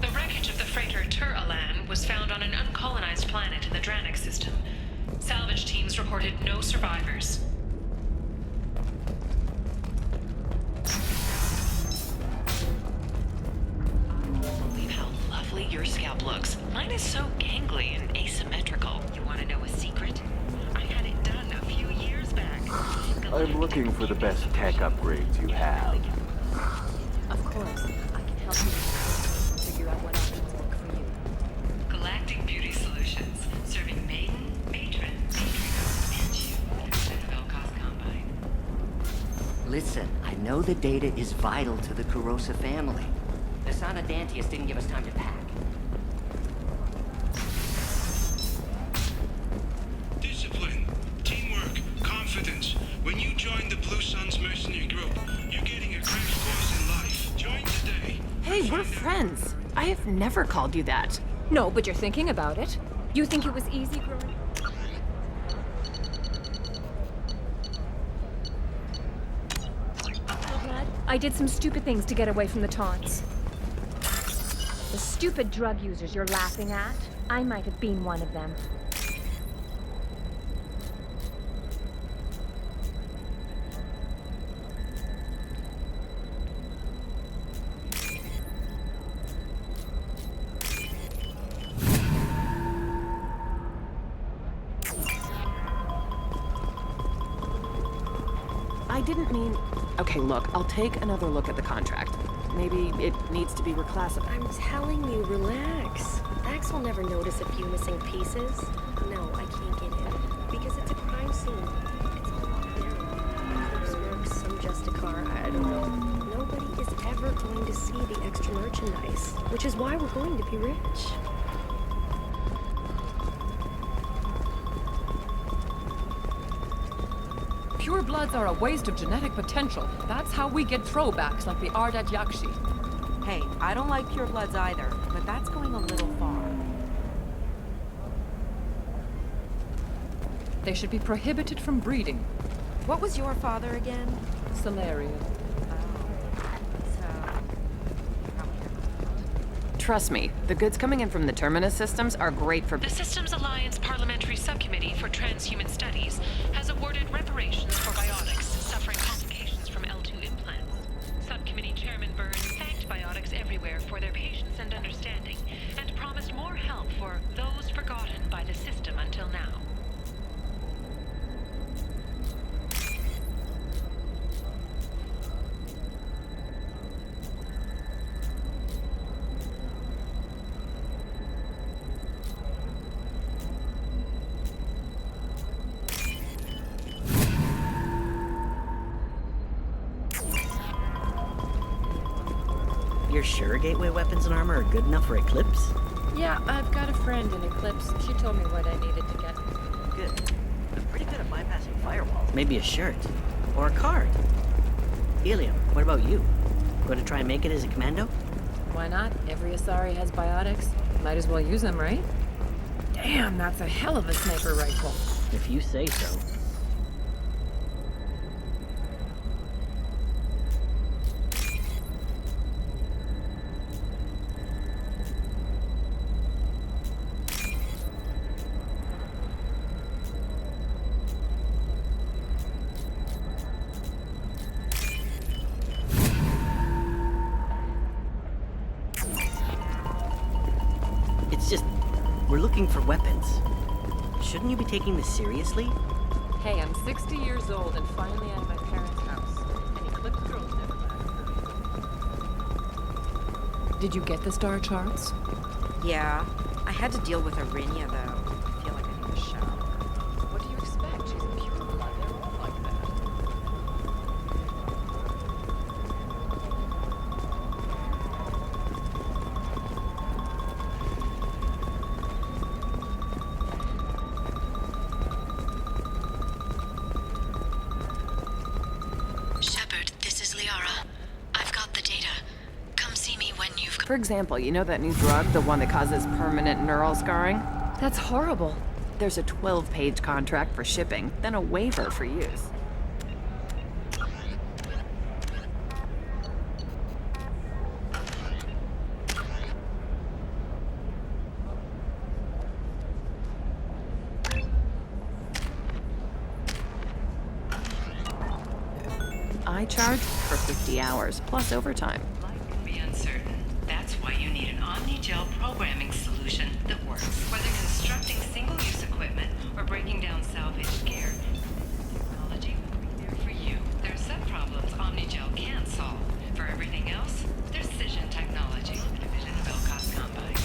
The wreckage of the freighter Tur-Alan was found on an uncolonized planet in the Dranik system. Salvage teams reported no survivors. looks. Mine is so gangly and asymmetrical. You want to know a secret? I had it done a few years back. I'm looking for the best tech upgrades you have. Of course, I can help you figure out what options work for you. Galactic Beauty Solutions, serving maiden, matron, matriarch, and you. Citadel Cost Combine. Listen, I know the data is vital to the Kurosa family. The Sana Dantius didn't give us time to pack. Discipline, teamwork, confidence. When you join the Blue Suns mercenary group, you're getting a crash course in life. Join today. Hey, we're friends. I have never called you that. No, but you're thinking about it. You think it was easy growing? I did some stupid things to get away from the taunts. The stupid drug users you're laughing at, I might have been one of them. I didn't mean... Okay, look, I'll take another look at the contract. Maybe it needs to be reclassified. I'm telling you, relax. Vax will never notice a few missing pieces. No, I can't get in. Because it's a crime scene. It's all locked down. Clips, mercs, some just a car, I don't know. Nobody is ever going to see the extra merchandise. Which is why we're going to be rich. Pure bloods are a waste of genetic potential. That's how we get throwbacks like the Ardat Yakshi. Hey, I don't like purebloods either, but that's going a little far. They should be prohibited from breeding. What was your father again? Salarian. Trust me, the goods coming in from the Terminus systems are great for... The Systems Alliance Parliamentary Subcommittee for Transhuman Studies has awarded reparations for biotics suffering complications from L2 implants. Subcommittee Chairman Byrne thanked biotics everywhere for their patience and understanding, and promised more help for those forgotten by the system until now. You're sure gateway weapons and armor are good enough for Eclipse? Yeah, I've got a friend in Eclipse. She told me what I needed to get. Good. I'm pretty good at bypassing firewalls. Maybe a shirt. Or a card. Helium, what about you? Going to try and make it as a commando? Why not? Every Asari has biotics. Might as well use them, right? Damn, that's a hell of a sniper rifle. If you say so. It's just, we're looking for weapons. Shouldn't you be taking this seriously? Hey, I'm 60 years old and finally out of my parents' house. And Eclipse girls never left. Did you get the star charts? Yeah, I had to deal with Arinia though. I feel like I need a shower. What do you expect? She's a pure blood. They're all like that. Shepard, this is Liara. I've got the data. Come see me when you've... For example, you know that new drug, the one that causes permanent neural scarring? That's horrible. There's a 12-page contract for shipping, then a waiver for use. I charge for 50 hours, plus overtime. Life can be uncertain. That's why you need an omni Omnigel programming solution that works, whether constructing single-use equipment or breaking down salvaged gear. Technology will be there for you. There are some problems Omnigel can't solve. For everything else, there's Cision Technology, a division of Elcos Combine.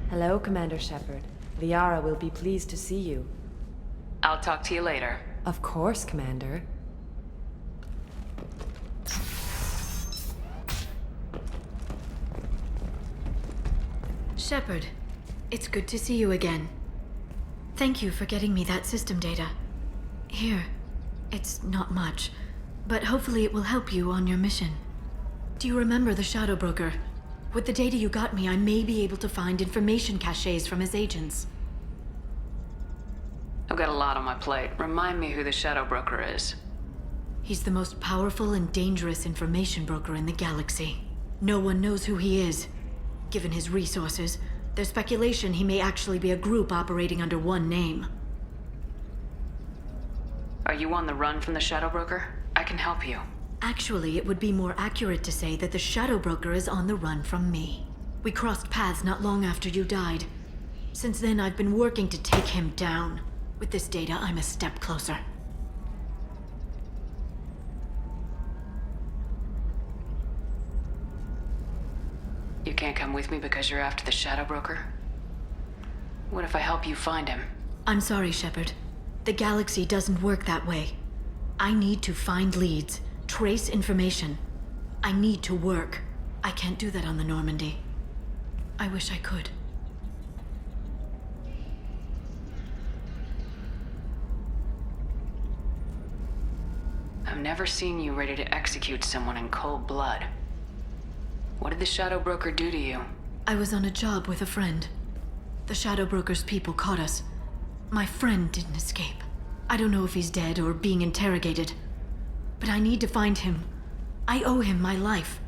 Hello, Commander Shepard. Liara will be pleased to see you. I'll talk to you later. Of course, Commander. Shepard, it's good to see you again. Thank you for getting me that system data. Here, it's not much, but hopefully it will help you on your mission. Do you remember the Shadow Broker? With the data you got me, I may be able to find information caches from his agents. I've got a lot on my plate. Remind me who the Shadow Broker is. He's the most powerful and dangerous information broker in the galaxy. No one knows who he is. Given his resources, there's speculation he may actually be a group operating under one name. Are you on the run from the Shadow Broker? I can help you. Actually, it would be more accurate to say that the Shadow Broker is on the run from me. We crossed paths not long after you died. Since then, I've been working to take him down. With this data, I'm a step closer. You can't come with me because you're after the Shadow Broker? What if I help you find him? I'm sorry, Shepard. The galaxy doesn't work that way. I need to find leads, trace information. I need to work. I can't do that on the Normandy. I wish I could. I've never seen you ready to execute someone in cold blood. What did the Shadow Broker do to you? I was on a job with a friend. The Shadow Broker's people caught us. My friend didn't escape. I don't know if he's dead or being interrogated. But I need to find him. I owe him my life.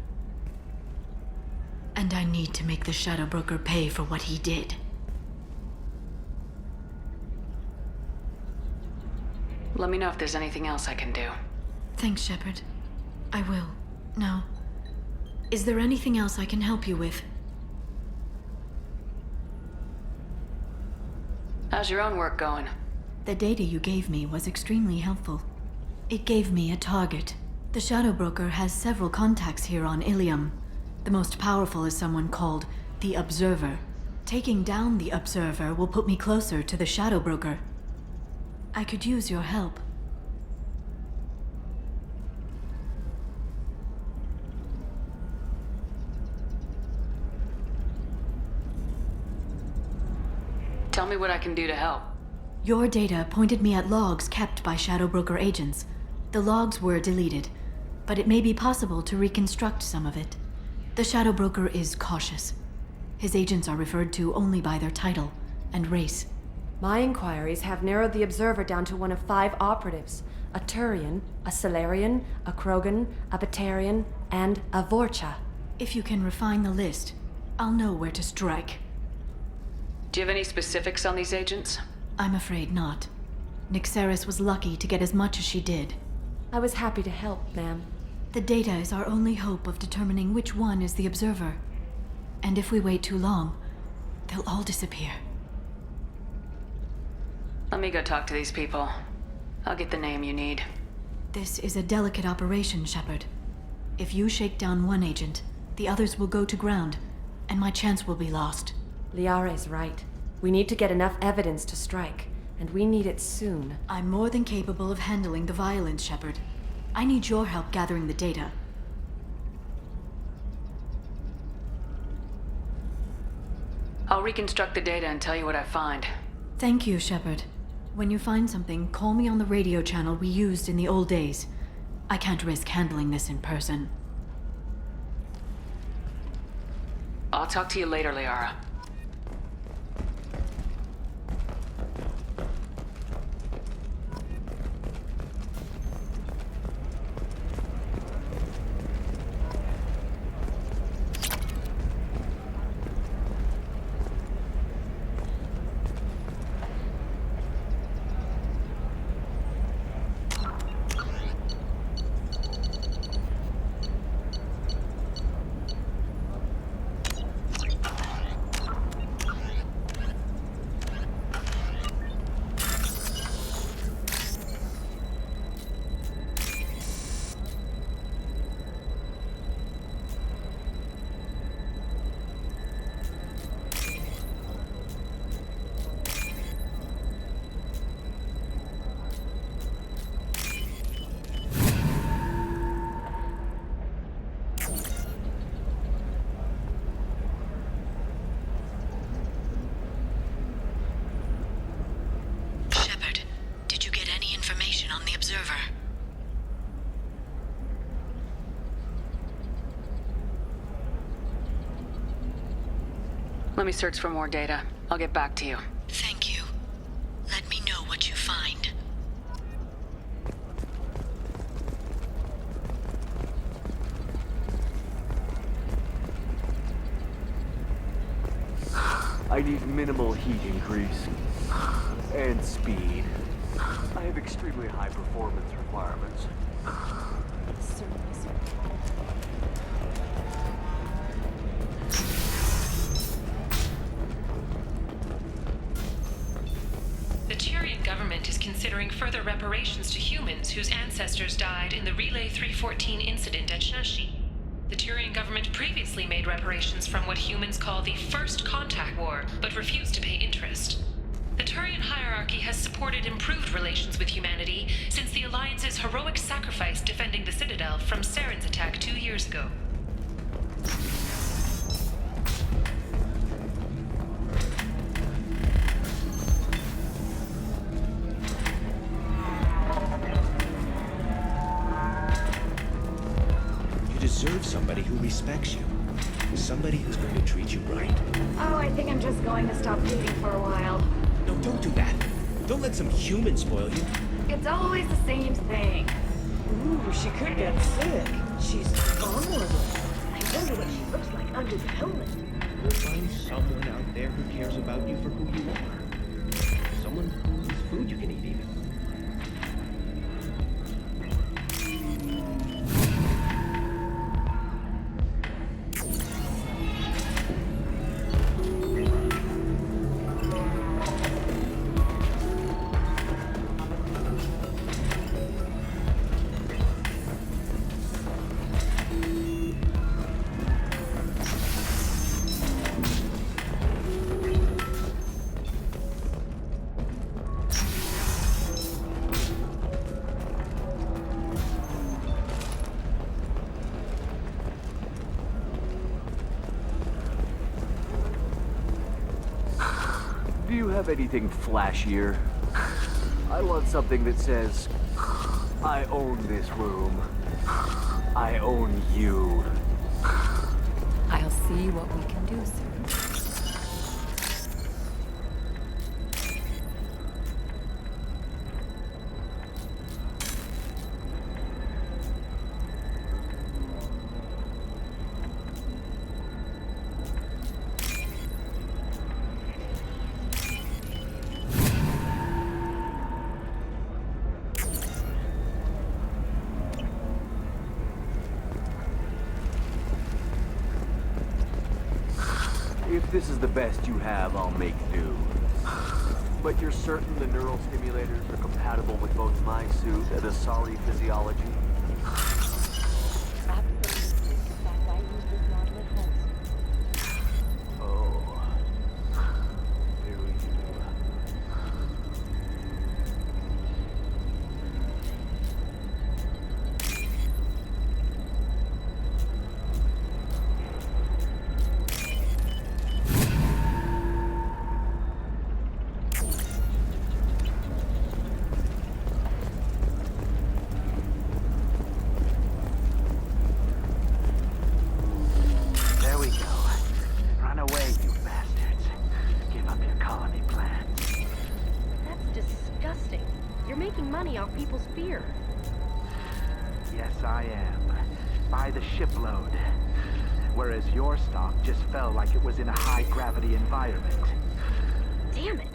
And I need to make the Shadow Broker pay for what he did. Let me know if there's anything else I can do. Thanks, Shepard. I will. Now, is there anything else I can help you with? How's your own work going? The data you gave me was extremely helpful. It gave me a target. The Shadow Broker has several contacts here on Ilium. The most powerful is someone called the Observer. Taking down the Observer will put me closer to the Shadow Broker. I could use your help. Tell me what I can do to help. Your data pointed me at logs kept by Shadow Broker agents. The logs were deleted, but it may be possible to reconstruct some of it. The Shadow Broker is cautious. His agents are referred to only by their title and race. My inquiries have narrowed the Observer down to one of 5 operatives. A Turian, a Salarian, a Krogan, a Batarian, and a Vorcha. If you can refine the list, I'll know where to strike. Do you have any specifics on these agents? I'm afraid not. Nyxeris was lucky to get as much as she did. I was happy to help, ma'am. The data is our only hope of determining which one is the Observer. And if we wait too long, they'll all disappear. Let me go talk to these people. I'll get the name you need. This is a delicate operation, Shepard. If you shake down one agent, the others will go to ground, and my chance will be lost. Liara is right. We need to get enough evidence to strike, and we need it soon. I'm more than capable of handling the violence, Shepard. I need your help gathering the data. I'll reconstruct the data and tell you what I find. Thank you, Shepard. When you find something, call me on the radio channel we used in the old days. I can't risk handling this in person. I'll talk to you later, Liara. Let me search for more data. I'll get back to you. Thank you. Let me know what you find. I need minimal heat increase. And speed. I have extremely high performance requirements. The Tyrian government is considering further reparations to humans whose ancestors died in the Relay 314 incident at Shashi. The Tyrian government previously made reparations from what humans call the First Contact War, but refused to pay interest. The Turian hierarchy has supported improved relations with humanity since the Alliance's heroic sacrifice defending the Citadel from Saren's attack 2 years ago. You deserve somebody who respects you. Somebody who's going to treat you right. Oh, I think I'm just going to stop dating for a while. No, don't do that. Don't let some human spoil you. It's always the same thing. Ooh, she could get sick. She's vulnerable. I wonder what she looks like under the helmet. You'll find someone out there who cares about you for who you are. Someone whose food you can eat, even. Do you have anything flashier? I want something that says, I own this room. I own you. I'll see what we can do, sir. If this is the best you have, I'll make do. But you're certain the neural stimulators are compatible with both my suit and Asari physiology? Oh. Do you? There we go. Run away, you bastards. Give up your colony plans. That's disgusting. You're making money off people's fear. Yes, I am. By the shipload. Whereas your stock just fell like it was in a high-gravity environment. Damn it.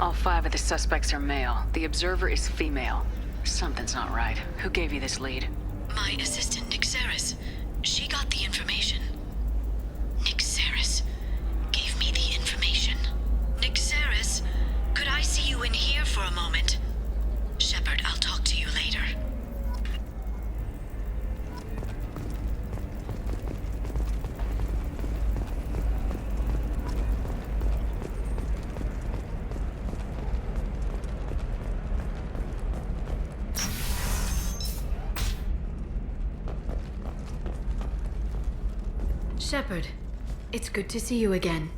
All 5 of the suspects are male. The observer is female. Something's not right. Who gave you this lead? My assistant, Nick Saris. She got the information. Nick Saris gave me the information. Nick Saris, could I see you in here for a moment? Shepard, I'll talk to you later. Shepard, it's good to see you again.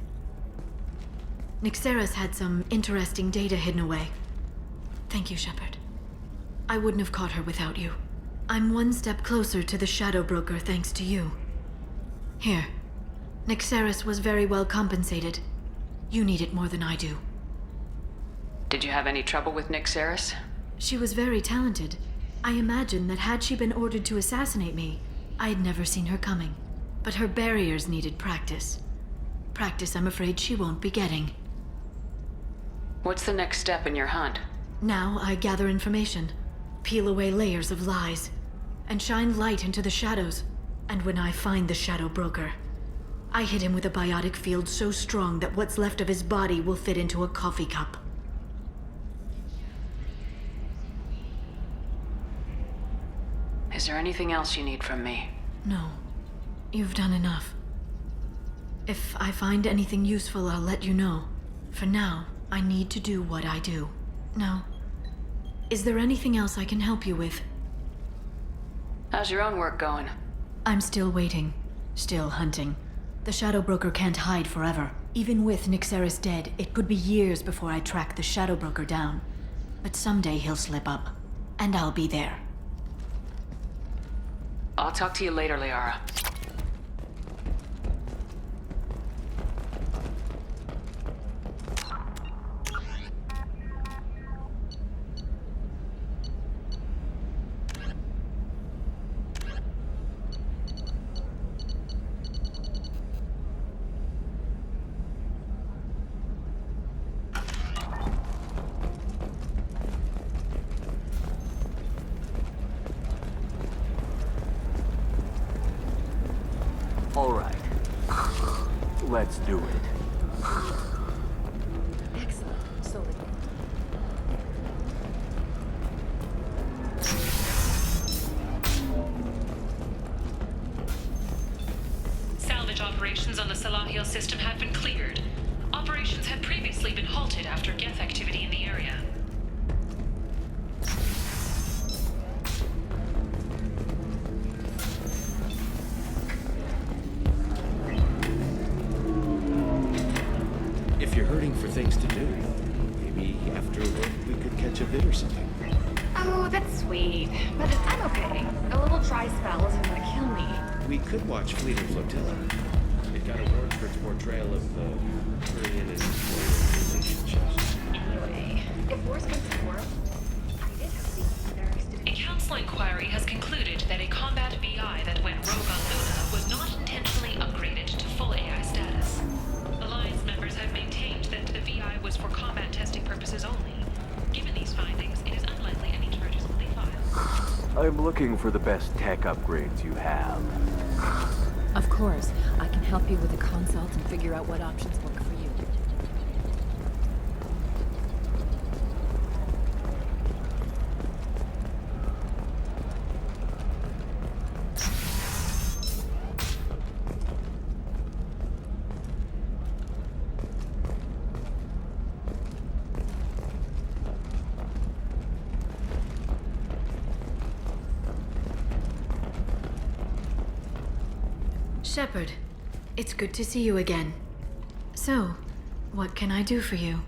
Nixeras had some interesting data hidden away. Thank you, Shepard. I wouldn't have caught her without you. I'm one step closer to the Shadow Broker thanks to you. Here. Nixeras was very well compensated. You need it more than I do. Did you have any trouble with Nick Saris? She was very talented. I imagine that had she been ordered to assassinate me, I'd never seen her coming. But her barriers needed practice. Practice I'm afraid she won't be getting. What's the next step in your hunt? Now I gather information, peel away layers of lies, and shine light into the shadows. And when I find the Shadow Broker, I hit him with a biotic field so strong that what's left of his body will fit into a coffee cup. Is there anything else you need from me? No. You've done enough. If I find anything useful, I'll let you know. For now, I need to do what I do. Now, is there anything else I can help you with? How's your own work going? I'm still waiting. Still hunting. The Shadow Broker can't hide forever. Even with Nixeris dead, it could be years before I track the Shadow Broker down. But someday he'll slip up. And I'll be there. I'll talk to you later, Liara. All right. Let's do it. Excellent. So Salvage operations on the Salahio system have been cleared. Operations had previously been halted after Geth activity in the area. If you're hurting for things to do, maybe after work we could catch a vid or something. Oh, that's sweet. But I'm okay. A little dry spell isn't gonna kill me. We could watch Fleet and Flotilla. It got a award for its portrayal of the Korean and foreign relationships. Anyway, if worse comes to worse, I did have seen nurse to A council inquiry has concluded that a combat VI that went rogue on Luna was not intentionally upgraded to full AI status. Alliance members have maintained that the VI was for combat testing purposes only. Given these findings, it is unlikely any charges will be filed. I'm looking for the best tech upgrades you have. Of course. I can help you with a consult and figure out what options work for you. Shepard, it's good to see you again. So, what can I do for you?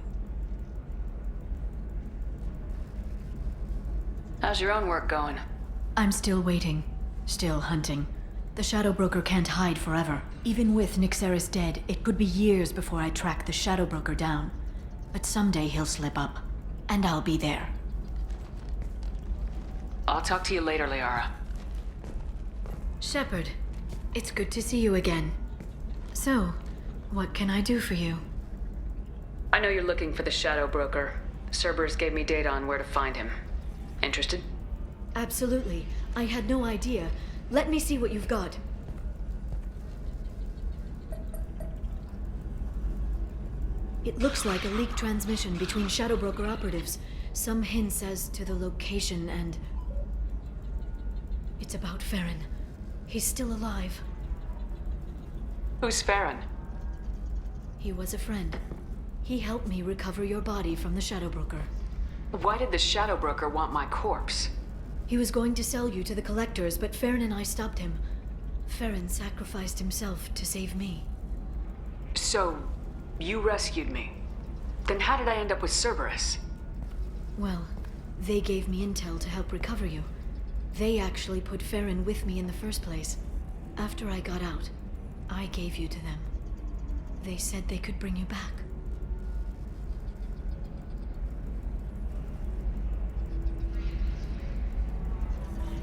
How's your own work going? I'm still waiting. Still hunting. The Shadow Broker can't hide forever. Even with Nixeris dead, it could be years before I track the Shadow Broker down. But someday he'll slip up. And I'll be there. I'll talk to you later, Liara. Shepard, it's good to see you again. So, what can I do for you? I know you're looking for the Shadow Broker. Cerberus gave me data on where to find him. Interested? Absolutely. I had no idea. Let me see what you've got. It looks like a leaked transmission between Shadow Broker operatives. Some hints as to the location and... It's about Farron. He's still alive. Who's Farron? He was a friend. He helped me recover your body from the Shadow Broker. Why did the Shadow Broker want my corpse? He was going to sell you to the Collectors, but Farron and I stopped him. Farron sacrificed himself to save me. So, you rescued me. Then how did I end up with Cerberus? Well, they gave me intel to help recover you. They actually put Farron with me in the first place. After I got out, I gave you to them. They said they could bring you back.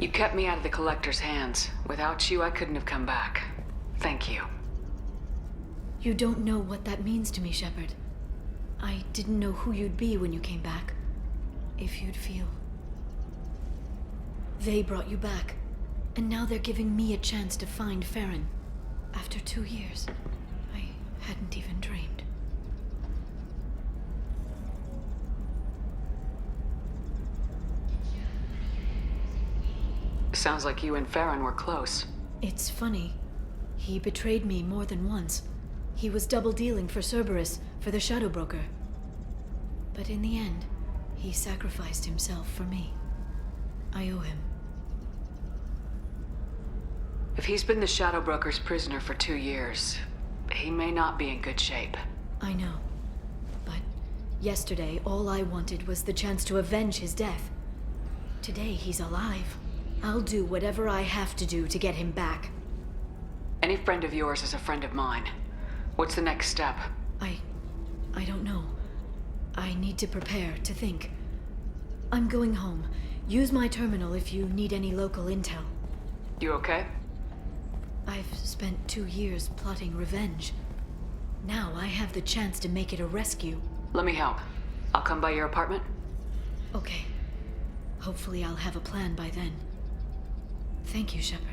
You kept me out of the Collector's hands. Without you, I couldn't have come back. Thank you. You don't know what that means to me, Shepard. I didn't know who you'd be when you came back. If you'd feel. They brought you back, and now they're giving me a chance to find Farron. After 2 years, I hadn't even dreamed. Sounds like you and Farron were close. It's funny. He betrayed me more than once. He was double dealing for Cerberus, for the Shadow Broker. But in the end, he sacrificed himself for me. I owe him. If he's been the Shadow Broker's prisoner for 2 years, he may not be in good shape. I know. But yesterday, all I wanted was the chance to avenge his death. Today, he's alive. I'll do whatever I have to do to get him back. Any friend of yours is a friend of mine. What's the next step? I don't know. I need to prepare, to think. I'm going home. Use my terminal if you need any local intel. You okay? I've spent 2 years plotting revenge. Now I have the chance to make it a rescue. Let me help. I'll come by your apartment. Okay. Hopefully I'll have a plan by then. Thank you, Shepard.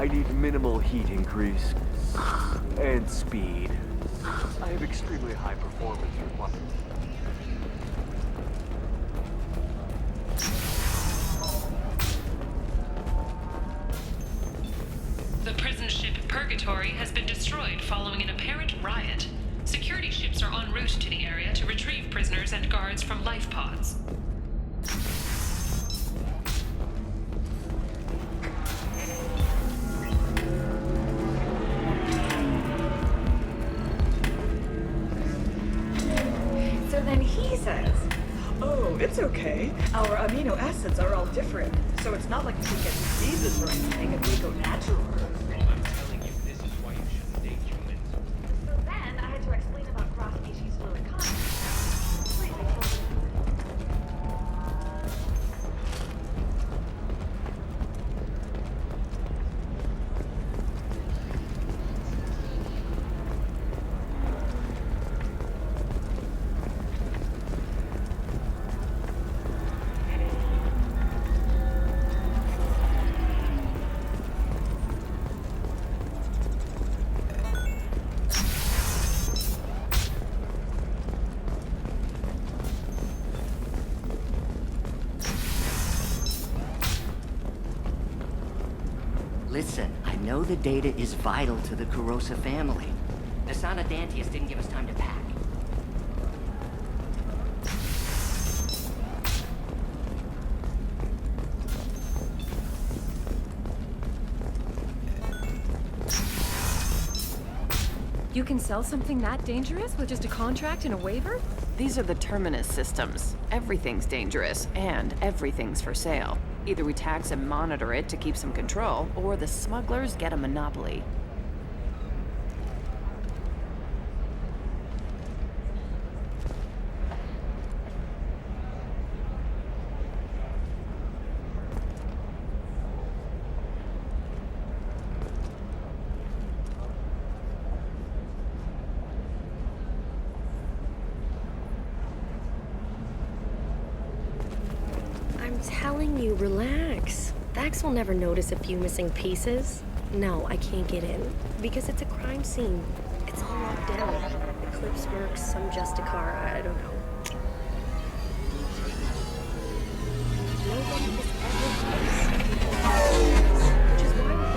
I need minimal heat increase. And speed. I have extremely high performance requirements. The prison ship Purgatory has been destroyed following an apparent riot. Security ships are en route to the area to retrieve prisoners and guards from life pods. So then he says, "Oh, it's okay. Our amino acids are all different, so it's not like you can get diseases or anything if we go natural." I'm telling you, this is why you shouldn't date humans. So then I had to explain about cross-species fluid contact. Wait, I told you. Listen, I know the data is vital to the Kurosa family. The Sanadantius didn't give us time to pack. You can sell something that dangerous with just a contract and a waiver? These are the Terminus systems. Everything's dangerous, and everything's for sale. Either we tax and monitor it to keep some control, or the smugglers get a monopoly. I'm telling you, relax. Thax will never notice a few missing pieces. No, I can't get in. Because it's a crime scene. It's all locked down. Eclipse works, some just a car, I don't know. Nobody is ever close. Which is why we're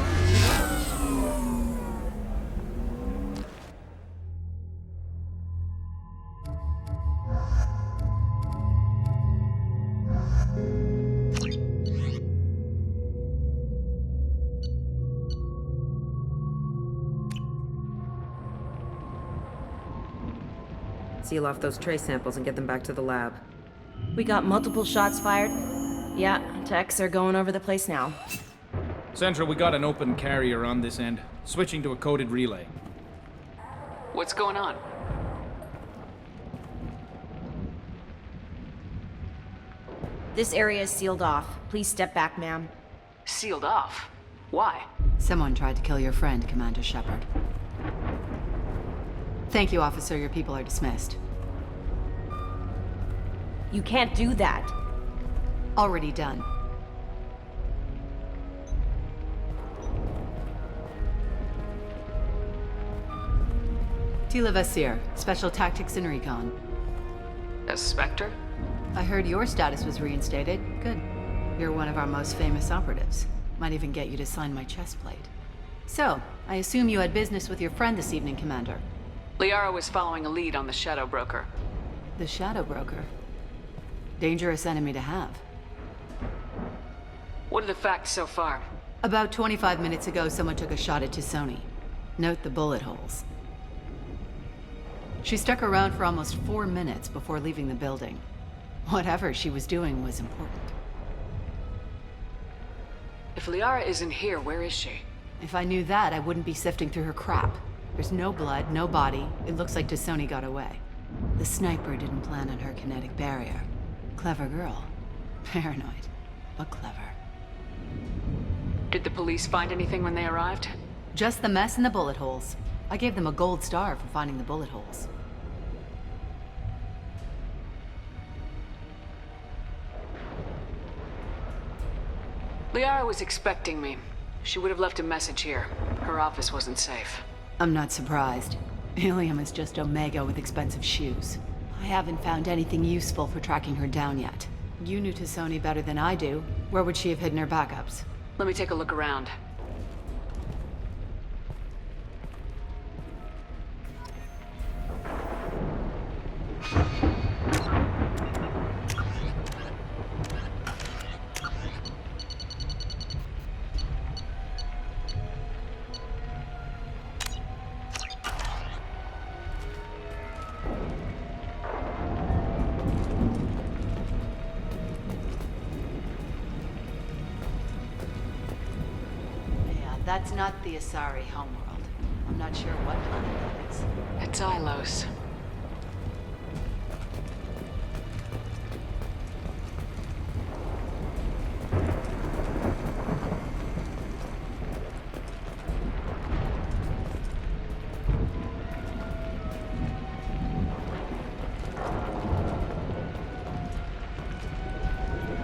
Seal off those trace samples and get them back to the lab. We got multiple shots fired. Yeah, techs are going over the place now. Central, we got an open carrier on this end. Switching to a coded relay. What's going on? This area is sealed off. Please step back, ma'am. Sealed off? Why? Someone tried to kill your friend, Commander Shepard. Thank you, officer. Your people are dismissed. You can't do that. Already done. Tila Vasir, Special Tactics and Recon. A Spectre? I heard your status was reinstated. Good. You're one of our most famous operatives. Might even get you to sign my chest plate. So, I assume you had business with your friend this evening, Commander. Liara was following a lead on the Shadow Broker. The Shadow Broker? Dangerous enemy to have. What are the facts so far? About 25 minutes ago, someone took a shot at T'Soni. Note the bullet holes. She stuck around for almost 4 minutes before leaving the building. Whatever she was doing was important. If Liara isn't here, where is she? If I knew that, I wouldn't be sifting through her crap. There's no blood, no body. It looks like T'Soni got away. The sniper didn't plan on her kinetic barrier. Clever girl. Paranoid, but clever. Did the police find anything when they arrived? Just the mess and the bullet holes. I gave them a gold star for finding the bullet holes. Liara was expecting me. She would have left a message here. Her office wasn't safe. I'm not surprised. Ilium is just Omega with expensive shoes. I haven't found anything useful for tracking her down yet. You knew Tassoni better than I do. Where would she have hidden her backups? Let me take a look around. That's not the Asari homeworld. I'm not sure what planet that is. It's Ilos.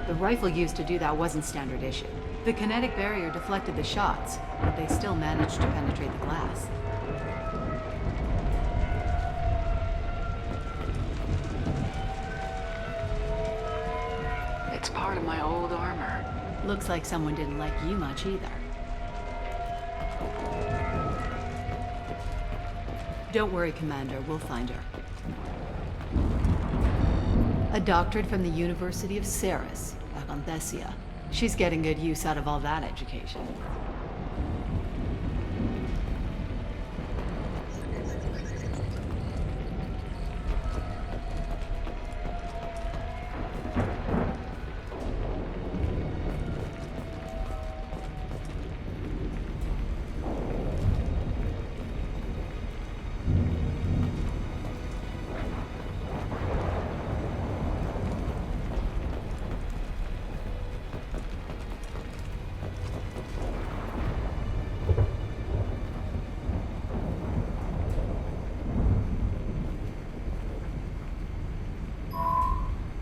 The rifle used to do that wasn't standard issue. The kinetic barrier deflected the shots, but they still managed to penetrate the glass. It's part of my old armor. Looks like someone didn't like you much either. Don't worry, Commander. We'll find her. A doctorate from the University of Ceres, back on Thessia. She's getting good use out of all that education.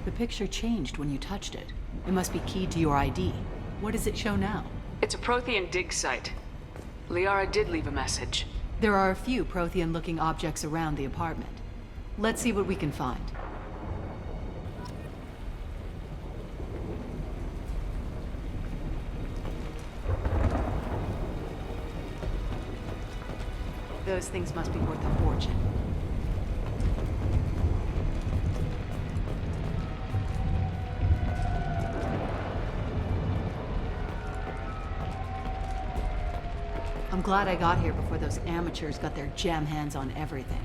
The picture changed when you touched it. It must be keyed to your ID. What does it show now? It's a Prothean dig site. Liara did leave a message. There are a few Prothean-looking objects around the apartment. Let's see what we can find. Those things must be worth a fortune. I'm glad I got here before those amateurs got their jam hands on everything.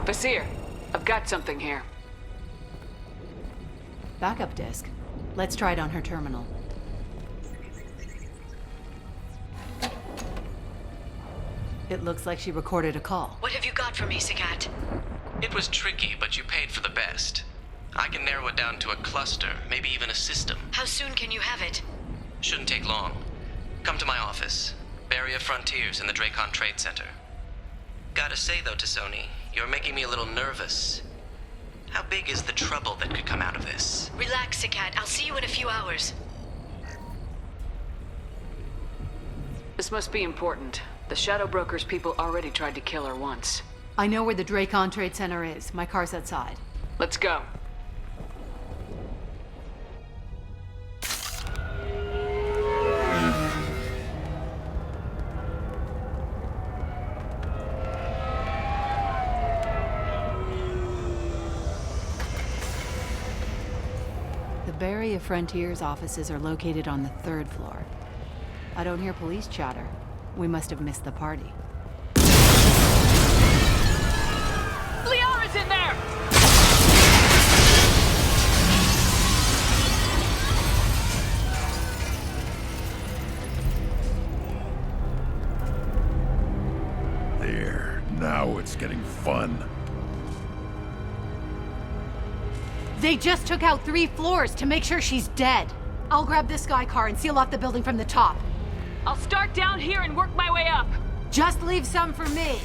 Basir, I've got something here. Backup disk. Let's try it on her terminal. It looks like she recorded a call. What have you got for me, Sagat? It was tricky, but you paid for the best. I can narrow it down to a cluster, maybe even a system. How soon can you have it? Shouldn't take long. Come to my office. Barrier Frontiers in the Dracon Trade Center. Gotta say though, Tassoni, you're making me a little nervous. How big is the trouble that could come out of this? Relax, Sagat. I'll see you in a few hours. This must be important. The Shadow Broker's people already tried to kill her once. I know where the Dracon Trade Center is. My car's outside. Let's go. The Barrier Frontiers offices are located on the 3rd floor. I don't hear police chatter. We must have missed the party. Liara's in there! There. Now it's getting fun. They just took out 3 floors to make sure she's dead. I'll grab this Sky car and seal off the building from the top. I'll start down here and work my way up. Just leave some for me.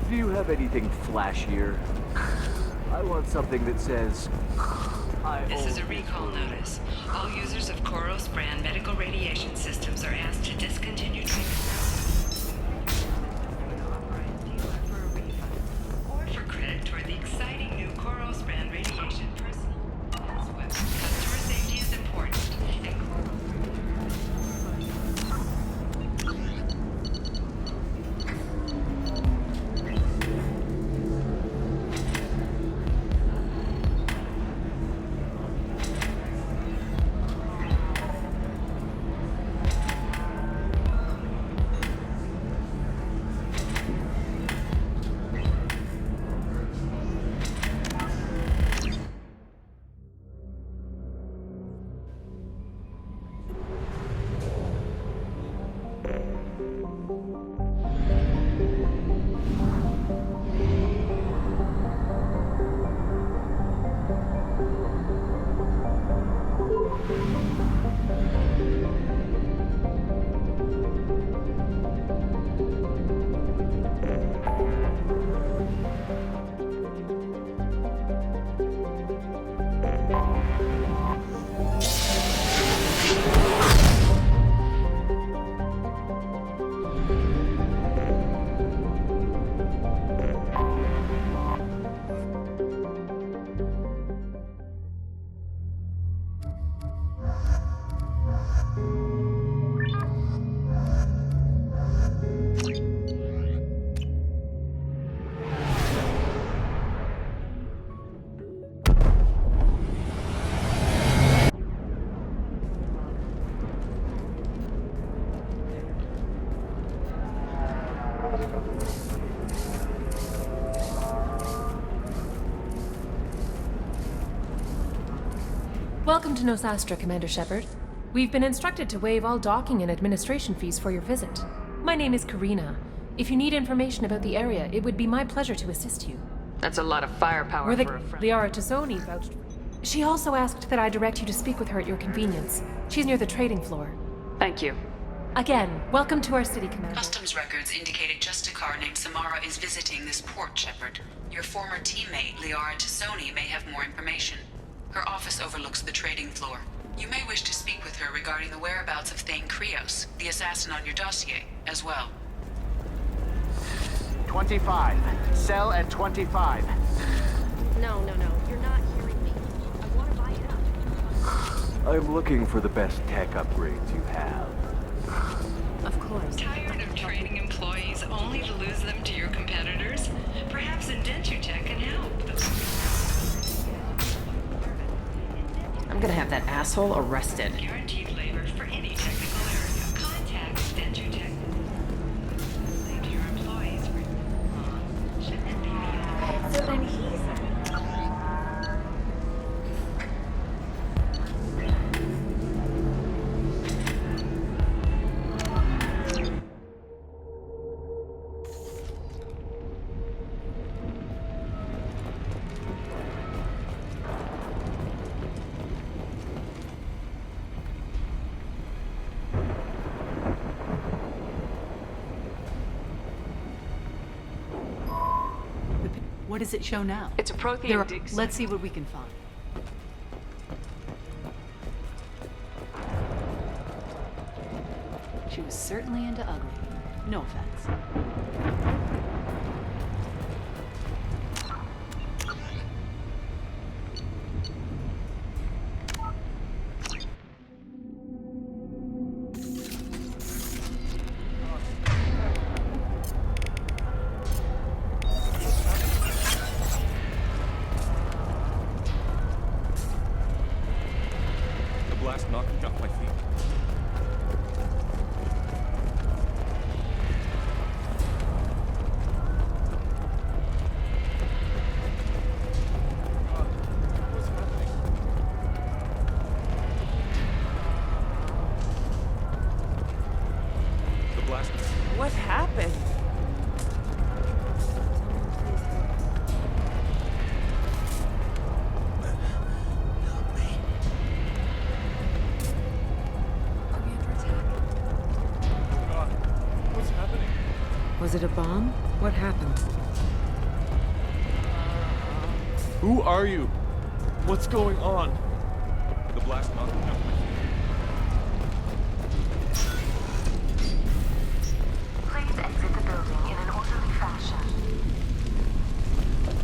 Do you have anything flashier? I want something that says, I This own is a recall notice. All users of Koros brand medical radiation systems are asked to discontinue treatment. Or for credit toward the exciting new Koros brand radiation personal. Customer safety is important, and Welcome to Nosastra, Commander Shepard. We've been instructed to waive all docking and administration fees for your visit. My name is Karina. If you need information about the area, it would be my pleasure to assist you. That's a lot of firepower We're the for a friend. Liara Tassoni vouched for. She also asked that I direct you to speak with her at your convenience. She's near the trading floor. Thank you. Again, welcome to our city, Commander. Customs records indicated just a car named Samara is visiting this port, Shepard. Your former teammate, Liara Tassoni, may have more information. Her office overlooks the trading floor. You may wish to speak with her regarding the whereabouts of Thane Krios, the assassin on your dossier, as well. 25. Sell at 25. No. You're not hearing me. I want to buy it up. I'm looking for the best tech upgrades you have. Of course. tired of training employees only to lose them to your competitors? Perhaps IndentuTech can help. I'm gonna have that asshole arrested. Guaranteed labor for any technical area. Contact IndentuTech. To your employees. Shouldn't it be? So then he's... What does it show now? It's a Prothean dig site. Let's see what we can find. She was certainly into ugly. No offense. What happened? What's happening? Was it a bomb? What happened? Who are you? What's going on? The blast knocked me out my Please exit the building in an orderly fashion.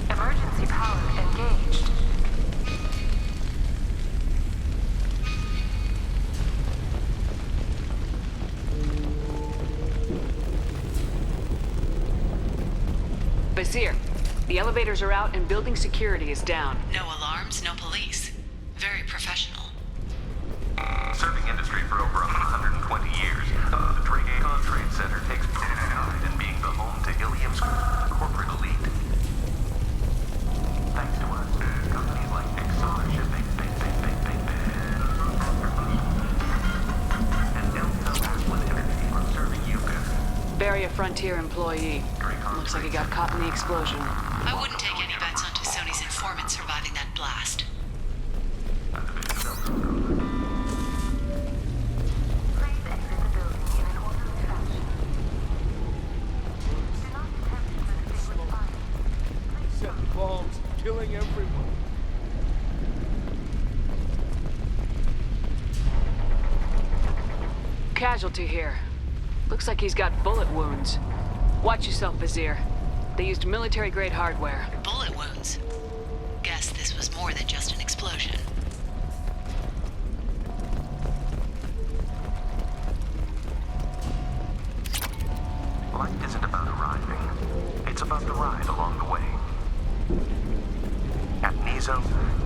Emergency power engaged. Vizier, the elevators are out and building security is down. No alarms, no police. Very professional. Serving industry for over 120 years, the Drake Trade Center takes pride in being the home to Ilium's corporate elite. Thanks to us, companies like Exxon Shipping, and Delta Aslan Energy are serving you better. Barrier Frontier employee. Looks like he got caught in the explosion. I wouldn't take any bets on Sony's informant surviving that blast. Setting bombs, killing everyone. Casualty here. Looks like he's got bullet wounds. Watch yourself, Vizier. They used military-grade hardware. Bullet wounds. Guess this was more than just an explosion. Life isn't about arriving. It's about the ride along the way. At Nizo,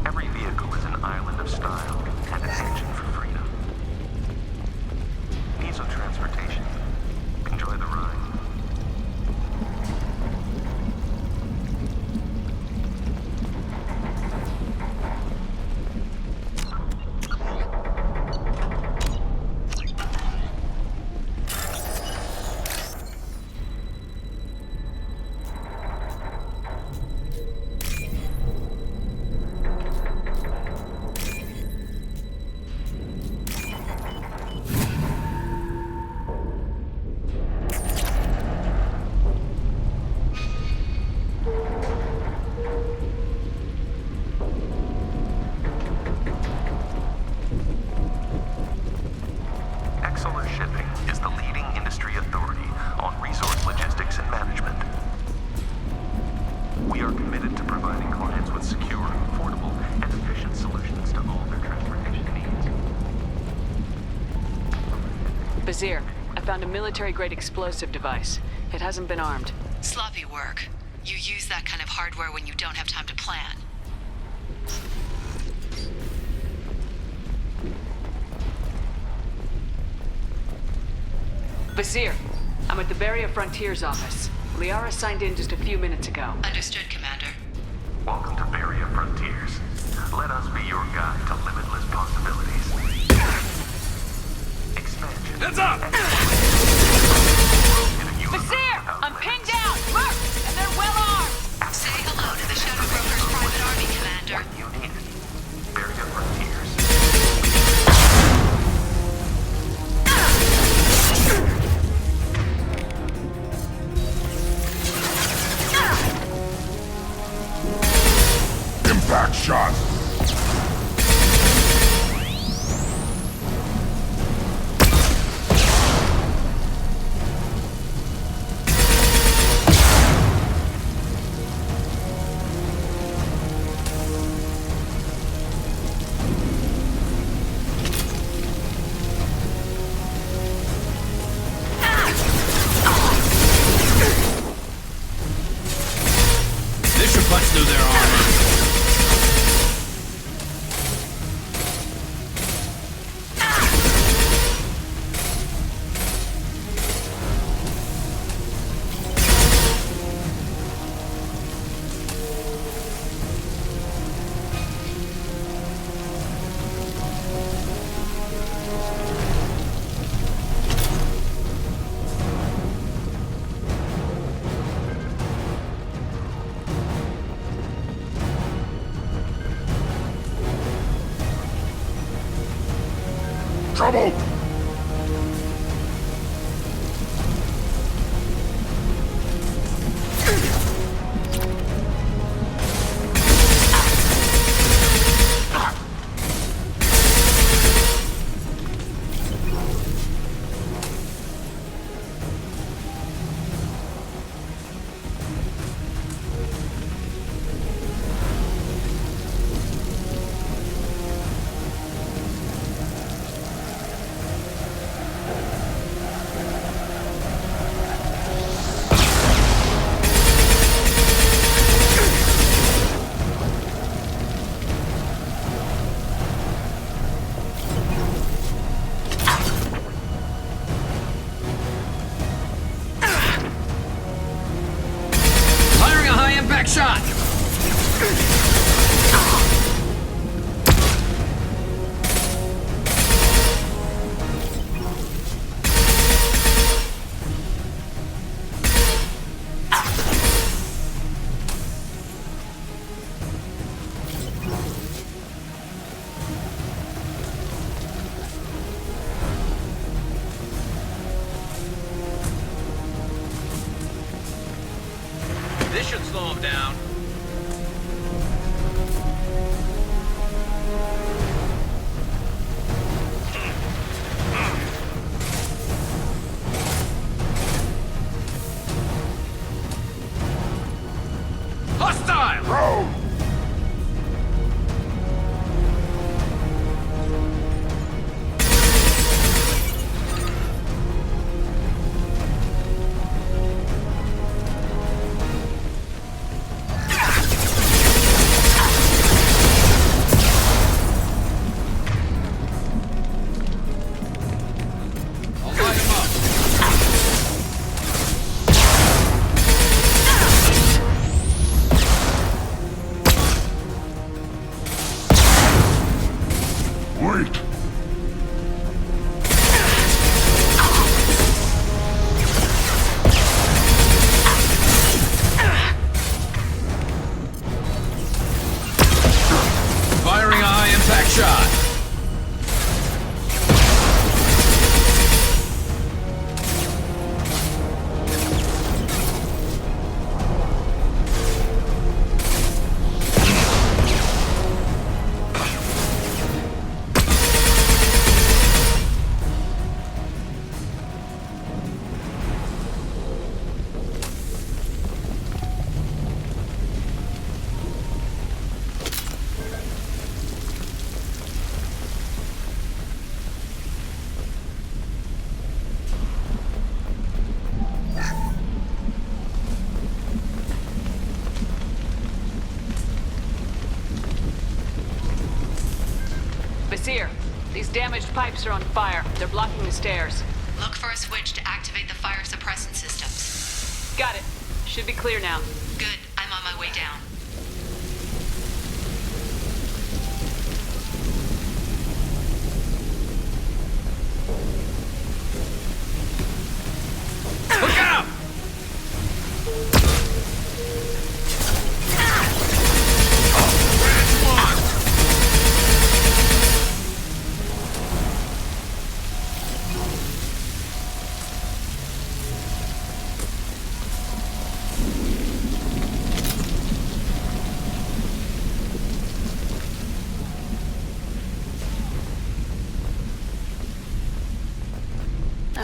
every vehicle is an island of style and an engine for freedom. Nizo Transportation. Enjoy the ride. Vizier, I found a military-grade explosive device. It hasn't been armed. Sloppy work. You use that kind of hardware when you don't have time to plan. Vizier, I'm at the Barrier Frontiers office. Liara signed in just a few minutes ago. Understood, Commander. Welcome to Barrier Frontiers. Let us be your guide to limitless possibilities. Expansion. Heads up! Vizier! I'm pinned down! Look! And they're well armed! Say hello to the Shadow Broker's private army, Commander. You need it. Barrier Frontiers. Impact shot! trouble! Shot! This should slow him down. Hostile! Roll! Wait! Firing a high-impact shot. Basir, these damaged pipes are on fire. They're blocking the stairs. Look for a switch to activate the fire suppressant systems. Got it. Should be clear now. Good. I'm on my way down. Look out!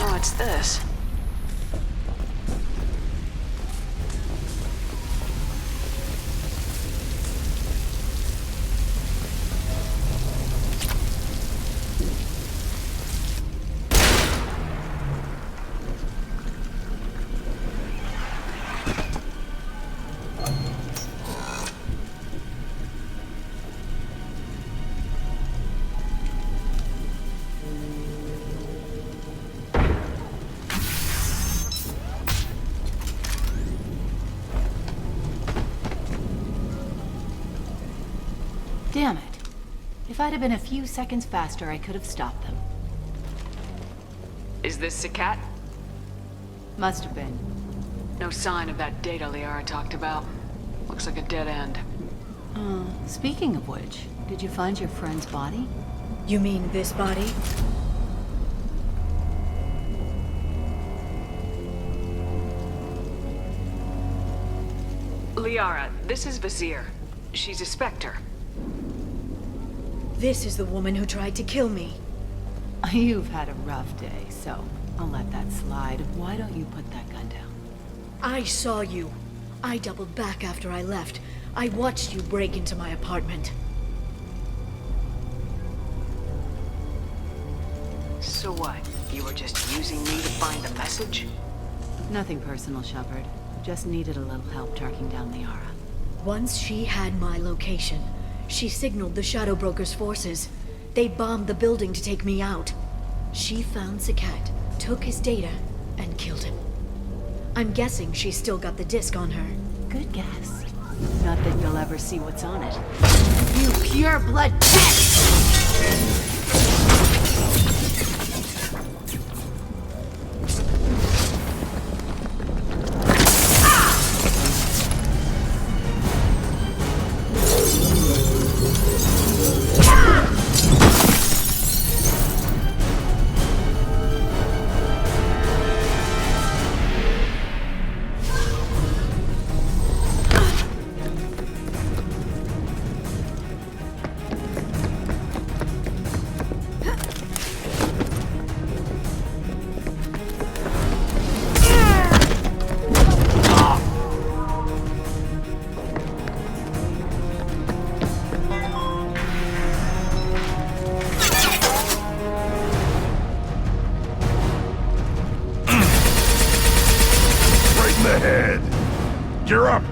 Oh, it's this. Damn it. If I'd have been a few seconds faster, I could have stopped them. Is this Sakat? Must have been. No sign of that data Liara talked about. Looks like a dead end. Speaking of which, did you find your friend's body? You mean this body? Liara, this is Vizier. She's a Spectre. This is the woman who tried to kill me. You've had a rough day, so I'll let that slide. Why don't you put that gun down? I saw you. I doubled back after I left. I watched you break into my apartment. So what? You were just using me to find the message? Nothing personal, Shepard. Just needed a little help tracking down Liara. Once she had my location, she signaled the Shadow Broker's forces. They bombed the building to take me out. She found Sakat, took his data, and killed him. I'm guessing she's still got the disc on her. Good guess. Not that you'll ever see what's on it. You pure blood pest! You're up!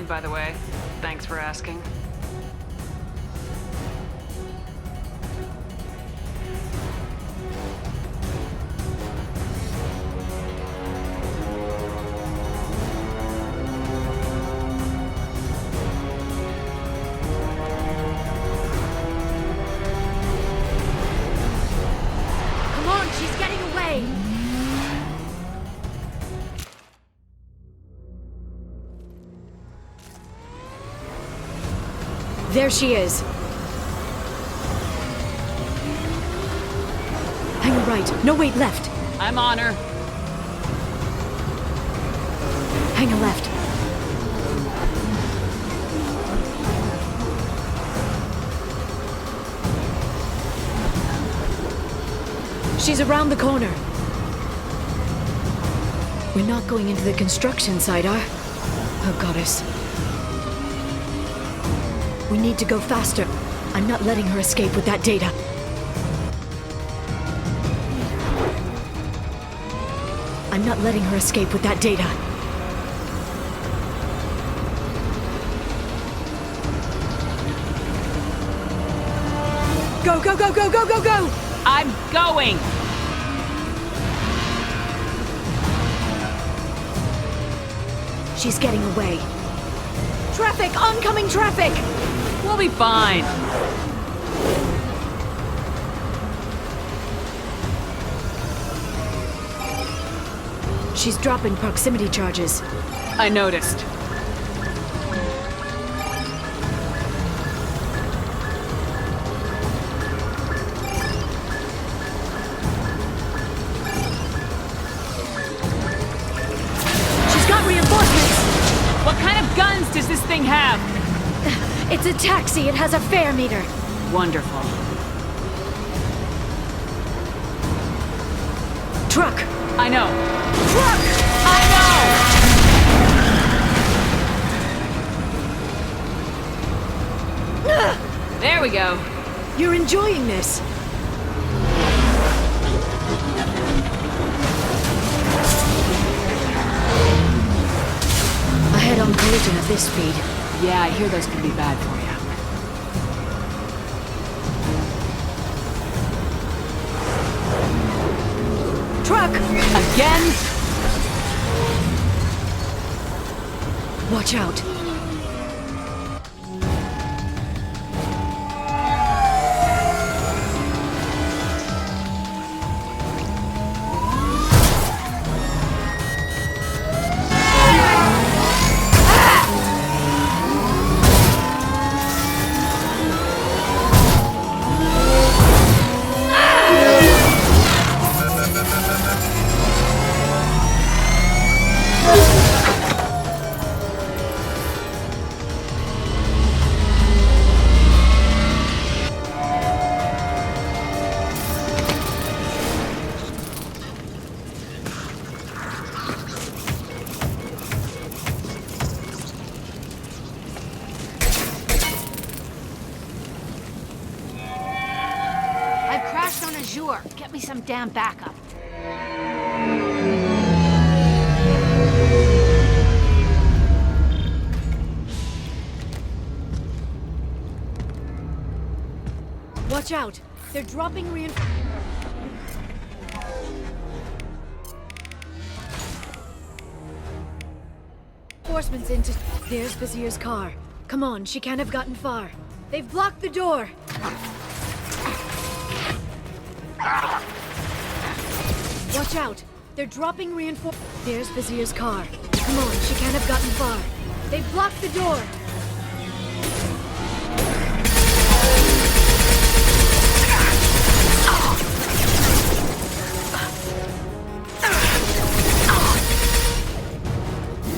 By the way, thanks for asking. Come on, she's getting away! There she is. Hang a right. No, wait, left. I'm on her. Hang a left. She's around the corner. We're not going into the construction site, Oh, goddess. We need to go faster. I'm not letting her escape with that data. I'm not letting her escape with that data. Go, go, go, go, go, go, go! I'm going! She's getting away. Traffic! Oncoming traffic! We'll be fine. She's dropping proximity charges. I noticed. She's got reinforcements! What kind of guns does this thing have? It's a taxi. It has a fare meter. Wonderful. Truck! I know. Truck! I know! There we go. You're enjoying this. A head-on collision at this speed. Yeah, I hear those can be bad for you. Truck! Again? Watch out. Get me some damn backup. Watch out! They're dropping reinforcements into... There's Vizier's car. Come on, she can't have gotten far. They've blocked the door! Watch out! They're dropping reinforcements. There's Vizier's car. Come on, she can't have gotten far. They've blocked the door!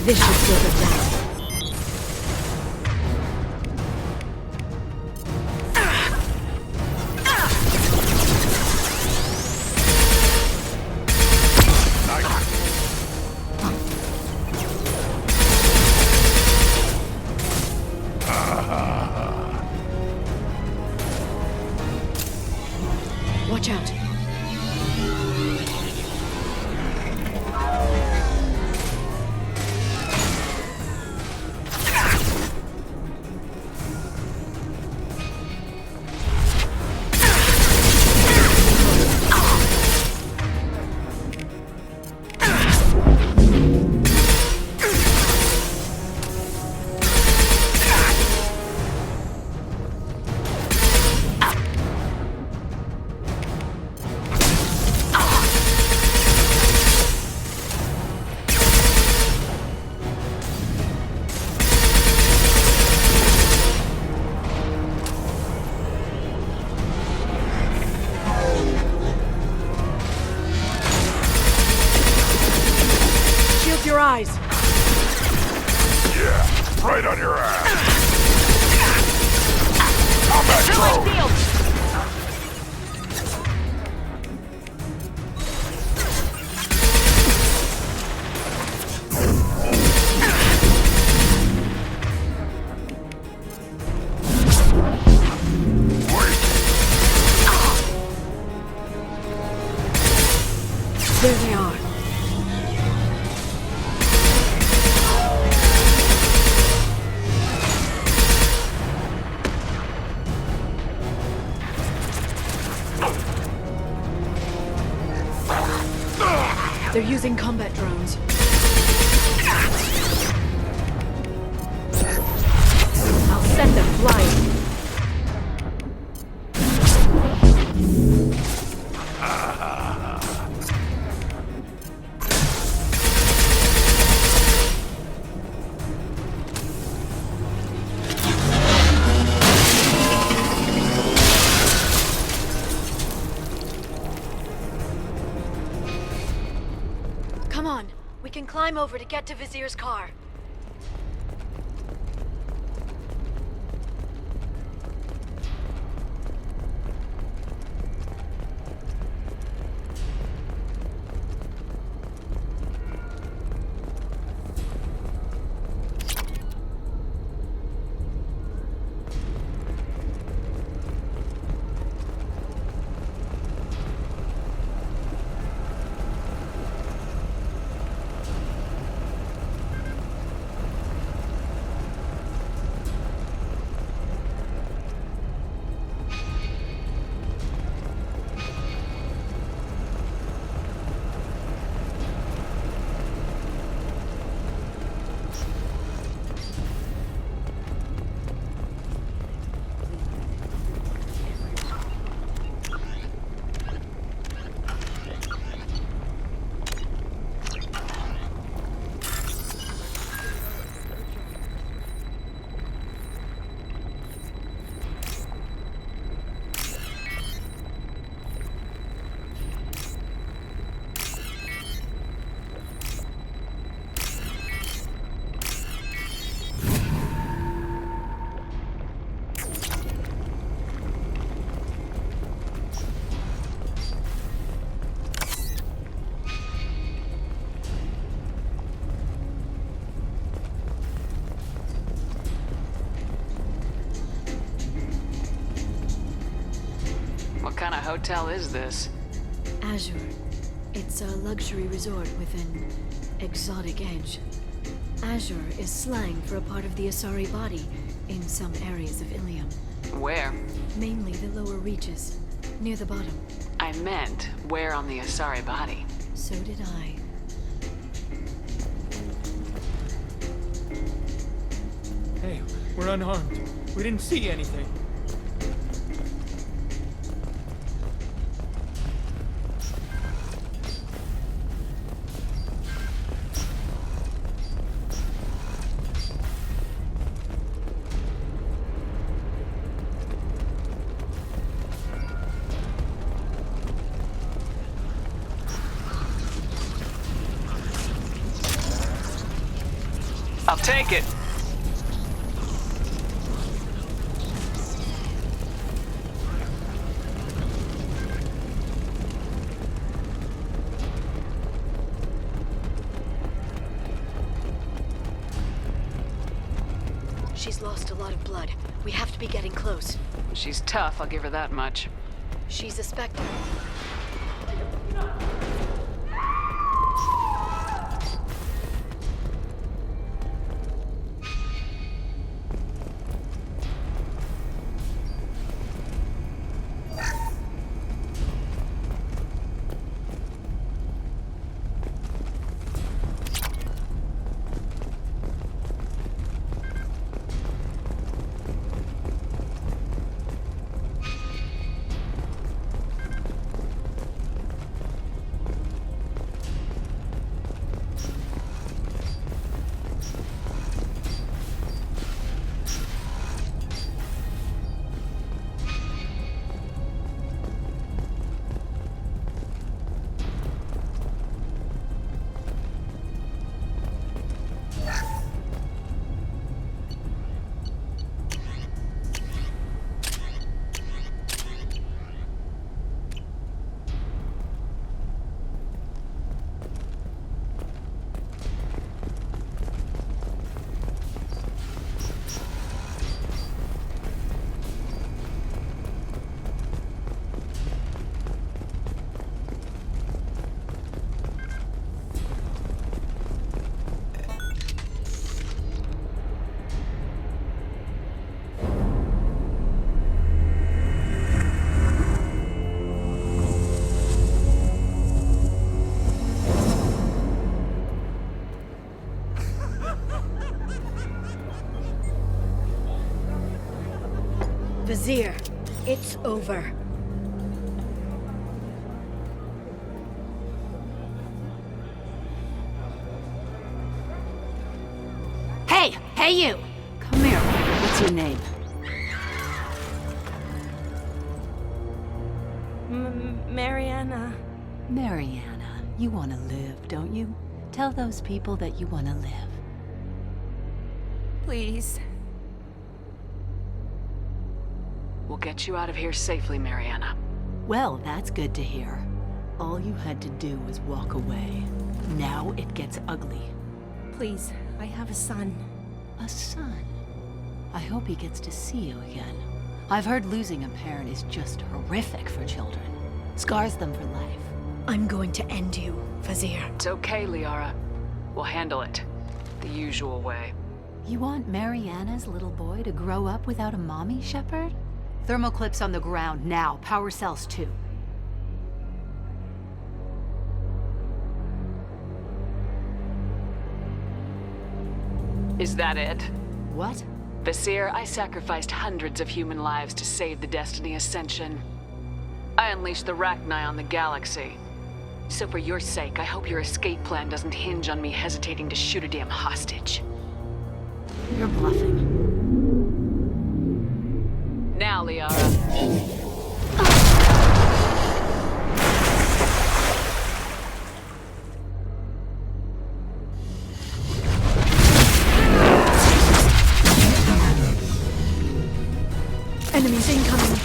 This should slow them down. Watch out. Your eyes. Yeah, right on your ass. Combat drone. There they are. They're using combat drones. can climb over to get to Vizier's car. What kind of hotel is this? Azure. It's a luxury resort with an exotic edge. Azure is slang for a part of the Asari body in some areas of Ilium. Where? Mainly the lower reaches, near the bottom. I meant, where on the Asari body? So did I. Hey, we're unarmed. We didn't see anything. I'll take it. She's lost a lot of blood. We have to be getting close. She's tough, I'll give her that much. She's a Spectre. Vizier, it's over. Hey! Hey, you! Come here. What's your name? Mariana. Mariana. You want to live, don't you? Tell those people that you want to live. Please. We'll get you out of here safely, Mariana. Well, that's good to hear. All you had to do was walk away. Now it gets ugly. Please, I have a son. A son? I hope he gets to see you again. I've heard losing a parent is just horrific for children. Scars them for life. I'm going to end you, Fazir. It's okay, Liara. We'll handle it. The usual way. You want Mariana's little boy to grow up without a mommy, Shepard? Thermal clips on the ground now. Power cells too. Is that it? What? Vasir, I sacrificed hundreds of human lives to save the Destiny Ascension. I unleashed the Rachni on the galaxy. So for your sake, I hope your escape plan doesn't hinge on me hesitating to shoot a damn hostage. You're bluffing. Now, Liara. Enemies incoming.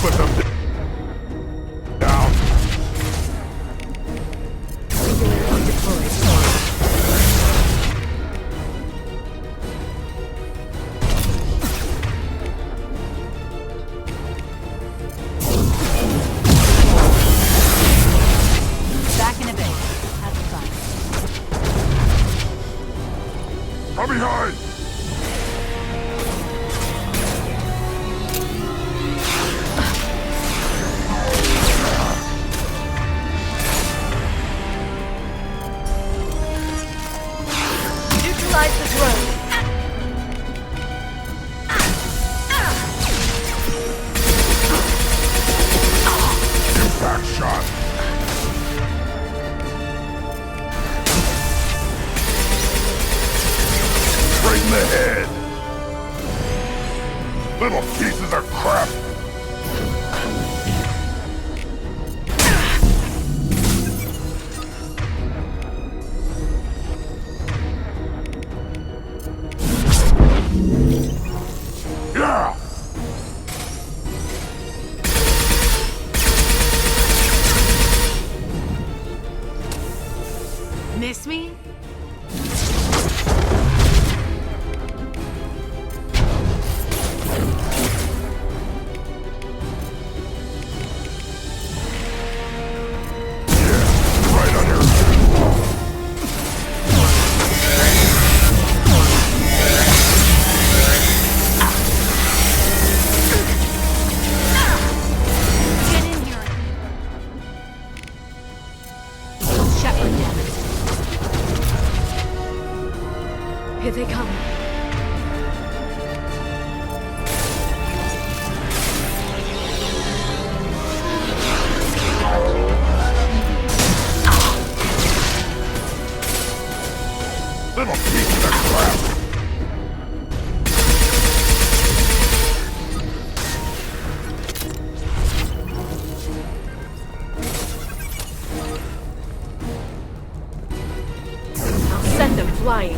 Put them down. Back in a bit. Have fun. From behind! Neutralize the drone. Impact shot. Straight in the head. Little pieces of crap. Yeah! Miss me? Right on your... Get in here. Shepard, damn it. Here they come. Little pieces of crap. I'll send them flying.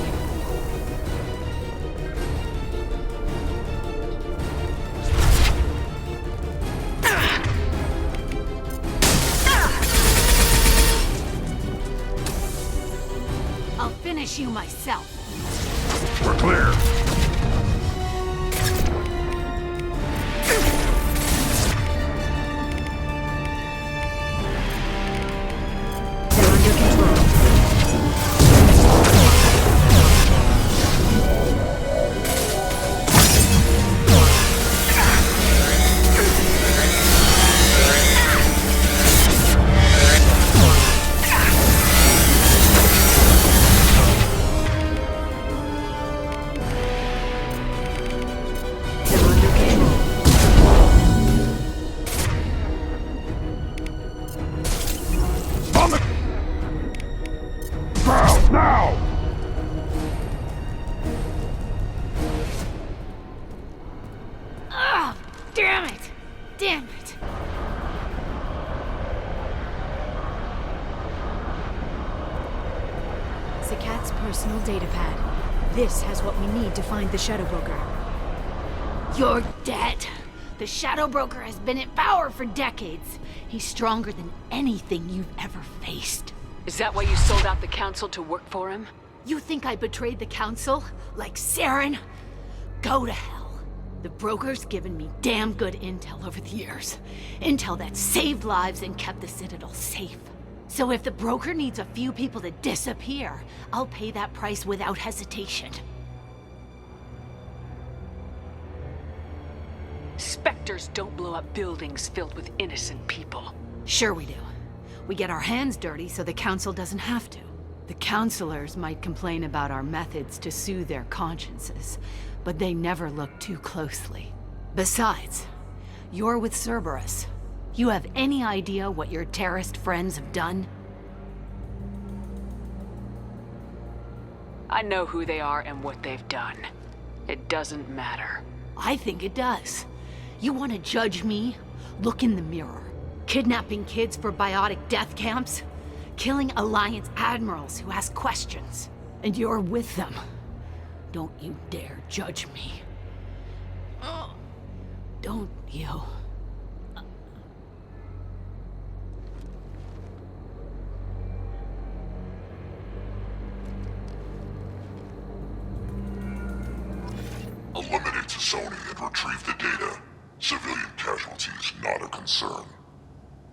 I'll finish you myself. We're clear. Damn it! Damn it! Zakat's personal data pad. This has what we need to find the Shadow Broker. You're dead. The Shadow Broker has been in power for decades. He's stronger than anything you've ever faced. Is that why you sold out the Council to work for him? You think I betrayed the Council? Like Saren? Go to hell. The Broker's given me damn good intel over the years. Intel that saved lives and kept the Citadel safe. So if the Broker needs a few people to disappear, I'll pay that price without hesitation. Spectres don't blow up buildings filled with innocent people. Sure we do. We get our hands dirty so the Council doesn't have to. The counselors might complain about our methods to soothe their consciences, but they never look too closely. Besides, you're with Cerberus. You have any idea what your terrorist friends have done? I know who they are and what they've done. It doesn't matter. I think it does. You want to judge me? Look in the mirror. Kidnapping kids for biotic death camps? Killing Alliance admirals who ask questions. And you're with them. Don't you dare judge me. Don't you? Eliminate Sony and retrieve the data. Civilian casualties not a concern.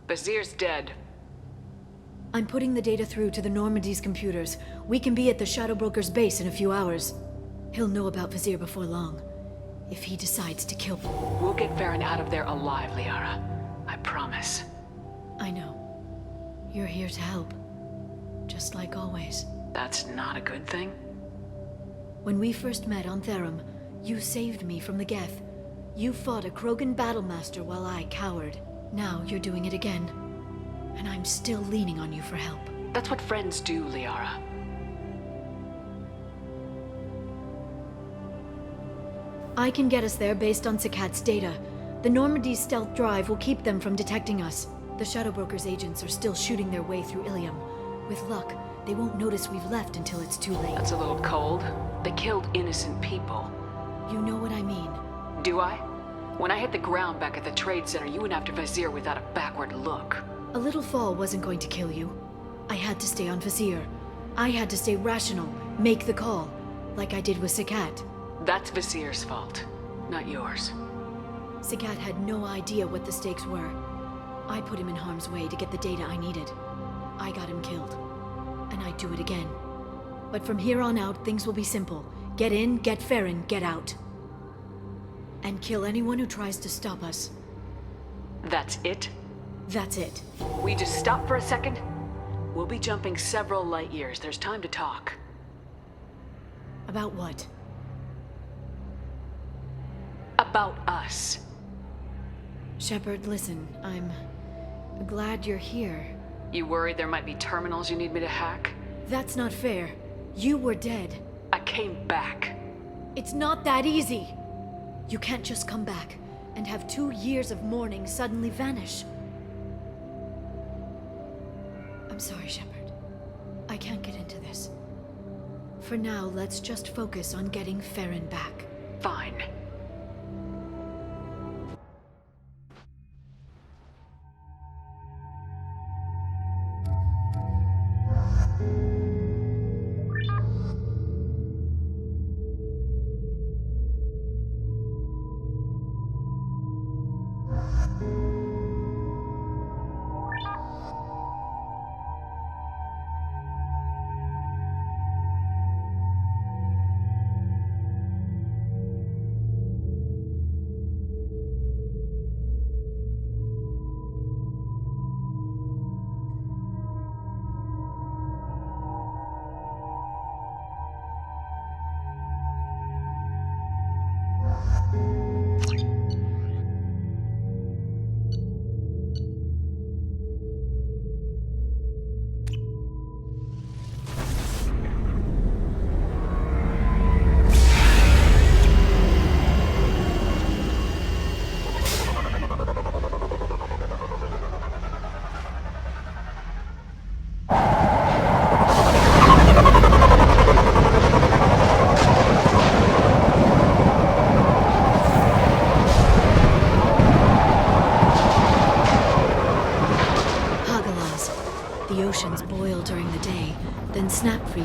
Bazir's dead. I'm putting the data through to the Normandy's computers. We can be at the Shadow Broker's base in a few hours. He'll know about Vizier before long. If he decides to kill me. We'll get Farron out of there alive, Liara. I promise. I know. You're here to help. Just like always. That's not a good thing. When we first met on Therum, you saved me from the Geth. You fought a Krogan battlemaster while I cowered. Now you're doing it again. And I'm still leaning on you for help. That's what friends do, Liara. I can get us there based on Zakat's data. The Normandy's stealth drive will keep them from detecting us. The Shadow Broker's agents are still shooting their way through Ilium. With luck, they won't notice we've left until it's too late. That's a little cold. They killed innocent people. You know what I mean. Do I? When I hit the ground back at the trade center, you went after Vizier without a backward look. A little fall wasn't going to kill you. I had to stay on Vizier. I had to stay rational, make the call, like I did with Zakat. That's Vizier's fault, not yours. Zakat had no idea what the stakes were. I put him in harm's way to get the data I needed. I got him killed. And I'd do it again. But from here on out, things will be simple. Get in, get Farron, get out. And kill anyone who tries to stop us. That's it? That's it. We just stop for a second? We'll be jumping several light years. There's time to talk. About what? About us. Shepard, listen, I'm glad you're here. You worried there might be terminals you need me to hack? That's not fair. You were dead. I came back. It's not that easy. You can't just come back and have 2 years of mourning suddenly vanish. I'm sorry, Shepard. I can't get into this. For now, let's just focus on getting Farron back. Fine.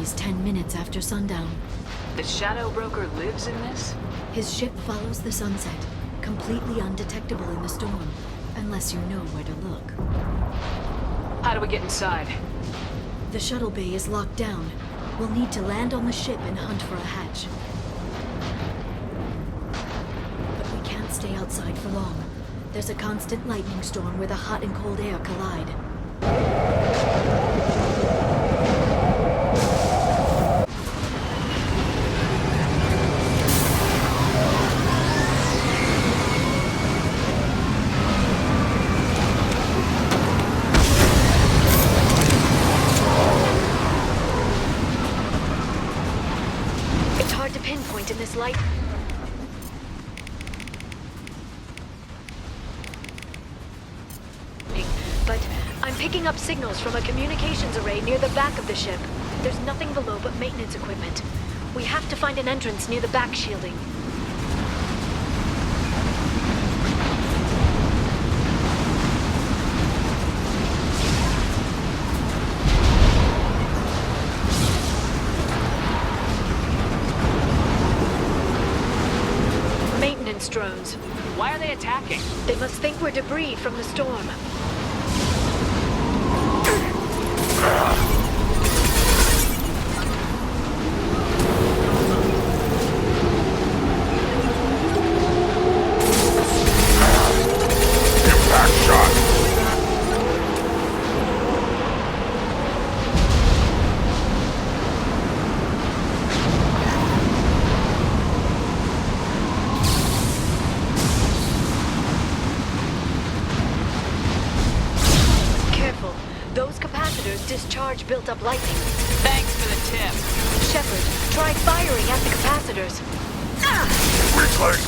always 10 minutes after sundown. The Shadow Broker lives in this? His ship follows the sunset, completely undetectable in the storm, unless you know where to look. How do we get inside? The shuttle bay is locked down. We'll need to land on the ship and hunt for a hatch. But we can't stay outside for long. There's a constant lightning storm where the hot and cold air collide. It's hard to pinpoint in this light. But I'm picking up signals from a communications array near the back of the ship. There's nothing below but maintenance equipment. We have to find an entrance near the back shielding. Maintenance drones. Why are they attacking? They must think we're debris from the storm. Impact shot. Careful. Those capacitors discharge built-up lightning. Thanks for the tip. Shepard, try firing at the capacitors. Weakling.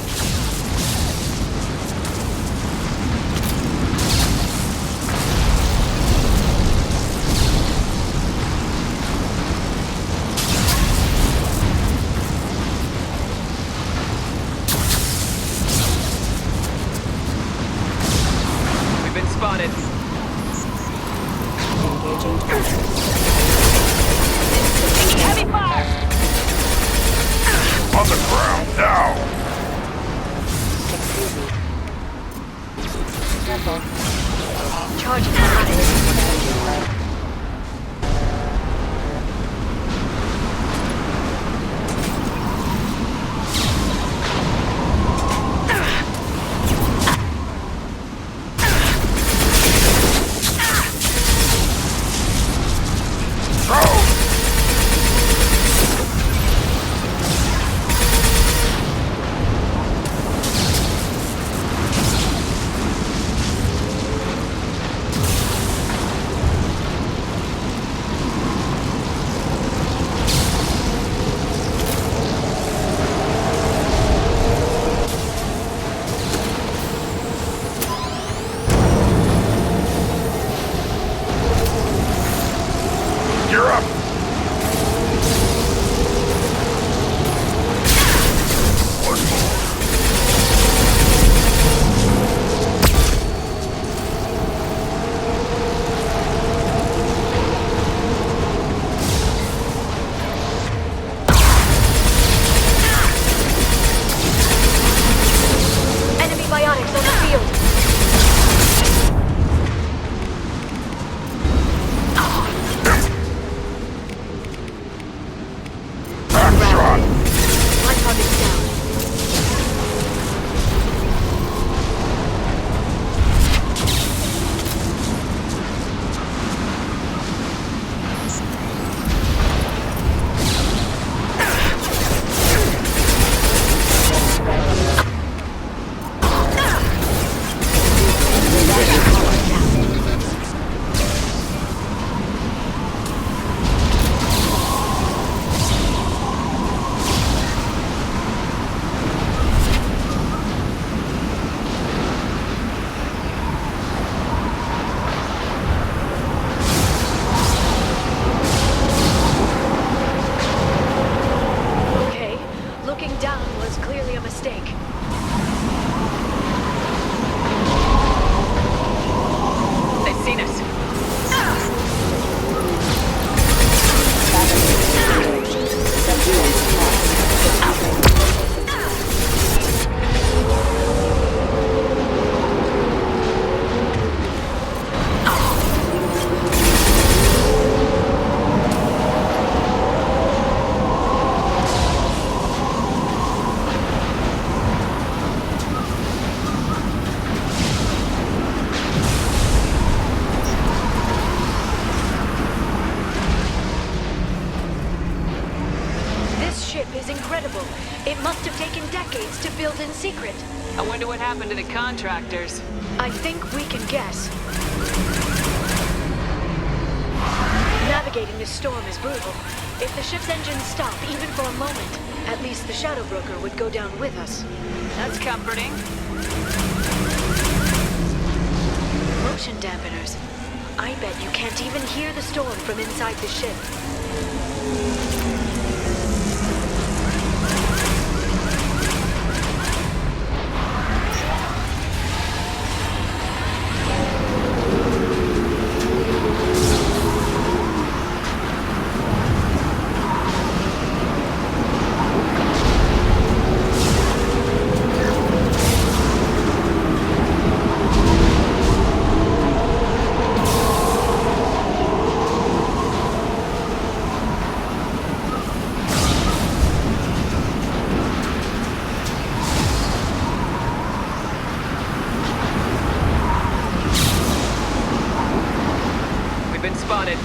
We've been spotted. Heavy fire! On the ground now. Charging high. happened to the contractors? I think we can guess. Navigating this storm is brutal. If the ship's engines stop, even for a moment, at least the Shadow Broker would go down with us. That's comforting. Motion dampeners. I bet you can't even hear the storm from inside the ship. Spotted.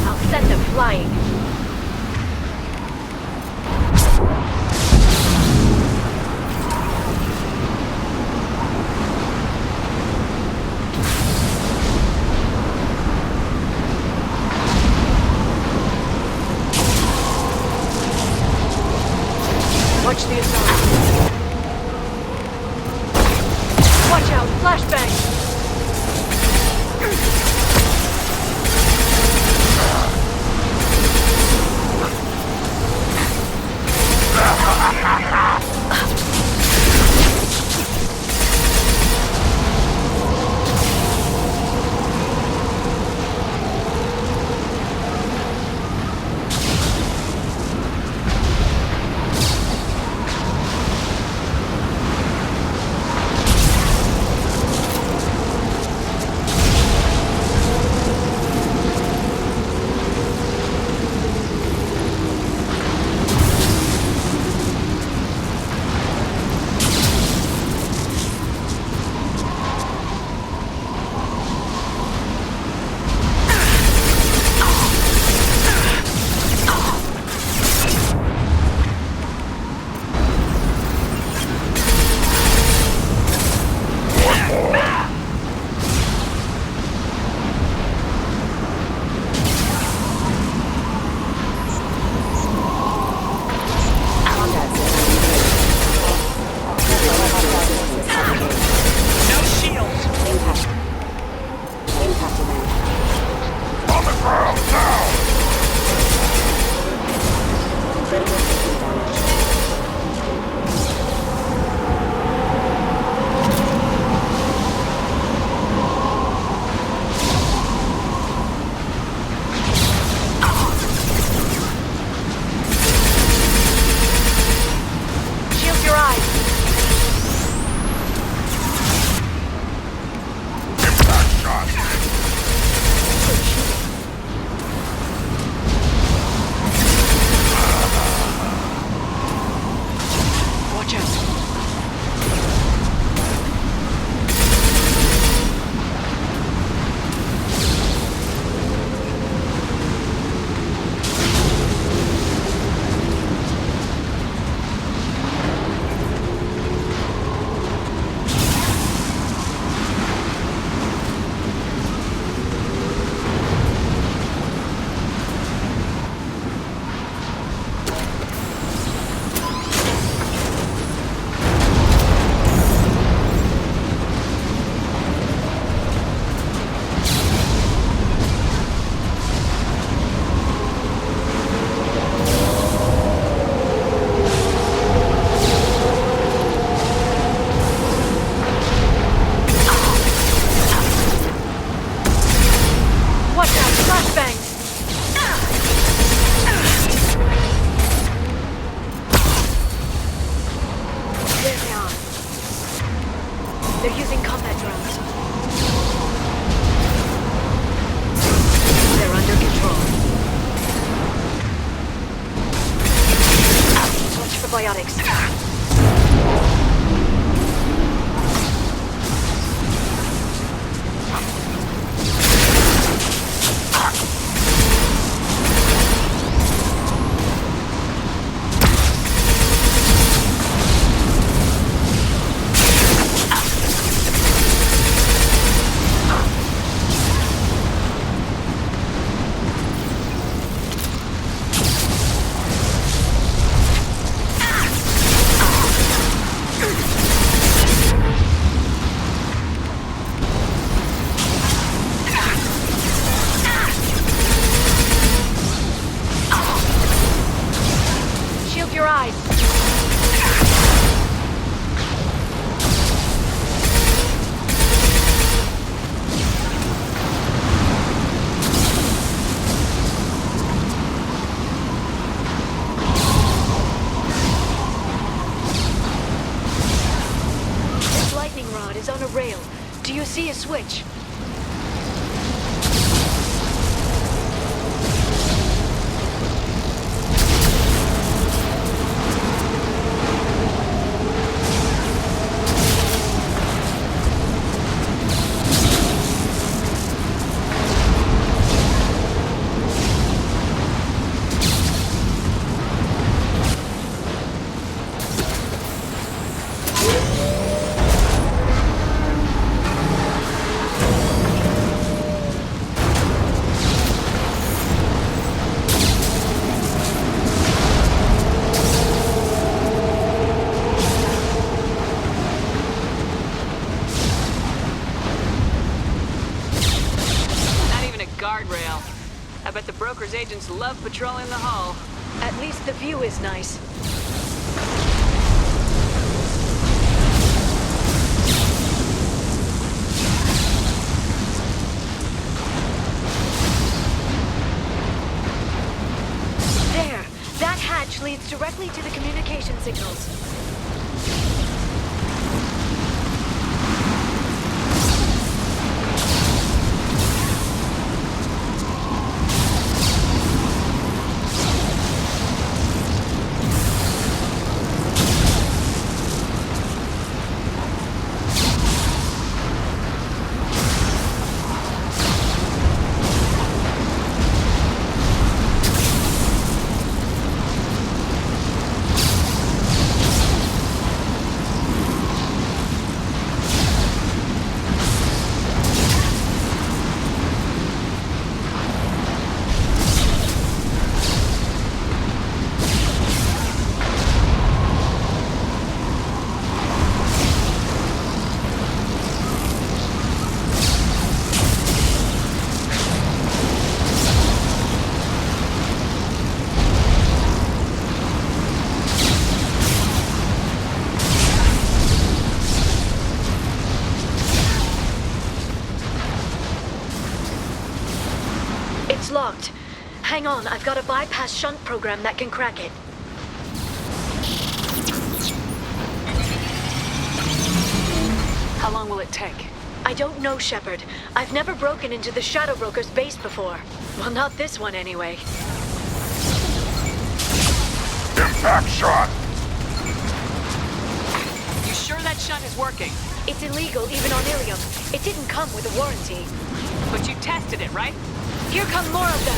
I'll send them flying. Watch the assault. Watch out, flashbang! Biotics. see a switch. Guardrail. I bet the broker's agents love patrolling the hull. At least the view is nice. There! That hatch leads directly to the communication signals. It's locked. Hang on, I've got a bypass shunt program that can crack it. How long will it take? I don't know, Shepard. I've never broken into the Shadow Broker's base before. Well, not this one anyway. Impact shot! You sure that shunt is working? It's illegal even on Ilium. It didn't come with a warranty. But you tested it, right? Here come more of them.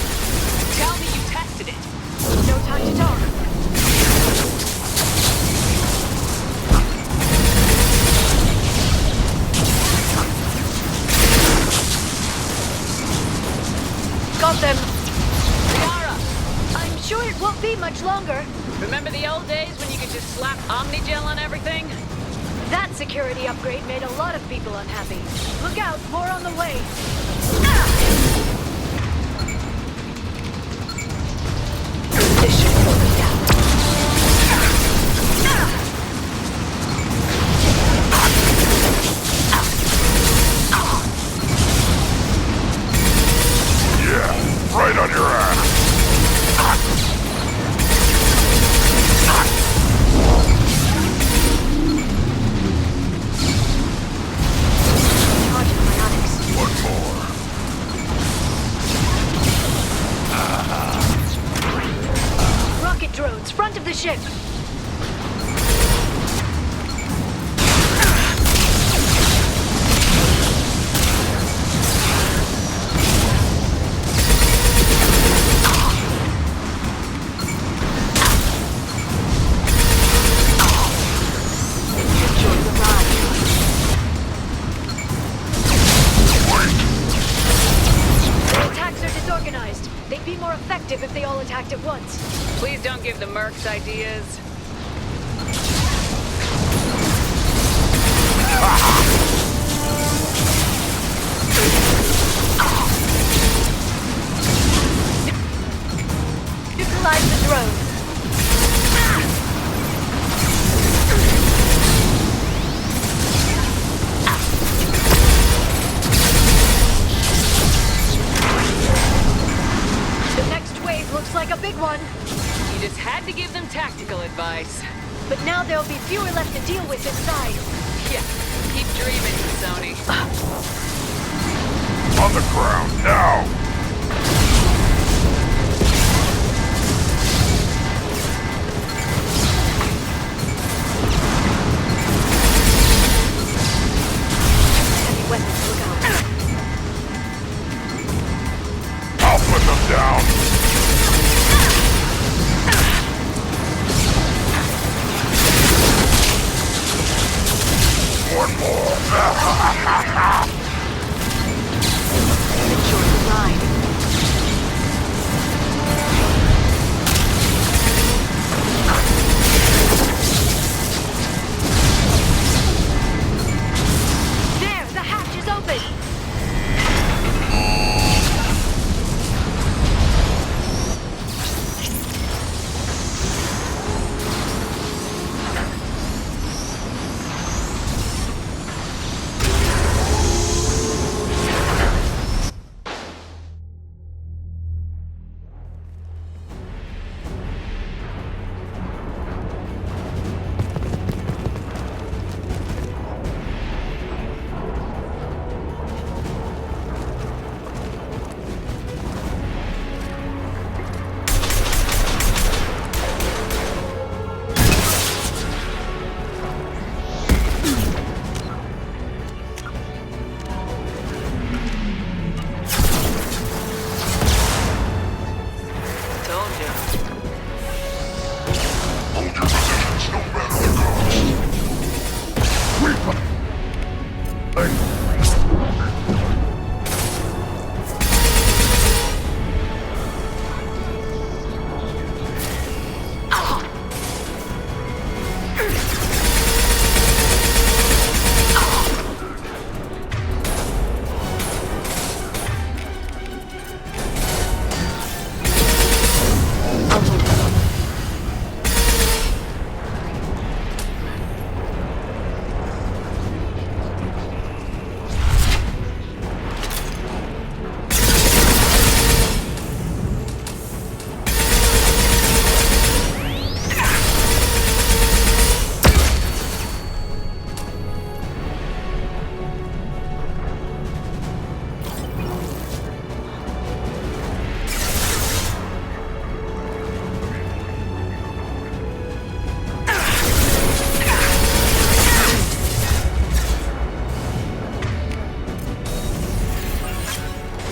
Tell me you tested it. No time to talk. Got them. Liara! I'm sure it won't be much longer. Remember the old days when you could just slap Omnigel on everything? That security upgrade made a lot of people unhappy. Look out, more on the way. This should slow them down. Yeah, right on your ass. One more. Rocket drones, front of the ship. They'd be more effective if they all attacked at once. Please don't give the mercs ideas. Neutralize the drone. Looks like a big one. You just had to give them tactical advice. But now there'll be fewer left to deal with inside. Yeah, Keep dreaming, Sony. On the ground, now! Heavy weapons, look out. I'll put them down! One more! Secure the line. There, the hatch is open. Told you. Hold your positions no matter the cost. Reaper!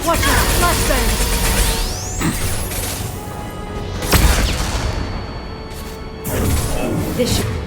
Watch out, flashbang! This should...